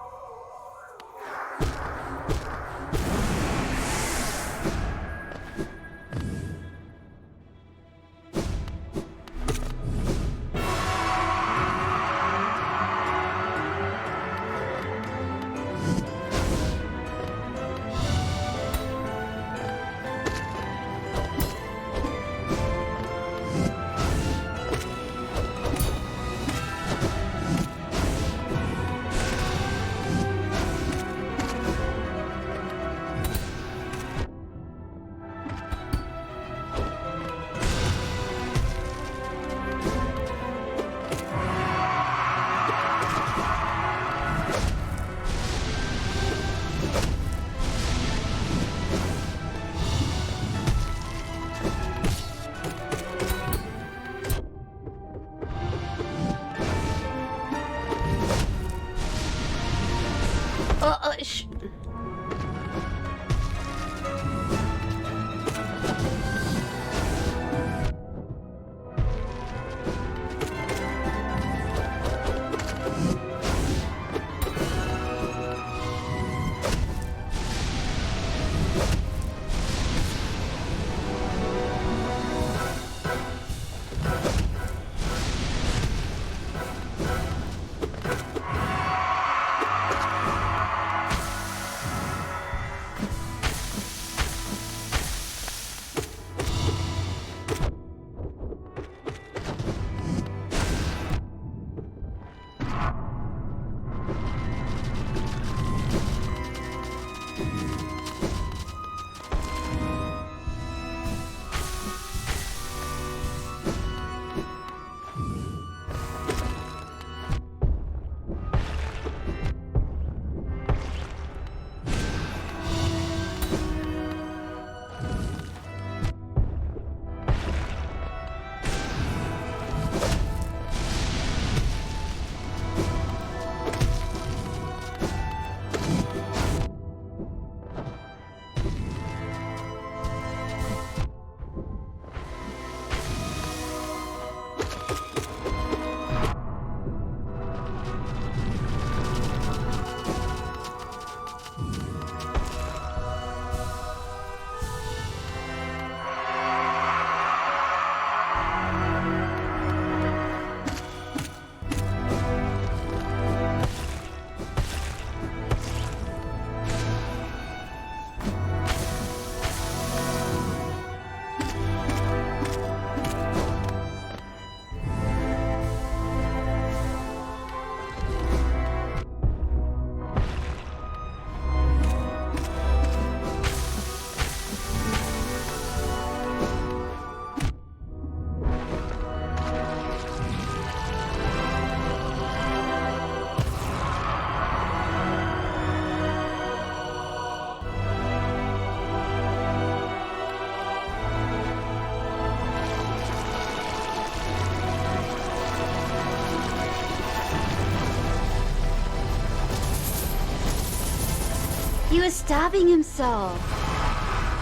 was stabbing himself.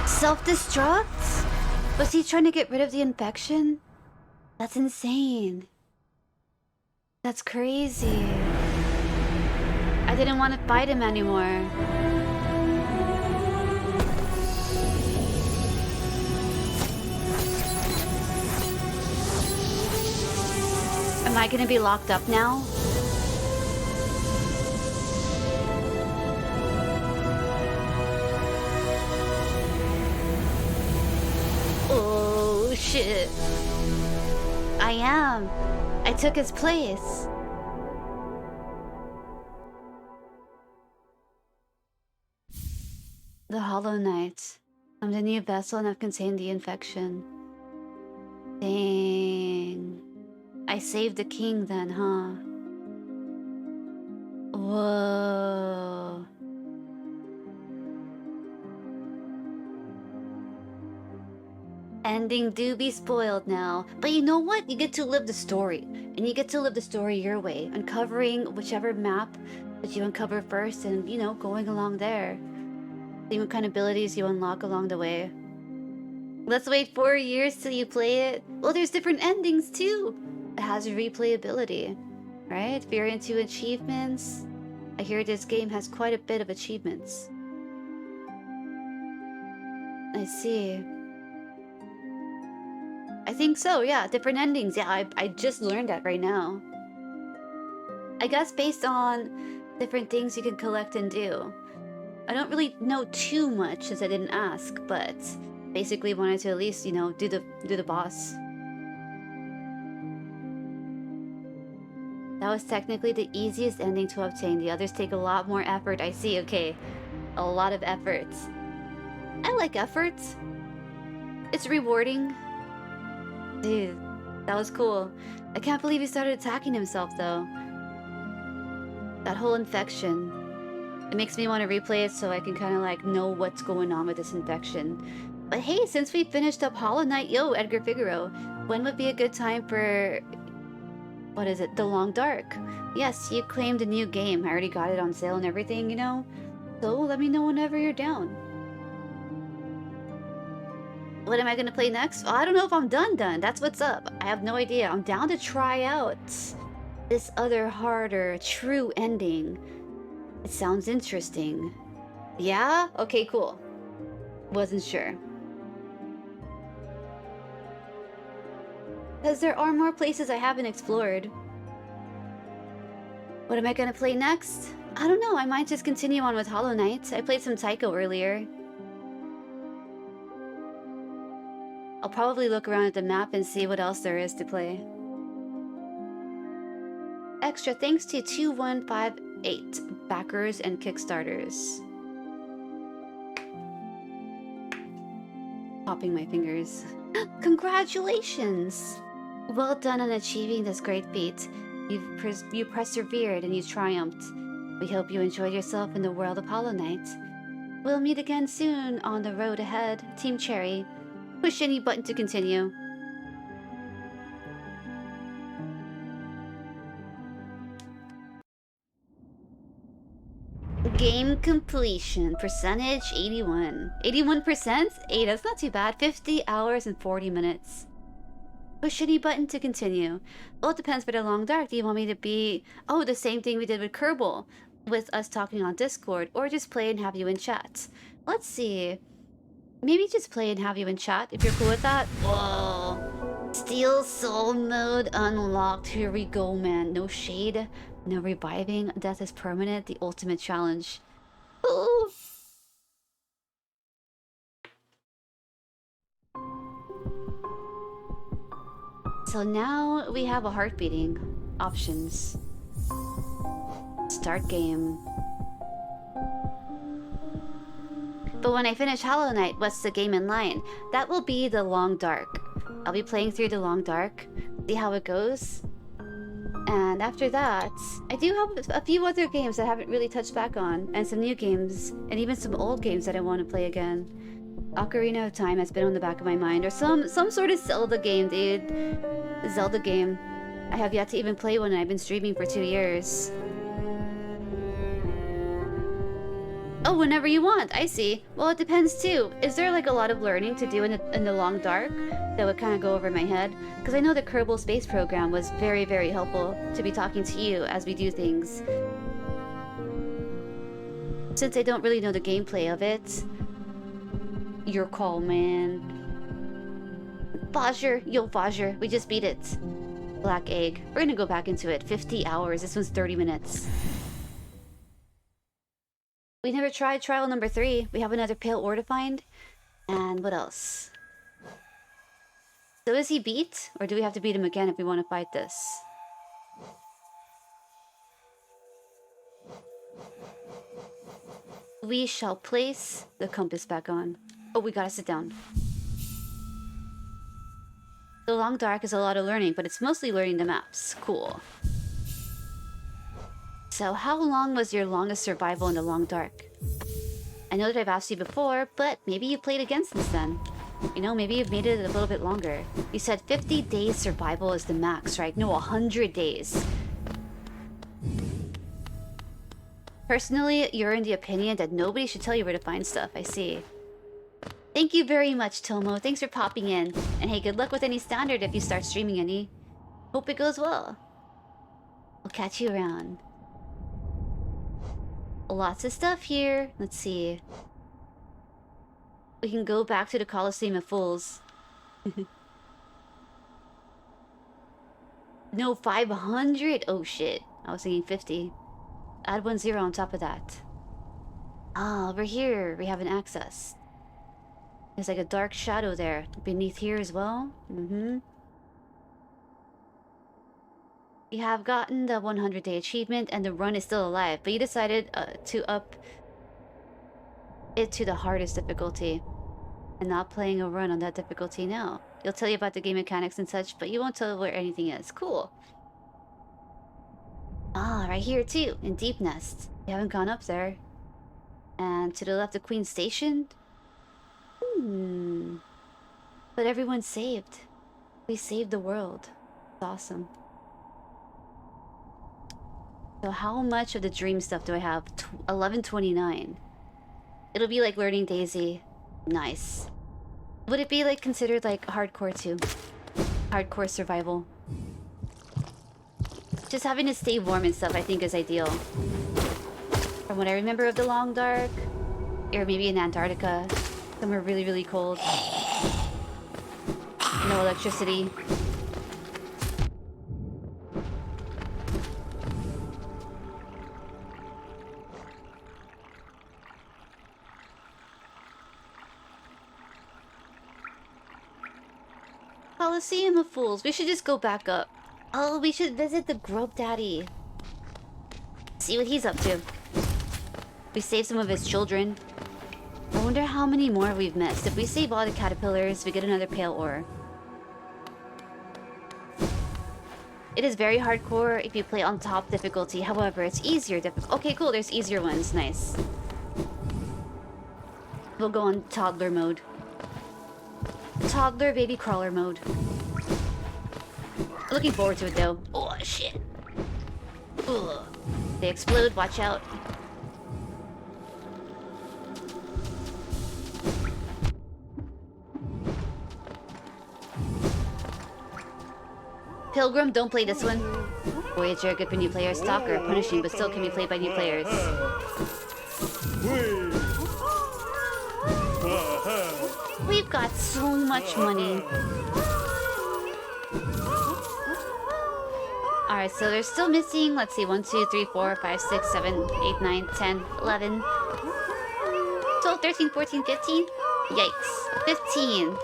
Self-destruct? Was he trying to get rid of the infection? That's insane. That's crazy. I didn't want to fight him anymore. Am I gonna be locked up now? Oh shit. I am. I took his place. The Hollow Knight. I'm the new vessel and I've contained the infection. Dang. I saved the king then, huh? Whoa. Ending do be spoiled now. But you know what? You get to live the story. And you get to live the story your way. Uncovering whichever map that you uncover first and, you know, going along there. See what kind of abilities you unlock along the way. Let's wait 4 years till you play it. Well, there's different endings too. It has replayability, right? If you're into achievements, I hear this game has quite a bit of achievements. I see. I think so, yeah. Different endings. Yeah, I just learned that right now. I guess based on different things you can collect and do. I don't really know too much since I didn't ask, but basically wanted to at least, you know, do the boss. That was technically the easiest ending to obtain. The others take a lot more effort. I see, okay. A lot of effort. I like effort. It's rewarding. Dude, that was cool. I can't believe he started attacking himself though. That whole infection. It makes me want to replay it so I can kind of like know what's going on with this infection. But hey, since we finished up Hollow Knight, yo, Edgar Figaro, when would be a good time for... what is it? The Long Dark. Yes, you claimed a new game. I already got it on sale and everything, you know? So let me know whenever you're down. What am I gonna play next? Oh, I don't know if I'm done. That's what's up. I have no idea. I'm down to try out this other harder, true ending. It sounds interesting. Yeah? Okay, cool. Wasn't sure. Because there are more places I haven't explored. What am I gonna play next? I don't know, I might just continue on with Hollow Knight. I played some Taiko earlier. I'll probably look around at the map and see what else there is to play. Extra thanks to 2158 backers and Kickstarters. Popping my fingers. Congratulations! Well done on achieving this great feat. You persevered and you triumphed. We hope you enjoyed yourself in the world of Hollow Knight. We'll meet again soon on the road ahead. Team Cherry. Push any button to continue. Game completion. Percentage 81. 81%? Hey, that's not too bad. 50 hours and 40 minutes. Push any button to continue. Well, it depends for the Long Dark. Do you want me to be... oh, the same thing we did with Kerbal. With us talking on Discord. Or just play and have you in chat. Let's see. Maybe just play and have you in chat if you're cool with that. Whoa. Steel Soul mode unlocked. Here we go, man. No shade. No reviving. Death is permanent. The ultimate challenge. Ooh. So now we have a heart beating. Options. Start game. But when I finish Hollow Knight, what's the game in line? That will be the Long Dark. I'll be playing through the Long Dark, see how it goes. And after that, I do have a few other games that I haven't really touched back on, and some new games, and even some old games that I want to play again. Ocarina of Time has been on the back of my mind, or some sort of Zelda game, dude. Zelda game. I have yet to even play one, and I've been streaming for 2 years. Oh, whenever you want. I see. Well, it depends too. Is there like a lot of learning to do in the long dark that would kind of go over my head? Because I know the Kerbal Space Program was very, very helpful to be talking to you as we do things. Since I don't really know the gameplay of it. Your call, man. Fajr, yo Fajr, we just beat it. Black Egg. We're gonna go back into it. 50 hours. This one's 30 minutes. We never tried trial number 3. We have another pale ore to find. And what else? So is he beat? Or do we have to beat him again if we want to fight this? We shall place the compass back on. Oh, we gotta sit down. The long dark is a lot of learning, but it's mostly learning the maps. Cool. So how long was your longest survival in the long dark? I know that I've asked you before, but maybe you played against this then. You know, maybe you've made it a little bit longer. You said 50 days survival is the max, right? No, 100 days. Personally, you're in the opinion that nobody should tell you where to find stuff. I see. Thank you very much, Tomo. Thanks for popping in. And hey, good luck with any standard if you start streaming any. Hope it goes well. I'll catch you around. Lots of stuff here. Let's see. We can go back to the Coliseum of Fools. No, 500? Oh shit. I was thinking 50. Add 10 on top of that. Ah, over here. We have an access. There's like a dark shadow there. Beneath here as well. You have gotten the 100-day achievement and the run is still alive, but you decided to up it to the hardest difficulty. And not playing a run on that difficulty now. You'll tell you about the game mechanics and such, but you won't tell where anything is. Cool. Ah, right here too, in Deep Nest. You haven't gone up there. And to the left of Queen Station? But everyone's saved. We saved the world. It's awesome. So how much of the dream stuff do I have? 1129. It'll be like learning Daisy. Nice. Would it be like considered like hardcore too? Hardcore survival. Just having to stay warm and stuff I think is ideal. From what I remember of the long dark. Or maybe in Antarctica. Somewhere really, really cold. No electricity. Coliseum of Fools. We should just go back up. Oh, we should visit the Grub Daddy. See what he's up to. We saved some of his children. I wonder how many more we've missed. If we save all the caterpillars, we get another pale ore. It is very hardcore if you play on top difficulty. However, it's easier difficulty. Okay, cool. There's easier ones. Nice. We'll go on toddler mode. Toddler baby crawler mode. Looking forward to it though. Oh shit. Ugh. They explode, watch out. Pilgrim, don't play this one. Voyager, good for new players. Stalker, punishing but still can be played by new players. We've got so much money. Alright, so they're still missing, let's see, 1, 2, 3, 4, 5, 6, 7, 8, 9, 10, 11, 12, 13, 14, 15? Yikes. 15.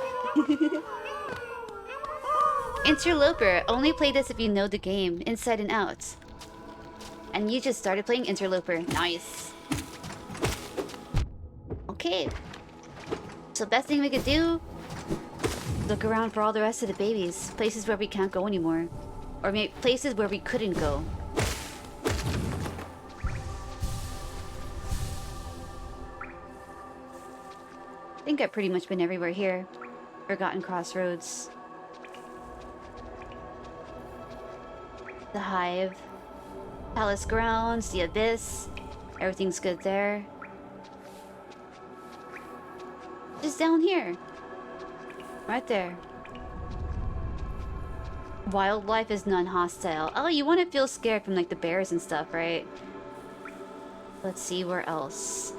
Interloper. Only play this if you know the game, inside and out. And you just started playing Interloper. Nice. Okay. So best thing we could do, look around for all the rest of the babies. Places where we can't go anymore. Or maybe places where we couldn't go. I think I've pretty much been everywhere here. Forgotten Crossroads. The Hive. Palace Grounds, the Abyss. Everything's good there. Just down here. Right there. Wildlife is non-hostile. Oh, you want to feel scared from like the bears and stuff, right? Let's see where else.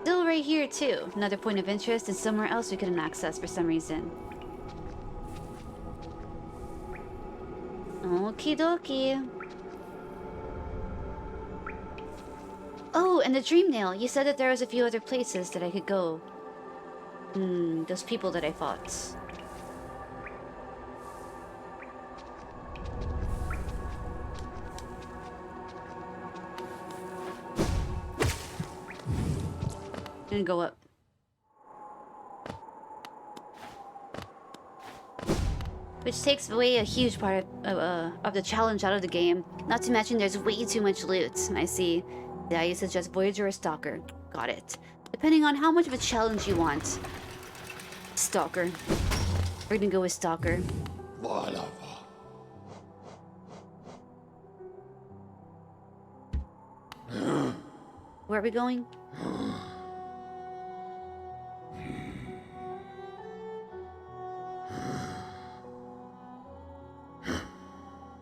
Still right here too. Another point of interest and somewhere else we couldn't access for some reason. Okie dokie. Oh, and the dream nail. You said that there was a few other places that I could go. Those people that I fought. I'm gonna go up. Which takes away a huge part of the challenge out of the game. Not to mention there's way too much loot. I see. Yeah, you suggest Voyager or Stalker. Got it. Depending on how much of a challenge you want. Stalker. We're gonna go with Stalker. Where are we going?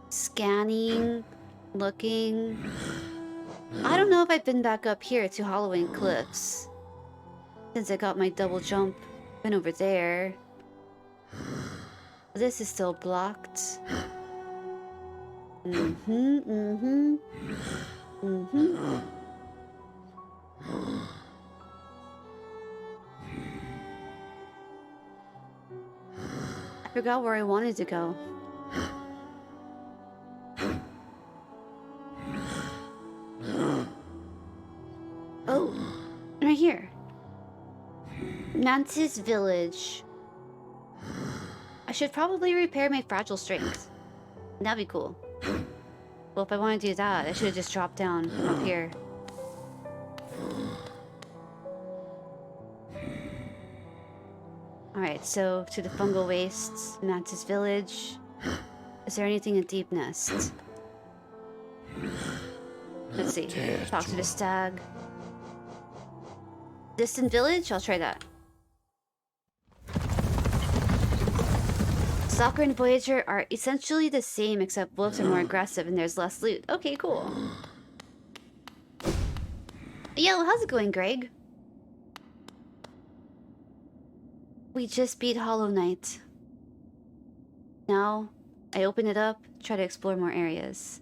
Scanning, looking. I don't know if I've been back up here to Halloween Cliffs. Since I got my double jump. Been over there. This is still blocked. I forgot where I wanted to go. Oh, right here. Mantis Village. I should probably repair my fragile strength. That'd be cool. Well, if I want to do that, I should have just dropped down from up here. Alright, so to the fungal wastes, Mantis Village. Is there anything in Deep Nest? Let's see. Talk to the stag. Distant Village? I'll try that. Stalker and Voyager are essentially the same, except wolves are more aggressive and there's less loot. Okay, cool. Yo, how's it going, Greg? We just beat Hollow Knight. Now, I open it up, try to explore more areas.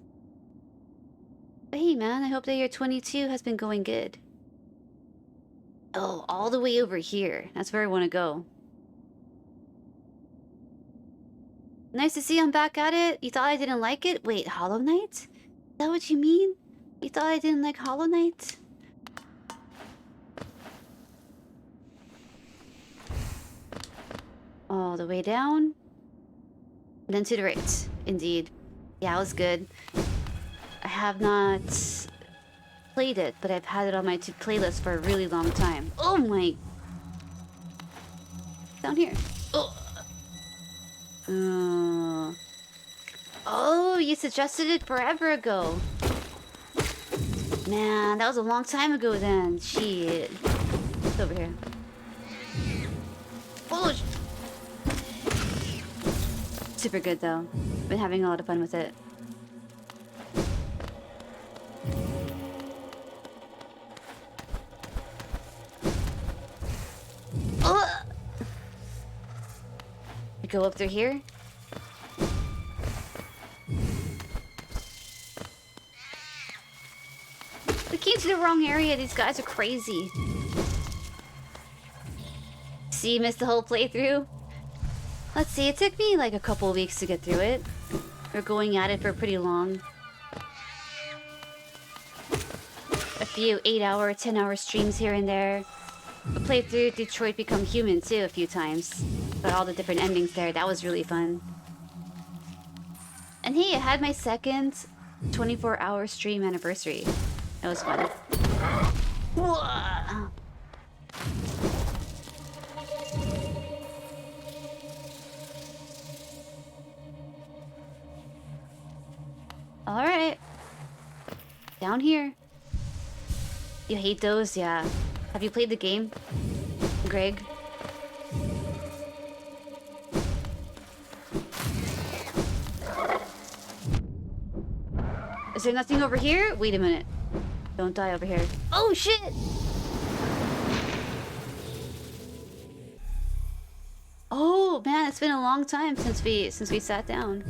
But hey man, I hope that year 22 has been going good. Oh, all the way over here. That's where I want to go. Nice to see I'm back at it. You thought I didn't like it? Wait, Hollow Knight? Is that what you mean? You thought I didn't like Hollow Knight? All the way down. And then to the right. Indeed. Yeah, it was good. I have not played it, but I've had it on my playlist for a really long time. Oh my... Down here. Oh. Oh, you suggested it forever ago. Man, that was a long time ago then. Shit. It's over here. Oh, super good though. Been having a lot of fun with it. Oh! I go up through here. We came to the wrong area. These guys are crazy. See, you missed the whole playthrough. Let's see, it took me like a couple weeks to get through it. We're going at it for pretty long. A few 8-hour, 10-hour streams here and there. I played through Detroit Become Human too a few times. Got all the different endings there. That was really fun. And hey, I had my second 24-hour stream anniversary. That was fun. Whoa. Alright. Down here. You hate those? Yeah. Have you played the game, Greg? Is there nothing over here? Wait a minute. Don't die over here. Oh shit! Oh man, it's been a long time since we sat down.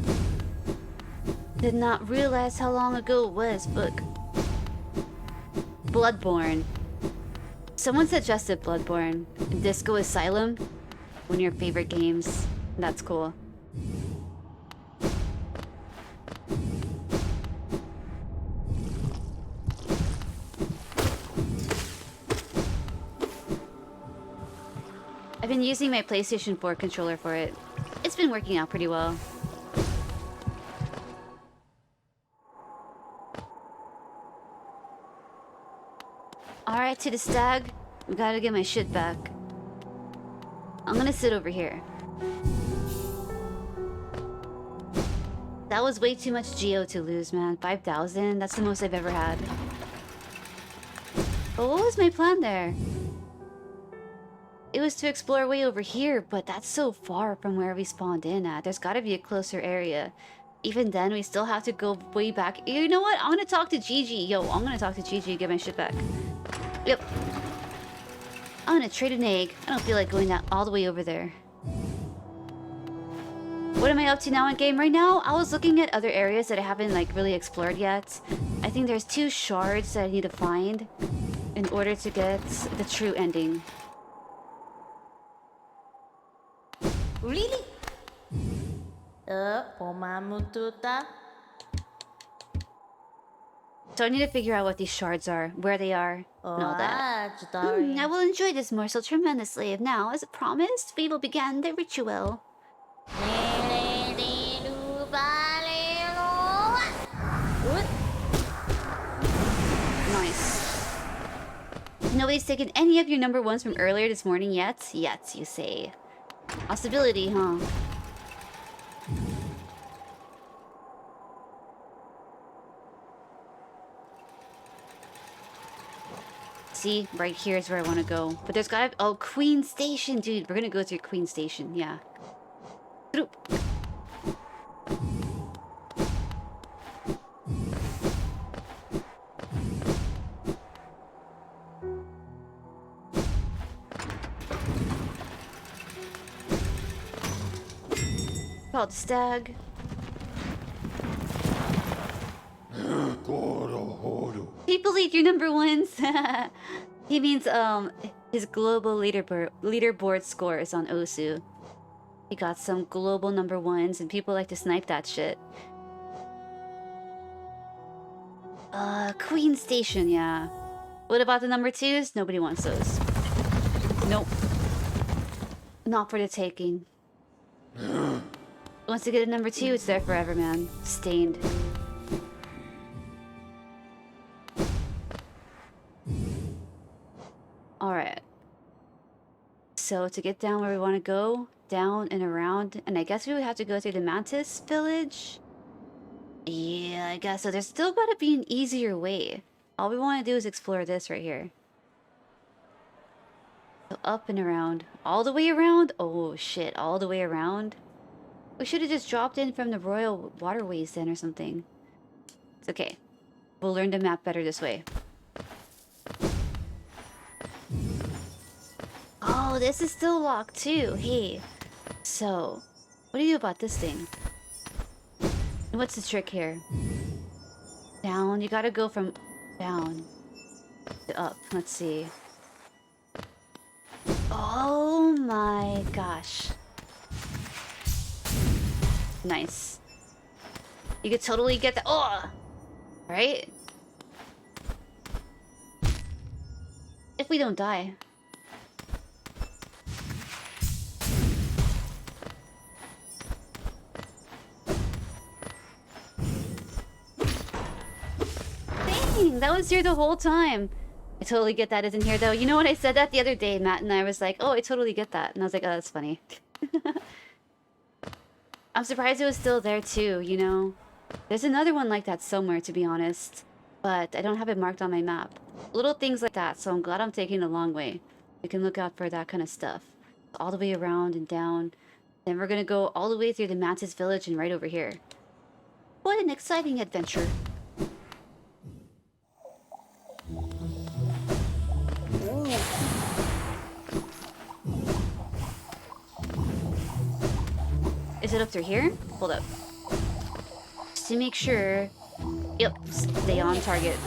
Did not realize how long ago it was, book. Bloodborne. Someone suggested Bloodborne. Disco Asylum. One of your favorite games. That's cool. I've been using my PlayStation 4 controller for it. It's been working out pretty well. Alright, to the stag. We gotta get my shit back. I'm gonna sit over here. That was way too much geo to lose, man. 5,000? That's the most I've ever had. But what was my plan there? It was to explore way over here, but that's so far from where we spawned in at. There's gotta be a closer area. Even then, we still have to go way back. You know what? I'm gonna talk to Gigi. Yo, I'm gonna talk to Gigi and get my shit back. Yep. I'm gonna trade an egg. I don't feel like going that all the way over there. What am I up to now in game right now? I was looking at other areas that I haven't like really explored yet. I think there's 2 shards that I need to find in order to get the true ending. Really? Pomamututa. So I need to figure out what these shards are, where they are, and all that. I will enjoy this morsel tremendously. If now, as promised, we will begin the ritual. Nice. Nobody's taken any of your number 1s from earlier this morning yet? Yet, you say. Possibility, huh? See, right here is where I want to go. But there's gotta... Oh, Queen Station, dude. We're gonna go through Queen Station, yeah. Through. Called Stag. People eat your number 1s. He means his global leaderboard score is on Osu. He got some global number 1s, and people like to snipe that shit. Queen Station, yeah. What about the number 2s? Nobody wants those. Nope. Not for the taking. Once you get a number 2, it's there forever, man. Stained. Alright. So to get down where we want to go, down and around, and I guess we would have to go through the Mantis village? Yeah, I guess so. There's still gotta be an easier way. All we want to do is explore this right here. So up and around. All the way around? Oh shit, all the way around? We should have just dropped in from the Royal Waterways then or something. It's okay. We'll learn the map better this way. Oh, this is still locked too. Hey. So, what do you do about this thing? What's the trick here? Down. You gotta go from down to up. Let's see. Oh my gosh. Nice. You could totally get that. Oh! Right? If we don't die. Dang, that was here the whole time. I totally get that isn't here though. You know what, I said that the other day, Matt and I was like, oh, I totally get that. And I was like, oh, that's funny. I'm surprised it was still there too, you know? There's another one like that somewhere, to be honest. But I don't have it marked on my map. Little things like that, so I'm glad I'm taking the long way. We can look out for that kind of stuff. All the way around and down. Then we're gonna go all the way through the Mantis village and right over here. What an exciting adventure. Is it up through here? Hold up. Just to make sure. Yep, stay on target.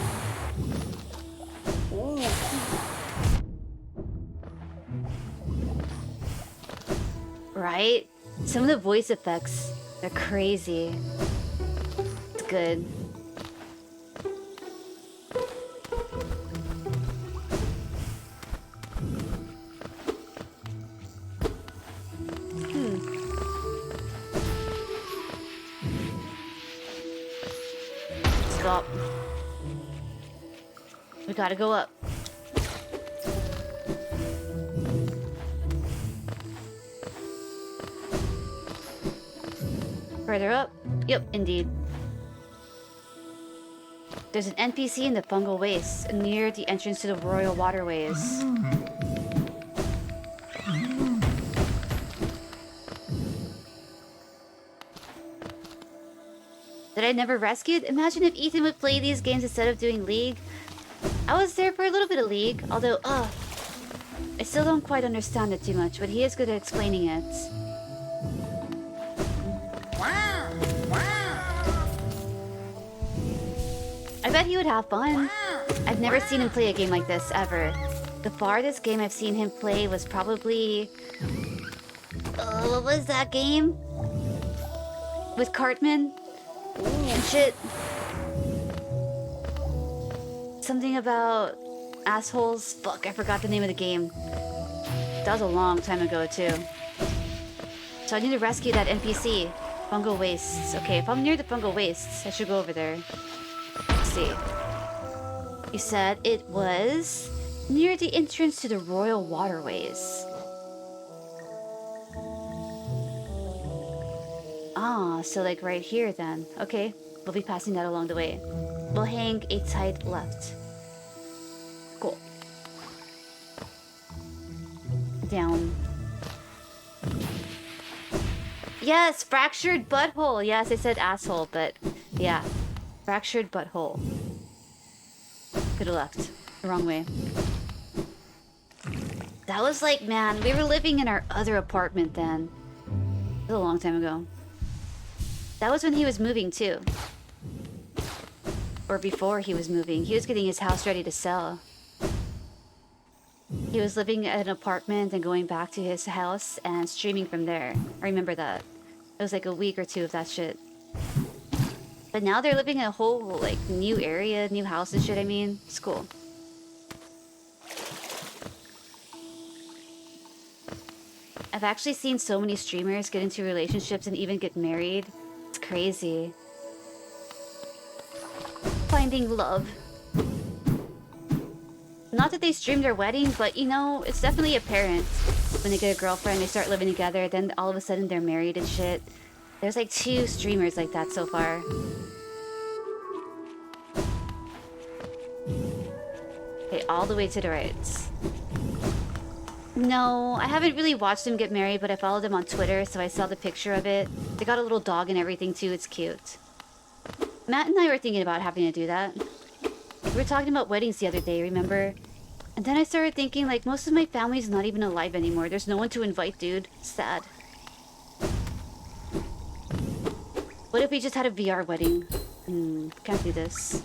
Right? Some of the voice effects are crazy. It's good. Stop. We gotta go up. Further up? Yep, indeed. There's an NPC in the fungal waste near the entrance to the royal waterways. That I never rescued? Imagine if Ethan would play these games instead of doing League. I was there for a little bit of League, although, I still don't quite understand it too much, but he is good at explaining it. I bet he would have fun. I've never seen him play a game like this, ever. The farthest game I've seen him play was probably... what was that game? With Cartman? And shit. Something about assholes. Fuck, I forgot the name of the game. That was a long time ago, too. So I need to rescue that NPC. Fungal wastes. Okay, if I'm near the fungal wastes, I should go over there. Let's see. You said it was near the entrance to the royal waterways. Ah, so like right here then. Okay, we'll be passing that along the way. We'll hang a tight left. Cool. Down. Yes, fractured butthole. Yes, I said asshole, but yeah. Fractured butthole. Could've left. The wrong way. That was like, man, we were living in our other apartment then. It was a long time ago. That was when he was moving too. Or before he was moving. He was getting his house ready to sell. He was living at an apartment and going back to his house and streaming from there. I remember that. It was like a week or two of that shit. But now they're living in a whole, like, new area, new house and shit, I mean. It's cool. I've actually seen so many streamers get into relationships and even get married. It's crazy. Finding love. Not that they stream their wedding, but you know, it's definitely apparent. When they get a girlfriend, they start living together, then all of a sudden they're married and shit. There's like 2 streamers like that so far. Okay, all the way to the right. No, I haven't really watched them get married, but I followed them on Twitter, so I saw the picture of it. They got a little dog and everything too, it's cute. Matt and I were thinking about having to do that. We were talking about weddings the other day, remember? And then I started thinking, like, most of my family's not even alive anymore. There's no one to invite, dude. Sad. What if we just had a VR wedding? Can't do this.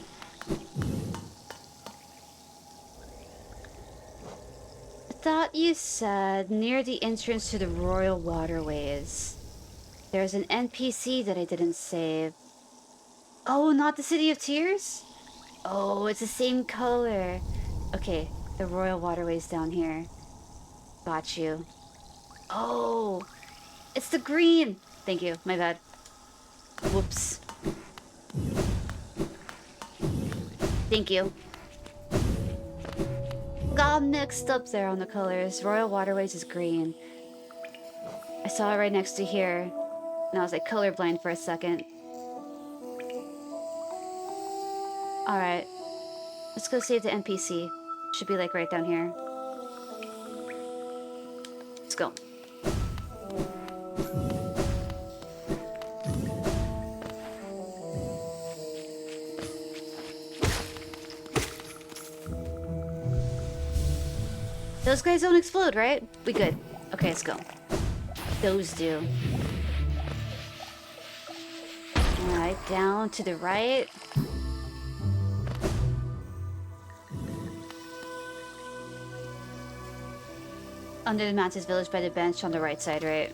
I thought you said near the entrance to the royal waterways. There's an NPC that I didn't save. Oh, not the City of Tears? Oh, it's the same color. Okay, the royal waterways down here. Got you. Oh, it's the green. Thank you, my bad. Whoops. Thank you. Got mixed up there on the colors. Royal Waterways is green. I saw it right next to here, and I was like colorblind for a second. Alright. Let's go save the NPC. Should be like right down here. Let's go. Those guys don't explode, right? We good. Okay, let's go. Those do. Alright, down to the right. Under the Mantis Village by the bench on the right side, right?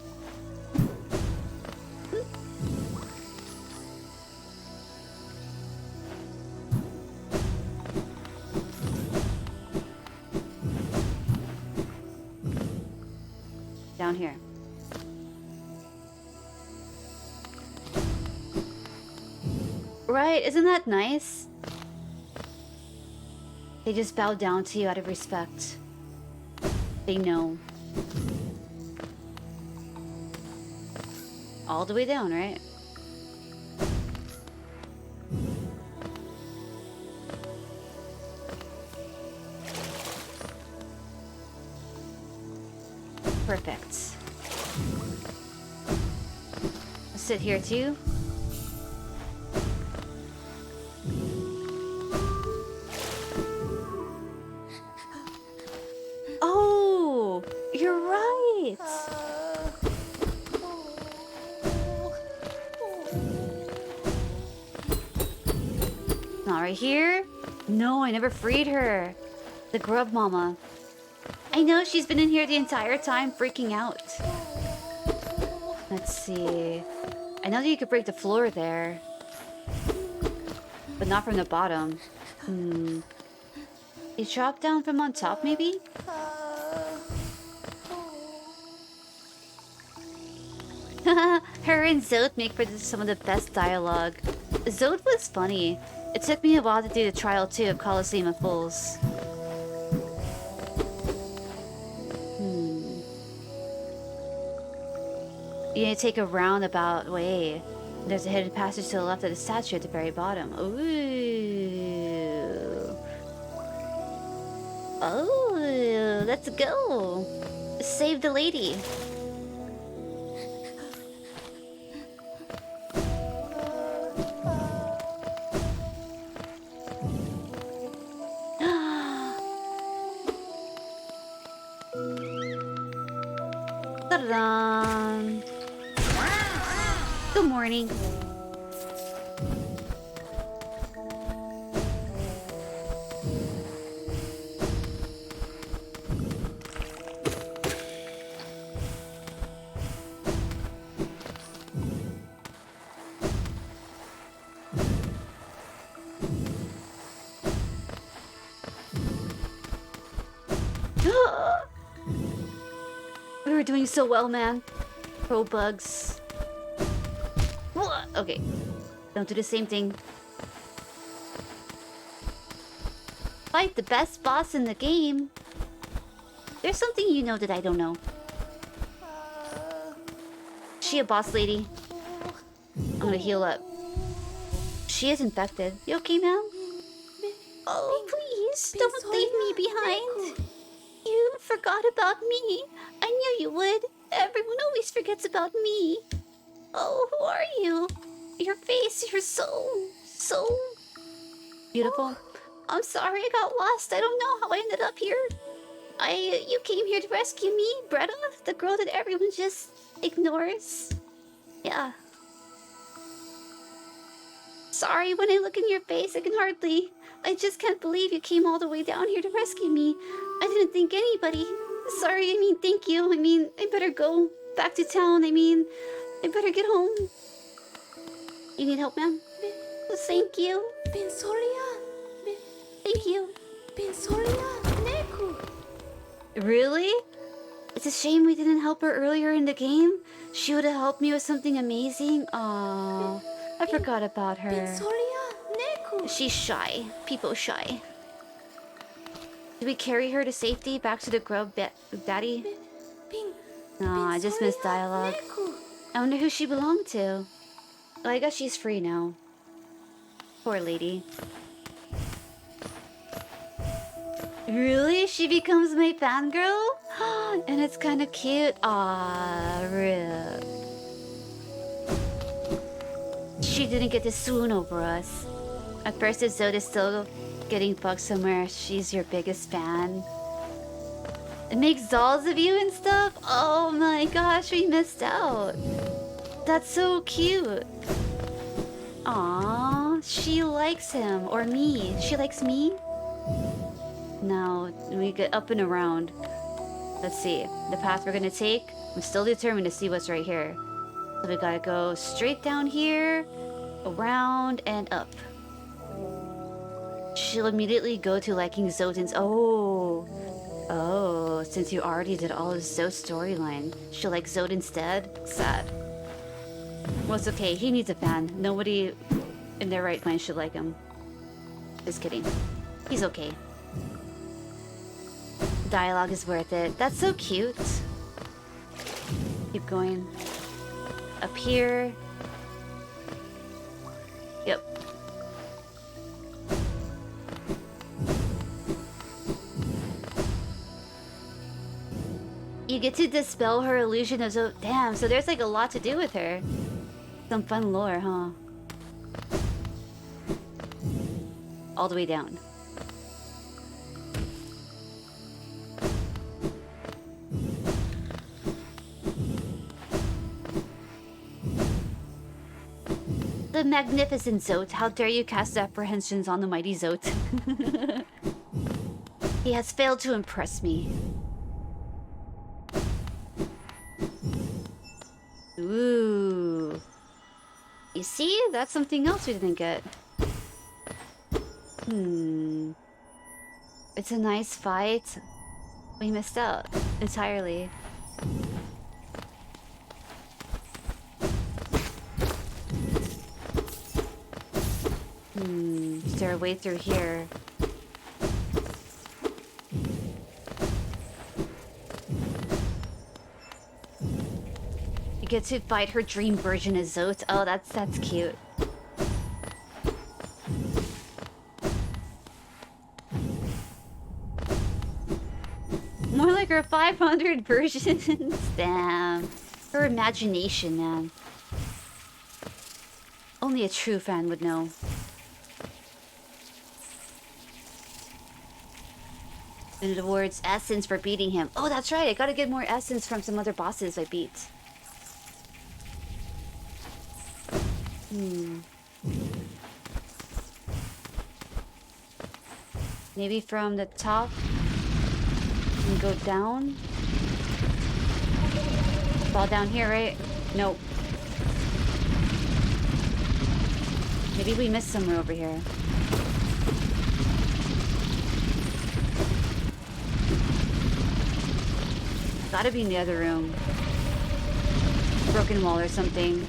Down here. Right, isn't that nice? They just bow down to you out of respect. They know. All the way down, right? Perfect. I'll sit here too. Oh, you're right. Not right here. No, I never freed her. The grub mama. I know she's been in here the entire time freaking out. Let's see. I know that you could break the floor there. But not from the bottom. You drop down from on top, maybe? Her and Zode make for some of the best dialogue. Zode was funny. It took me a while to do the trial too of Coliseum of Fools. You need to take a roundabout way. There's a hidden passage to the left of the statue at the very bottom. Ooh. Oh, let's go. Save the lady. Ta-da! Good morning. We were doing so well, man. Pro bugs. Okay. Don't do the same thing. Fight the best boss in the game. There's something you know that I don't know. She a boss lady? I'm gonna heal up. She is infected. You okay, ma'am? Oh, please, don't leave me behind. You forgot about me. I knew you would. Everyone always forgets about me. Oh, who are you? Your face, you're so beautiful. I'm sorry I got lost. I don't know how I ended up here. You came here to rescue me, Bretta, the girl that everyone just ignores. Yeah. Sorry, when I look in your face, I just can't believe you came all the way down here to rescue me. I didn't think anybody. Sorry, thank you. I better go back to town. I better get home. You need help, ma'am? Thank you. Thank you. Really? It's a shame we didn't help her earlier in the game. She would have helped me with something amazing. Aww, I forgot about her. She's shy. People shy. Did we carry her to safety back to the grub daddy? No, I just missed dialogue. I wonder who she belonged to. Oh, I guess she's free now. Poor lady. Really? She becomes my fangirl? And it's kind of cute. Aww, rip. She didn't get to swoon over us. At first, if Zoda's still getting fucked somewhere, she's your biggest fan. It makes dolls of you and stuff? Oh my gosh, we missed out. That's so cute. Aww, she likes him. Or me. She likes me? Now, we get up and around. Let's see. The path we're gonna take, I'm still determined to see what's right here. So we gotta go straight down here, around, and up. She'll immediately go to liking Zoten's. Oh, since you already did all of Zote's storyline, she'll like Zote instead? Sad. Well, it's okay. He needs a fan. Nobody in their right mind should like him. Just kidding. He's okay. Dialogue is worth it. That's so cute. Keep going. Up here. Yep. You get to dispel her illusion of damn, so there's like a lot to do with her. Some fun lore, huh? All the way down. The magnificent Zote. How dare you cast apprehensions on the mighty Zote? He has failed to impress me. Ooh. You see? That's something else we didn't get. It's a nice fight. We missed out entirely. Is there a way through here? You get to fight her dream version of Zote. Oh, that's cute. More like her 500 versions. Damn. Her imagination, man. Only a true fan would know. And the words essence for beating him. Oh, that's right. I gotta get more essence from some other bosses I beat. Maybe from the top and go down. Fall down here, right? Nope. Maybe we missed somewhere over here. Gotta be in the other room. Broken wall or something.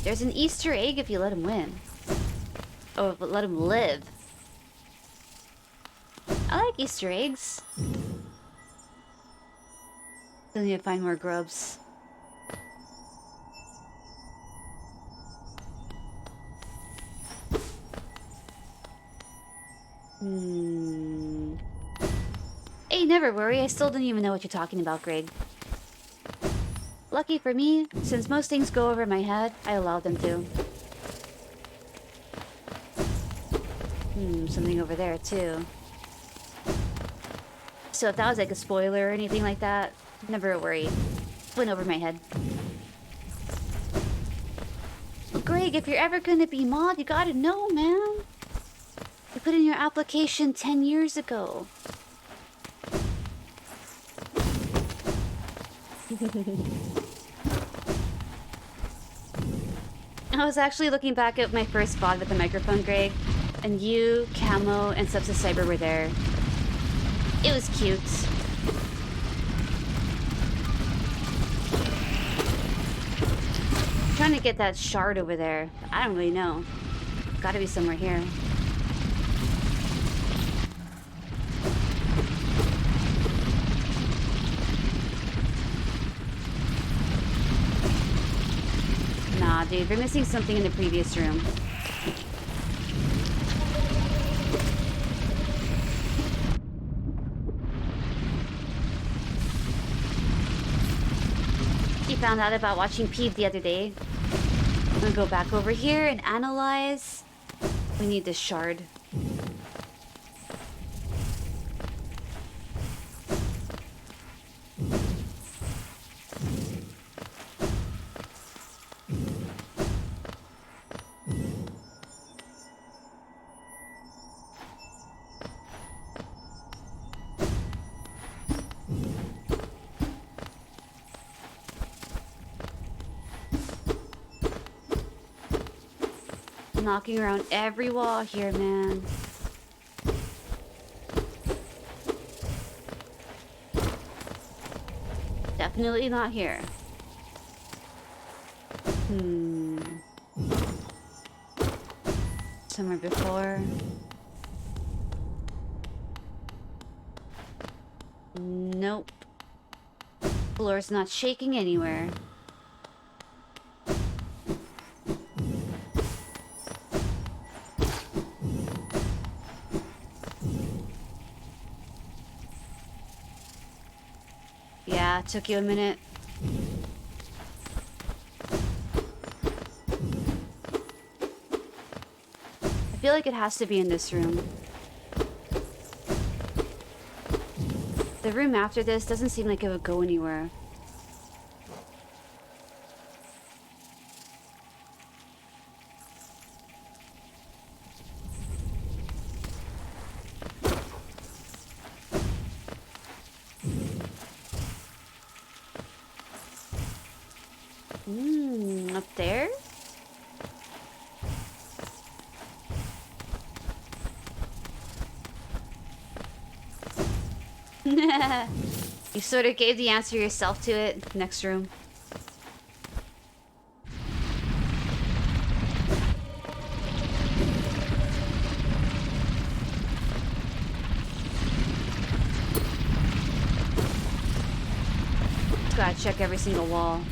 There's an Easter egg if you let him win. Oh, but let him live. I like Easter eggs. Still need to find more grubs. Hey, never worry. I still don't even know what you're talking about, Greg. Lucky for me, since most things go over my head, I allow them to. Something over there, too. So if that was like a spoiler or anything like that, never worry. Went over my head. Well, Greg, if you're ever gonna be mod, you gotta know, man. You put in your application 10 years ago. I was actually looking back at my first VOD with the microphone, Greg, and you, Camo, and Subsa Cyber were there. It was cute. I'm trying to get that shard over there. I don't really know. Gotta be somewhere here. Nah, dude. We're missing something in the previous room. He found out about watching Peep the other day. I'm gonna go back over here and analyze. We need this shard. Knocking around every wall here, man. Definitely not here. Somewhere before. Nope. Floor's not shaking anywhere. Yeah, it took you a minute. I feel like it has to be in this room. The room after this doesn't seem like it would go anywhere. Up there? You sort of gave the answer yourself to it. Next room. Just gotta check every single wall.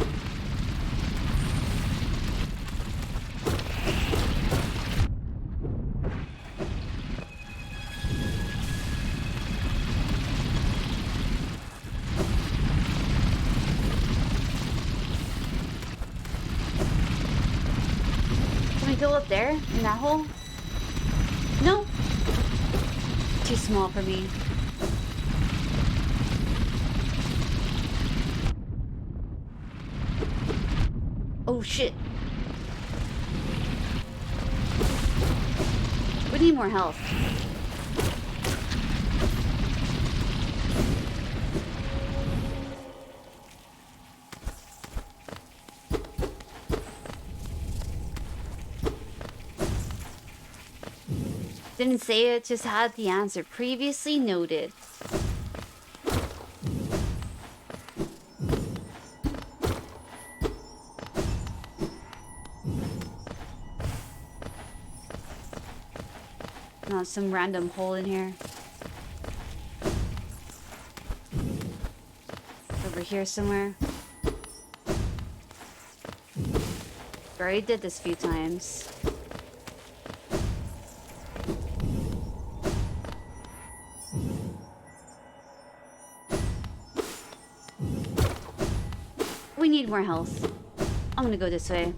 Go up there in that hole? No. Too small for me. Oh shit. We need more health. Didn't say it, just had the answer. Previously noted. Not some random hole in here. Over here somewhere. Already did this a few times. We need more health. I'm gonna go this way.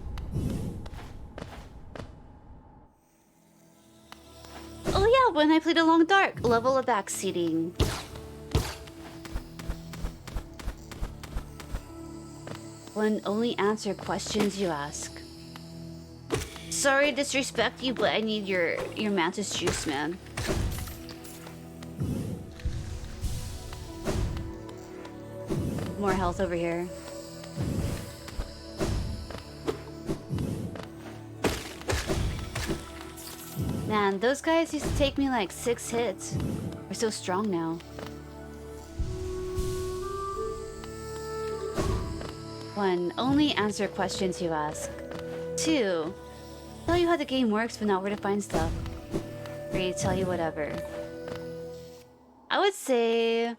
Oh yeah, when I played Along Dark, level of backseating. One only answer questions you ask. Sorry to disrespect you, but I need your mantis juice, man. More health over here. Man, those guys used to take me like 6 hits. We're so strong now. One, only answer questions you ask. 2, tell you how the game works but not where to find stuff. 3, tell you whatever. I would say...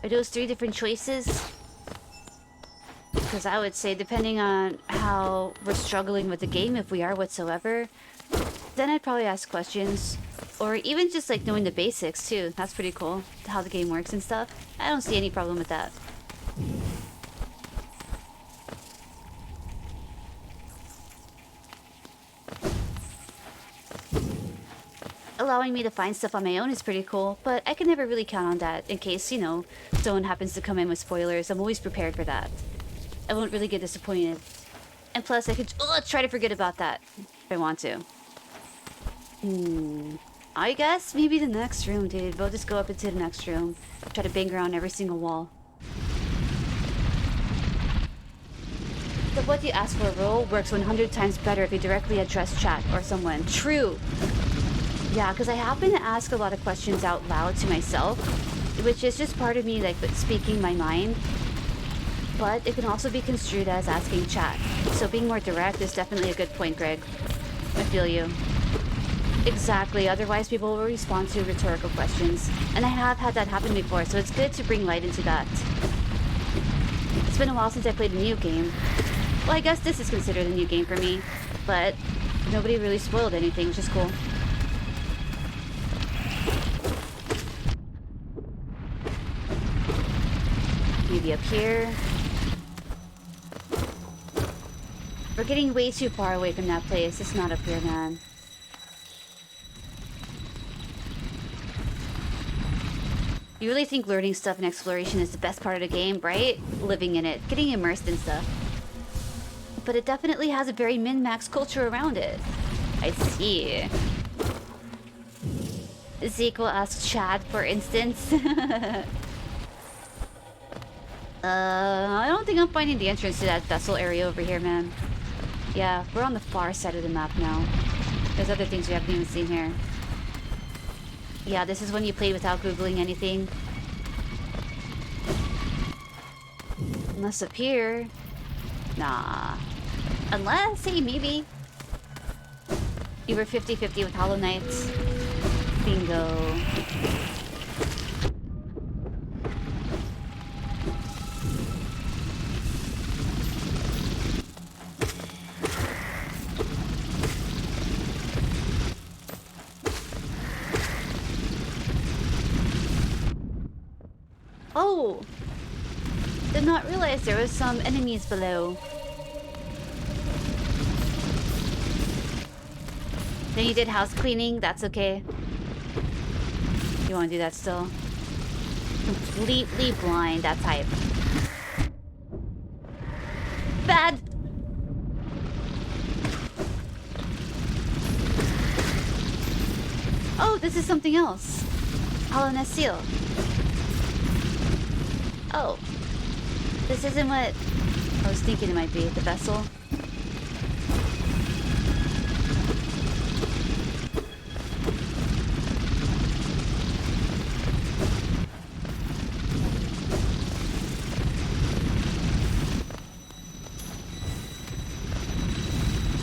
Are those 3 different choices? Because I would say, depending on how we're struggling with the game, if we are whatsoever, then I'd probably ask questions. Or even just like knowing the basics too. That's pretty cool. How the game works and stuff. I don't see any problem with that. Allowing me to find stuff on my own is pretty cool, but I can never really count on that in case, you know, someone happens to come in with spoilers. I'm always prepared for that. I won't really get disappointed. And plus, I could try to forget about that if I want to. I guess maybe the next room, dude. We'll just go up into the next room. Try to bang around every single wall. The what you ask for role works 100 times better if you directly address chat or someone. True! Yeah, because I happen to ask a lot of questions out loud to myself, which is just part of me, like, speaking my mind. But it can also be construed as asking chat. So being more direct is definitely a good point, Greg. I feel you. Exactly, otherwise people will respond to rhetorical questions. And I have had that happen before, so it's good to bring light into that. It's been a while since I played a new game. Well, I guess this is considered a new game for me. But nobody really spoiled anything, which is cool. Maybe up here. We're getting way too far away from that place. It's not up here, man. You really think learning stuff and exploration is the best part of the game, right? Living in it, getting immersed in stuff. But it definitely has a very min-max culture around it. I see. Zeke will ask Chad, for instance. I don't think I'm finding the entrance to that vessel area over here, man. Yeah, we're on the far side of the map now. There's other things we haven't even seen here. Yeah, this is when you play without Googling anything. Unless up here... Nah. Unless, hey, maybe. You were 50-50 with Hollow Knights. Bingo. Oh! Did not realize there was some enemies below. Then you did house cleaning, that's okay. You wanna do that still? Completely blind, that type. Bad! Oh, this is something else. Hollowness seal. Oh. This isn't what I was thinking it might be, the vessel.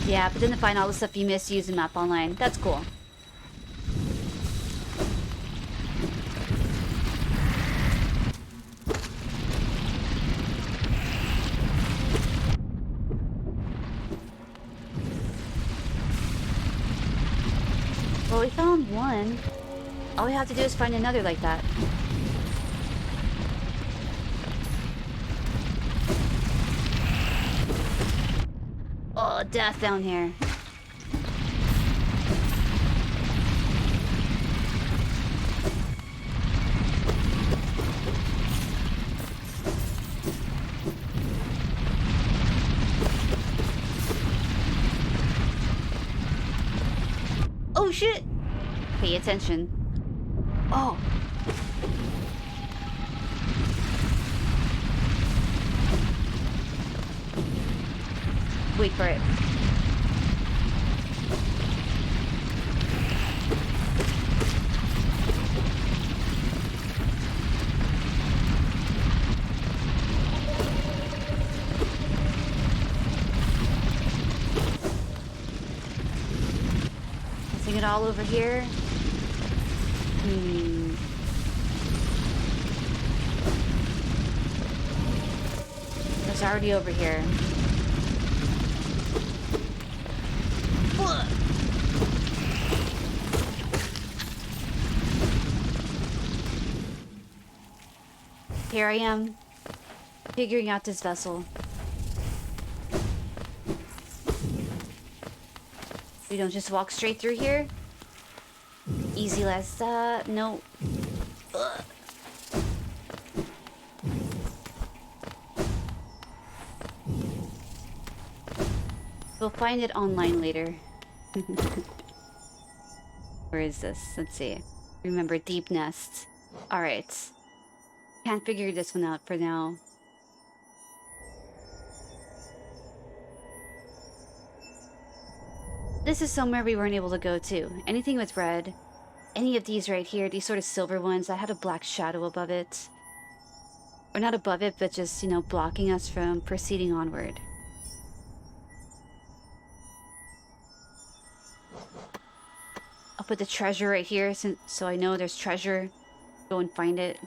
Yeah, but then to find all the stuff you missed using map online. That's cool. Well, we found one. All we have to do is find another like that. Oh, death down here. Oh shit! Pay attention. Oh. Wait for it. Passing it all over here. It's already over here. Here I am, figuring out this vessel. We don't just walk straight through here. Easy as that. No. Ugh. We'll find it online later. Where is this? Let's see. Remember, deep nest. Alright. Can't figure this one out for now. This is somewhere we weren't able to go to. Anything with red. Any of these right here, these sort of silver ones that had a black shadow above it. Or not above it, but just, you know, blocking us from proceeding onward. I'll put the treasure right here so I know there's treasure. Go and find it.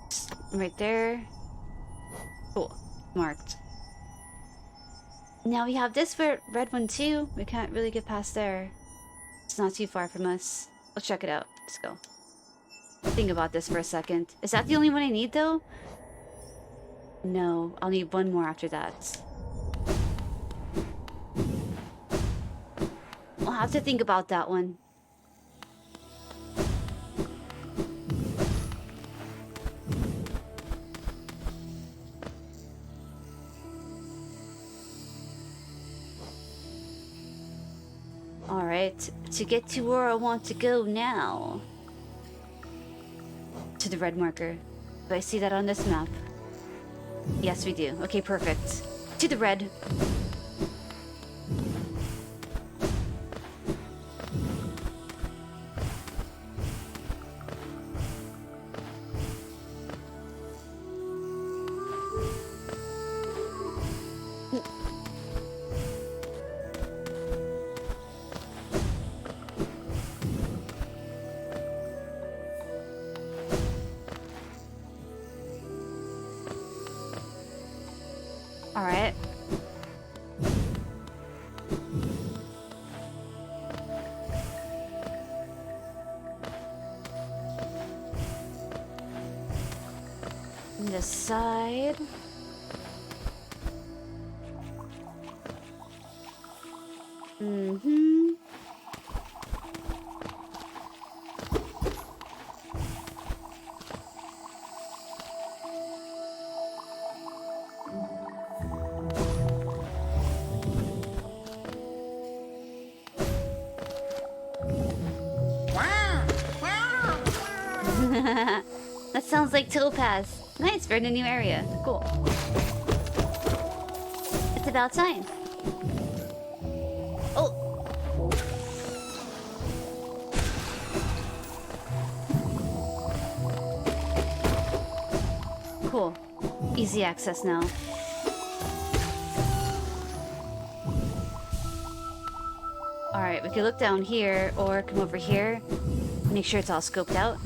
Just right there. Cool. Marked. Now we have this red one too. We can't really get past there. It's not too far from us. Let's check it out. Let's go. Think about this for a second. Is that the only one I need though? No, I'll need one more after that. I'll have to think about that one. Alright, to get to where I want to go now. To the red marker. Do I see that on this map? Yes, we do. Okay, perfect. To the red. Alright. This side. Mm-hmm. That sounds like Topaz. Nice, we're in a new area. Cool. It's about time. Oh! Cool. Easy access now. Alright, we can look down here or come over here. Make sure it's all scoped out.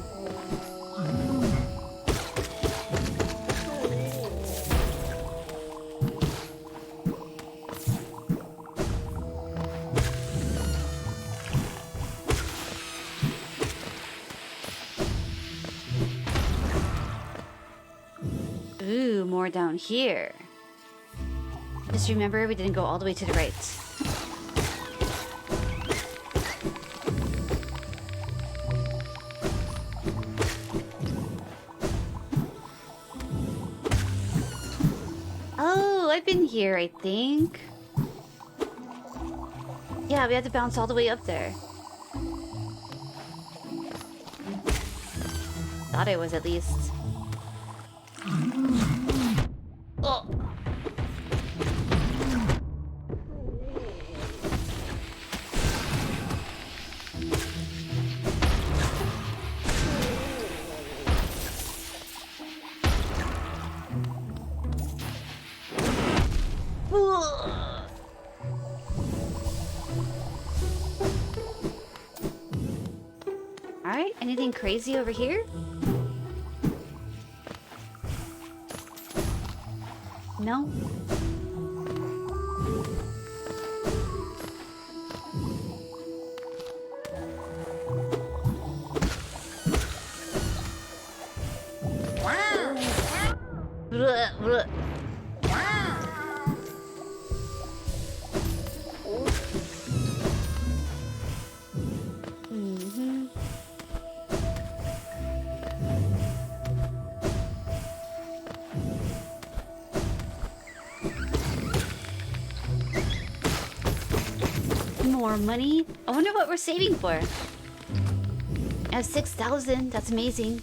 Ooh, more down here. Just remember, we didn't go all the way to the right. Oh, I've been here, I think. Yeah, we had to bounce all the way up there. Thought I was, at least. Oh. Alright, anything crazy over here? No? Bleh, bleh. Mhm. More money? I wonder what we're saving for. I have 6,000. That's amazing.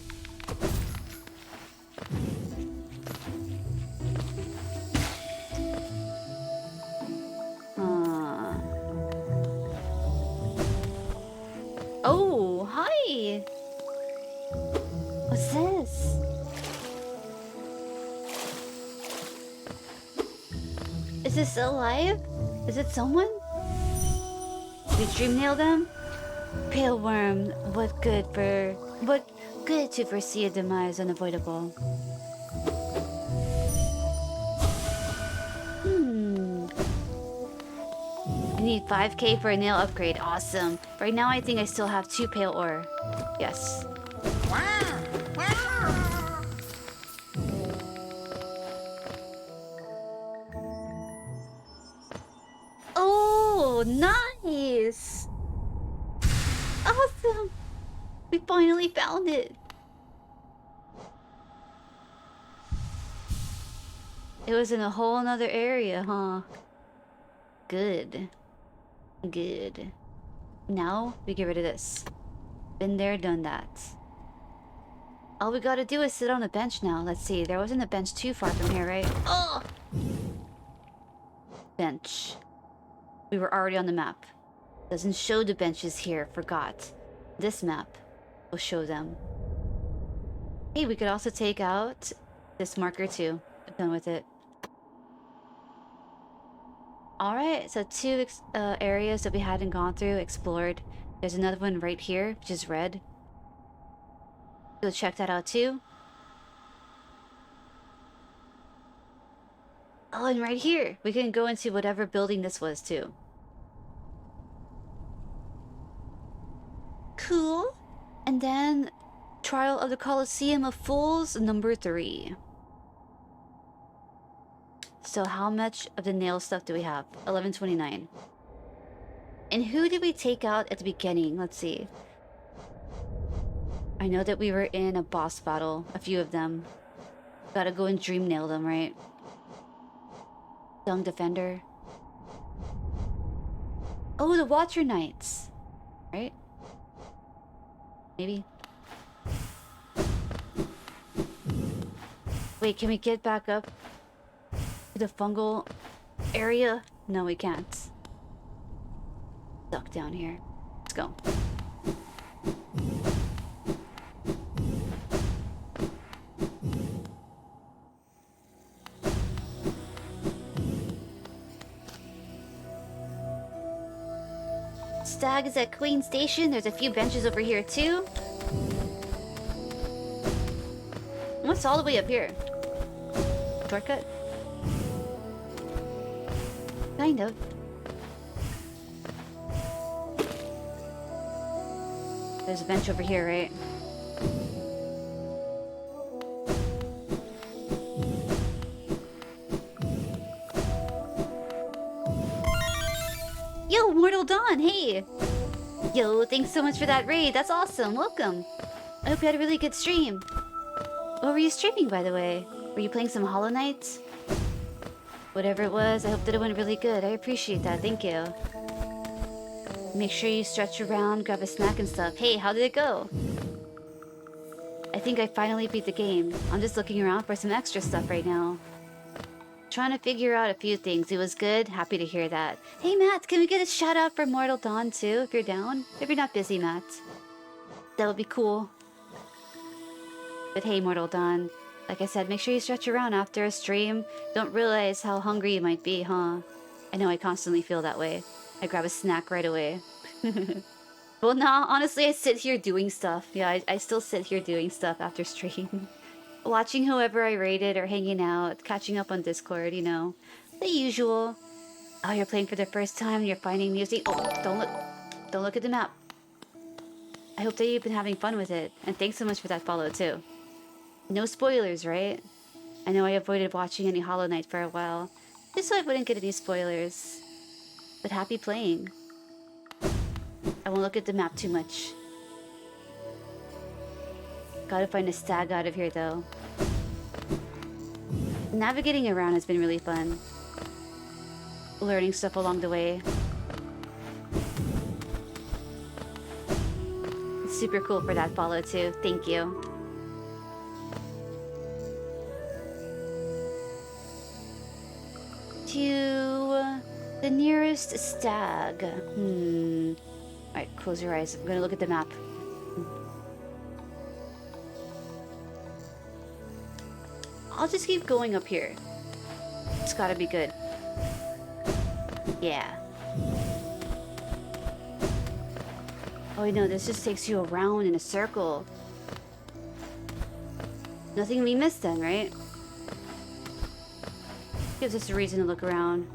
Oh, hi. What's this? Is this alive? Is it someone? We dream nail them? Pale worm, what good to foresee a demise unavoidable. I need 5k for a nail upgrade. Awesome. Right now I think I still have 2 pale ore. Yes. Oh, nice! Awesome! We finally found it! It was in a whole nother area, huh? Good. Good. Now, we get rid of this. Been there, done that. All we gotta do is sit on a bench now. Let's see, there wasn't a bench too far from here, right? Oh! Bench. We were already on the map. Doesn't show the benches here, forgot. This map will show them. Hey, we could also take out this marker too. I'm done with it. Alright, so 2 areas that we hadn't gone through, explored. There's another one right here, which is red. Go check that out too. Oh, and right here, we can go into whatever building this was too. Cool. And then, Trial of the Colosseum of Fools, number 3. So how much of the nail stuff do we have? 1129. And who did we take out at the beginning? Let's see. I know that we were in a boss battle, a few of them. Gotta go and dream nail them, right? Young Defender. Oh, the Watcher Knights. Right? Maybe. Wait, can we get back up to the fungal area? No, we can't. Stuck down here. Let's go. Stag is at Queen Station. There's a few benches over here too. What's all the way up here? Shortcut? Kind of. There's a bench over here, right? Yo, Mortal Dawn, hey! Yo, thanks so much for that raid. That's awesome. Welcome. I hope you had a really good stream. What were you streaming, by the way? Were you playing some Hollow Knight? Whatever it was, I hope that it went really good. I appreciate that. Thank you. Make sure you stretch around, grab a snack and stuff. Hey, how did it go? I think I finally beat the game. I'm just looking around for some extra stuff right now. Trying to figure out a few things. It was good. Happy to hear that. Hey, Matt, can we get a shout out for Mortal Dawn too, if you're down? If you're not busy, Matt. That would be cool. But hey, Mortal Dawn. Like I said, make sure you stretch around after a stream. Don't realize how hungry you might be, huh? I know I constantly feel that way. I grab a snack right away. Well, nah, honestly, I sit here doing stuff. Yeah, I still sit here doing stuff after stream. watching whoever I rated or hanging out, catching up on Discord, you know. The usual. Oh, you're playing for the first time, you're finding music. Oh, don't look at the map. I hope that you've been having fun with it. And thanks so much for that follow too. No spoilers, right? I know I avoided watching any Hollow Knight for a while, just so I wouldn't get any spoilers. But happy playing. I won't look at the map too much. Gotta find a stag out of here though. Navigating around has been really fun. Learning stuff along the way. It's super cool for that follow too. Thank you. To the nearest stag. Alright, close your eyes. I'm gonna look at the map. I'll just keep going up here. It's gotta be good. Yeah. Oh, I know, this just takes you around in a circle. Nothing we missed then, right? Gives us a reason to look around.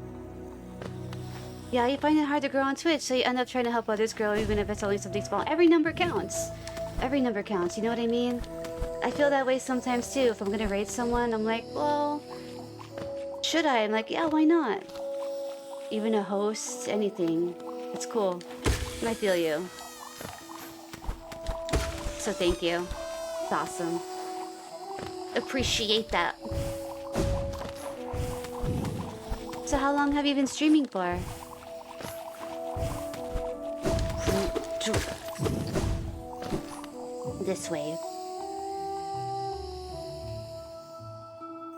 Yeah, you find it hard to grow on Twitch, so you end up trying to help others grow even if it's only something small. Every number counts. Every number counts, you know what I mean? I feel that way sometimes too. If I'm gonna rate someone, I'm like, well, should I? I'm like, yeah, why not? Even a host, anything. It's cool. And I feel you. So thank you. It's awesome. Appreciate that. So how long have you been streaming for? This way.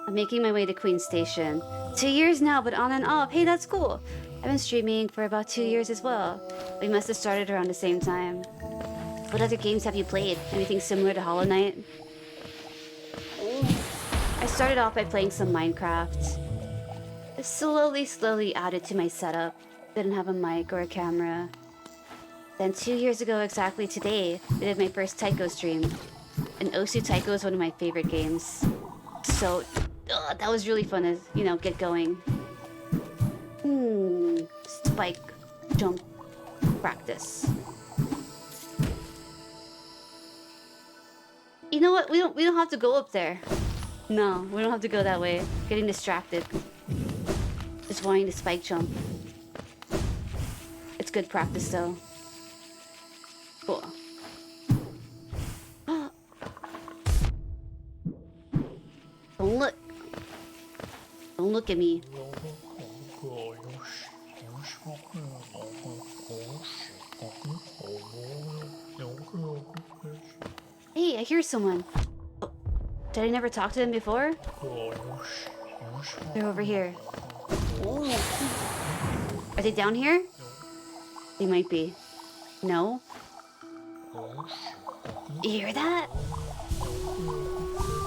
I'm making my way to Queen Station. 2 years now, but on and off. Hey, that's cool. I've been streaming for about 2 years as well. We must have started around the same time. What other games have you played? Anything similar to Hollow Knight? I started off by playing some Minecraft. I slowly added to my setup. Didn't have a mic or a camera. Then 2 years ago exactly today, I did my first taiko stream. And Osu Taiko is one of my favorite games. So, that was really fun to, you know, get going. Spike, jump, practice. You know what? We don't have to go up there. No, we don't have to go that way. Getting distracted. Just wanting to spike jump. It's good practice though. Cool. Don't look. Don't look at me. Hey, I hear someone. Oh, did I never talk to them before? They're over here. Are they down here? They might be. No? You hear that?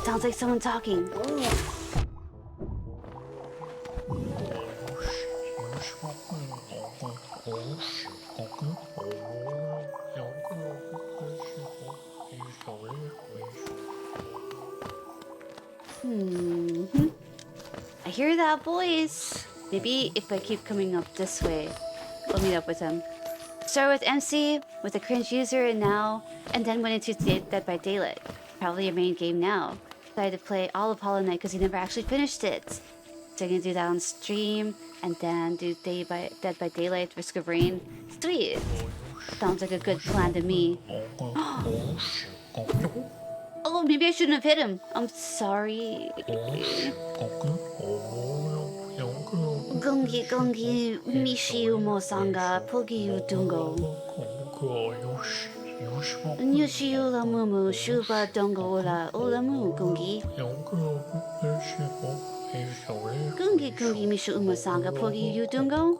Sounds like someone talking. I hear that voice. Maybe if I keep coming up this way, I'll meet up with him. Start with MC, with a cringe user, and then went into Dead by Daylight. Probably your main game now. Decided to play all of Hollow Knight because he never actually finished it. So I'm gonna do that on stream, and then do Dead by Daylight, Risk of Rain. Sweet. Sounds like a good plan to me. Oh, maybe I shouldn't have hit him. I'm sorry. Gongi Mishiumo-sanga Pogiyu Dungo. Nyushiula Mumu Shuba Dongo Ulamu Gongi. Gongi Mishiumo-sanga Pogiyu Dungo.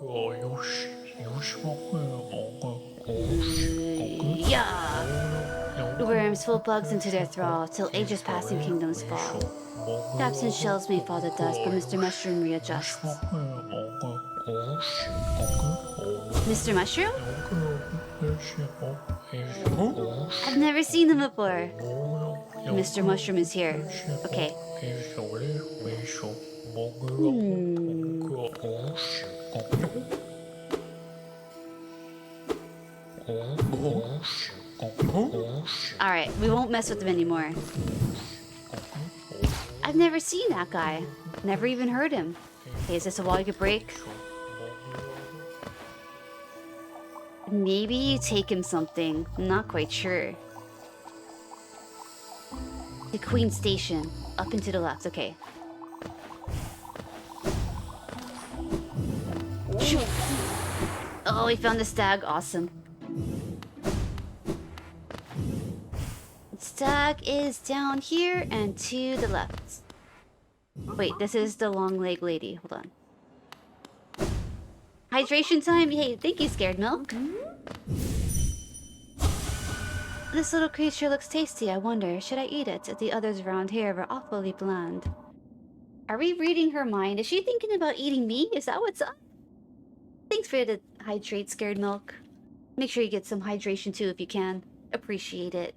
Yeah. Worms full bugs into their thrall, till ages pass and kingdoms fall. Gaps and shells may fall to dust, but Mr. Mushroom readjusts. Mr. Mushroom? I've never seen him before. Mr. Mushroom is here. Okay. Alright, we won't mess with him anymore. I've never seen that guy. Never even heard him. Hey, is this a wall you could break? Maybe you take him something. I'm not quite sure. The Queen Station. Up and to the left. Okay. Shoot. Oh, we found the stag. Awesome. Stag is down here and to the left. Wait, this is the long leg lady. Hold on. Hydration time? Hey, thank you, Scared Milk. This little creature looks tasty. I wonder, should I eat it? The others around here were awfully bland. Are we reading her mind? Is she thinking about eating me? Is that what's up? Thanks for the hydrate, Scared Milk. Make sure you get some hydration too if you can. Appreciate it.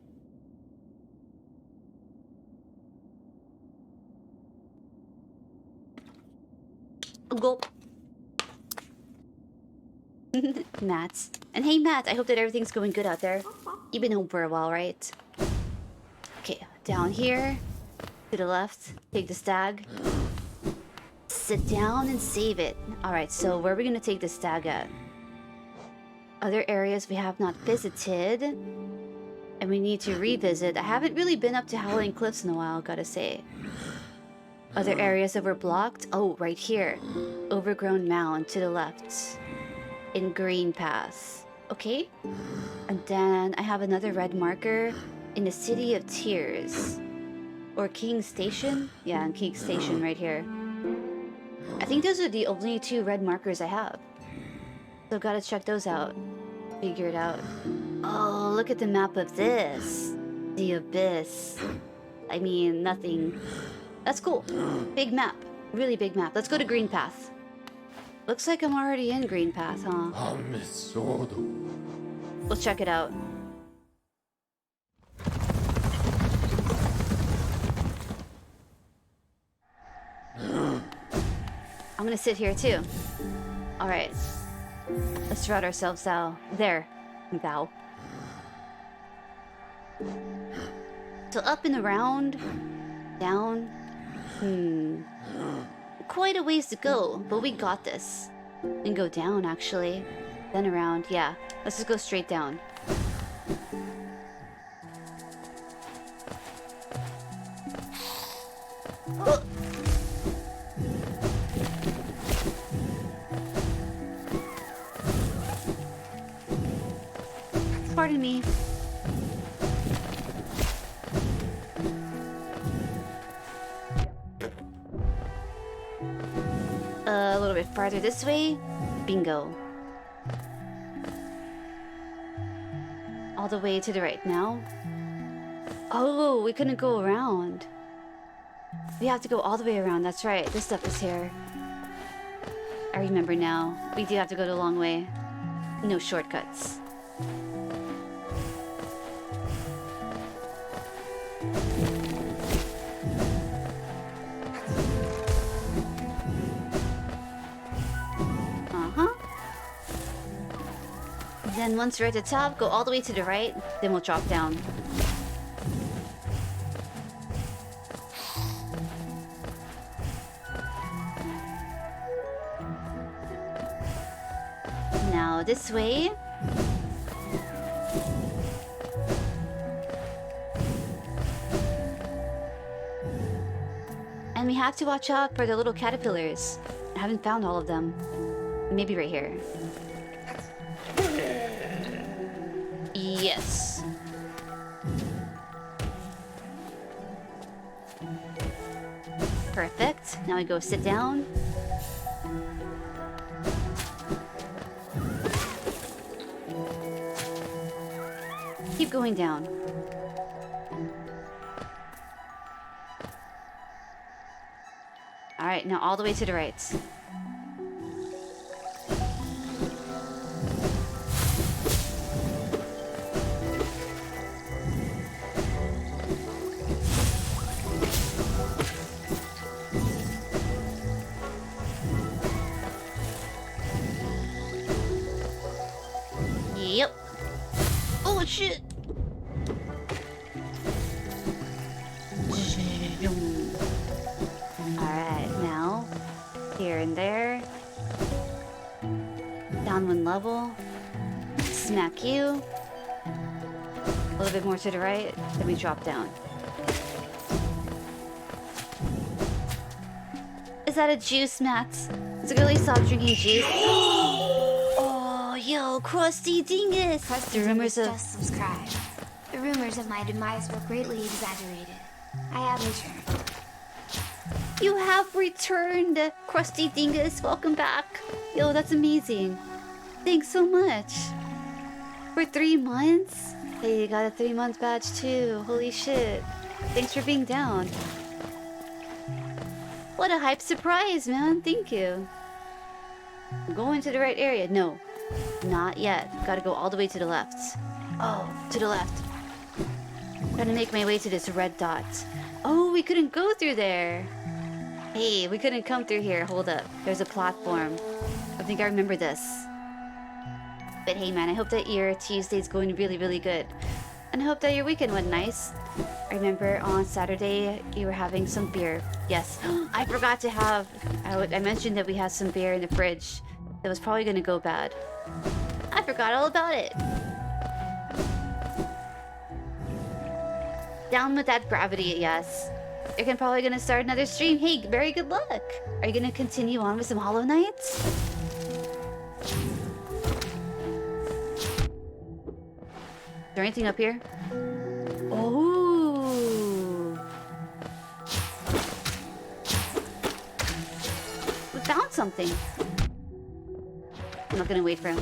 Gulp. Matt. And hey, Matt, I hope that everything's going good out there. You've been home for a while, right? Okay, down here. To the left. Take the stag. Sit down and save it. Alright, so where are we going to take the stag at? Other areas we have not visited. And we need to revisit. I haven't really been up to Howling Cliffs in a while, gotta say. Other areas that were blocked? Oh, right here. Overgrown mound to the left. In green path. Okay. And then I have another red marker in the City of Tears. Or King Station? Yeah, in King Station right here. I think those are the only two red markers I have. So gotta check those out. Figure it out. Oh, look at the map of this. The Abyss. I mean, nothing. That's cool. Big map. Really big map. Let's go to Green Path. Looks like I'm already in Green Path, huh? Let's check it out. I'm gonna sit here too. Alright. Let's route ourselves out. There. Thou. So up and around. Down. Quite a ways to go, but we got this. And go down, actually. Then around. Yeah. Let's just go straight down. Oh. Pardon me. A little bit farther this way. Bingo. All the way to the right now. Oh, we couldn't go around. We have to go all the way around. That's right. This stuff is here. I remember now. We do have to go the long way. No shortcuts. Then once we're at the top, go all the way to the right, then we'll drop down. Now this way. And we have to watch out for the little caterpillars. I haven't found all of them. Maybe right here. Yes. Perfect. Now we go sit down. Keep going down. Alright, now all the way to the right. shit. Alright, now here and there. Down one level. Smack you. A little bit more to the right, then we drop down. Is that a juice, Matt? It's a girly stop drinking juice. Oh, yo, crusty dingus! The rumors of... Just subscribe. The rumors of my demise were greatly exaggerated. I have returned. You have returned, crusty dingus. Welcome back. Yo, that's amazing. Thanks so much. For 3 months? Hey, you got a 3-month badge too. Holy shit. Thanks for being down. What a hype surprise, man. Thank you. Going to the right area? No. Not yet. Gotta go all the way to the left. Oh, to the left. Gotta make my way to this red dot. Oh, we couldn't go through there. Hey, we couldn't come through here. Hold up. There's a platform. I think I remember this. But hey, man, I hope that your Tuesday's going really, really good. And I hope that your weekend went nice. I remember on Saturday you were having some beer. Yes, I forgot to have... I mentioned that we had some beer in the fridge. That was probably gonna go bad. I forgot all about it. Down with that gravity, yes. You're probably gonna start another stream. Hey, very good luck. Are you gonna continue on with some Hollow Knights? Is there anything up here? Oh. We found something. I'm not gonna wait for him.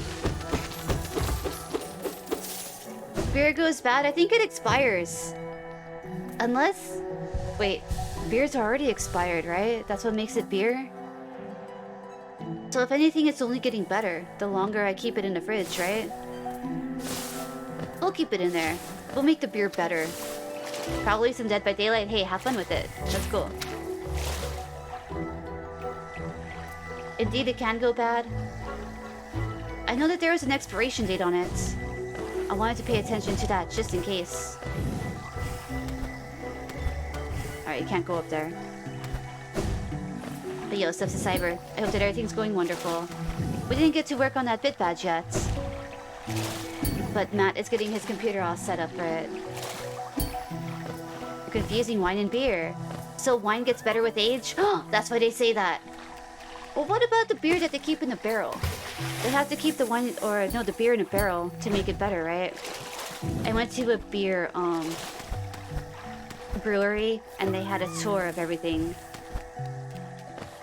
Beer goes bad. I think it expires. Unless... Wait, beers are already expired, right? That's what makes it beer? So if anything, it's only getting better the longer I keep it in the fridge, right? We'll keep it in there. We'll make the beer better. Probably some Dead by Daylight. Hey, have fun with it. That's cool. Indeed, it can go bad. I know that there was an expiration date on it. I wanted to pay attention to that just in case. Alright, you can't go up there. But yo, Steps to Cyber. I hope that everything's going wonderful. We didn't get to work on that bit badge yet. But Matt is getting his computer all set up for it. You're confusing wine and beer. So wine gets better with age? That's why they say that. Well, what about the beer that they keep in the barrel? They have to keep the wine, or no, the beer in a barrel to make it better, right? I went to a beer, brewery, and they had a tour of everything.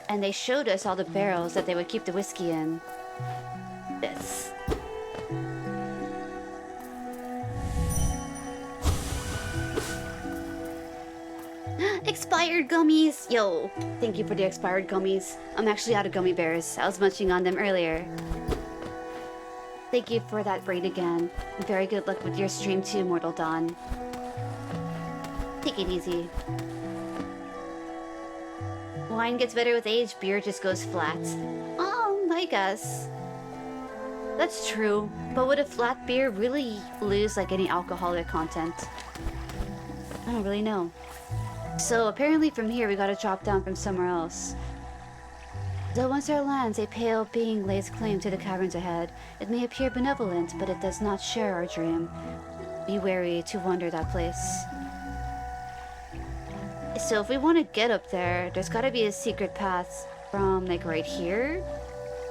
And they showed us all the barrels that they would keep the whiskey in. This. Expired gummies! Yo, thank you for the expired gummies. I'm actually out of gummy bears. I was munching on them earlier. Thank you for that braid again. Very good luck with your stream too, Mortal Dawn. Take it easy. Wine gets better with age, beer just goes flat. I guess. That's true. But would a flat beer really lose like any alcoholic content? I don't really know. So apparently from here we gotta drop down from somewhere else. Though once our lands, a pale being lays claim to the caverns ahead. It may appear benevolent, but it does not share our dream. Be wary to wander that place. So if we want to get up there, there's gotta be a secret path from like right here,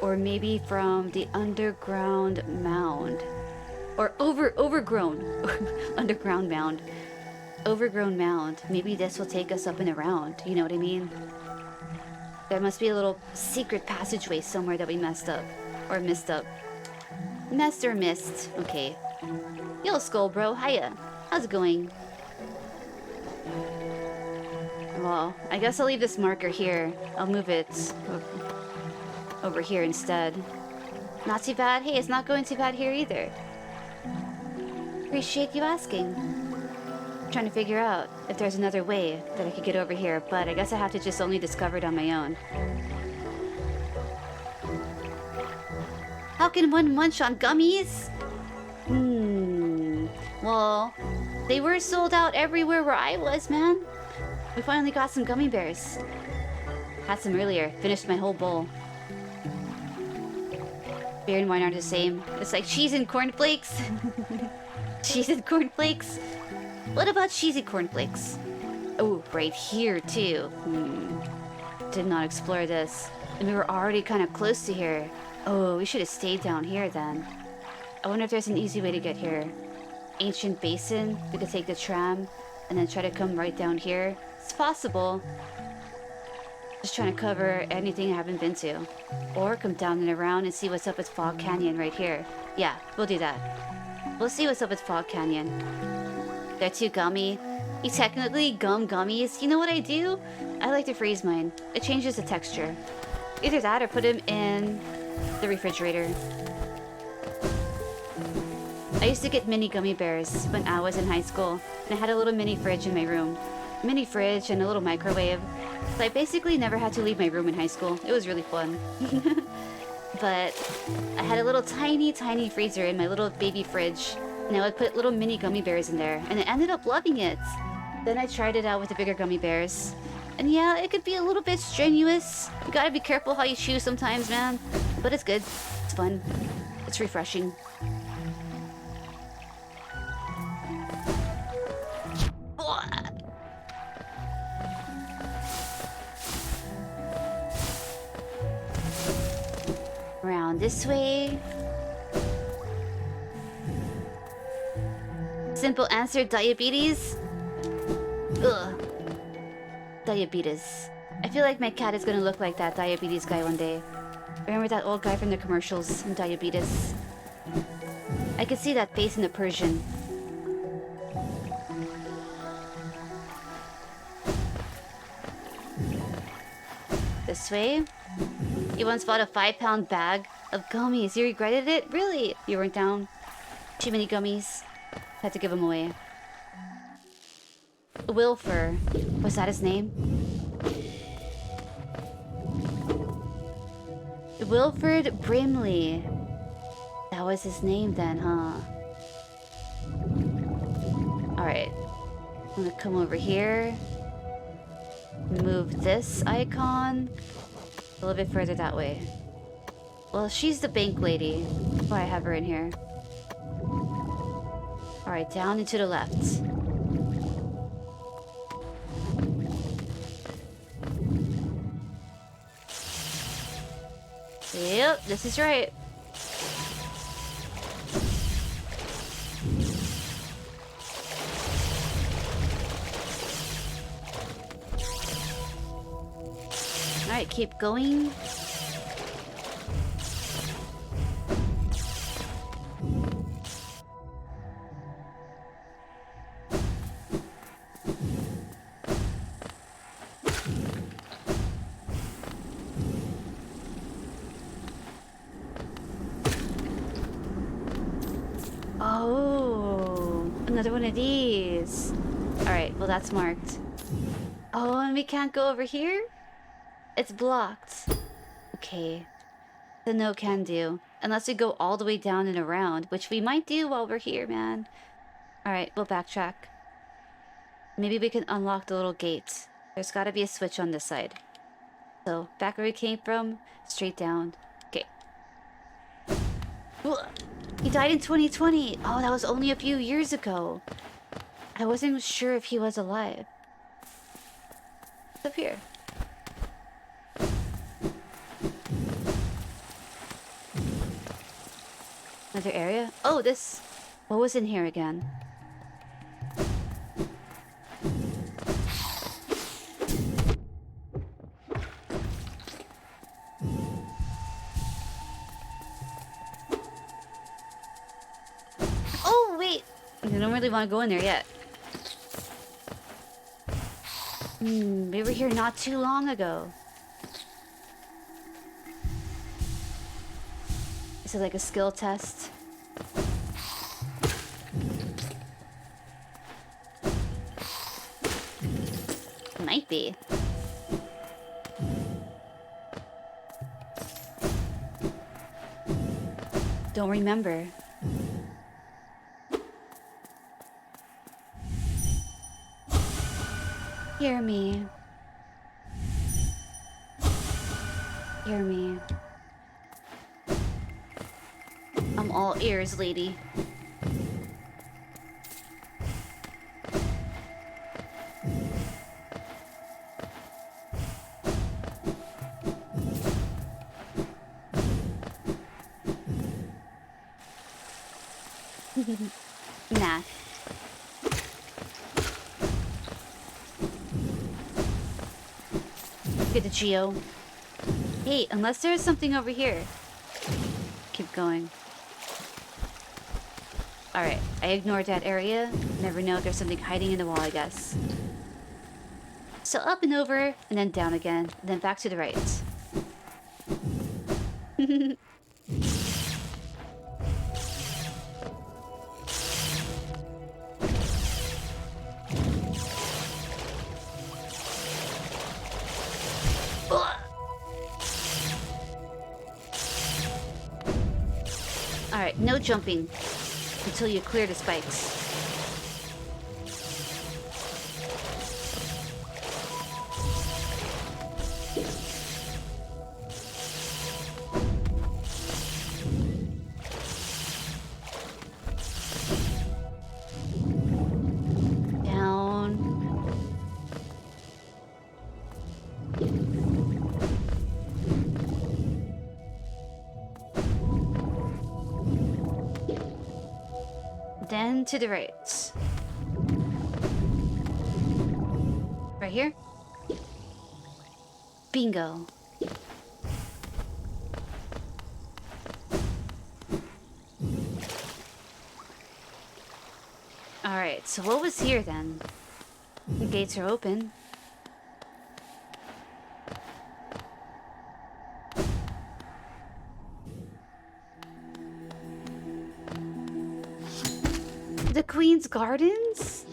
or maybe from the underground mound, or overgrown underground mound. Overgrown mound. Maybe this will take us up and around. You know what I mean? There must be a little secret passageway somewhere that we messed up. Or missed up. Messed or missed. Okay. Yo, Skull Bro. Hiya. How's it going? Well, I guess I'll leave this marker here. I'll move it over here instead. Not too bad? Hey, it's not going too bad here either. Appreciate you asking. Trying to figure out if there's another way that I could get over here, but I guess I have to just only discover it on my own. How can one munch on gummies? Well, they were sold out everywhere where I was, man. We finally got some gummy bears. Had some earlier. Finished my whole bowl. Beer and wine aren't the same. It's like cheese and cornflakes. Cheese and cornflakes. What about cheesy cornflakes? Oh, right here too. Did not explore this. And we were already kind of close to here. Oh, we should have stayed down here then. I wonder if there's an easy way to get here. Ancient basin. We could take the tram and then try to come right down here. It's possible. Just trying to cover anything I haven't been to. Or come down and around and see what's up with Fog Canyon right here. Yeah, we'll do that. We'll see what's up with Fog Canyon. They're too gummy. You technically gum gummies. You know what I do? I like to freeze mine. It changes the texture. Either that or put them in the refrigerator. I used to get mini gummy bears when I was in high school. And I had a little mini fridge in my room. Mini fridge and a little microwave. So I basically never had to leave my room in high school. It was really fun. But I had a little tiny freezer in my little baby fridge. And I would put little mini gummy bears in there. And I ended up loving it. Then I tried it out with the bigger gummy bears. And yeah, it could be a little bit strenuous. You gotta be careful how you chew sometimes, man. But it's good. It's fun. It's refreshing. Around this way. Simple answer, diabetes. Ugh. Diabetes. I feel like my cat is gonna look like that diabetes guy one day. Remember that old guy from the commercials in Diabetes? I could see that face in the Persian. This way. You once bought a 5-pound bag of gummies. You regretted it? Really? You weren't down? Too many gummies. Had to give them away. Wilfer. Was that his name? Wilfred Brimley. That was his name then, huh? Alright. I'm gonna come over here. Move this icon a little bit further that way. Well, she's the bank lady. Why I have her in here. Alright, down and to the left. Yep, this is right. Alright, keep going. Oh, another one of these. Alright, well that's marked. Oh, and we can't go over here? It's blocked. Okay. The no can do. Unless we go all the way down and around, which we might do while we're here, man. Alright, we'll backtrack. Maybe we can unlock the little gate. There's gotta be a switch on this side. So, back where we came from, straight down. Okay. He died in 2020. Oh, that was only a few years ago. I wasn't sure if he was alive. It's up here. Another area? Oh, this... What was in here again? Oh, wait! I don't really want to go in there yet. We were here not too long ago. Is it like a skill test? Might be. Don't remember. Hear me. Hear me. I'm all ears, lady. Nah. Get the Geo. Hey, unless there's something over here. Keep going. Alright, I ignored that area. Never know if there's something hiding in the wall, I guess. So up and over, and then down again, and then back to the right. Alright, no jumping until you clear the spikes. Down. Then to the right. Right here? Bingo. Alright, so what was here then? The gates are open. The Queen's Gardens?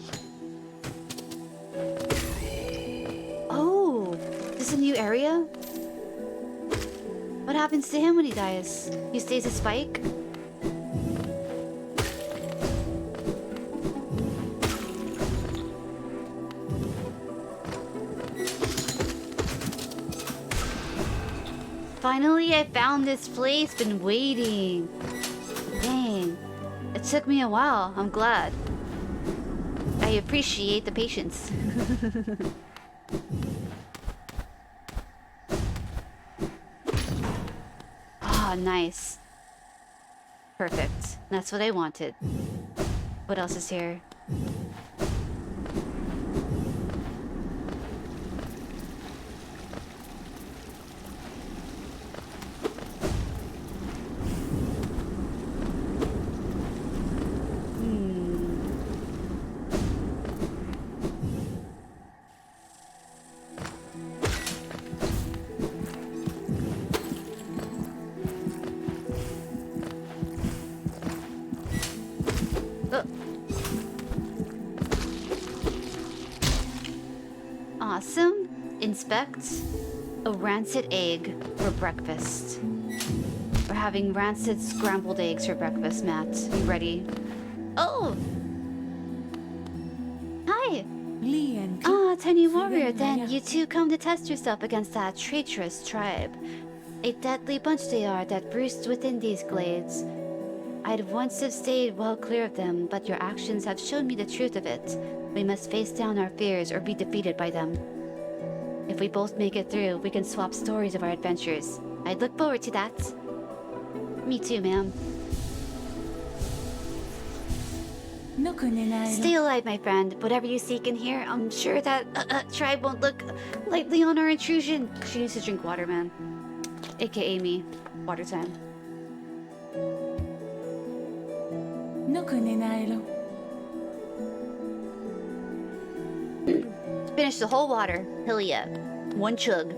Oh, this is a new area? What happens to him when he dies? He stays a spike? Finally, I found this place. Been waiting. Dang. It took me a while. I'm glad. I appreciate the patience. Ah, nice. Perfect. That's what I wanted. What else is here? Awesome. Inspect a rancid egg for breakfast. We're having rancid scrambled eggs for breakfast, Matt. You ready? Oh! Hi! Ah, tiny warrior, then you two come to test yourself against that traitorous tribe. A deadly bunch they are that roost within these glades. I'd once have stayed well clear of them, but your actions have shown me the truth of it. We must face down our fears or be defeated by them. If we both make it through, we can swap stories of our adventures. I'd look forward to that. Me too, ma'am. Stay alive, my friend. Whatever you seek in here, I'm sure that tribe won't look lightly on our intrusion. She needs to drink water, man. AKA me. Water time. Finish the whole water. Hell yeah. One chug.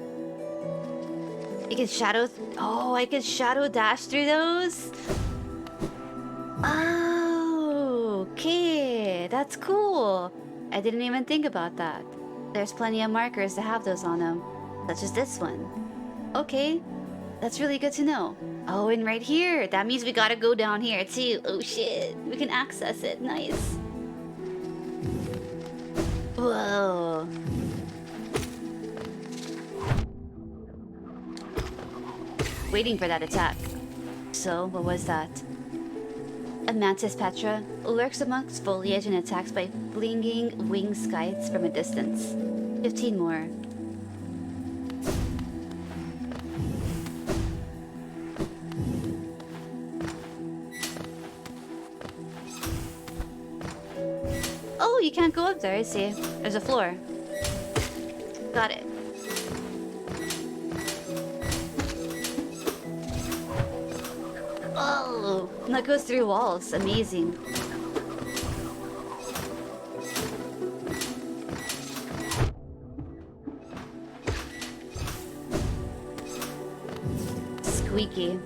You can shadow... Oh, I can shadow dash through those? Oh, okay. That's cool. I didn't even think about that. There's plenty of markers to have those on them. Such as this one. Okay. That's really good to know. Oh, and right here. That means we gotta go down here too. Oh shit. We can access it. Nice. Whoa. waiting for that attack. So, what was that? A mantis petra lurks amongst foliage and attacks by flinging wing skites from a distance. 15 more. Oh, you can't go up there, I see. There's a floor. Got it. Oh, that goes through walls. Amazing. Squeaky.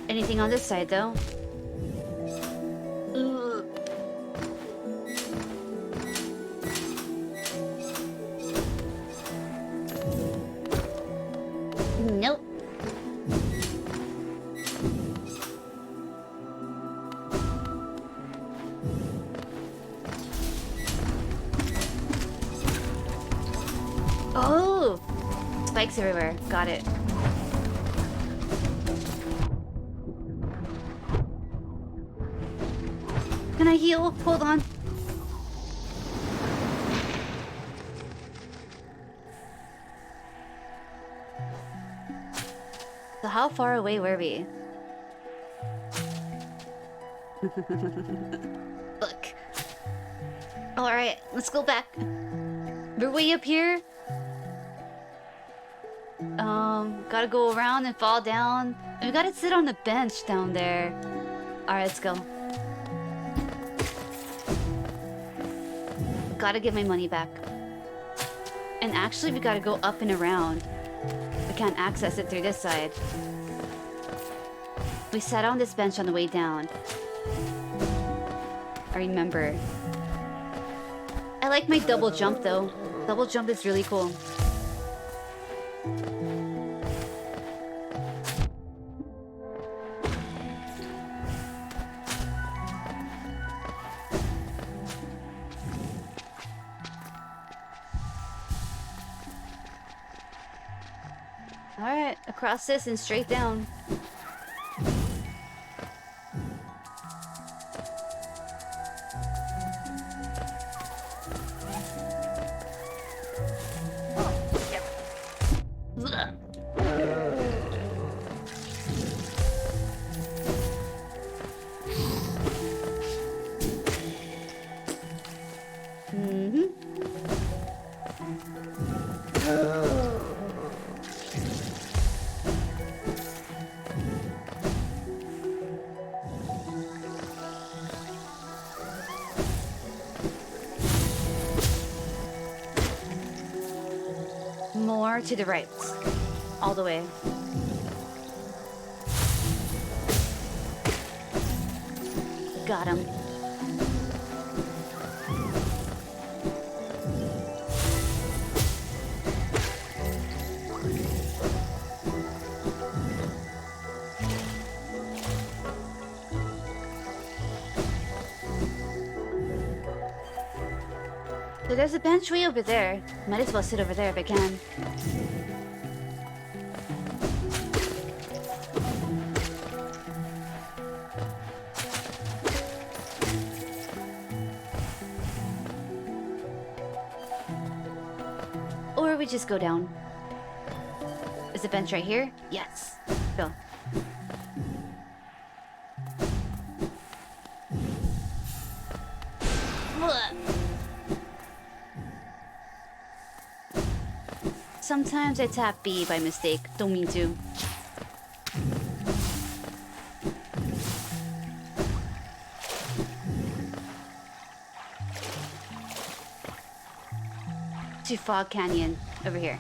Anything on this side, though? Ugh. Nope. Oh! Spikes everywhere. Got it. Can I heal? Hold on. So how far away were we? Look. Alright, let's go back. We're way up here. Gotta go around and fall down. We gotta sit on the bench down there. Alright, let's go. Gotta get my money back. And actually, we gotta go up and around. We can't access it through this side. We sat on this bench on the way down. I remember. I like my double jump though. Double jump is really cool. Alright, across this and straight down. More to the right. All the way. Got him. So there's a bench way over there. Might as well sit over there if I can. Or we just go down. Is the bench right here? Yes. Go. Sometimes I tap B by mistake. Don't mean to. To Fog Canyon over here.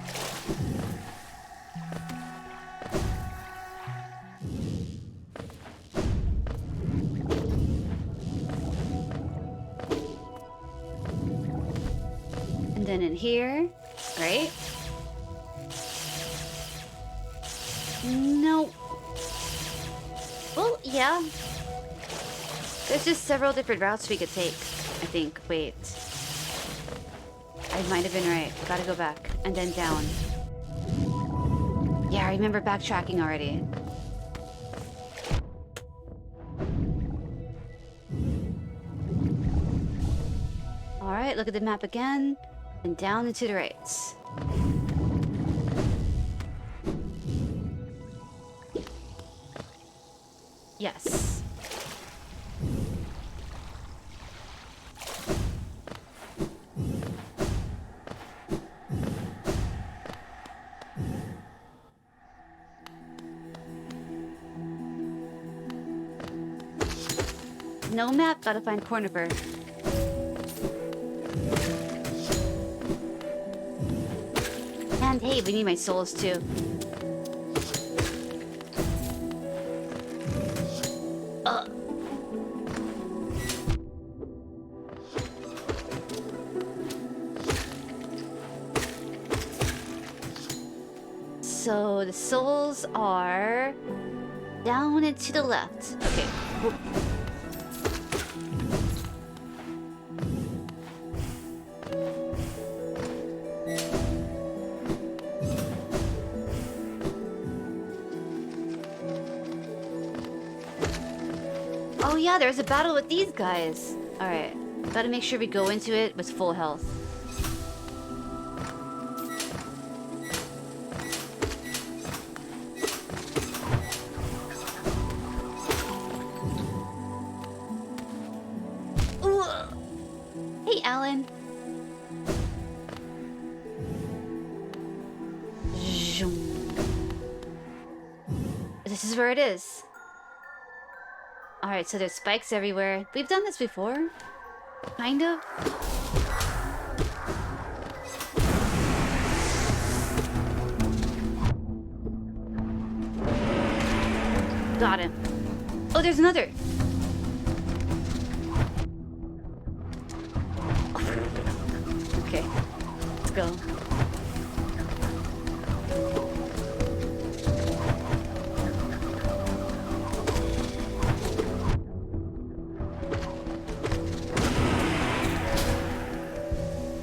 And then in here, right? No. Well, yeah. There's just several different routes we could take, I think. Wait. I might have been right. Gotta go back. And then down. Yeah, I remember backtracking already. Alright, look at the map again. And down and to the right. Yes. No map, gotta find Cornifer. And hey, we need my souls too. So the souls are down and to the left. Okay. Whoop. Oh yeah, there's a battle with these guys. Alright. Gotta make sure we go into it with full health. Ooh. Hey, Alan. Zoom. This is where it is. Alright, so there's spikes everywhere. We've done this before. Kind of. Got him. Oh, there's another. Okay. Let's go.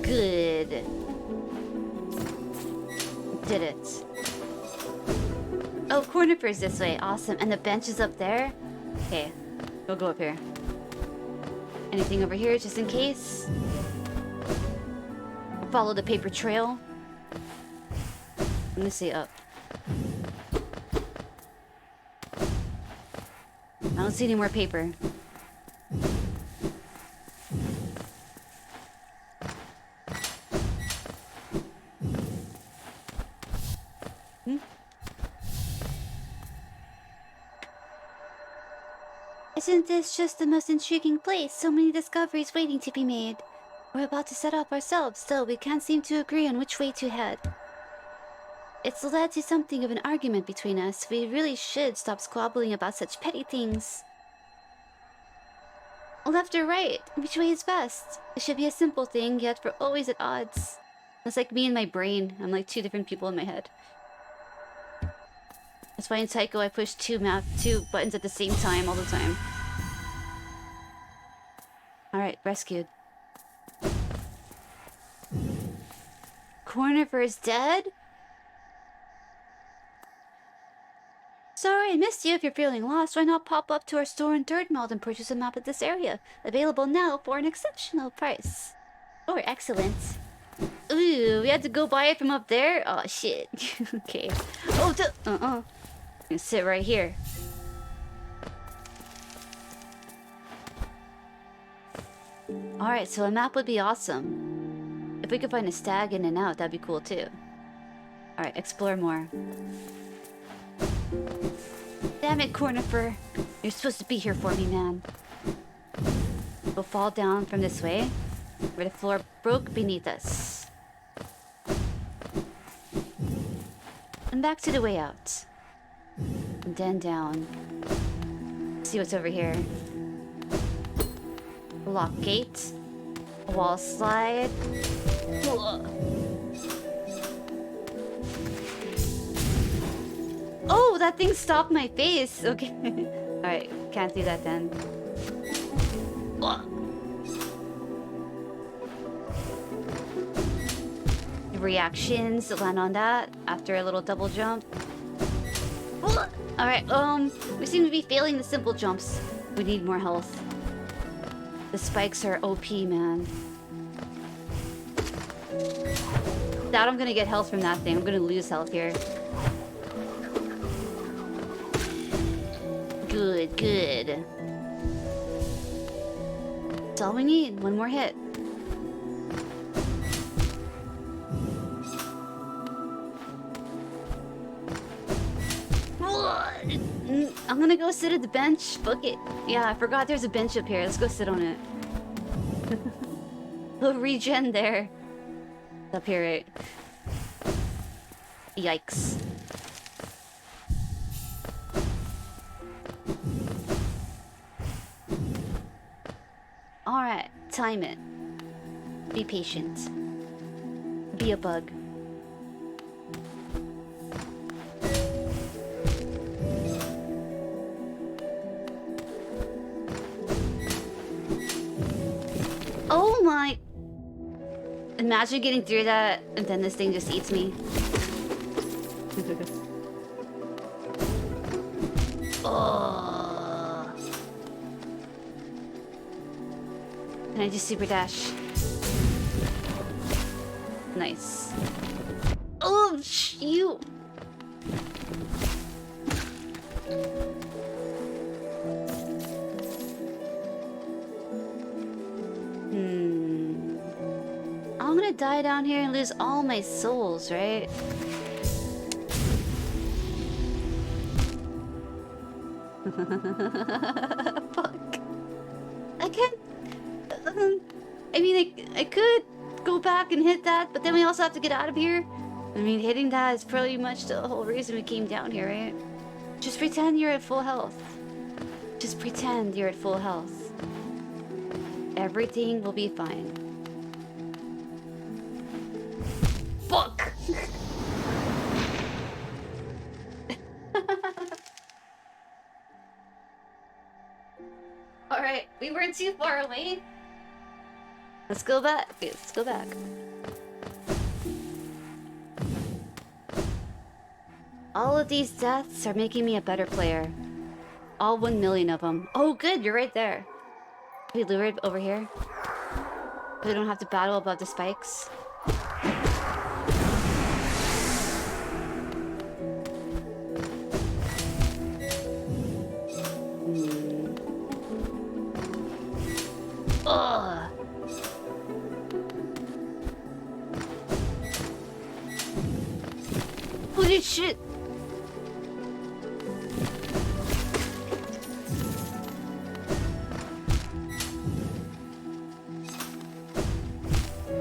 Good. Did it. Oh, Cornifer's this way. Awesome. And the bench is up there? Okay. We'll go up here. Anything over here just in case? Follow the paper trail. Let me see up. I don't see any more paper. Isn't this just the most intriguing place? So many discoveries waiting to be made. We're about to set up ourselves, still we can't seem to agree on which way to head. It's led to something of an argument between us. We really should stop squabbling about such petty things. Left or right? Which way is best? It should be a simple thing, yet we're always at odds. It's like me and my brain. I'm like two different people in my head. That's why in Taiko I push two buttons at the same time all the time. Alright, rescued. Cornifer's dead? Sorry I missed you. If you're feeling lost, why not pop up to our store in Third Mall and purchase a map of this area? Available now for an exceptional price. Or excellent. Ooh, we had to go buy it from up there? Oh shit. Okay. Oh, I'm gonna sit right here. Alright, so a map would be awesome. If we could find a stag in and out, that'd be cool too. Alright, explore more. Damn it, Cornifer. You're supposed to be here for me, man. We'll fall down from this way, where the floor broke beneath us. And back to the way out. And then down. See what's over here. Lock gate. Wall slide. Ugh. Oh, that thing stopped my face. Okay. Alright, can't do that then. Ugh. reactions to land on that after a little double jump. Alright, we seem to be failing the simple jumps. We need more health. The spikes are OP, man. Doubt I'm gonna get health from that thing. I'm gonna lose health here. Good, good. That's all we need. One more hit. I'm gonna go sit at the bench. Fuck it. Yeah, I forgot there's a bench up here. Let's go sit on it. Little regen there. It's up here, right? Yikes. Alright, time it. Be patient. Be a bug. Oh my... Imagine getting through that and then this thing just eats me. Oh. Can I just super dash? Nice. Oh, you. I'm gonna die down here and lose all my souls, right? Fuck. I can't... I mean, I could go back and hit that, but then we also have to get out of here. I mean, hitting that is pretty much the whole reason we came down here, right? Just pretend you're at full health. Just pretend you're at full health. Everything will be fine. Fuck! Alright, we weren't too far away. Let's go back. Let's go back. All of these deaths are making me a better player. All 1 million of them. Oh good, you're right there. Can we lure it over here? We don't have to battle above the spikes. Ugh. Holy shit!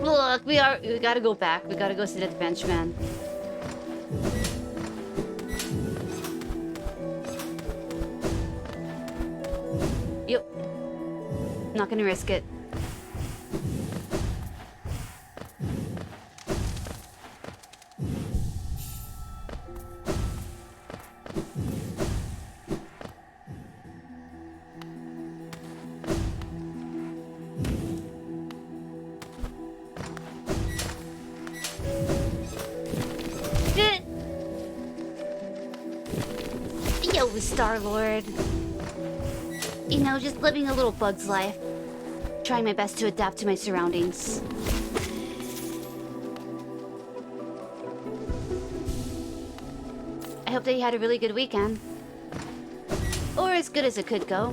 Look, we gotta go back. We gotta go sit at the bench, man. Yep. Not gonna risk it. Yo, Star-Lord. You know, just living a little bug's life. Trying my best to adapt to my surroundings. I hope that you had a really good weekend. Or as good as it could go.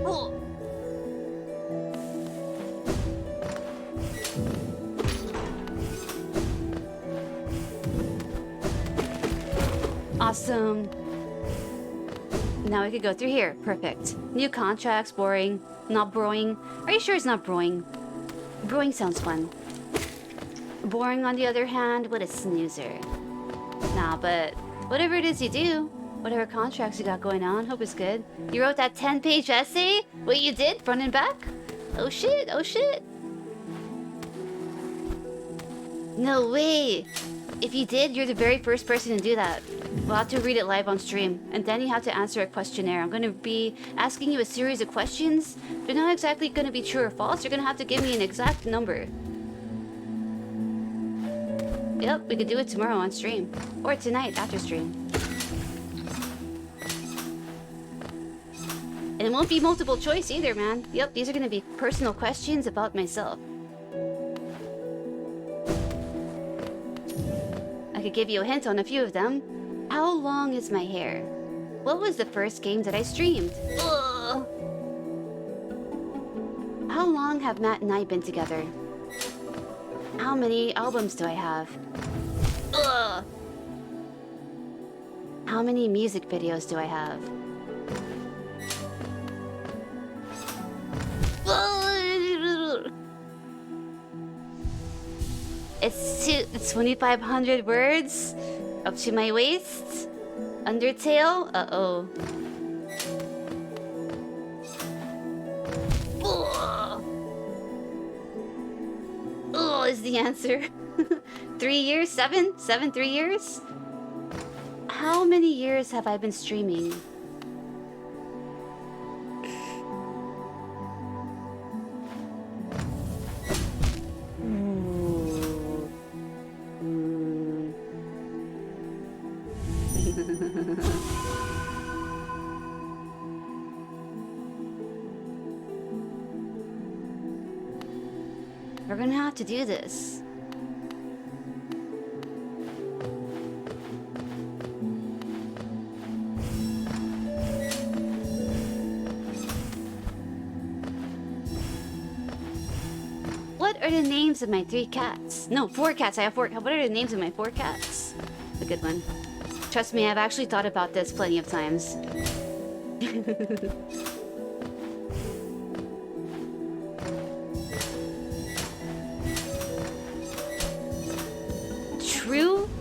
Oh. Awesome. Now we could go through here. Perfect. New contracts, boring. Not broing. Are you sure it's not broing? Broing sounds fun. Boring, on the other hand, what a snoozer. Nah, but whatever it is you do, whatever contracts you got going on, hope it's good. You wrote that 10-page essay? Wait, you did? Front and back? Oh shit, oh shit. No way. If you did, you're the very first person to do that. We'll have to read it live on stream, and then you have to answer a questionnaire. I'm gonna be asking you a series of questions. They're not exactly gonna be true or false. You're gonna have to give me an exact number. Yep, we could do it tomorrow on stream. Or tonight after stream. And it won't be multiple choice either, man. Yep, these are gonna be personal questions about myself. I could give you a hint on a few of them. How long is my hair? What was the first game that I streamed? Ugh. How long have Matt and I been together? How many albums do I have? Ugh. How many music videos do I have? It's 2,500 words up to my waist. Undertale? Uh-oh. Oh, is the answer. 3 years? 7? 7, 3 years? How many years have I been streaming? We're gonna have to do this. What are the names of my 3 cats? No, 4 cats. I have 4. What are the names of my 4 cats? A good one. Trust me, I've actually thought about this plenty of times.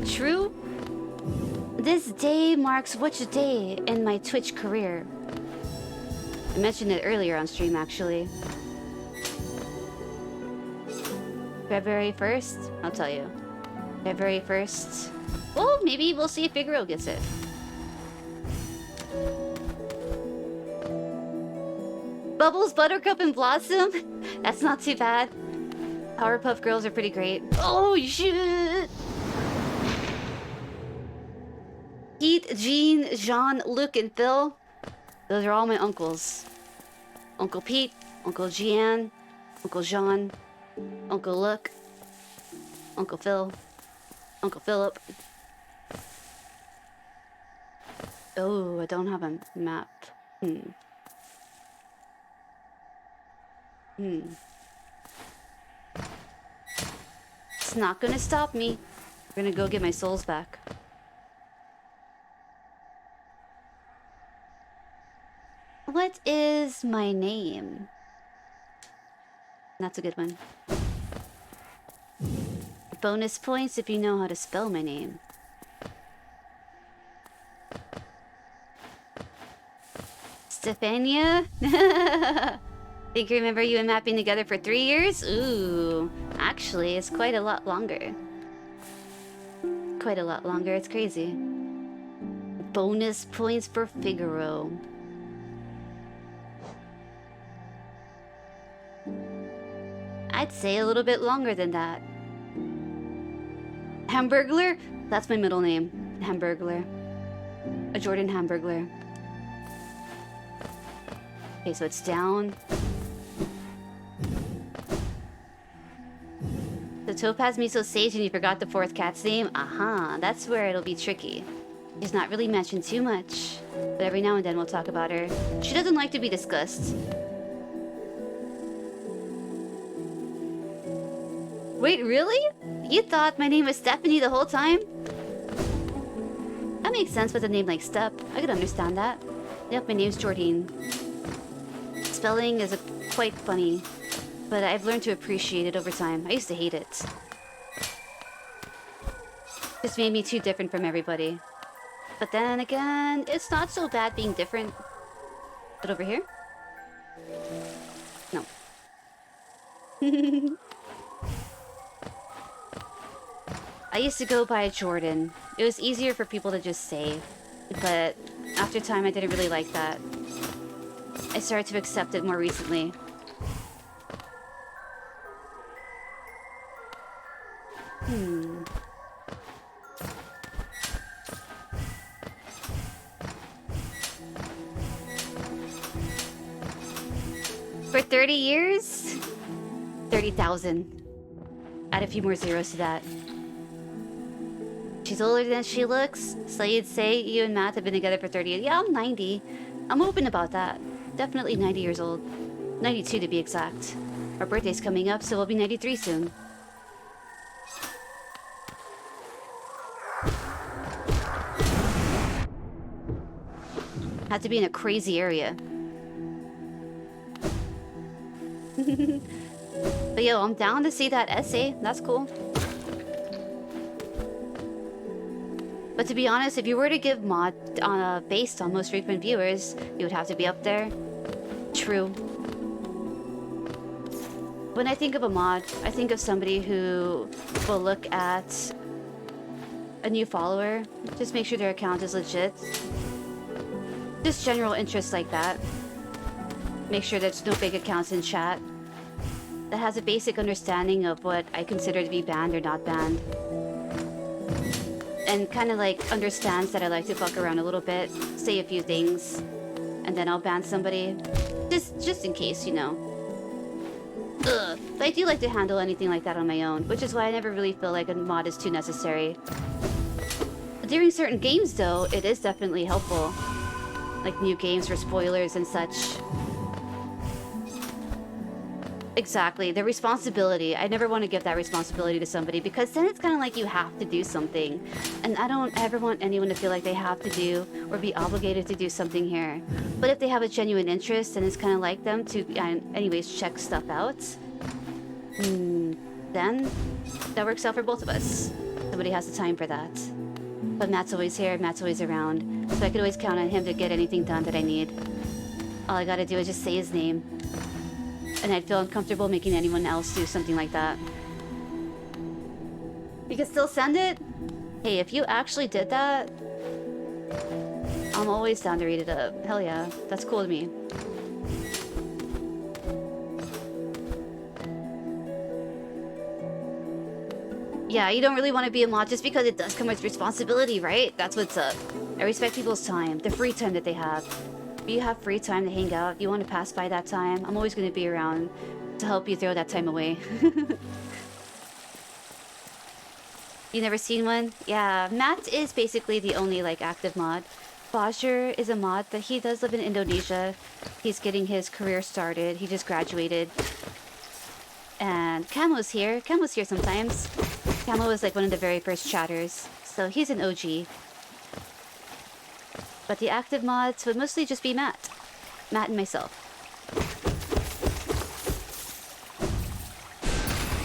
True. This day marks which day in my Twitch career? I mentioned it earlier on stream, actually. February 1st? I'll tell you. February 1st. Well, maybe we'll see if Figaro gets it. Bubbles, Buttercup, and Blossom? That's not too bad. Powerpuff Girls are pretty great. Oh, shit! Pete, Jean, Jean, Luke, and Phil. Those are all my uncles. Uncle Pete, Uncle Jean, Uncle Jean, Uncle Luke, Uncle Phil, Uncle Philip. Oh, I don't have a map. It's not gonna stop me. I'm gonna go get my souls back. What is my name? That's a good one. Bonus points if you know how to spell my name. Stefania? Think you remember you and Matt being together for 3 years? Ooh, actually, it's quite a lot longer. Quite a lot longer, it's crazy. Bonus points for Figaro. I'd say a little bit longer than that. Hamburglar? That's my middle name. Hamburglar. A Jordan Hamburglar. Okay, so it's down. The Topaz Miso Sage and you forgot the 4th cat's name? Aha, that's where it'll be tricky. She's not really mentioned too much, but every now and then we'll talk about her. She doesn't like to be discussed. Wait, really? You thought my name was Stephanie the whole time? That makes sense with a name like Step. I could understand that. Yep, my name's Jordine. Spelling is quite funny, but I've learned to appreciate it over time. I used to hate it. This made me too different from everybody. But then again, it's not so bad being different. But over here? No. I used to go by Jordan. It was easier for people to just say. But after time, I didn't really like that. I started to accept it more recently. For 30 years? 30,000. Add a few more zeros to that. She's older than she looks, so you'd say you and Matt have been together for 30 years. Yeah, I'm 90. I'm open about that. Definitely 90 years old. 92 to be exact. Our birthday's coming up, so we'll be 93 soon. Had to be in a crazy area. But yo, I'm down to see that essay. That's cool. But to be honest, if you were to give mod based on most frequent viewers, you would have to be up there. True. When I think of a mod, I think of somebody who will look at a new follower, just make sure their account is legit. Just general interests like that. Make sure there's no fake accounts in chat. That has a basic understanding of what I consider to be banned or not banned. And kind of like understands that I like to fuck around a little bit, say a few things, and then I'll ban somebody. Just in case, you know. Ugh. But I do like to handle anything like that on my own, which is why I never really feel like a mod is too necessary. During certain games, though, it is definitely helpful. Like new games for spoilers and such. Exactly, the responsibility. I never want to give that responsibility to somebody because then it's kind of like you have to do something. And I don't ever want anyone to feel like they have to do or be obligated to do something here. But if they have a genuine interest and it's kind of like them to, anyways, check stuff out, then that works out for both of us. Somebody has the time for that. But Matt's always here, Matt's always around, so I could always count on him to get anything done that I need. All I gotta do is just say his name. And I'd feel uncomfortable making anyone else do something like that. You can still send it? Hey, if you actually did that, I'm always down to read it up. Hell yeah, that's cool to me. Yeah, you don't really want to be a mod just because it does come with responsibility, right? That's what's up. I respect people's time, the free time that they have. If you have free time to hang out, if you want to pass by that time, I'm always going to be around to help you throw that time away. You never seen one? Yeah, Matt is basically the only like active mod. Bajir is a mod, but he does live in Indonesia. He's getting his career started. He just graduated. And Camo's here. Camo's here sometimes. Camo was like one of the very first chatters, so he's an OG. But the active mods would mostly just be Matt. Matt and myself.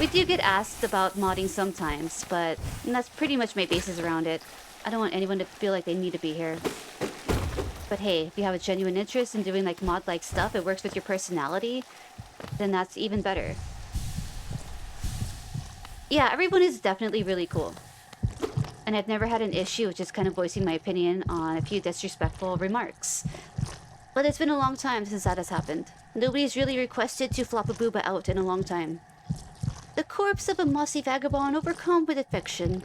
We do get asked about modding sometimes, but that's pretty much my basis around it. I don't want anyone to feel like they need to be here. But hey, if you have a genuine interest in doing like mod-like stuff, it works with your personality, then that's even better. Yeah, everyone is definitely really cool. And I've never had an issue with just kind of voicing my opinion on a few disrespectful remarks. But it's been a long time since that has happened. Nobody's really requested to flop a booba out in a long time. The corpse of a mossy vagabond overcome with affection.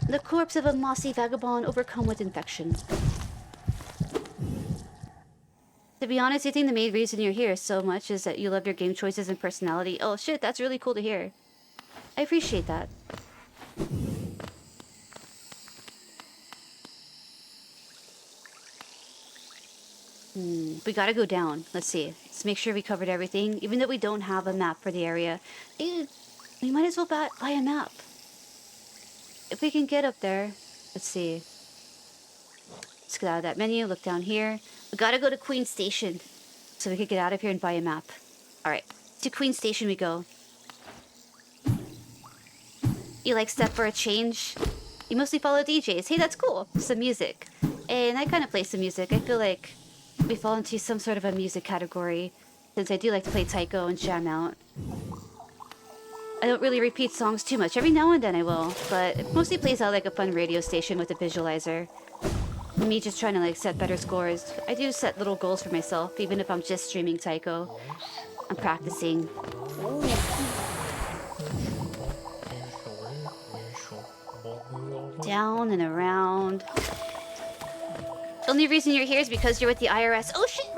The corpse of a mossy vagabond overcome with infection. To be honest, I think the main reason you're here so much is that you love your game choices and personality. Oh shit, that's really cool to hear. I appreciate that. We gotta go down. Let's see. Let's make sure we covered everything. Even though we don't have a map for the area, we might as well buy a map. If we can get up there. Let's see. Let's get out of that menu, look down here. We gotta go to Queen Station so we can get out of here and buy a map. Alright, to Queen Station we go. You like Step for a change? You mostly follow DJs. Hey, that's cool. Some music. And I kind of play some music. I feel like we fall into some sort of a music category since I do like to play taiko and jam out. I don't really repeat songs too much. Every now and then I will, but it mostly plays out like a fun radio station with a visualizer. Me just trying to like set better scores. I do set little goals for myself, even if I'm just streaming Taiko. I'm practicing. Down and around. The only reason you're here is because you're with the IRS. Oh shit!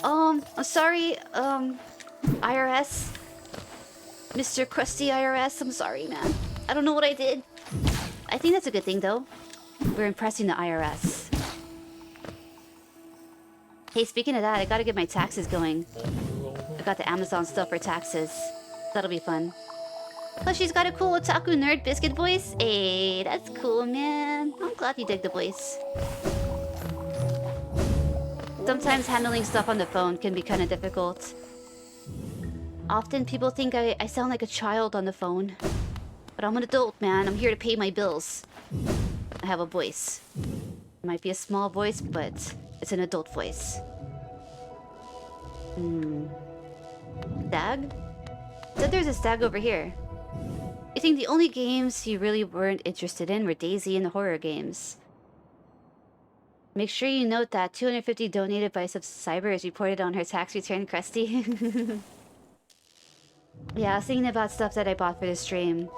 I'm sorry, IRS. Mr. Krusty IRS, I'm sorry, man. I don't know what I did. I think that's a good thing, though. We're impressing the IRS. Hey, speaking of that, I gotta get my taxes going. I got the Amazon stuff for taxes. That'll be fun. Plus, she's got a cool otaku nerd biscuit voice. Hey, that's cool, man. I'm glad you dig the voice. Sometimes handling stuff on the phone can be kind of difficult. Often people think I sound like a child on the phone. But I'm an adult, man. I'm here to pay my bills. I have a voice. It might be a small voice, but it's an adult voice. Stag? Said there's a stag over here. You think the only games you really weren't interested in were Daisy and the horror games. Make sure you note that 250 donated by Cyber is reported on her tax return, Krusty. Yeah, I was thinking about stuff that I bought for the stream.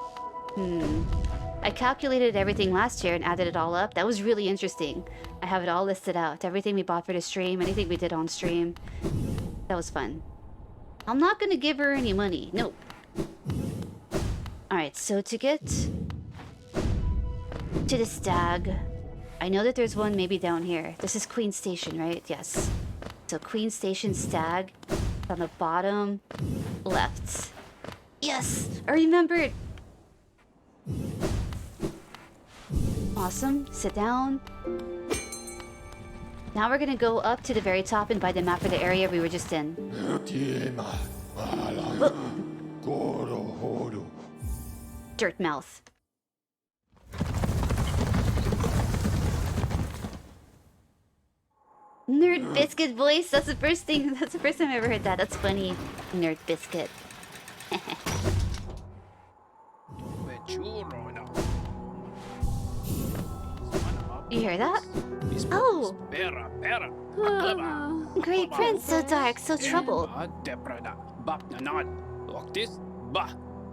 I calculated everything last year and added it all up. That was really interesting. I have it all listed out. Everything we bought for the stream, anything we did on stream. That was fun. I'm not gonna give her any money. Nope. Alright, so to get to the stag, I know that there's one maybe down here. This is Queen Station, right? Yes. So Queen Station stag on the bottom left. Yes! I remembered! Awesome. Sit down. Now we're gonna go up to the very top and buy the map for the area we were just in. Dirt mouth. Nerd biscuit voice. That's the first thing. That's the first time I ever heard that. That's funny. Nerd biscuit. You hear that? Oh! Great Prince, so dark, so troubled.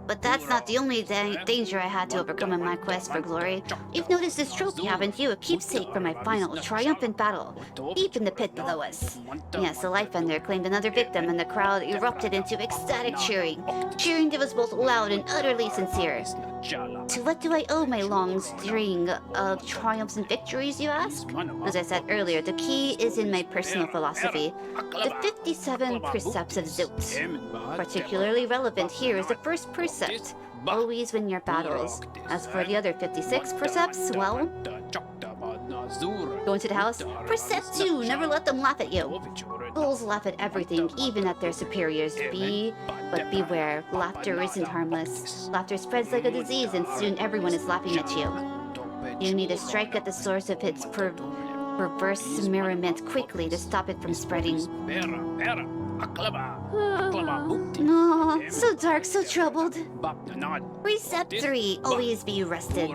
But that's not the only danger I had to overcome in my quest for glory. You've noticed this trophy, haven't you? A keepsake from my final, triumphant battle. Deep in the pit below us. Yes, the Life Ender claimed another victim, and the crowd erupted into ecstatic cheering. Cheering that was both loud and utterly sincere. To what do I owe my long string of triumphs and victories, you ask? As I said earlier, the key is in my personal philosophy. The 57 precepts of Zoot. Particularly relevant here is the first precept. Always win your battles. As for the other 56 precepts, well... Go into the house. Precept 2, never let them laugh at you. Fools laugh at everything, even at their superiors. But beware, laughter isn't harmless. Laughter spreads like a disease and soon everyone is laughing at you. You need to strike at the source of its perverse merriment quickly to stop it from spreading. Oh, so dark, so troubled. Precept 3, always be rested.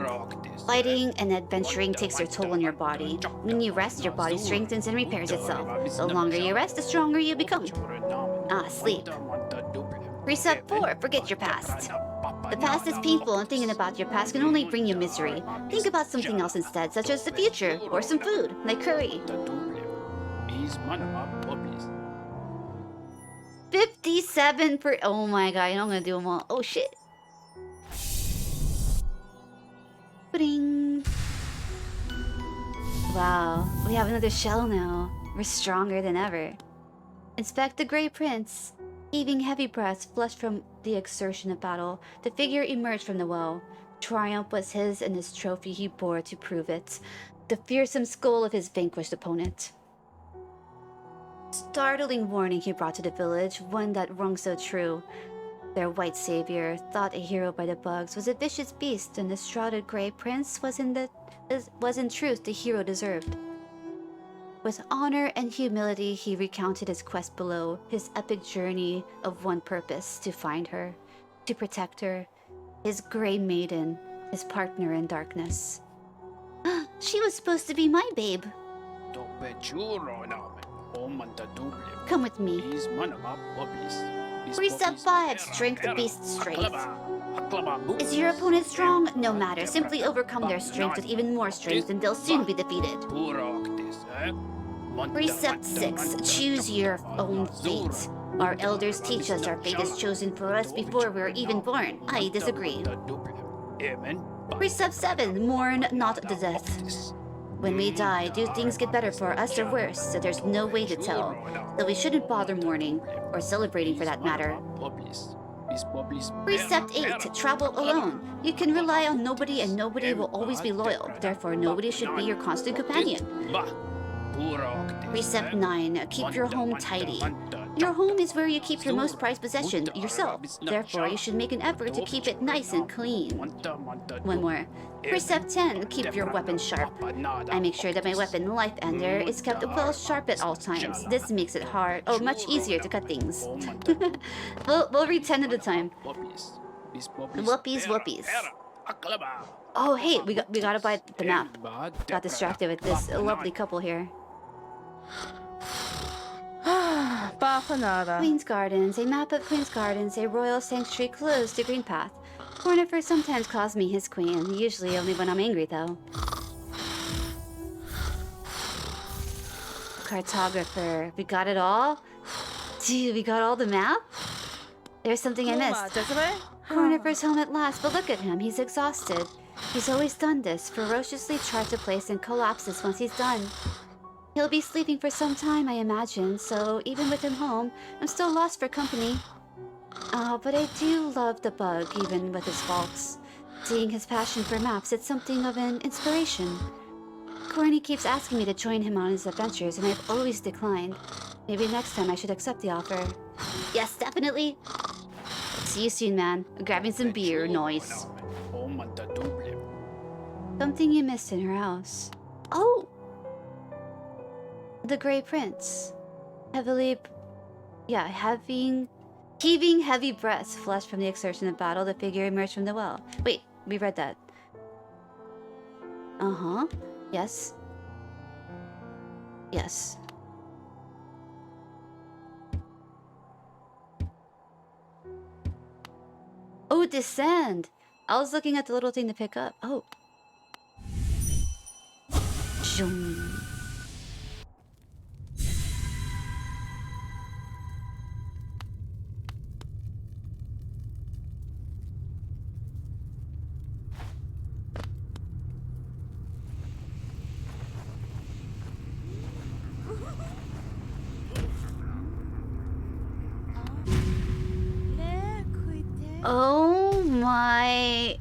Fighting and adventuring takes their toll on your body. When you rest, your body strengthens and repairs itself. The longer you rest, the stronger you become. Sleep. Precept 4, forget your past. The past is painful and thinking about your past can only bring you misery. Think about something else instead, such as the future, or some food, like curry. 57 per... Oh my god, I'm gonna do them all. Oh shit. Ba-ding. Wow, we have another shell now. We're stronger than ever. Inspect the Grey Prince. Heaving heavy breaths flushed from the exertion of battle, the figure emerged from the well. Triumph was his and his trophy he bore to prove it. The fearsome skull of his vanquished opponent. Startling warning he brought to the village, one that rung so true. Their white savior, thought a hero by the bugs, was a vicious beast, and the shrouded Grey Prince was in truth the hero deserved. With honor and humility, he recounted his quest below, his epic journey of one purpose, to find her, to protect her, His gray maiden, his partner in darkness. She was supposed to be my babe. Come with me. Precept 5, strength the beast's strength. Is your opponent strong? No matter. Simply overcome their strength with even more strength and they'll soon be defeated. Precept 6, choose your own fate. Our elders teach us our fate is chosen for us before we're even born. I disagree. Precept 7, mourn not the death. When we die, do things get better for us or worse, so there's no way to tell. So we shouldn't bother mourning, or celebrating for that matter. Precept 8, travel alone. You can rely on nobody and nobody will always be loyal. Therefore, nobody should be your constant companion. Precept 9, keep your home tidy. Your home is where you keep your most prized possession, yourself. Therefore, you should make an effort to keep it nice and clean. One more. Precept 10, keep your weapon sharp. I make sure that my weapon, Life Ender, is kept well sharp at all times. This makes it much easier to cut things. we'll read 10 at a time. Whoopies. Oh, hey, we gotta buy the map. Got distracted with this lovely couple here. Bacanada. Queen's Gardens, a map of Queen's Gardens, a royal sanctuary close to Green Path. Cornifer sometimes calls me his queen, usually only when I'm angry though. Cartographer, we got it all? Dude, we got all the map? There's something I missed. Cornifer's home at last, but look at him, he's exhausted. He's always done this, ferociously tried to place and collapses once he's done. He'll be sleeping for some time, I imagine, so even with him home, I'm still lost for company. But I do love the bug, even with his faults. Seeing his passion for maps, it's something of an inspiration. Corny keeps asking me to join him on his adventures, and I've always declined. Maybe next time I should accept the offer. Yes, definitely! See you soon, man. I'm grabbing some beer, noise. Something you missed in her house. Oh! The Grey Prince. Heaving heavy breaths flushed from the exertion of battle, the figure emerged from the well. Wait, we read that. Uh-huh. Yes. Yes. Oh, descend! I was looking at the little thing to pick up. Oh. Zoom. Oh my...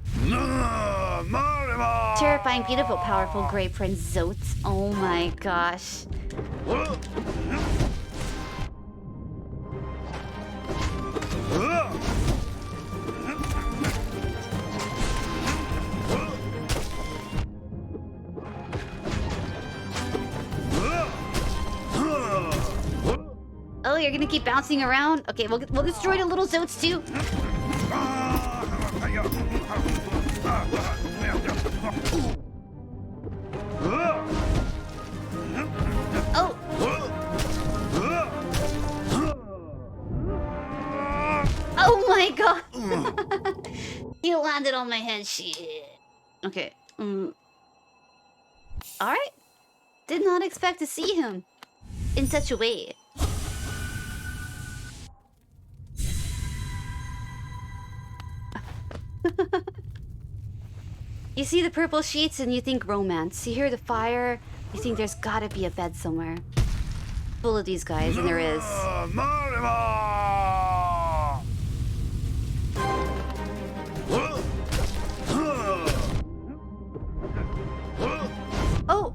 Terrifying, beautiful, powerful Grey Prince Zotes. Oh my gosh. Oh, you're gonna keep bouncing around? Okay, we'll destroy the little Zotes too. Oh! Oh my god! You landed on my head, shit. Okay. Alright. Did not expect to see him in such a way. You see the purple sheets and you think romance. You hear the fire, you think there's gotta be a bed somewhere. Full of these guys, and there is. Oh!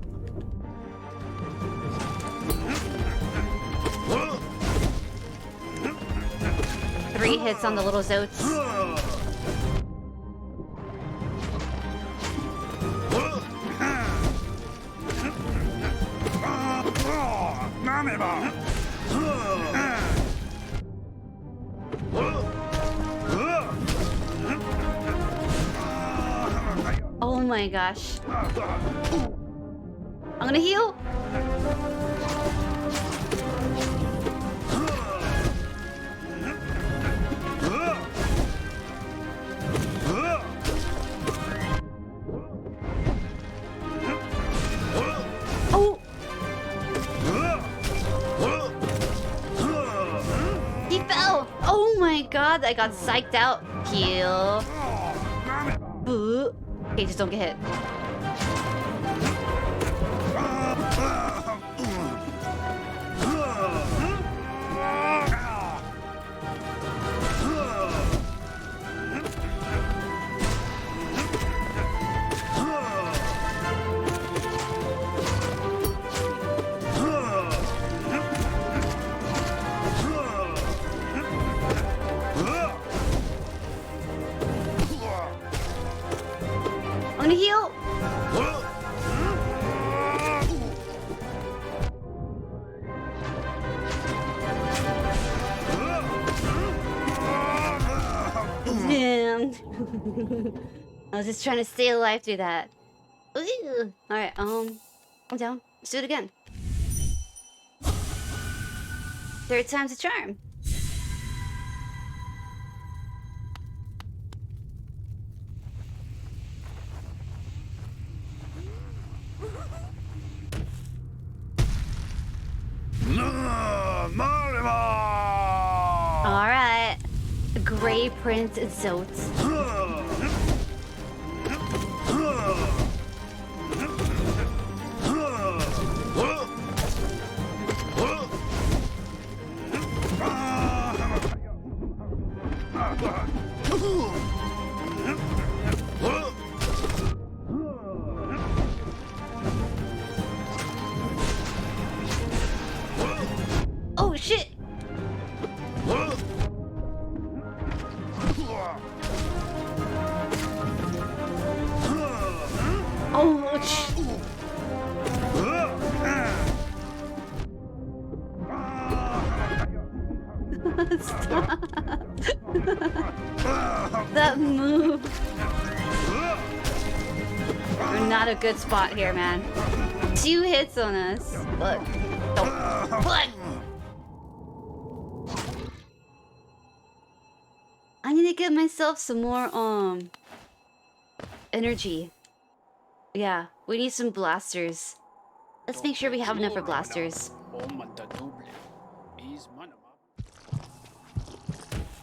3 hits on the little Zotes. Oh my gosh. I'm gonna heal. Oh! He fell! Oh my god, I got psyched out. Heal. Okay, just don't get hit. I'm gonna heal. Damn. I was just trying to stay alive through that. Ooh. All right, I'm down. Let's do it again. Third time's a charm. All right, Gray Prince Zotes. Oh shit! Oh shit! Stop. That move. We're not a good spot here, man. 2 hits on us. Look. What? I need to get myself some more energy. Yeah, we need some blasters. Let's make sure we have enough for blasters.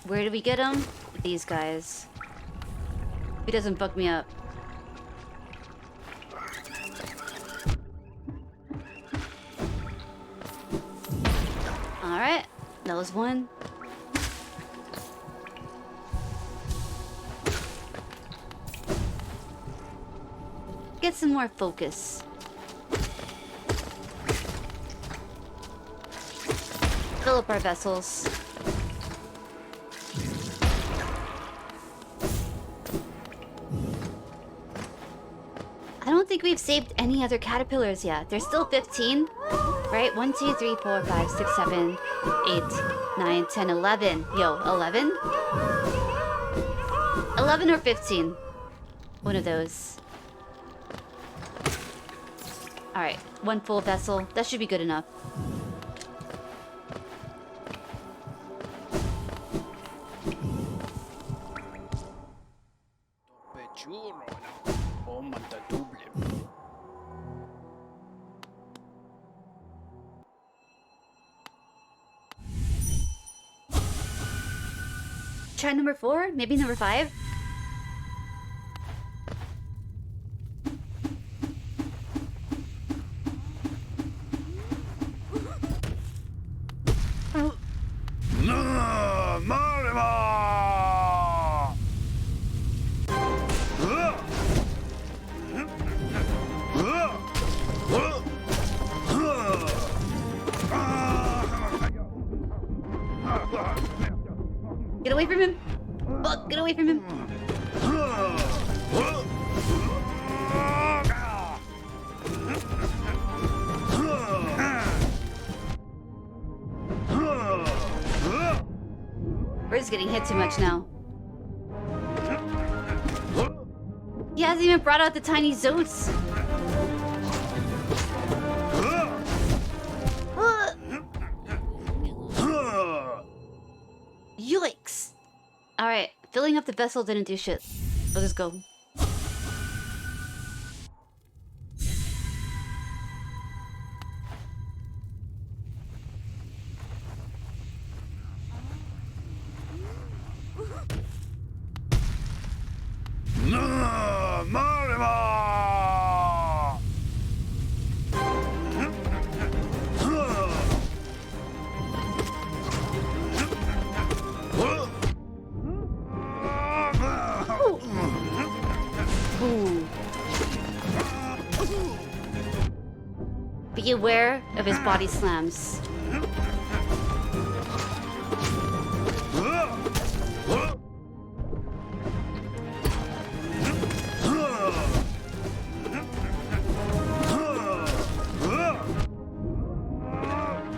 Where do we get them? These guys. He doesn't fuck me up. Alright, that was one. Get some more focus. Fill up our vessels. I don't think we've saved any other caterpillars yet. There's still 15, right? 1, 2, 3, 4, 5, 6, 7, 8, 9, 10, 11. Yo, 11? 11 or 15. One of those. Alright, 1 full vessel. That should be good enough. Try number 4? Maybe number 5? Get away from him! Fuck, get away from him! We're just getting hit too much now. He hasn't even brought out the tiny Zoats. Yikes. Alright, filling up the vessel didn't do shit. Let's just go. Be aware of his body slams.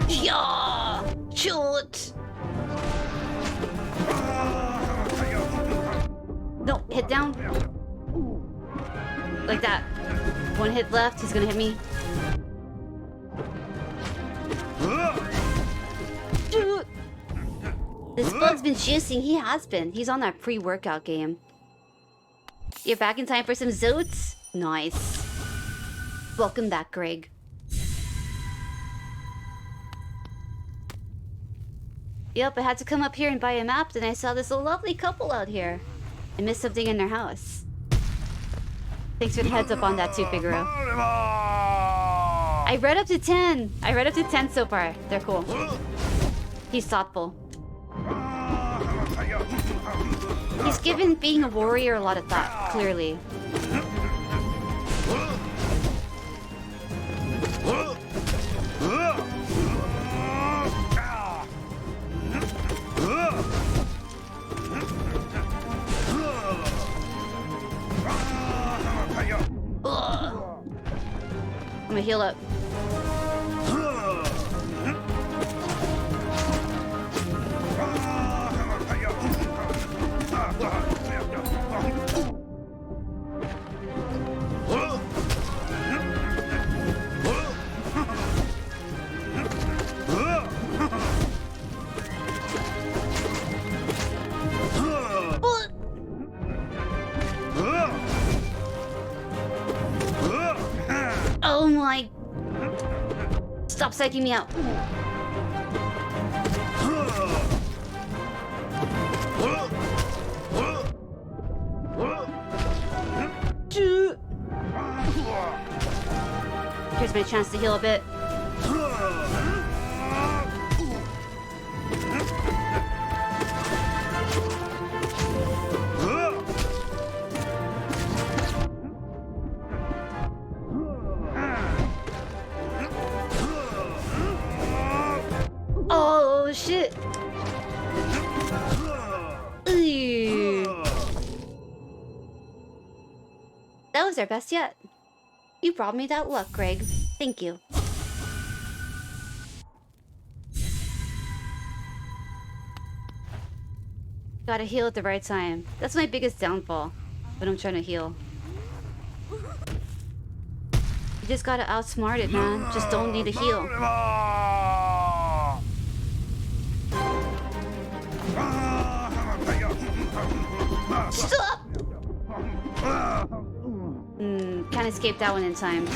Yeah! Shoot! No, hit down. Like that. One hit left, he's gonna hit me. Dude! This bug's been juicing, he has been. He's on that pre-workout game. You're back in time for some Zoats? Nice. Welcome back, Greg. Yep, I had to come up here and buy a map, and I saw this lovely couple out here. I missed something in their house. Thanks for the heads up on that too, Figaro. I read up to 10. I read up to 10 so far. They're cool. He's thoughtful. He's given being a warrior a lot of thought, clearly. I'm gonna heal up. Oh my... Stop psyching me out. Here's my chance to heal a bit. Oh shit! Ew. That was our best yet. You brought me that luck, Greg. Thank you. Gotta heal at the right time. That's my biggest downfall when I'm trying to heal. You just gotta outsmart it, man. Just don't need to heal. Stop! Can't escape that one in time.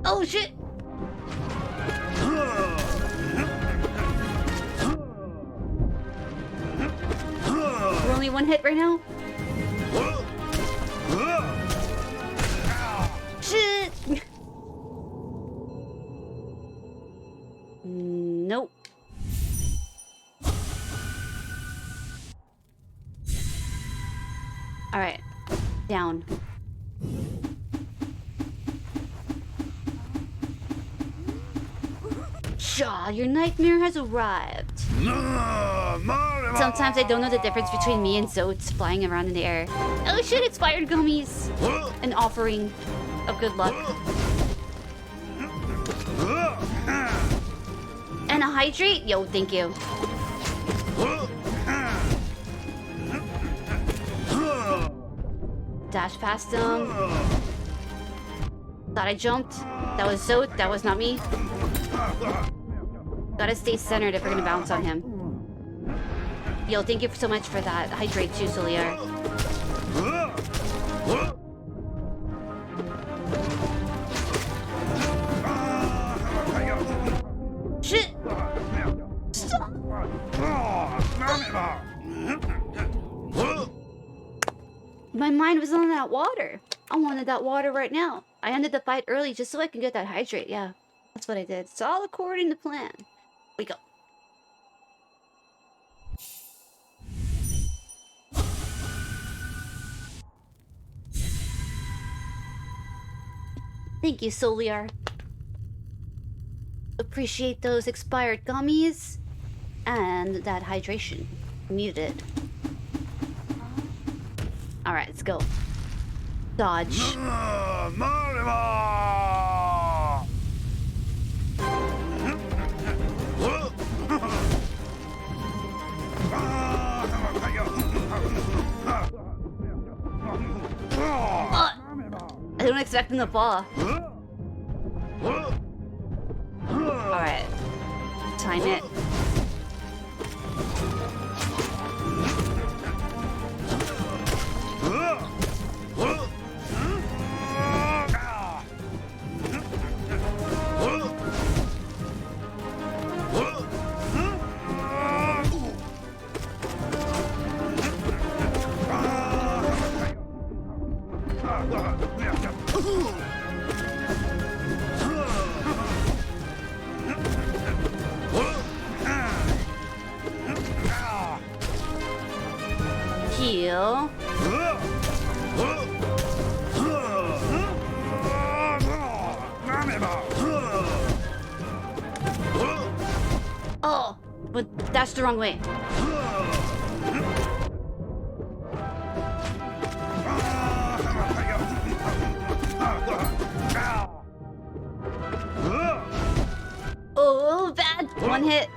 Oh shit! We're only one hit right now? Shit! Nope. Alright. Down. Shaw, your nightmare has arrived. Sometimes I don't know the difference between me and Zotes flying around in the air. Oh shit, expired gummies! An offering of good luck. And a hydrate? Yo, thank you. Dash past him. Thought I jumped. That was Zote, that was not me. Gotta stay centered if we're gonna bounce on him. Yo, thank you so much for that. Hydrate too, Solier. Shit! Stop! My mind was on that water. I wanted that water right now. I ended the fight early just so I can get that hydrate, yeah. That's what I did. It's all according to plan. We go. Thank you, Soliar. Appreciate those expired gummies and that hydration. Needed it. Alright, let's go. Dodge. I don't expect him to fall. Alright. Time it. Heal. Oh, but that's the wrong way. Oh, bad. One hit.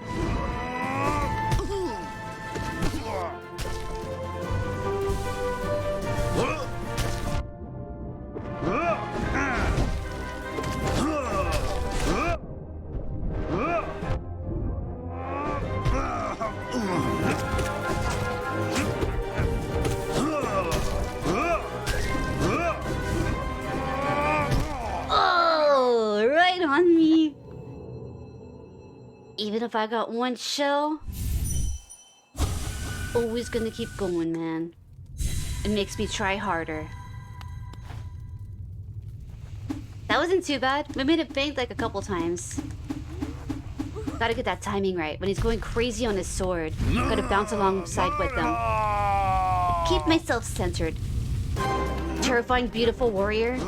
Oh, right on me. Even if I got one shell, always gonna keep going, man. It makes me try harder. That wasn't too bad. We made it faint like a couple times. Gotta get that timing right. When he's going crazy on his sword, gotta bounce alongside with him. Keep myself centered. Terrifying, beautiful warrior.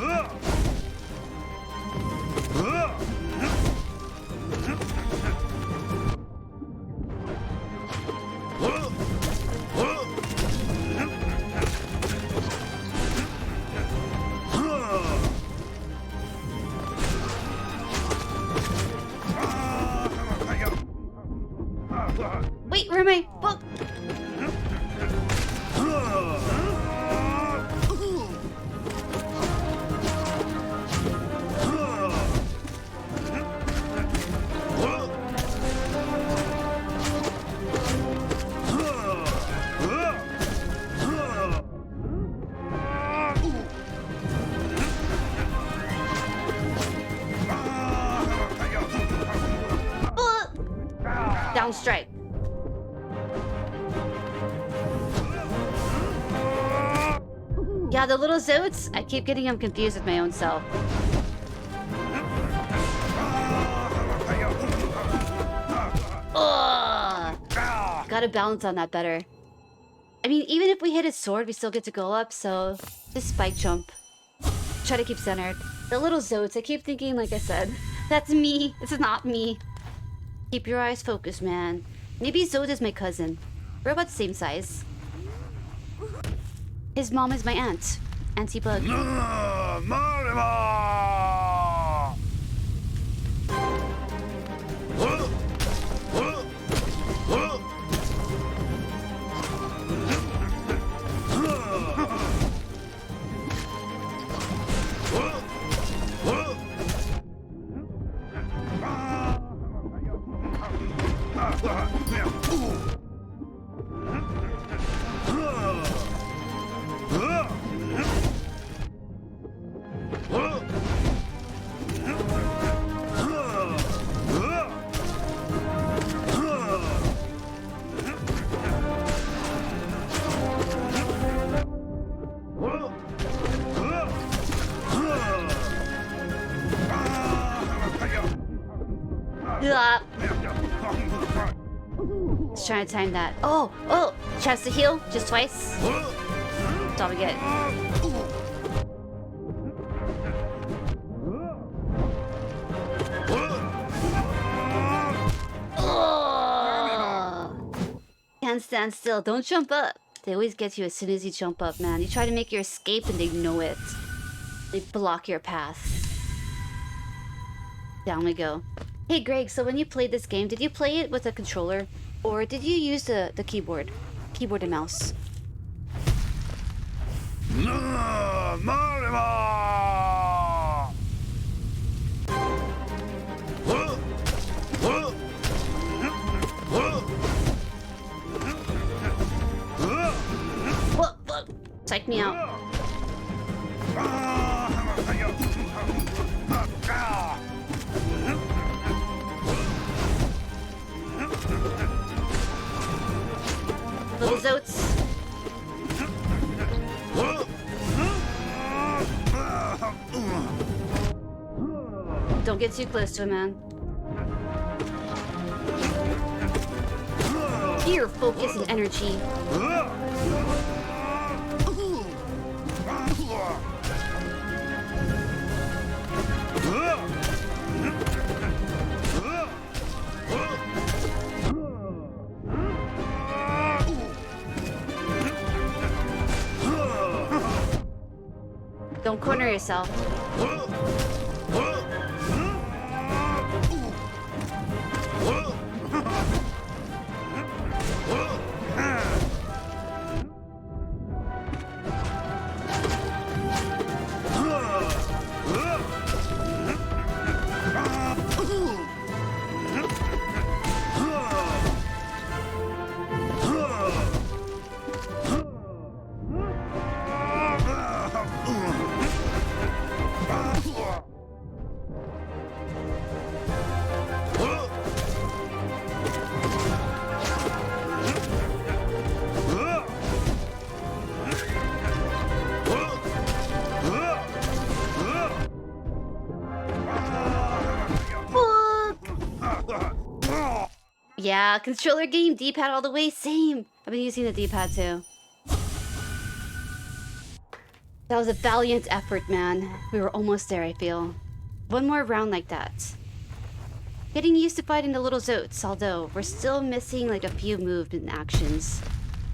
Wait, where am I? Book. Down strike. Yeah, the little Zotes, I keep getting them confused with my own self. Ugh. Gotta balance on that better. I mean, even if we hit his sword, we still get to go up, so just spike jump. try to keep centered. The little zotes, I keep thinking, like I said, that's me. This is not me. Keep your eyes focused, man. Maybe Zode is my cousin. We're about the same size. His mom is my aunt. Auntie Bug. Just trying to time that. Oh, chance to heal just twice. That's all we get. Oh. Can't stand still. Don't jump up. They always get you as soon as you jump up, man. You try to make your escape and they know it. They block your path. Down we go. Hey Greg, so when you played this game, did you play it with a controller? Or did you use the keyboard? Keyboard and mouse? What? Psych me out. Little zotes. Don't get too close to him, man. Here, focus and energy. Don't corner yourself. Yeah, controller game, D-pad all the way, same. I've been using the D-pad too. That was a valiant effort, man. We were almost there, I feel. One more round like that. Getting used to fighting the little zotes, although we're still missing like a few movement actions.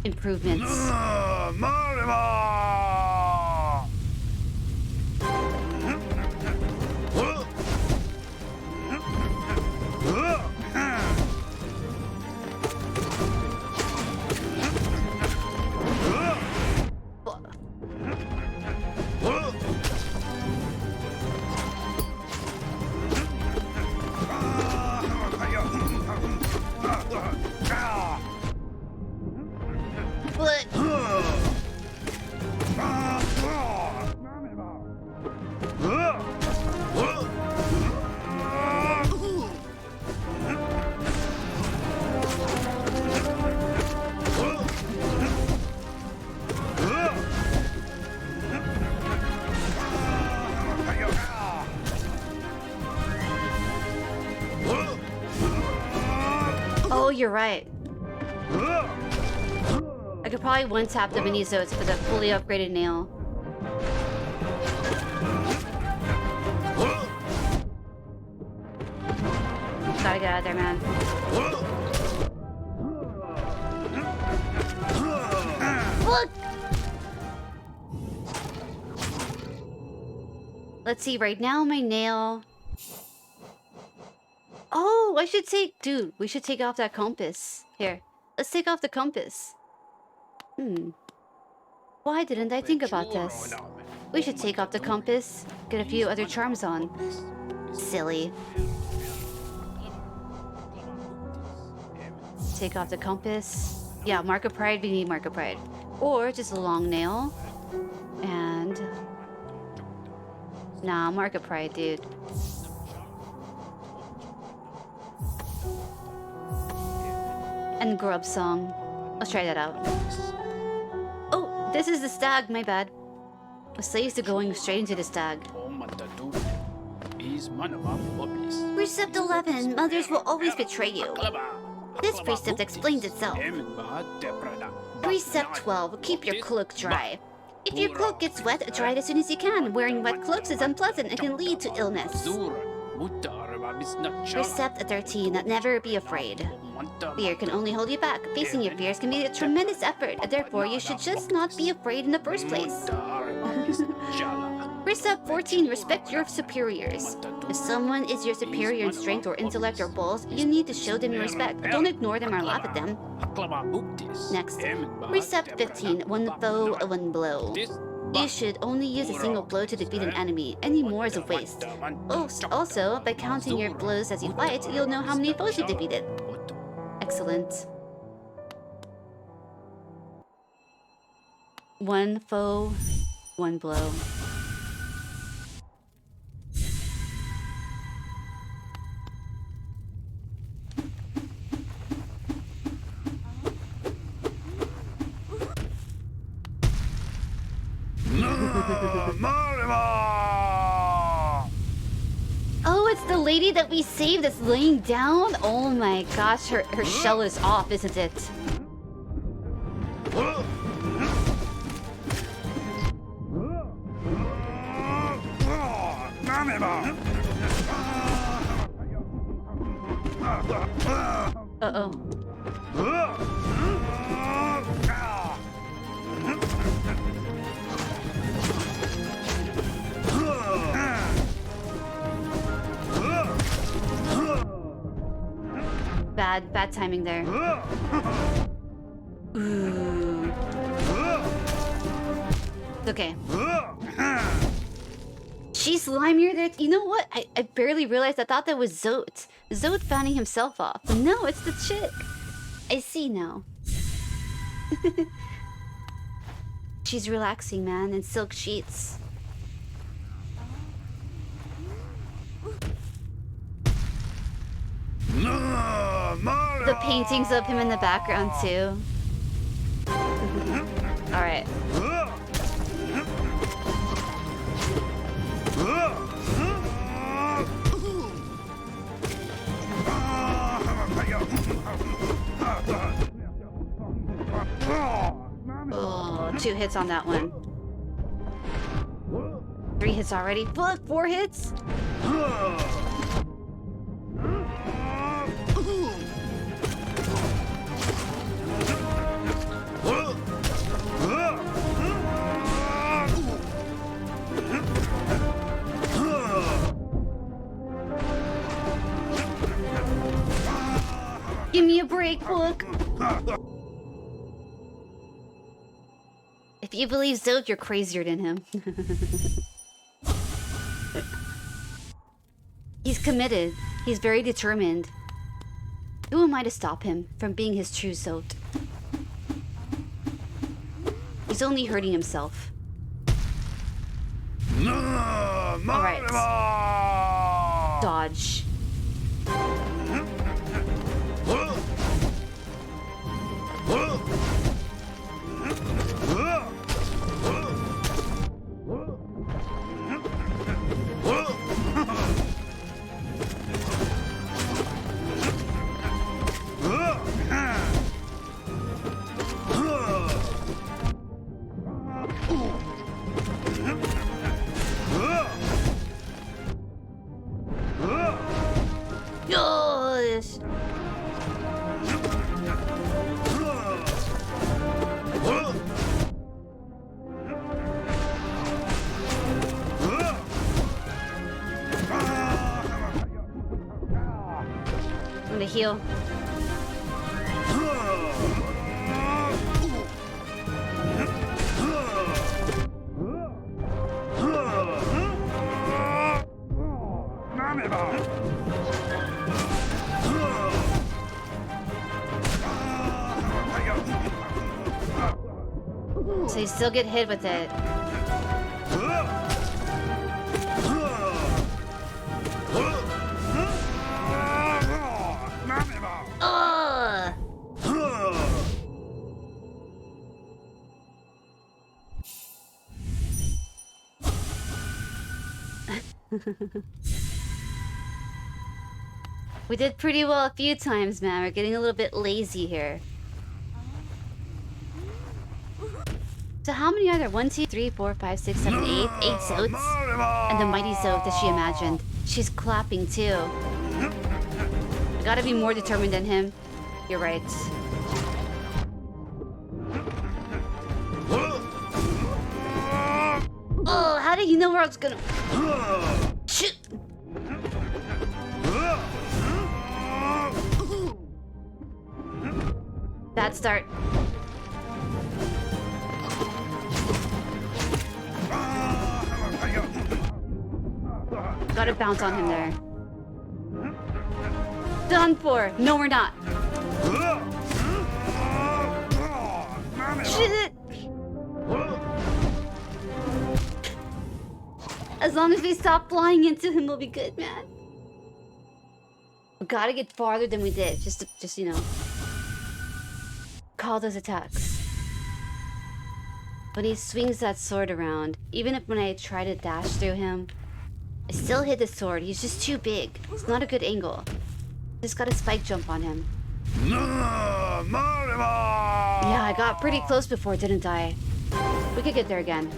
Improvements. Oh, you're right. I could probably one-tap the mini zotes with a fully upgraded nail. Gotta get out of there, man. Look! Let's see, right now my nail... Oh, I should take... Dude, we should take off that compass. Here, let's take off the compass. Why didn't I think about this? We should take off the compass, get a few other charms on. Silly. Take off the compass. Yeah, Mark of Pride, we need Mark of Pride. Or just a long nail. And... Nah, Mark of Pride, dude. And Grub Song. Let's try that out. Oh, this is the stag, my bad. I was so used to going straight into the stag. Precept 11, mothers will always betray you. This precept explains itself. Precept 12, keep your cloak dry. If your cloak gets wet, dry it as soon as you can. Wearing wet cloaks is unpleasant and can lead to illness. Precept 13, never be afraid. Fear can only hold you back. Facing your fears can be a tremendous effort. Therefore, you should just not be afraid in the first place. Precept 14, respect your superiors. If someone is your superior in strength or intellect or balls, you need to show them your respect. Don't ignore them or laugh at them. Next, Precept 15, one foe, one blow. You should only use a single blow to defeat an enemy. Any more is a waste. Also, by counting your blows as you fight, you'll know how many foes you've defeated. Excellent. One foe, one blow. Oh, it's the lady that we saved that's laying down? Oh my gosh, her shell is off, isn't it? Uh-oh. Bad timing there. Ooh. It's okay. She's slimier there. You know what? I barely realized. I thought that was Zote. Zote fanning himself off. But no, it's the chick. I see now. She's relaxing, man, in silk sheets. The paintings of him in the background too. All right. Oh, 2 hits on that one. 3 hits already. Fuck, 4 hits? Give me a break, book. If you believe Zote, you're crazier than him. He's committed. He's very determined. Who am I to stop him from being his true Zote? He's only hurting himself. Alright. Dodge. Oh, heal. So you still get hit with it. Ugh. We did pretty well a few times, man. We're getting a little bit lazy here. So how many are there? 1, 2, 3, 4, 5, 6, 7, 8. 8 Zotes. And the mighty Zote that she imagined. She's clapping too. I gotta be more determined than him. You're right. Oh, how did you know where I was gonna... Shoot! Bad start. Gotta bounce on him there. Done for! No, we're not. Shit! As long as we stop flying into him, we'll be good, man. We gotta get farther than we did, just you know, call those attacks. When he swings that sword around, even if when I try to dash through him, I still hit the sword. He's just too big. It's not a good angle. Just got a spike jump on him. Yeah, I got pretty close before, didn't I? We could get there again.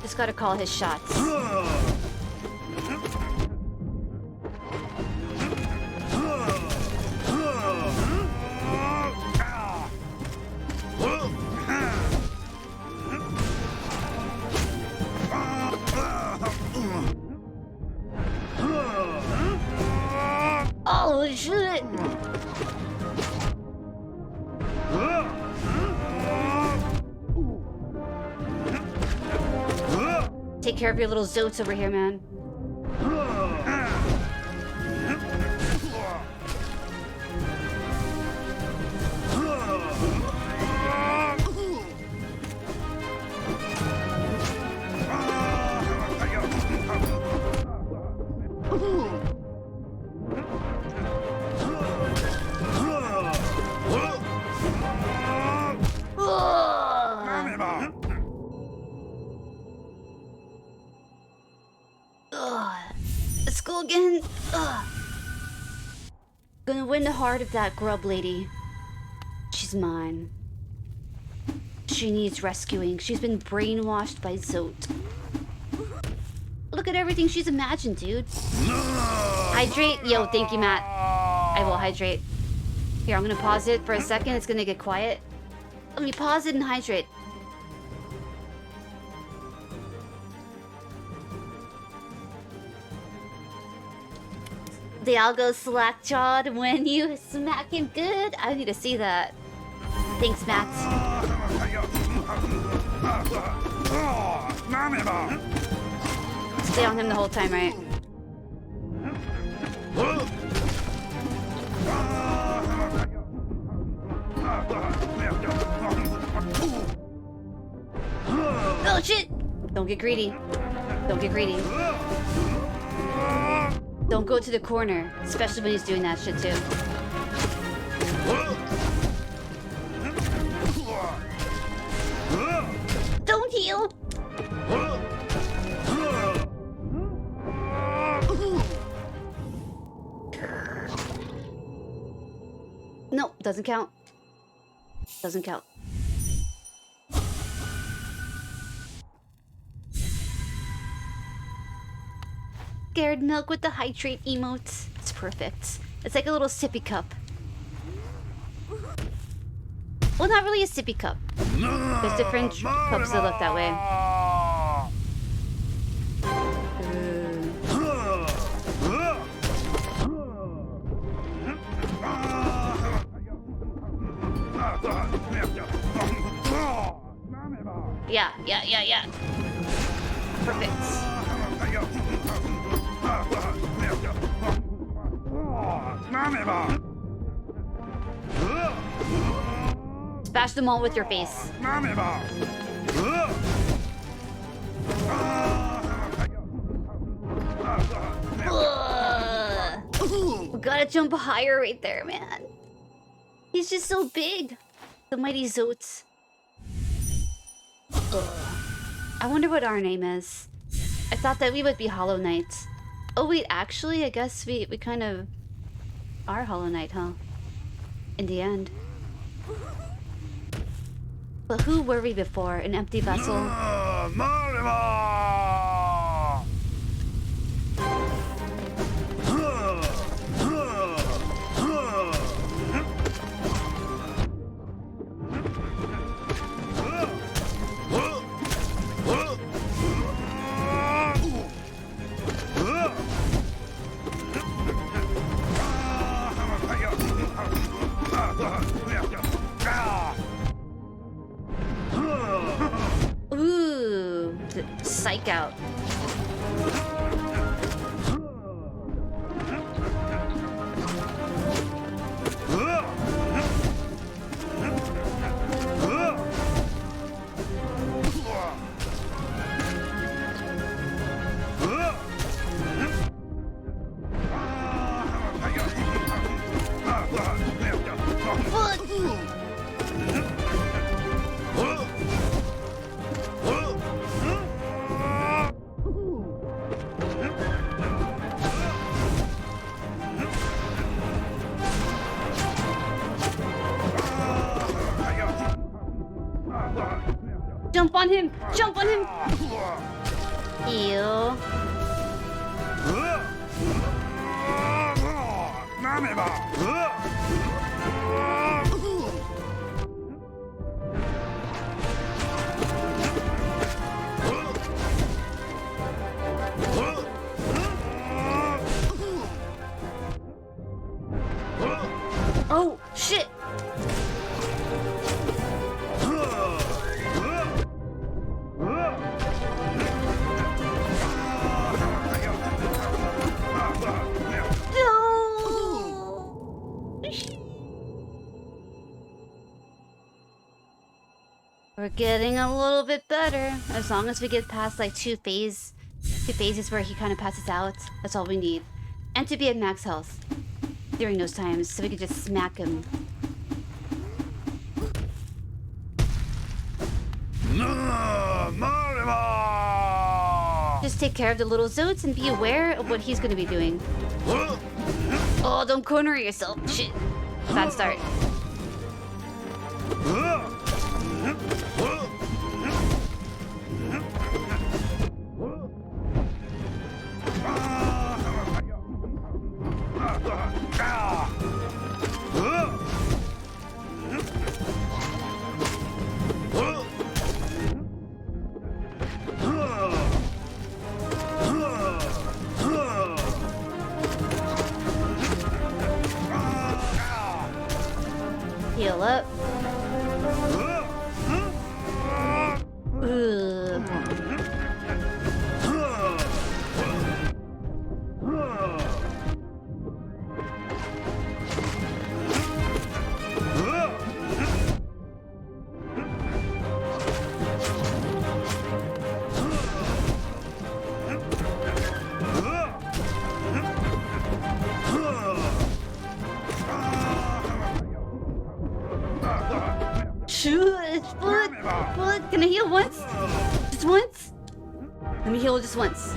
Just gotta call his shots. Oh shit! Take care of your little Zotes over here, man. Let's go again. Gonna win the heart of that grub lady. She's mine. She needs rescuing. She's been brainwashed by Zote. Look at everything she's imagined, dude. Hydrate? Yo, thank you, Matt. I will hydrate. Here, I'm gonna pause it for a second. It's gonna get quiet. Let me pause it and hydrate. They all go slack-jawed when you smack him good. I need to see that. Thanks, Matt. Stay on him the whole time, right? Oh shit! Don't get greedy. Don't get greedy. Don't go to the corner, especially when he's doing that shit too. Don't heal! No, doesn't count. Doesn't count. Scared milk with the hydrate emotes. It's perfect. It's like a little sippy cup. Well, not really a sippy cup. There's different cups that look that way. Yeah. Perfect. Bash them all with your face. We gotta jump higher right there, man. He's just so big. The mighty Zotes. I wonder what our name is. I thought that we would be Hollow Knights. Oh wait, actually, I guess we kind of are Hollow Knight, huh? In the end. But who were we before? An empty vessel? Ooh, psych out. Jump on him! Jump on him! Ew. Oh, shit! We're getting a little bit better. As long as we get past like two phases where he kind of passes out. That's all we need. And to be at max health during those times so we can just smack him. Just take care of the little Zotes and be aware of what he's gonna be doing. Oh, don't corner yourself. Shit. Bad start. Heal up. Foot. Can I heal once? Just once? Let me heal just once.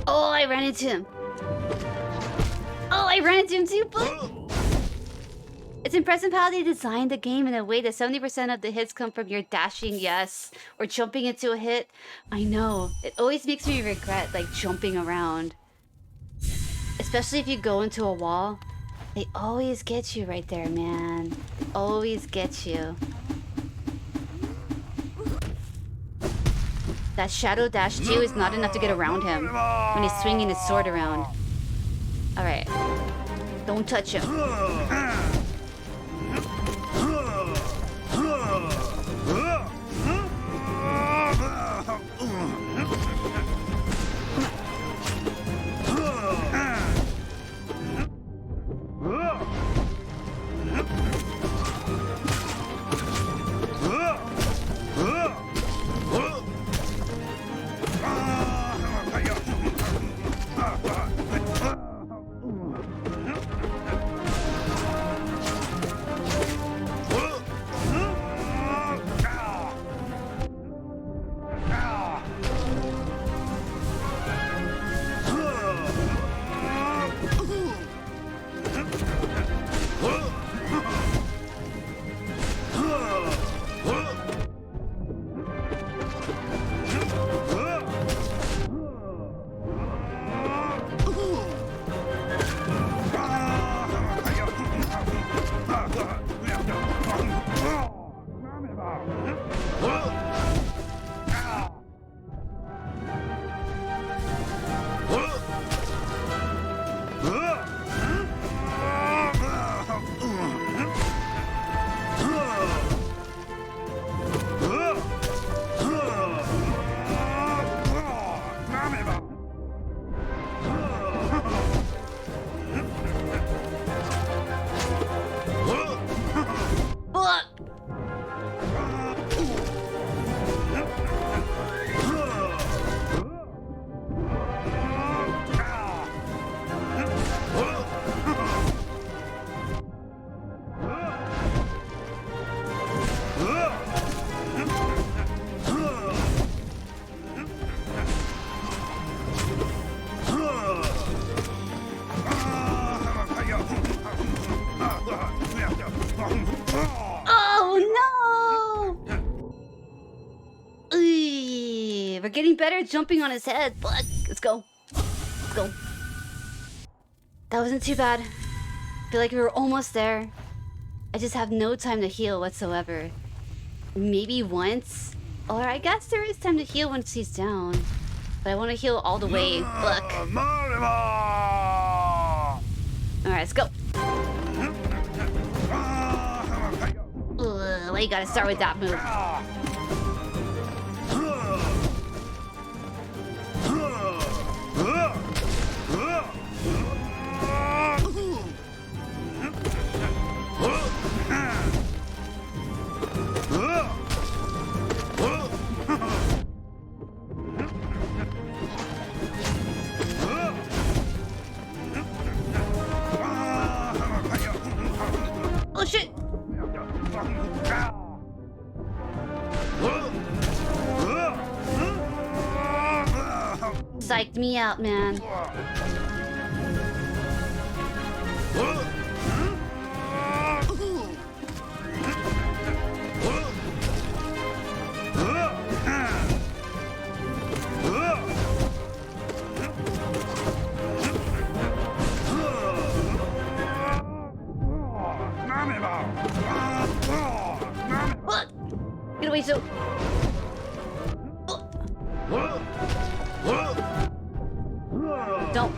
Oh, I ran into him. Oh, I ran into him too, but... It's impressive how they designed the game in a way that 70% of the hits come from your dashing, yes, or jumping into a hit. I know. It always makes me regret, like, jumping around. Especially if you go into a wall. They always get you right there, man. They always get you. That shadow dash too is not enough to get around him when he's swinging his sword around. Alright. Don't touch him. Oh no! We're getting better at jumping on his head, but let's go. Let's go. That wasn't too bad. I feel like we were almost there. I just have no time to heal whatsoever. Maybe once? Or I guess there is time to heal once he's down. But I want to heal all the way. Look. Alright, let's go. Why you gotta start with that move? Oh shit! Psyched me out, man. Get away, so. Don't.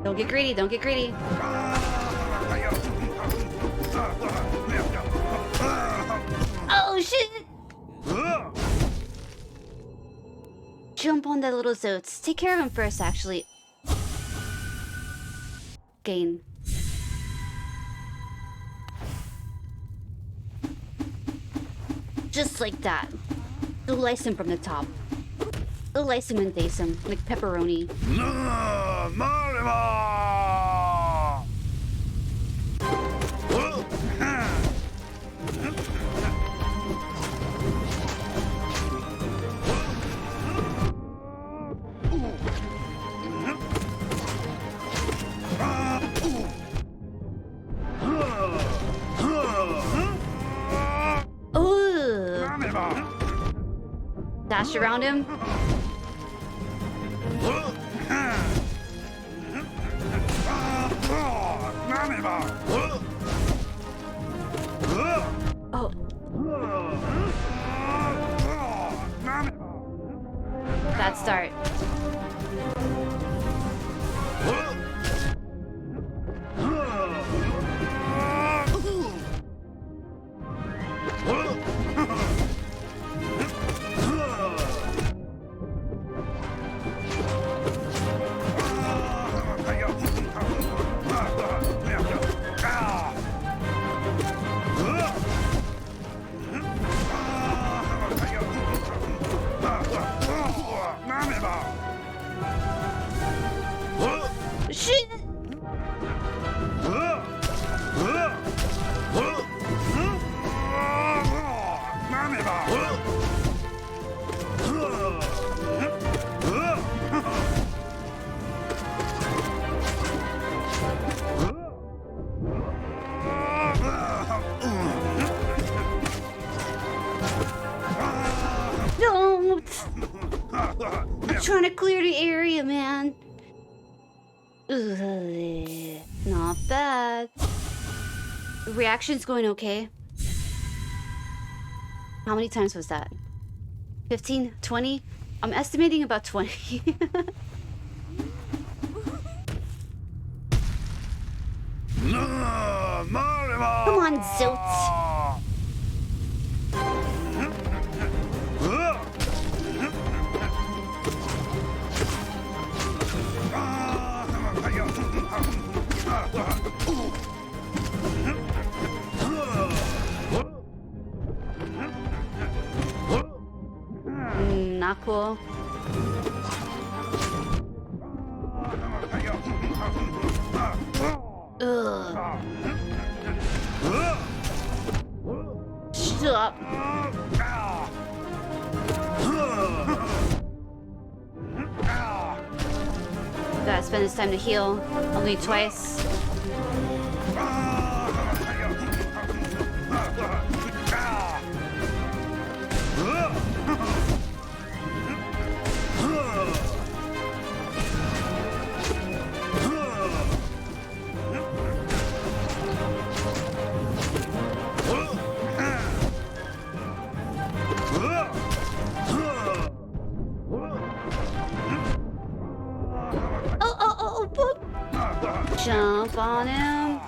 Don't get greedy, don't get greedy. Oh shit! Jump on that little Zotes. Take care of him first, actually. Gain. Just like that. Slice him from the top. Slice him and dice him like pepperoni. Dash around him. Oh. Bad start. Shit! Don't! I'm trying to clear the area, man. Ugh, not bad. Reaction's going okay. How many times was that? 15? 20? I'm estimating about 20. Come on, Zilts. Not cool. Ugh. Shut up. Gotta spend this time to heal. Only twice. Jump on him.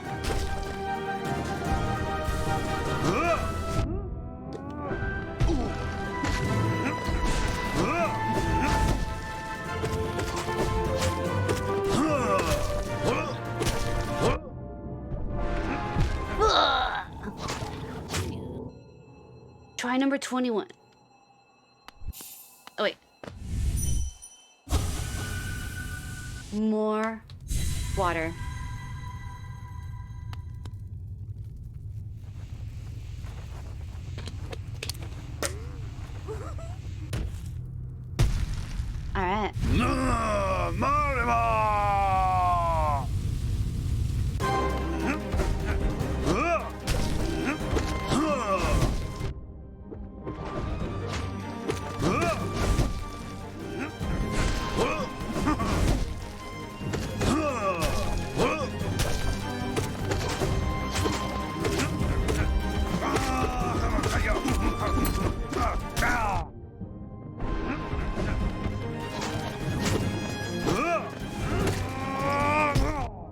Try number 21. Oh, wait. More water. All right.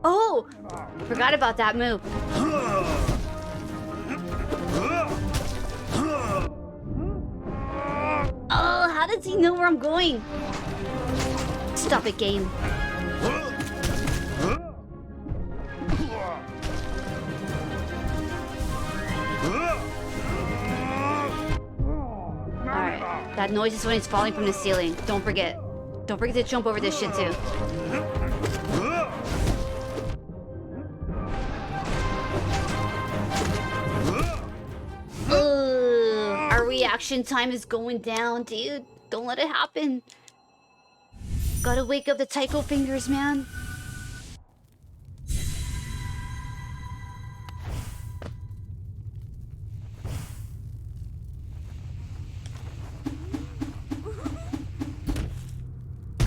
Oh, forgot about that move. Oh, how does he know where I'm going? Stop it, game. Alright, that noise is when it's falling from the ceiling. Don't forget. Don't forget to jump over this shit too. Our reaction time is going down, dude. Don't let it happen. Gotta wake up the taiko fingers, man.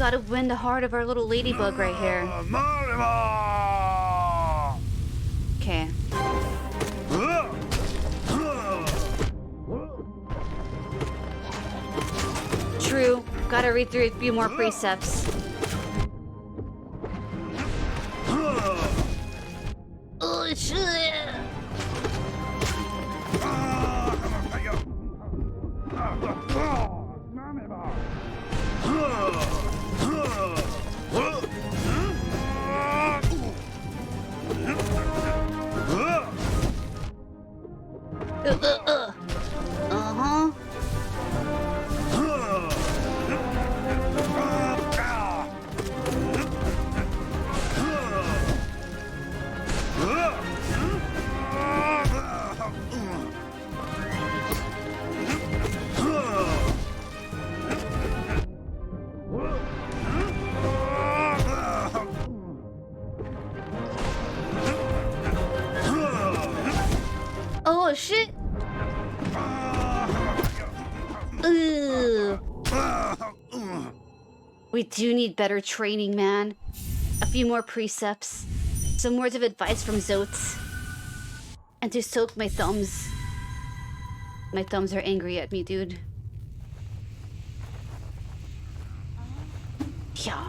gotta win the heart of our little ladybug right here. Okay. True. Gotta read through a few more precepts. Oh, shit. Uh-huh. Oh shit! Ugh. We do need better training, man. A few more precepts. Some words of advice from Zotes. And to soak my thumbs. My thumbs are angry at me, dude. Yeah.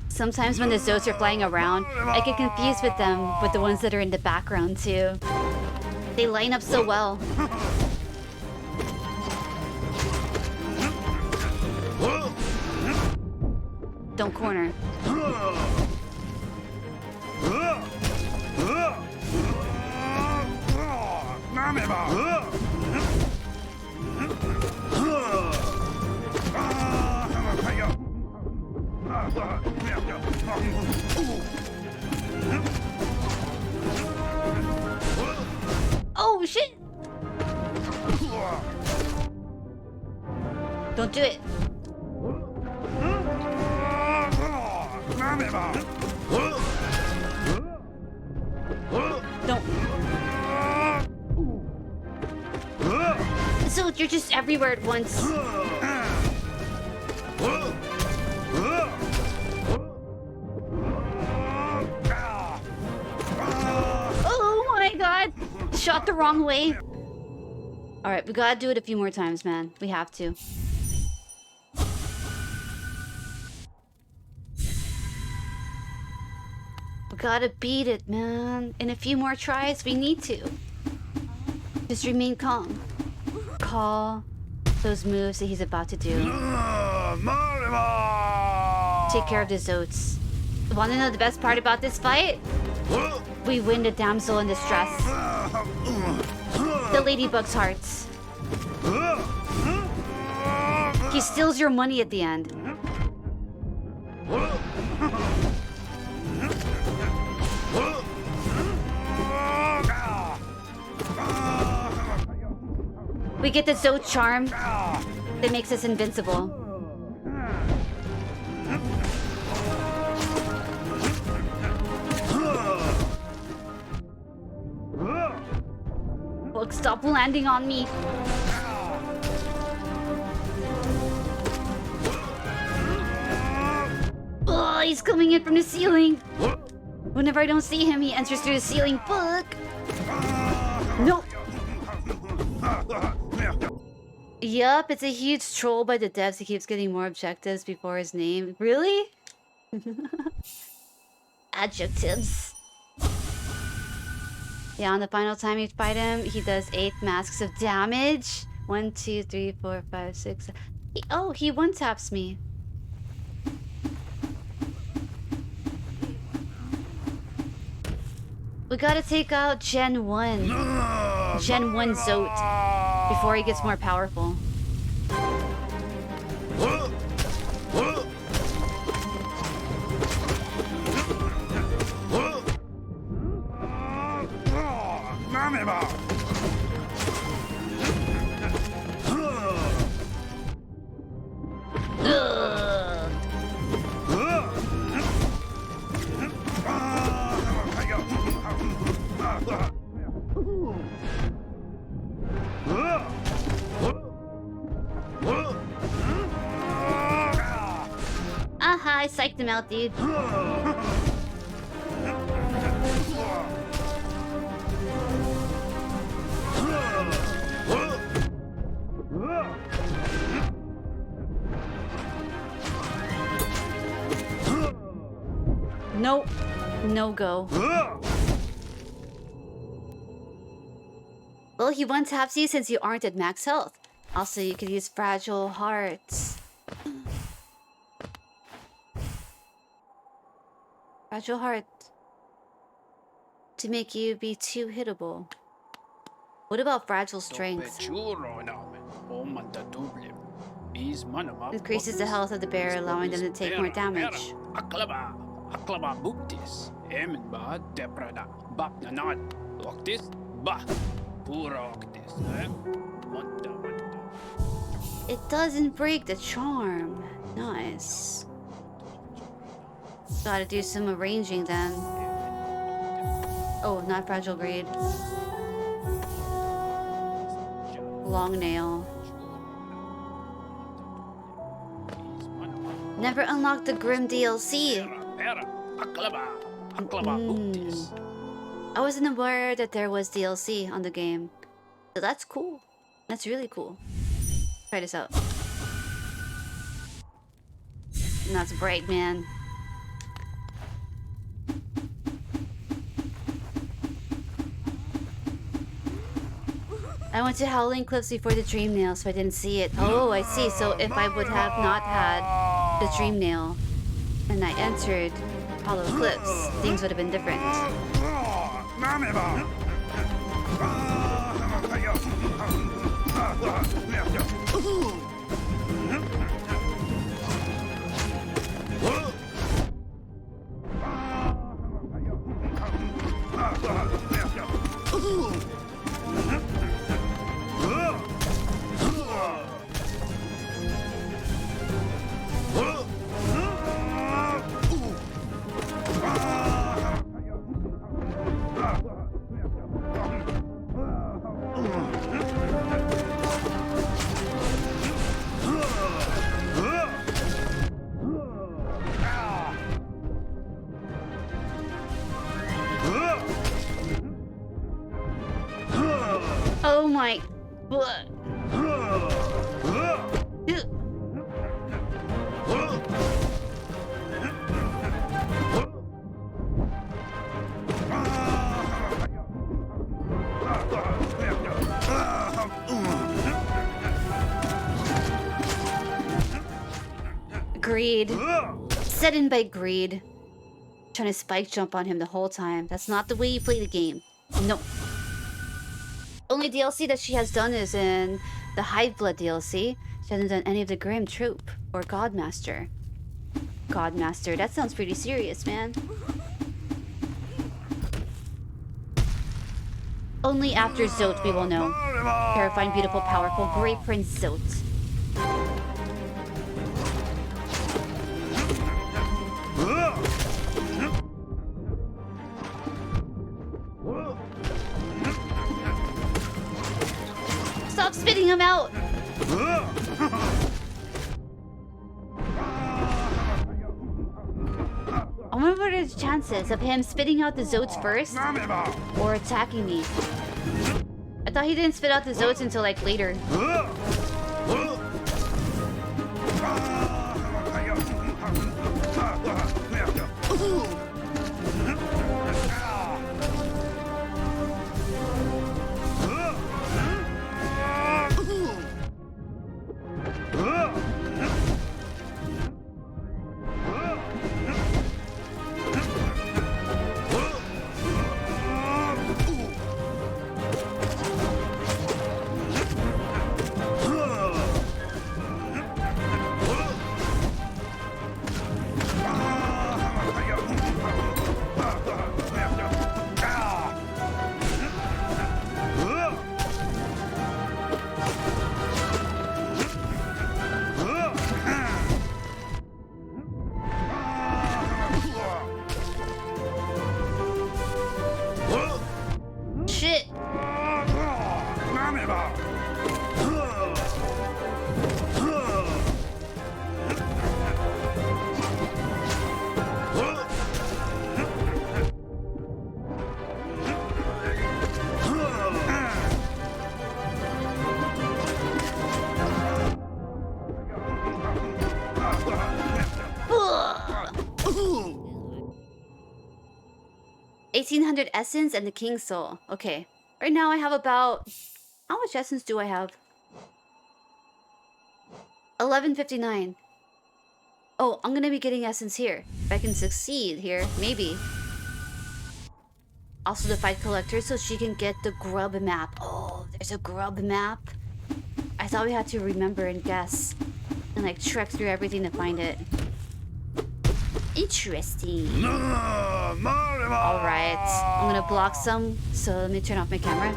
Sometimes when the Zotes are flying around, I get confused with them, with the ones that are in the background too. They line up so well. Don't corner. Oh shit! Don't do it. Don't. So you're just everywhere at once. Oh my god! Shot the wrong way. Alright, we gotta do it a few more times, man. We have to. We gotta beat it, man. In a few more tries, we need to. Just remain calm. Call those moves that he's about to do. Take care of the Zotes. Wanna know the best part about this fight? We win the damsel in distress. The ladybug's hearts. He steals your money at the end. We get the Zote charm that makes us invincible. Look, stop landing on me. Oh, he's coming in from the ceiling. Whenever I don't see him, he enters through the ceiling. Fuck. No. Yup, it's a huge troll by the devs. He keeps getting more objectives before his name. Really? Adjectives. Yeah, on the final time you fight him, he does 8 masks of damage. 1, 2, 3, 4, 5, 6. Oh, he one-taps me. We gotta take out Gen 1. Gen 1 Zote. Before he gets more powerful. I psyched him out, dude. Nope. No go. Well, he one-taps you since you aren't at max health. Also, you could use fragile hearts. Fragile heart to make you be too hittable. What about fragile strength? Increases the health of the bear, allowing them to take more damage. It doesn't break the charm. Nice. Gotta do some arranging then. Oh, not fragile greed. Long nail. Never unlocked the Grim DLC. I wasn't aware that there was DLC on the game. So that's cool. That's really cool. Try this out. That's bright, man. I went to Howling Cliffs before the Dream Nail, so I didn't see it. Oh, I see. So if I would have not had the Dream Nail and I entered Hollow Cliffs, things would have been different. Oh my... Greed. Set in by greed. Trying to spike jump on him the whole time. That's not the way you play the game. No. Only DLC that she has done is in the Hiveblood DLC. She hasn't done any of the Grim Troop or Godmaster. Godmaster, that sounds pretty serious, man. Only after Zote we will know. Terrifying, beautiful, powerful, great Prince Zote. Stop spitting him out! I wonder what are the chances of him spitting out the Zotes first or attacking me. I thought he didn't spit out the Zotes until like later. 1800 essence and the king soul. Okay. Right now I have about... How much essence do I have? 1159. Oh, I'm gonna be getting essence here. If I can succeed here, maybe. Also the fight collector so she can get the grub map. Oh, there's a grub map. I thought we had to remember and guess. And like trek through everything to find it. Interesting. Alright. I'm gonna block some, so let me turn off my camera.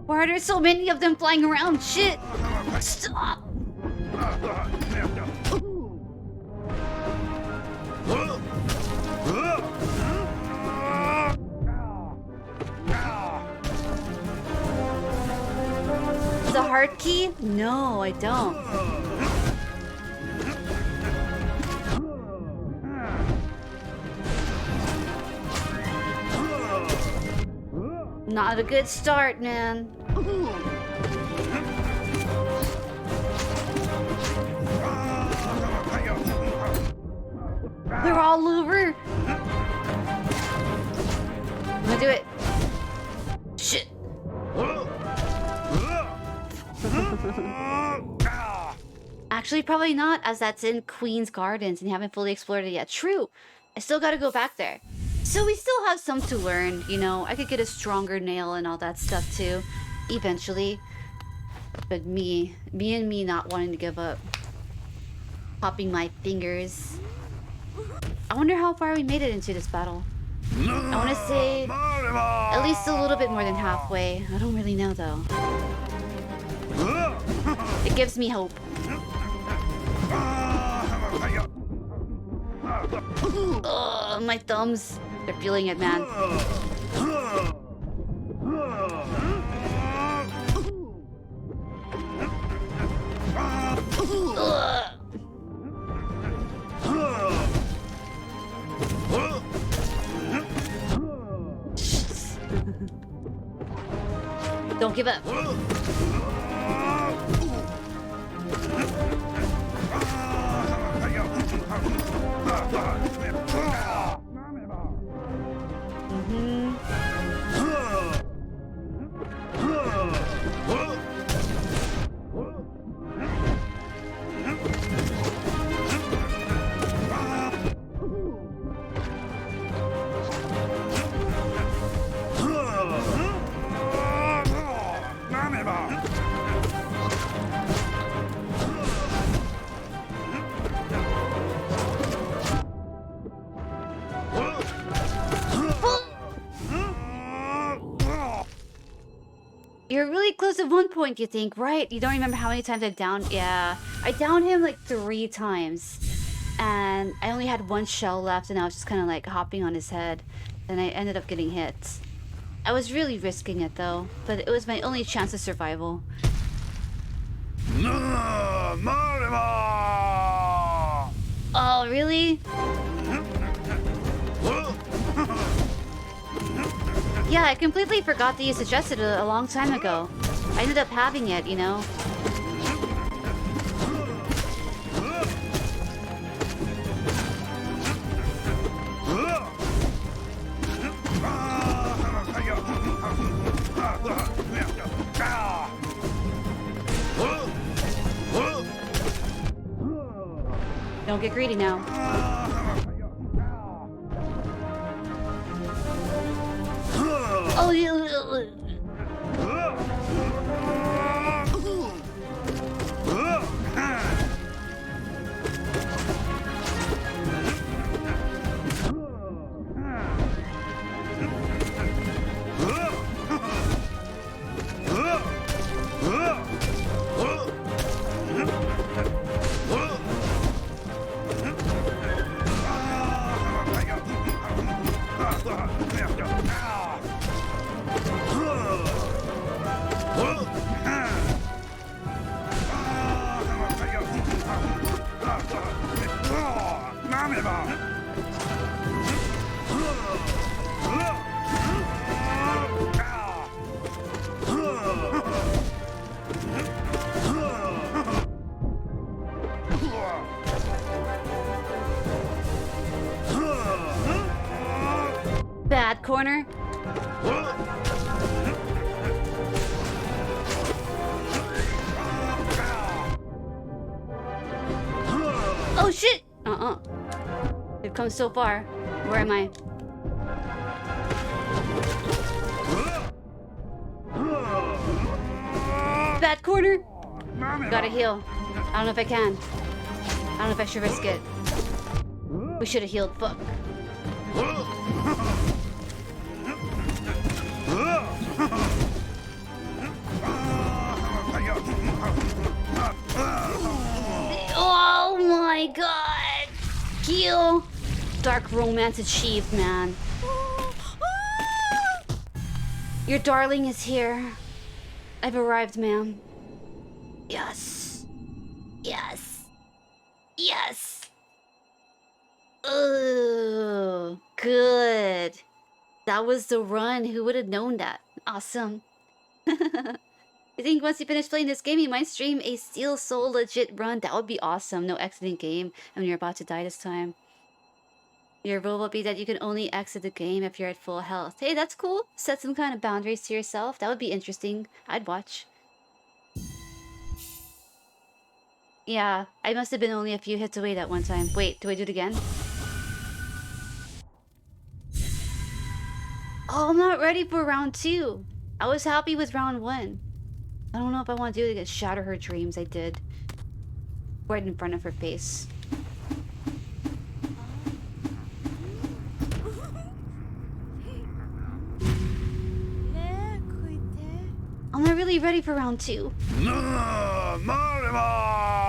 Why are there so many of them flying around? Shit! Stop! The heart key? No, I don't. Not a good start, man. They're all over. I'm gonna do it. Shit. Actually, probably not, as that's in Queen's Gardens and you haven't fully explored it yet. True. I still gotta go back there. So we still have some to learn, you know. I could get a stronger nail and all that stuff too, eventually. But me not wanting to give up. Popping my fingers. I wonder how far we made it into this battle. I want to say at least a little bit more than halfway. I don't really know though. It gives me hope. Ugh, my thumbs. They're feeling it, man. Ugh. Don't give up. You're really close at one point, you think, right? You don't remember how many times I downed... Yeah. I downed him like 3 times. And I only had 1 shell left and I was just kind of like hopping on his head. And I ended up getting hit. I was really risking it though. But it was my only chance of survival. Oh, really? Yeah, I completely forgot that you suggested it a long time ago. I ended up having it, you know? Don't get greedy now. Oh, yeah. Bad corner. Oh shit! We've come so far. Where am I? Bad corner. Gotta heal. I don't know if I can. I don't know if I should risk it. We should have healed. Fuck. Oh my god! Heal! Dark romance achieved, man. Your darling is here. I've arrived, ma'am. Yes. Yes. Yes. Oh, good. That was the run. Who would have known that? Awesome. I think once you finish playing this game, you might stream a Steel Soul legit run. That would be awesome. No exiting game. I mean, you're about to die this time. Your rule will be that you can only exit the game if you're at full health. Hey, that's cool. Set some kind of boundaries to yourself. That would be interesting. I'd watch. Yeah, I must have been only a few hits away that one time. Wait, do I do it again? Oh, I'm not ready for round 2. I was happy with round 1. I don't know if I want to do it again. Shatter her dreams. I did. Right in front of her face. I'm not really ready for round 2.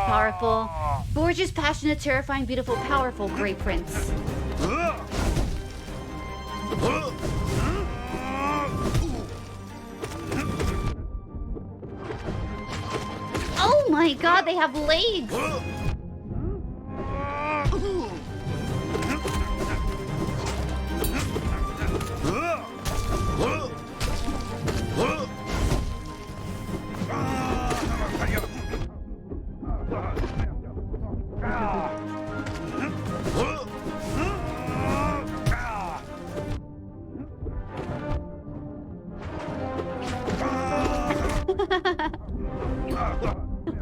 Powerful. Gorgeous, passionate, terrifying, beautiful, powerful, great prince. Oh my god, they have legs!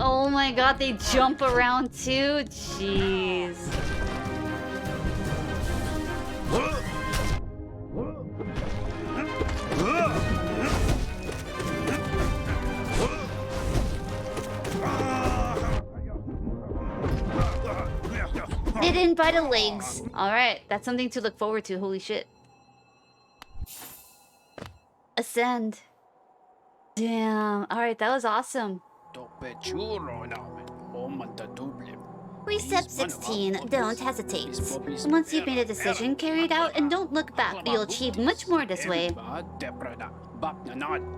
Oh my god, they jump around too? Jeez. Hidden by the legs. Alright, that's something to look forward to. Holy shit. Ascend. Damn. Alright, that was awesome. Precept 16. Don't hesitate. Once you've made a decision, carry it out and don't look back. You'll achieve much more this way.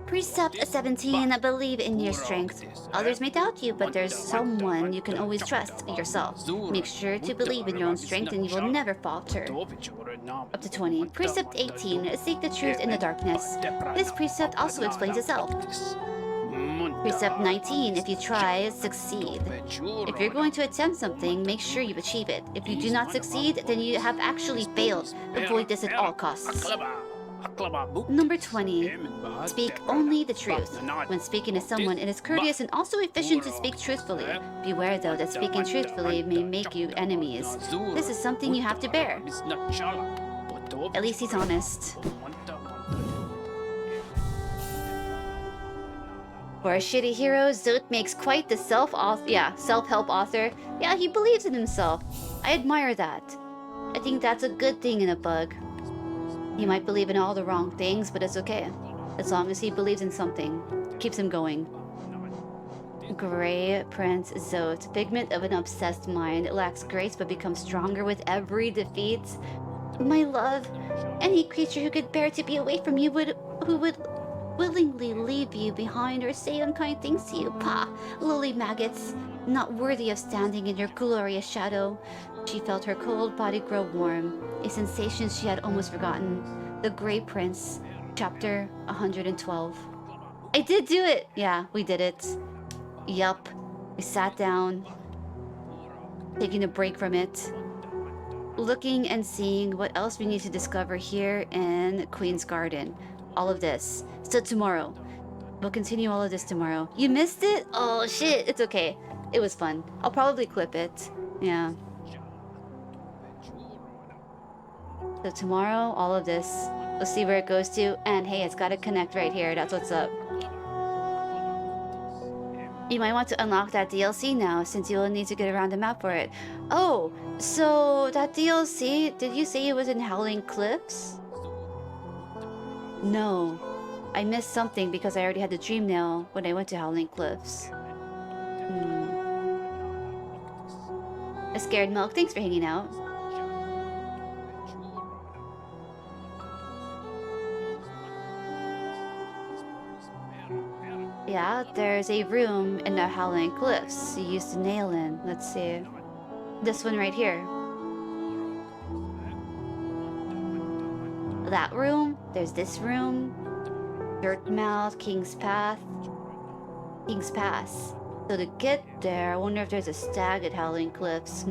Precept 17. Believe in your strength. Others may doubt you, but there's someone you can always trust, yourself. Make sure to believe in your own strength and you will never falter. Up to 20. Precept 18. Seek the truth in the darkness. This precept also explains itself. Precept 19. If you try, succeed. If you're going to attempt something, make sure you achieve it. If you do not succeed, then you have actually failed. Avoid this at all costs. Number 20. Speak only the truth. When speaking to someone, it is courteous and also efficient to speak truthfully. Beware though that speaking truthfully may make you enemies. This is something you have to bear. At least he's honest. For a shitty hero, Zoot makes quite the self-help author. Yeah, he believes in himself. I admire that. I think that's a good thing in a bug. He might believe in all the wrong things, but it's okay. As long as he believes in something. Keeps him going. Grey Prince Zoot. Figment of an obsessed mind. Lacks grace but becomes stronger with every defeat. My love, any creature who could bear to be away from you who would willingly leave you behind or say unkind things to you. Pah, lowly maggots, not worthy of standing in your glorious shadow. She felt her cold body grow warm, a sensation she had almost forgotten. The Grey Prince, chapter 112. I did do it! Yeah, we did it. Yup. We sat down, taking a break from it. looking and seeing what else we need to discover here in Queen's Garden. All of this. So tomorrow. We'll continue all of this tomorrow. You missed it? Oh shit, it's okay. It was fun. I'll probably clip it. Yeah. So tomorrow, all of this. We'll see where it goes to. And hey, it's gotta connect right here. That's what's up. You might want to unlock that DLC now, since you'll need to get around the map for it. Oh, so that DLC, did you say it was in Howling Cliffs? No. I missed something because I already had the dream nail when I went to Howling Cliffs. A scared milk, thanks for hanging out. Yeah, there's a room in the Howling Cliffs you used to nail in. Let's see. This one right here. That room. There's this room. Dirtmouth, King's Path. King's Pass. So to get there, I wonder if there's a stag at Howling Cliffs.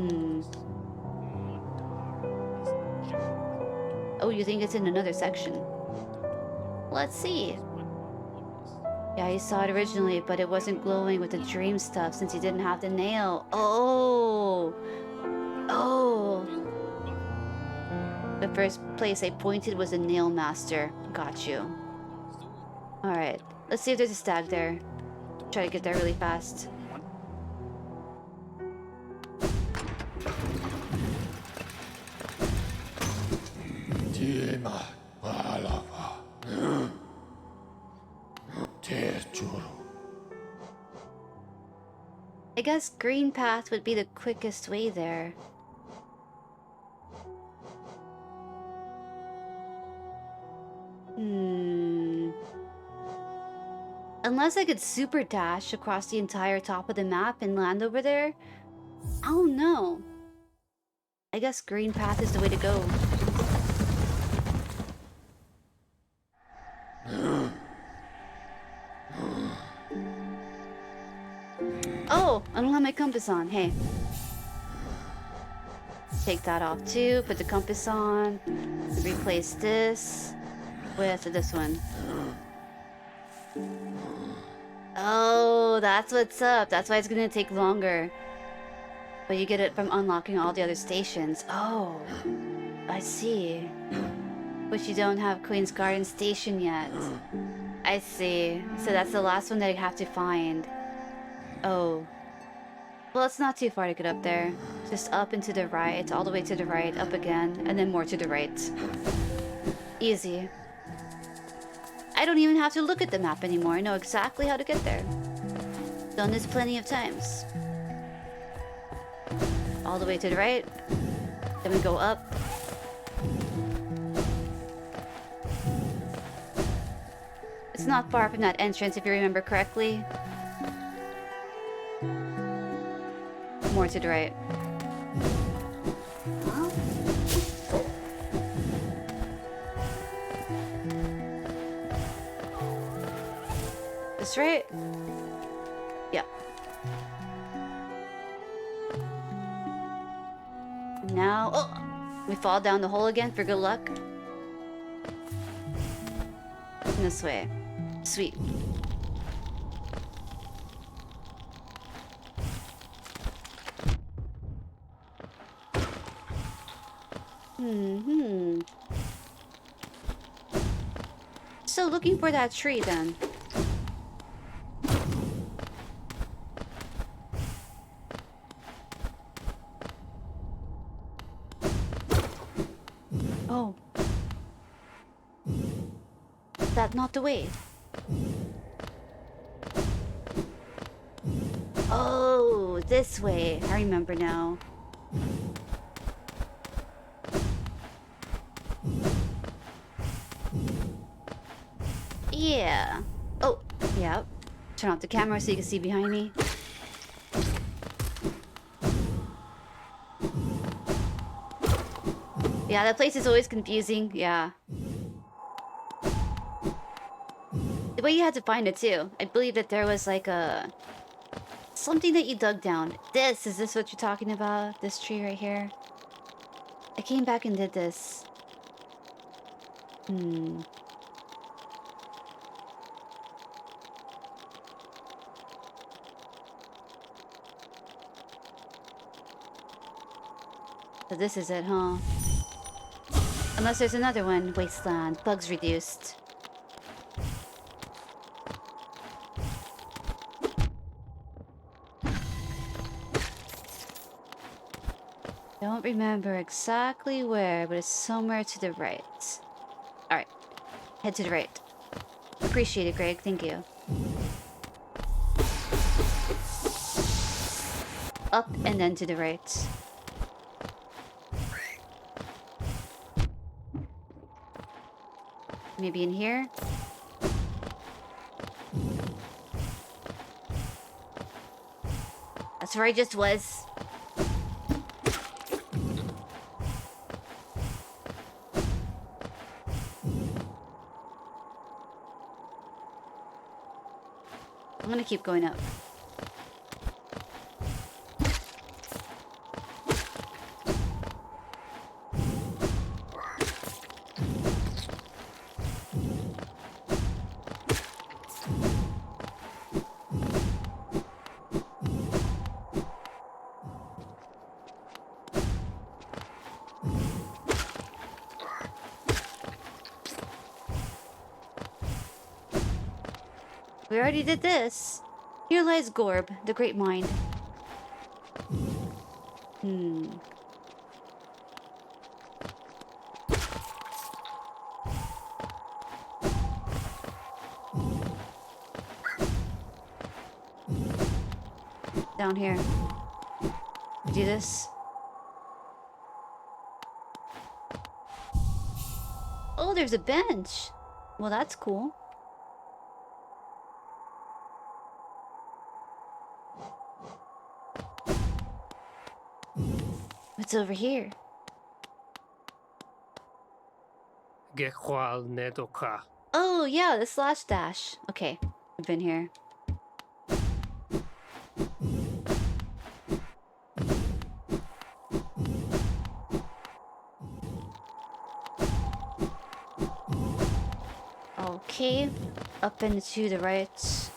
Oh, you think it's in another section? Let's see. Yeah, you saw it originally, but it wasn't glowing with the dream stuff since you didn't have the nail. Oh! Oh! The first place I pointed was a nail master. Got you. Alright, let's see if there's a stag there. Try to get there really fast. I guess green path would be the quickest way there. Unless I could super dash across the entire top of the map and land over there? I don't know. I guess green path is the way to go. Oh, I don't have my compass on. Hey. Take that off too. Put the compass on. Replace this with this one. Oh, that's what's up. That's why it's gonna take longer. But you get it from unlocking all the other stations. Oh, I see. But you don't have Queen's Garden Station yet. I see. So that's the last one that I have to find. Oh. Well, it's not too far to get up there. Just up and to the right, all the way to the right, up again, and then more to the right. Easy. I don't even have to look at the map anymore. I know exactly how to get there. Done this plenty of times. All the way to the right. Then we go up. It's not far from that entrance if you remember correctly. More to the right. This right? Yeah. Now, oh, we fall down the hole again for good luck. This way. Sweet. So looking for that tree then. Oh. Is that not the way? Oh, this way. I remember now. Yeah. Oh, yeah. Turn off the camera so you can see behind me. Yeah, that place is always confusing. Yeah. The way you had to find it too. I believe that there was like a... something that you dug down. Is this what you're talking about? This tree right here? I came back and did this. So this is it, huh? Unless there's another one. Wasteland. Bugs reduced. Don't remember exactly where, but it's somewhere to the right. Alright. Head to the right. Appreciate it, Greg. Thank you. Up and then to the right. Maybe in here? That's where I just was. I'm gonna keep going up. We already did this. Here lies Gorb, the Great Mind. Down here. Do this. Oh, there's a bench. Well, that's cool. What's over here? Oh, yeah, the slash dash. Okay, I've been here. Okay, up and to the right.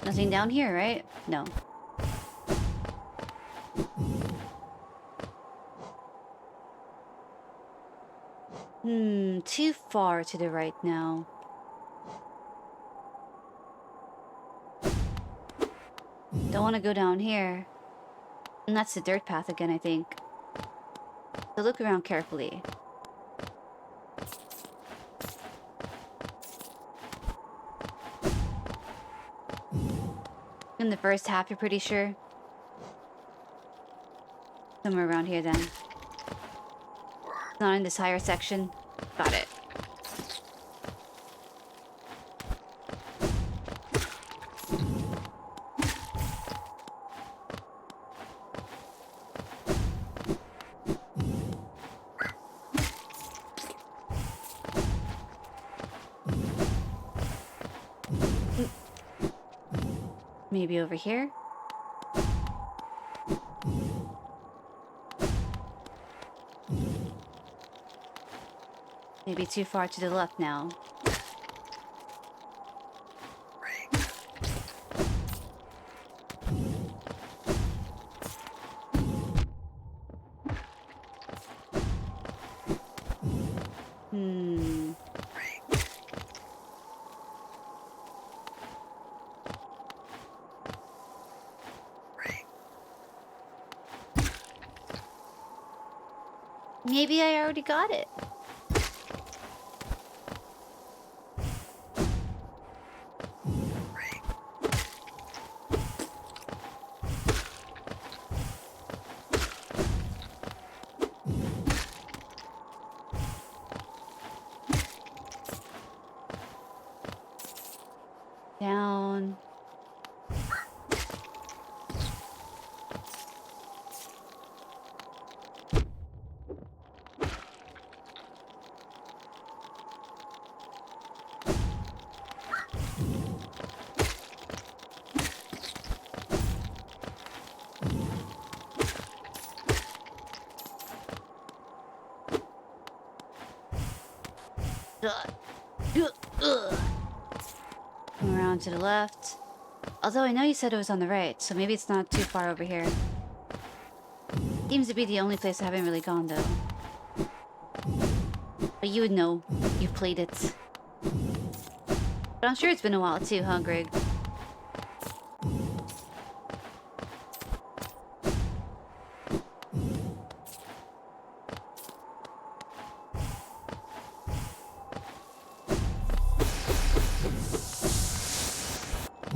Nothing down here, right? No. Too far to the right now. Don't want to go down here. And that's the dirt path again, I think. So look around carefully. In the first half, you're pretty sure? Somewhere around here then. Not in this higher section. Got it. Maybe over here? Maybe too far to the left now. Maybe I already got it. Down. Come around to the left. Although I know you said it was on the right, so maybe it's not too far over here. Seems to be the only place I haven't really gone, though. But you would know. You've played it. But I'm sure it's been a while too, huh, Greg?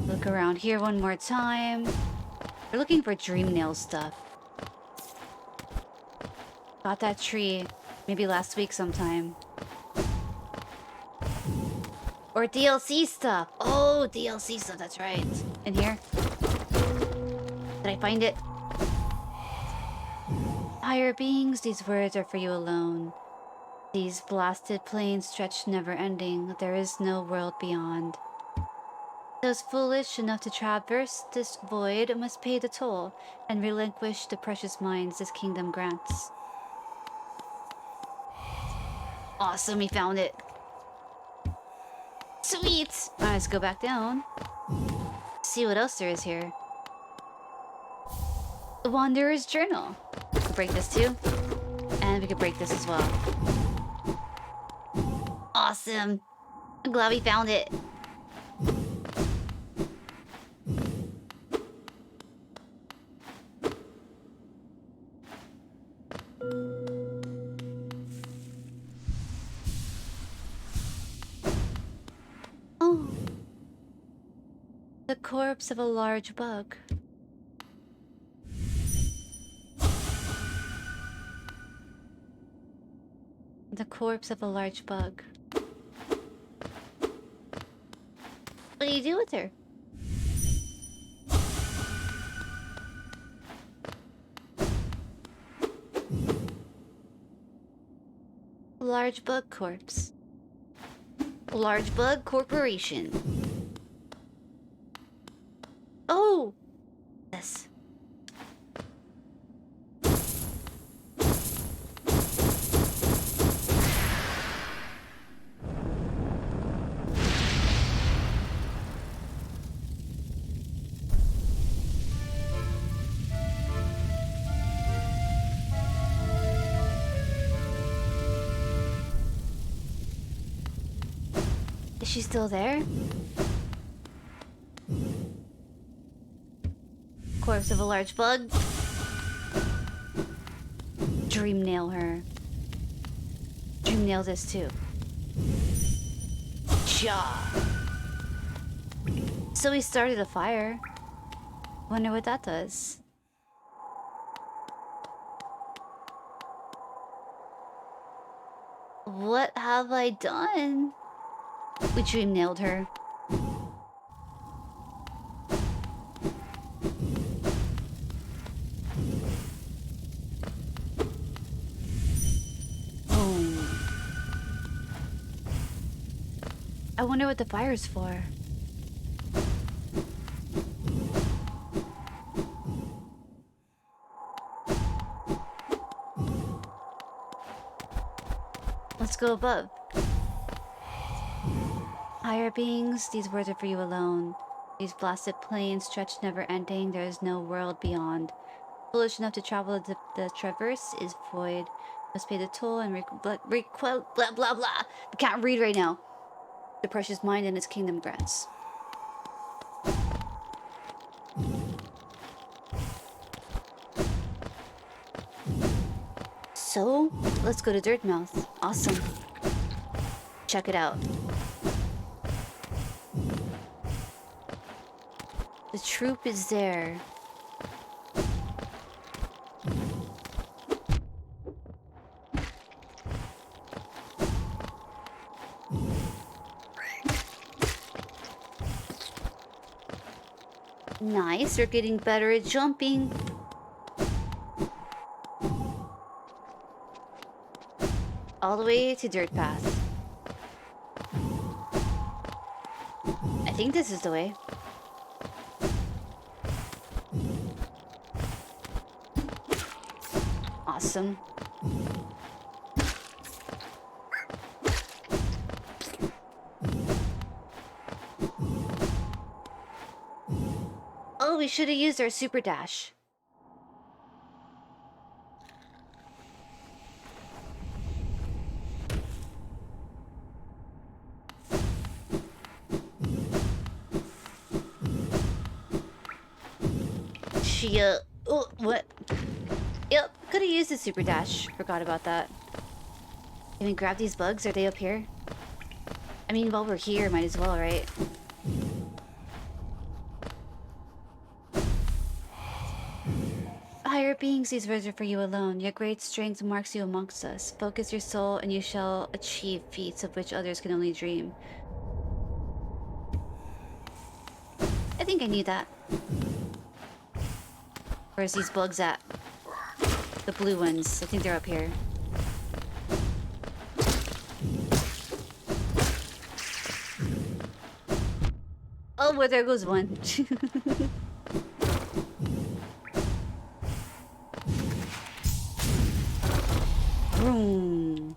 Look around here one more time. We're looking for dream nail stuff. Got that tree maybe last week sometime. Or DLC stuff. Oh, DLC stuff, that's right. In here. Did I find it? Higher beings, these words are for you alone. These blasted plains stretch never-ending. There is no world beyond. Those foolish enough to traverse this void must pay the toll and relinquish the precious mines this kingdom grants. Awesome, we found it. Sweet! Alright, let's go back down. See what else there is here. The Wanderer's Journal. We can break this too. And we can break this as well. Awesome! I'm glad we found it. Oh. The corpse of a large bug. The corpse of a large bug. What do you do with her? Large bug corpse. Large bug corporation. Oh! Yes. Is she still there? Corpse of a large bug. Dream nail her. Dream nail this too. Cha. So we started a fire. Wonder what that does. What have I done? We dream nailed her. Boom. I wonder what the fire's for. Let's go above. Higher beings, these words are for you alone. These blasted plains stretch never-ending. There is no world beyond. Foolish enough to travel the traverse is void. Must pay the toll and blah blah blah. We can't read right now. The precious mind in its kingdom grants. So, let's go to Dirtmouth. Awesome. Check it out. The troop is there. Nice, we're getting better at jumping. All the way to Dirt Path. I think this is the way. Awesome. we should have used our super dash. Oh, what? Yep, could have used the super dash. Forgot about that. Can we grab these bugs? Are they up here? I mean, while we're here, might as well, right? Higher beings, these words are for you alone. Your great strength marks you amongst us. Focus your soul, and you shall achieve feats of which others can only dream. I think I knew that. Where's these bugs at? The blue ones. I think they're up here. Oh, well, there goes one. Vroom.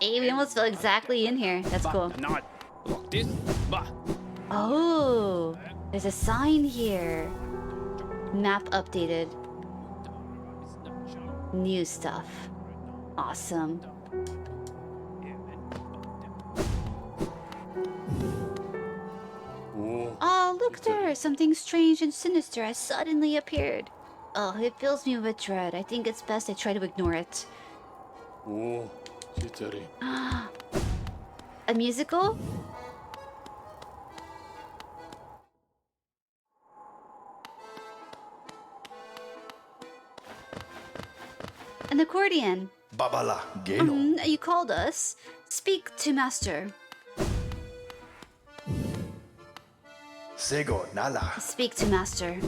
Hey, we almost fell exactly in here. That's cool. Oh, there's a sign here. Map updated. New stuff. Awesome. Oh, look there! Something strange and sinister has suddenly appeared. Oh, it fills me with dread. I think it's best I try to ignore it. A musical? An accordion. Babala Geno. You called us. Speak to master. Sego Nala. Speak to master.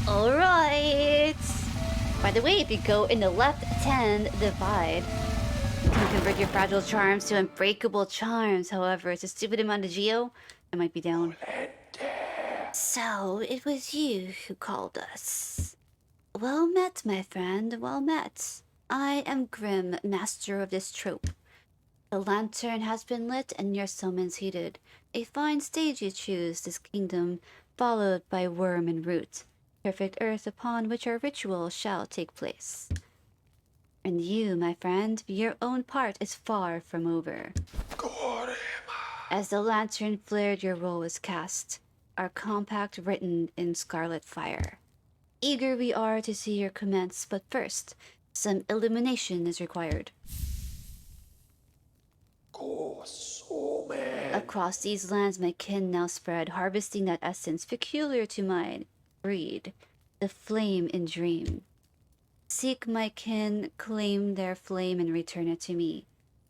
Alright. By the way, if you go in the left 10 divide, you can convert your fragile charms to unbreakable charms. However, it's a stupid amount of geo. I might be down. So, it was you who called us. Well met, my friend, well met. I am Grim, master of this trope. The lantern has been lit and your summons heeded. A fine stage you choose, this kingdom, followed by worm and root. Perfect earth upon which our ritual shall take place. And you, my friend, your own part is far from over. As the lantern flared, your role was cast, our compact written in scarlet fire. Eager we are to see your commence, but first, some illumination is required. Across these lands my kin now spread, harvesting that essence peculiar to my breed, the flame in dream. Seek my kin, claim their flame and return it to me.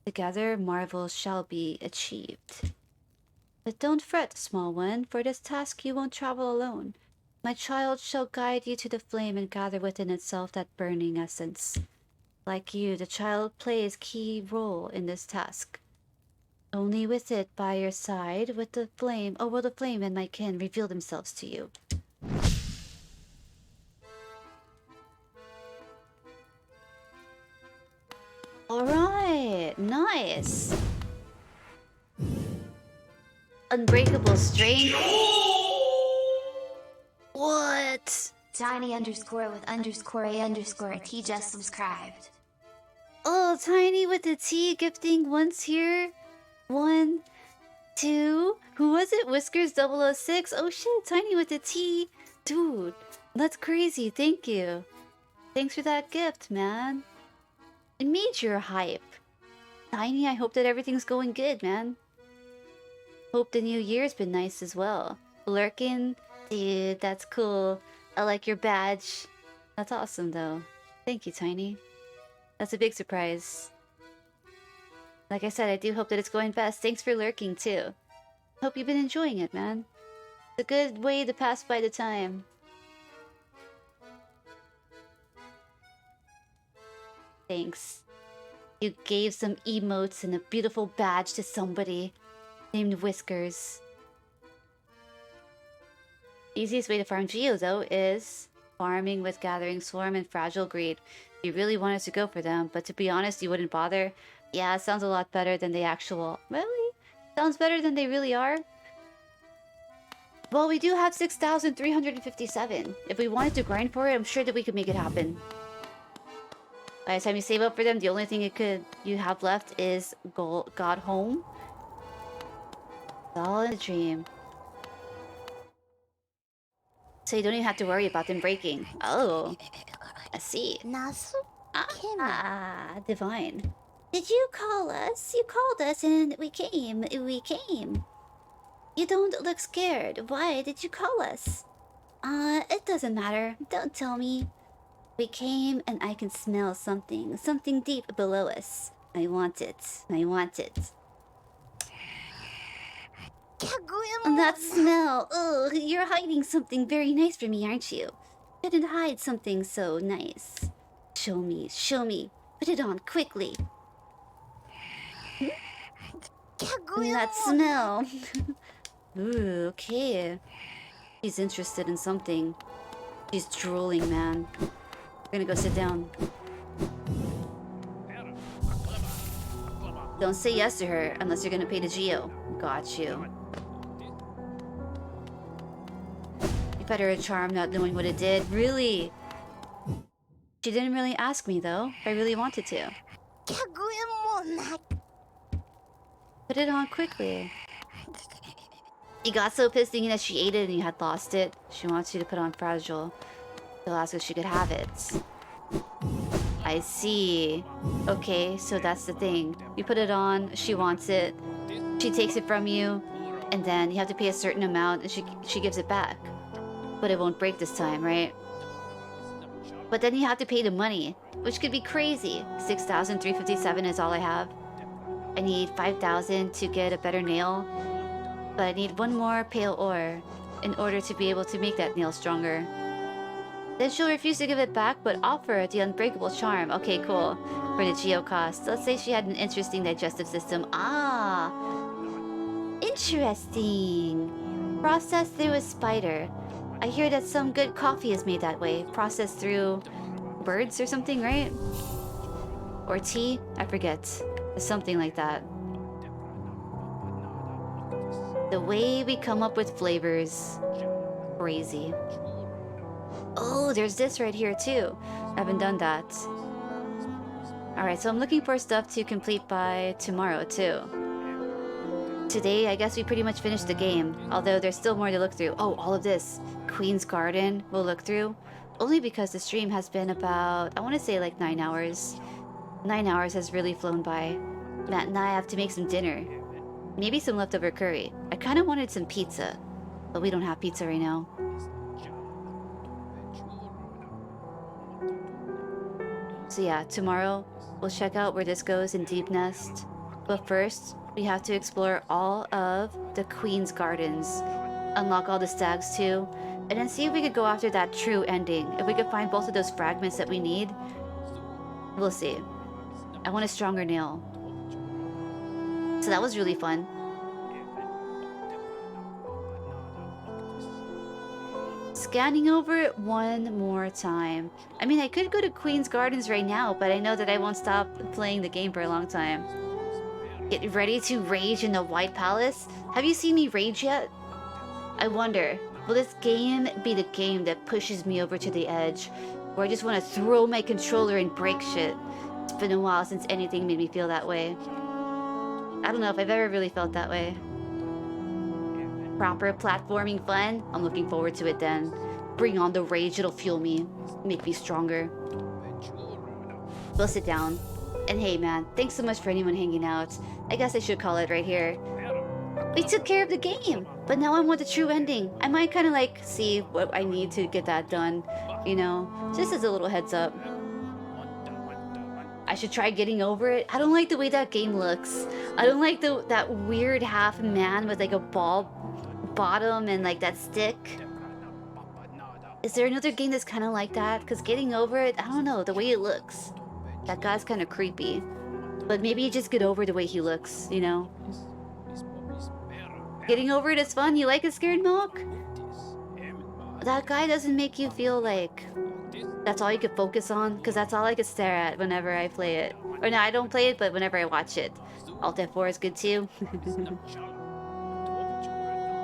Together marvels shall be achieved. But don't fret, small one, for this task you won't travel alone. My child shall guide you to the flame and gather within itself that burning essence. Like you, the child plays key role in this task. Only with it by your side, with the flame, will the flame and my kin reveal themselves to you. Alright, nice. Unbreakable strength. What? Tiny underscore with underscore a underscore T just subscribed. Oh, Tiny with the T gifting once here. 1, 2. Who was it? Whiskers 006. Oh shit, Tiny with the T. Dude, that's crazy. Thank you. Thanks for that gift, man. It made your hype. Tiny, I hope that everything's going good, man. Hope the new year's been nice as well. Lurkin, dude, that's cool. I like your badge. That's awesome, though. Thank you, Tiny. That's a big surprise. Like I said, I do hope that it's going best. Thanks for lurking, too. Hope you've been enjoying it, man. It's a good way to pass by the time. Thanks. You gave some emotes and a beautiful badge to somebody named Whiskers. Easiest way to farm Geo, though, is farming with Gathering Swarm and Fragile Greed. You really wanted to go for them, but to be honest, you wouldn't bother. Yeah, it sounds a lot better than the actual... Really? Sounds better than they really are? Well, we do have 6,357. If we wanted to grind for it, I'm sure that we could make it happen. By the time you save up for them, the only thing you have left is God Home. It's all in a dream. So you don't even have to worry about them breaking. Oh, I see. Ah, divine. Did you call us? You called us and we came. We came. You don't look scared. Why did you call us? It doesn't matter. Don't tell me. We came and I can smell something. Something deep below us. I want it. I want it. That smell. Ugh, you're hiding something very nice from me, aren't you? Couldn't hide something so nice. Show me. Show me. Put it on quickly. That smell. Ooh, okay. She's interested in something. She's drooling, man. We're gonna go sit down. Don't say yes to her unless you're gonna pay the Geo. Got you. You fed her a charm not knowing what it did. Really? She didn't really ask me though, if I really wanted to. Put it on quickly. You got so pissed thinking that she ate it and you had lost it. She wants you to put on Fragile. She'll ask if she could have it. I see. Okay, so that's the thing. You put it on, she wants it. She takes it from you, and then you have to pay a certain amount and she gives it back. But it won't break this time, right? But then you have to pay the money, which could be crazy. 6,357 is all I have. I need 5,000 to get a better nail. But I need one more pale ore in order to be able to make that nail stronger. Then she'll refuse to give it back, but offer the unbreakable charm. Okay, cool. For the Geo cost. Let's say she had an interesting digestive system. Ah! Interesting! Processed through a spider. I hear that some good coffee is made that way. Processed through birds or something, right? Or tea? I forget. Something like that. The way we come up with flavors. Crazy. Oh, there's this right here too. I haven't done that. Alright, so I'm looking for stuff to complete by tomorrow too. Today, I guess we pretty much finished the game. Although there's still more to look through. Oh, all of this. Queen's Garden we'll look through. Only because the stream has been about, I want to say like 9 hours. 9 hours has really flown by. Matt and I have to make some dinner. Maybe some leftover curry. I kind of wanted some pizza. But we don't have pizza right now. So yeah, tomorrow we'll check out where this goes in Deep Nest. But first, we have to explore all of the Queen's Gardens. Unlock all the stags too. And then see if we could go after that true ending. If we could find both of those fragments that we need. We'll see. I want a stronger nail. So that was really fun. Scanning over it one more time. I mean, I could go to Queen's Gardens right now, but I know that I won't stop playing the game for a long time. Get ready to rage in the White Palace? Have you seen me rage yet? I wonder, will this game be the game that pushes me over to the edge? Where I just want to throw my controller and break shit? It's been a while since anything made me feel that way. I don't know if I've ever really felt that way. Proper platforming fun? I'm looking forward to it then. Bring on the rage, it'll fuel me. Make me stronger. We'll sit down. And hey man, thanks so much for anyone hanging out. I guess I should call it right here. We took care of the game, but now I want the true ending. I might kind of like see what I need to get that done. You know, just as a little heads up. I should try getting over it. I don't like the way that game looks. I don't like that weird half man with like a ball bottom and like that stick. Is there another game that's kind of like that? Because getting over it, I don't know, the way it looks. That guy's kind of creepy. But maybe you just get over the way he looks, you know? Getting over it is fun. You like a scared milk? that guy doesn't make you feel like that's all you could focus on, because that's all I could stare at whenever I play it. Or no, I don't play it, but whenever I watch it. Alt F4 is good too.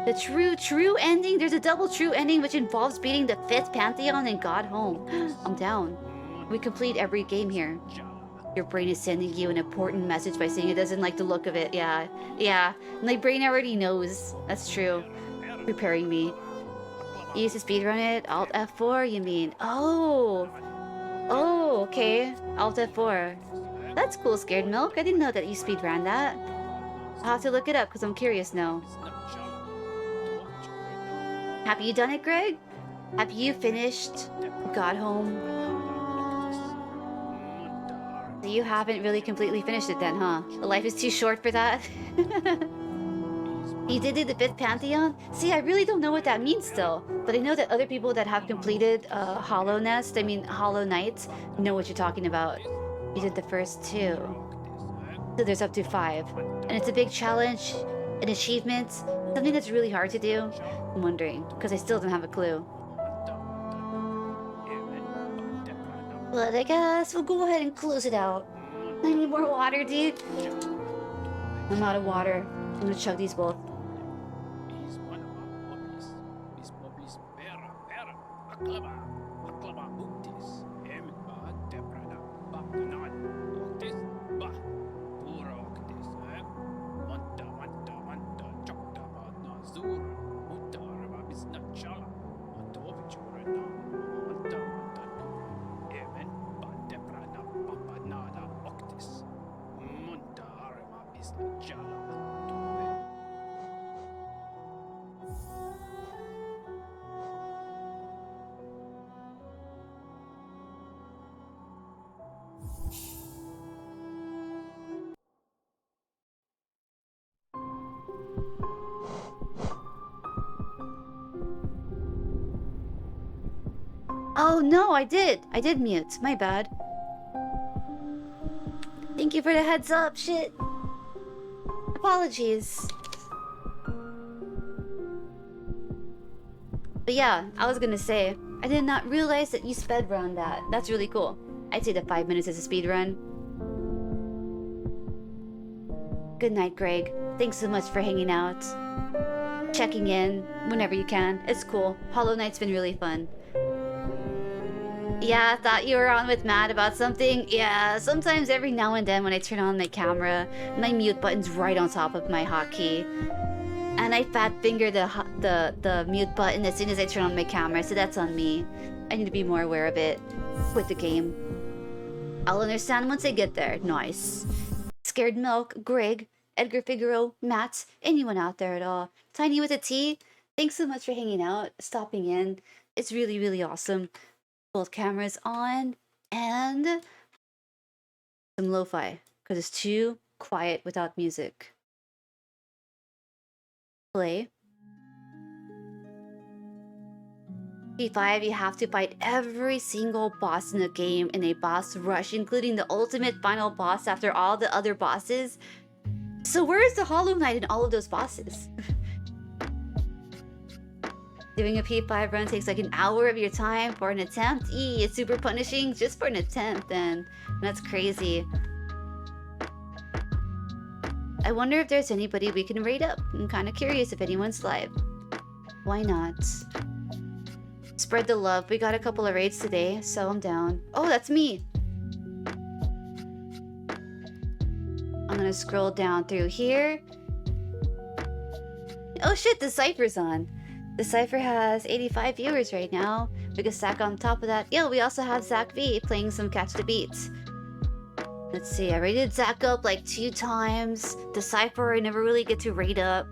The true ending? There's a double true ending which involves beating the 5th Pantheon and God Home. I'm down. We complete every game here. Your brain is sending you an important message by saying it doesn't like the look of it. Yeah. My brain already knows. That's true. Preparing me. You used to speedrun it? Alt F4, you mean? Oh, okay. Alt F4. That's cool, Scared Milk. I didn't know that you speedran that. I'll have to look it up because I'm curious now. Have you done it, Greg? Have you finished God Home? So you haven't really completely finished it then, huh? Life is too short for that? You did the 5th Pantheon? See, I really don't know what that means still. But I know that other people that have completed Hollow Knight, know what you're talking about. You did the first 2. So there's up to 5. And it's a big challenge, an achievement, something that's really hard to do. I'm wondering, because I still don't have a clue. But I guess we'll go ahead and close it out. I need more water, dude. I'm out of water. I'm gonna chug these both. Oh no, I did mute. My bad. Thank you for the heads up. Shit. Apologies. But yeah, I was gonna say, I did not realize that you sped run that. That's really cool. I'd say that 5 minutes is a speed run. Good night, Greg. Thanks so much for hanging out. Checking in whenever you can. It's cool. Hollow Knight's been really fun. Yeah, I thought you were on with Matt about something. Yeah, sometimes every now and then when I turn on my camera, my mute button's right on top of my hotkey. And I fat finger the mute button as soon as I turn on my camera, so that's on me. I need to be more aware of it with the game. I'll understand once I get there. Nice. Scared Milk, Greg, Edgar Figaro, Matt, anyone out there at all. Tiny with a T, thanks so much for hanging out, stopping in. It's really, really awesome. Both cameras on, and some lo-fi, because it's too quiet without music. Play. P5, you have to fight every single boss in the game in a boss rush, including the ultimate final boss after all the other bosses. So where is the Hollow Knight in all of those bosses? Doing a P5 run takes like an hour of your time for an attempt? It's super punishing just for an attempt then. That's crazy. I wonder if there's anybody we can raid up. I'm kind of curious if anyone's live. Why not? Spread the love. We got a couple of raids today, so I'm down. Oh, that's me! I'm gonna scroll down through here. Oh shit, the Cypher's on. The Cypher has 85 viewers right now. We got Zach on top of that. Yo, we also have Zach V playing some Catch the Beats. Let's see, I rated Zach up like 2 times. The Cypher I never really get to rate up.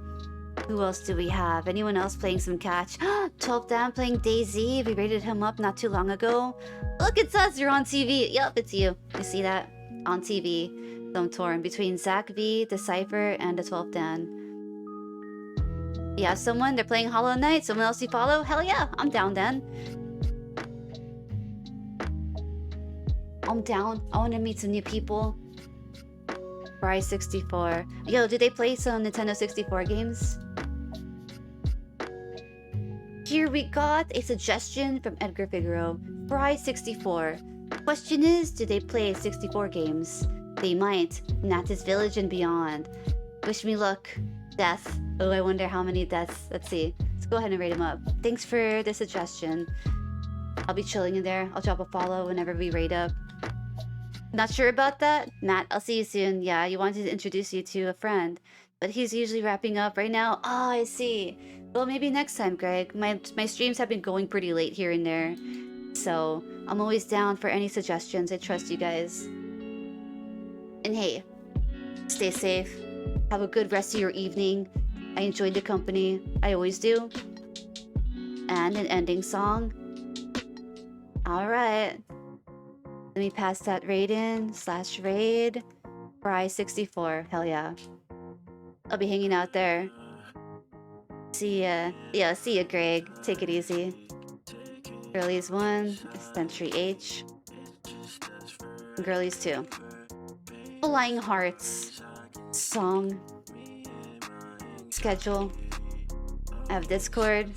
Who else do we have? Anyone else playing some Catch? 12 Dan playing DayZ. We rated him up not too long ago. Look, it's us, you're on TV. Yup, it's you. You see that? On TV. So I'm torn between Zach V, the Cypher, and the 12 Dan. Yeah, someone, they're playing Hollow Knight. Someone else you follow? Hell yeah, I'm down then. I'm down. I want to meet some new people. Fry 64. Yo, do they play some Nintendo 64 games? Here we got a suggestion from Edgar Figueroa. Fry 64. Question is, do they play 64 games? They might. Natis Village and beyond. Wish me luck. Death. Oh, I wonder how many deaths. Let's see. Let's go ahead and rate him up. Thanks for the suggestion. I'll be chilling in there. I'll drop a follow whenever we rate up. Not sure about that? Matt, I'll see you soon. Yeah, you wanted to introduce you to a friend. But he's usually wrapping up right now. Oh, I see. Well, maybe next time, Greg. My streams have been going pretty late here and there. So, I'm always down for any suggestions. I trust you guys. And hey, stay safe. Have a good rest of your evening. I enjoyed the company. I always do. And an ending song. Alright. Let me pass that raid in. /raid. Fry 64. Hell yeah. I'll be hanging out there. See ya. Yeah, see ya, Greg. Take it easy. Girlies 1. Century H. Girlies 2. Flying Hearts. Song. Schedule. I have Discord.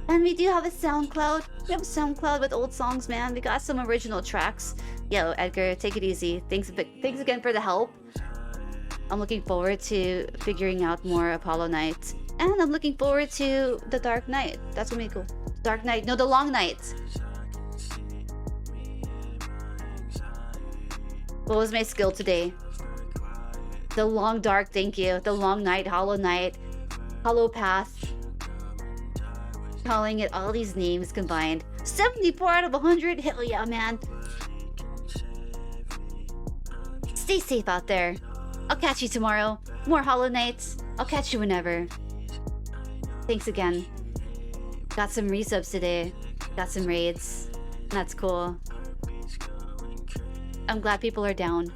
And we do have a SoundCloud. We have a SoundCloud with old songs, man. We got some original tracks. Yo, Edgar, take it easy. Thanks again for the help. I'm looking forward to figuring out more of Hollow Knight. And I'm looking forward to the Dark Knight. That's gonna be cool. Dark Knight. No, the Long Night. What was my skill today? The Long Dark, thank you. The Long Night, Hollow Knight, Hollow Path. Calling it all these names combined. 74 out of 100? Hell yeah, man. Stay safe out there. I'll catch you tomorrow. More Hollow Knights. I'll catch you whenever. Thanks again. Got some resubs today. Got some raids. That's cool. I'm glad people are down.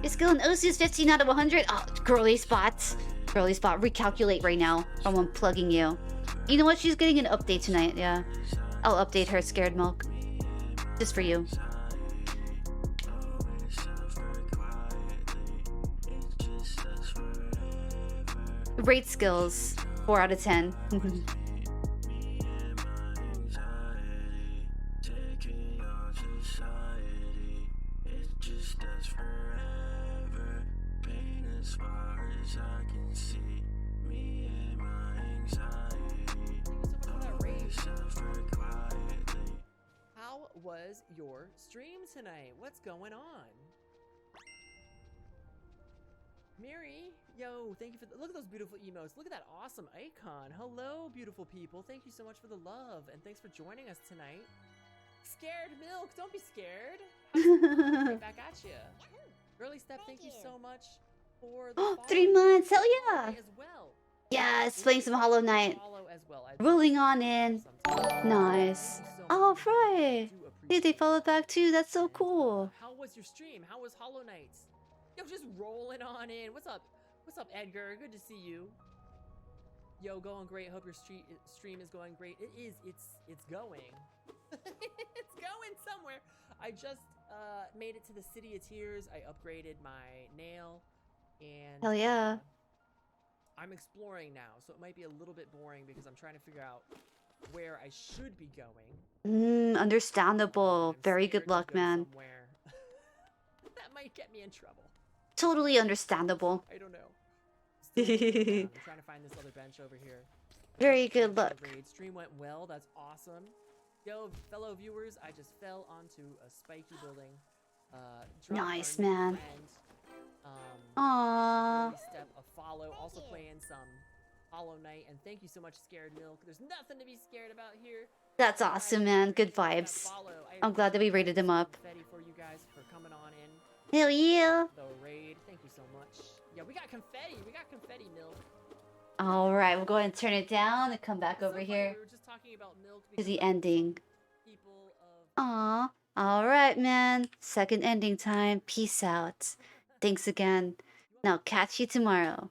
Your skill in OC is 15 out of 100? Oh, girly spot. Girly spot. Recalculate right now. I'm unplugging you. You know what? She's getting an update tonight, yeah. I'll update her, Scared Milk. Just for you. Rate skills. 4 out of 10. How was your stream tonight? What's going on? Mary, yo, thank you for look at those beautiful emotes. Look at that awesome icon. Hello, beautiful people. Thank you so much for the love and thanks for joining us tonight. Scared Milk, don't be scared. Right back at you. Girlystep, thank you so much for the 3 months. Hell yeah. as well. Yes, playing some Hollow Knight. Follow as well. Rolling on in. Nice. Oh, Fry. Hey, they followed back too. That's so cool. How was your stream? How was Hollow Knight? Yo, just rolling on in. What's up? What's up, Edgar? Good to see you. Yo, going great. Hope your stream is going great. It is. It's going. It's going somewhere. I just made it to the City of Tears. I upgraded my nail, and Hell yeah. I'm exploring now, so it might be a little bit boring because I'm trying to figure out where I should be going. Understandable. I'm Very scared good luck, to go man. somewhere that might get me in trouble. Totally understandable. I don't know. I'm trying to find this other bench over here. Very good luck. Stream went well. That's awesome. Yo, fellow viewers, I just fell onto a spiky building. Nice, man. Aww. Step a follow. Also playing some Hollow Knight, and thank you so much, Scared Milk. There's nothing to be scared about here. That's awesome, man. Good vibes. I'm glad that we rated him up. Confetti for you guys for coming on in. Hell yeah. The raid. Thank you so much. Yeah, we got confetti. We got confetti, Milk. Alright, we'll go ahead and turn it down and come back over here We were just talking about Milk to the ending. people of Aw. Alright, man. Second ending time. Peace out. Thanks again. Now catch you tomorrow.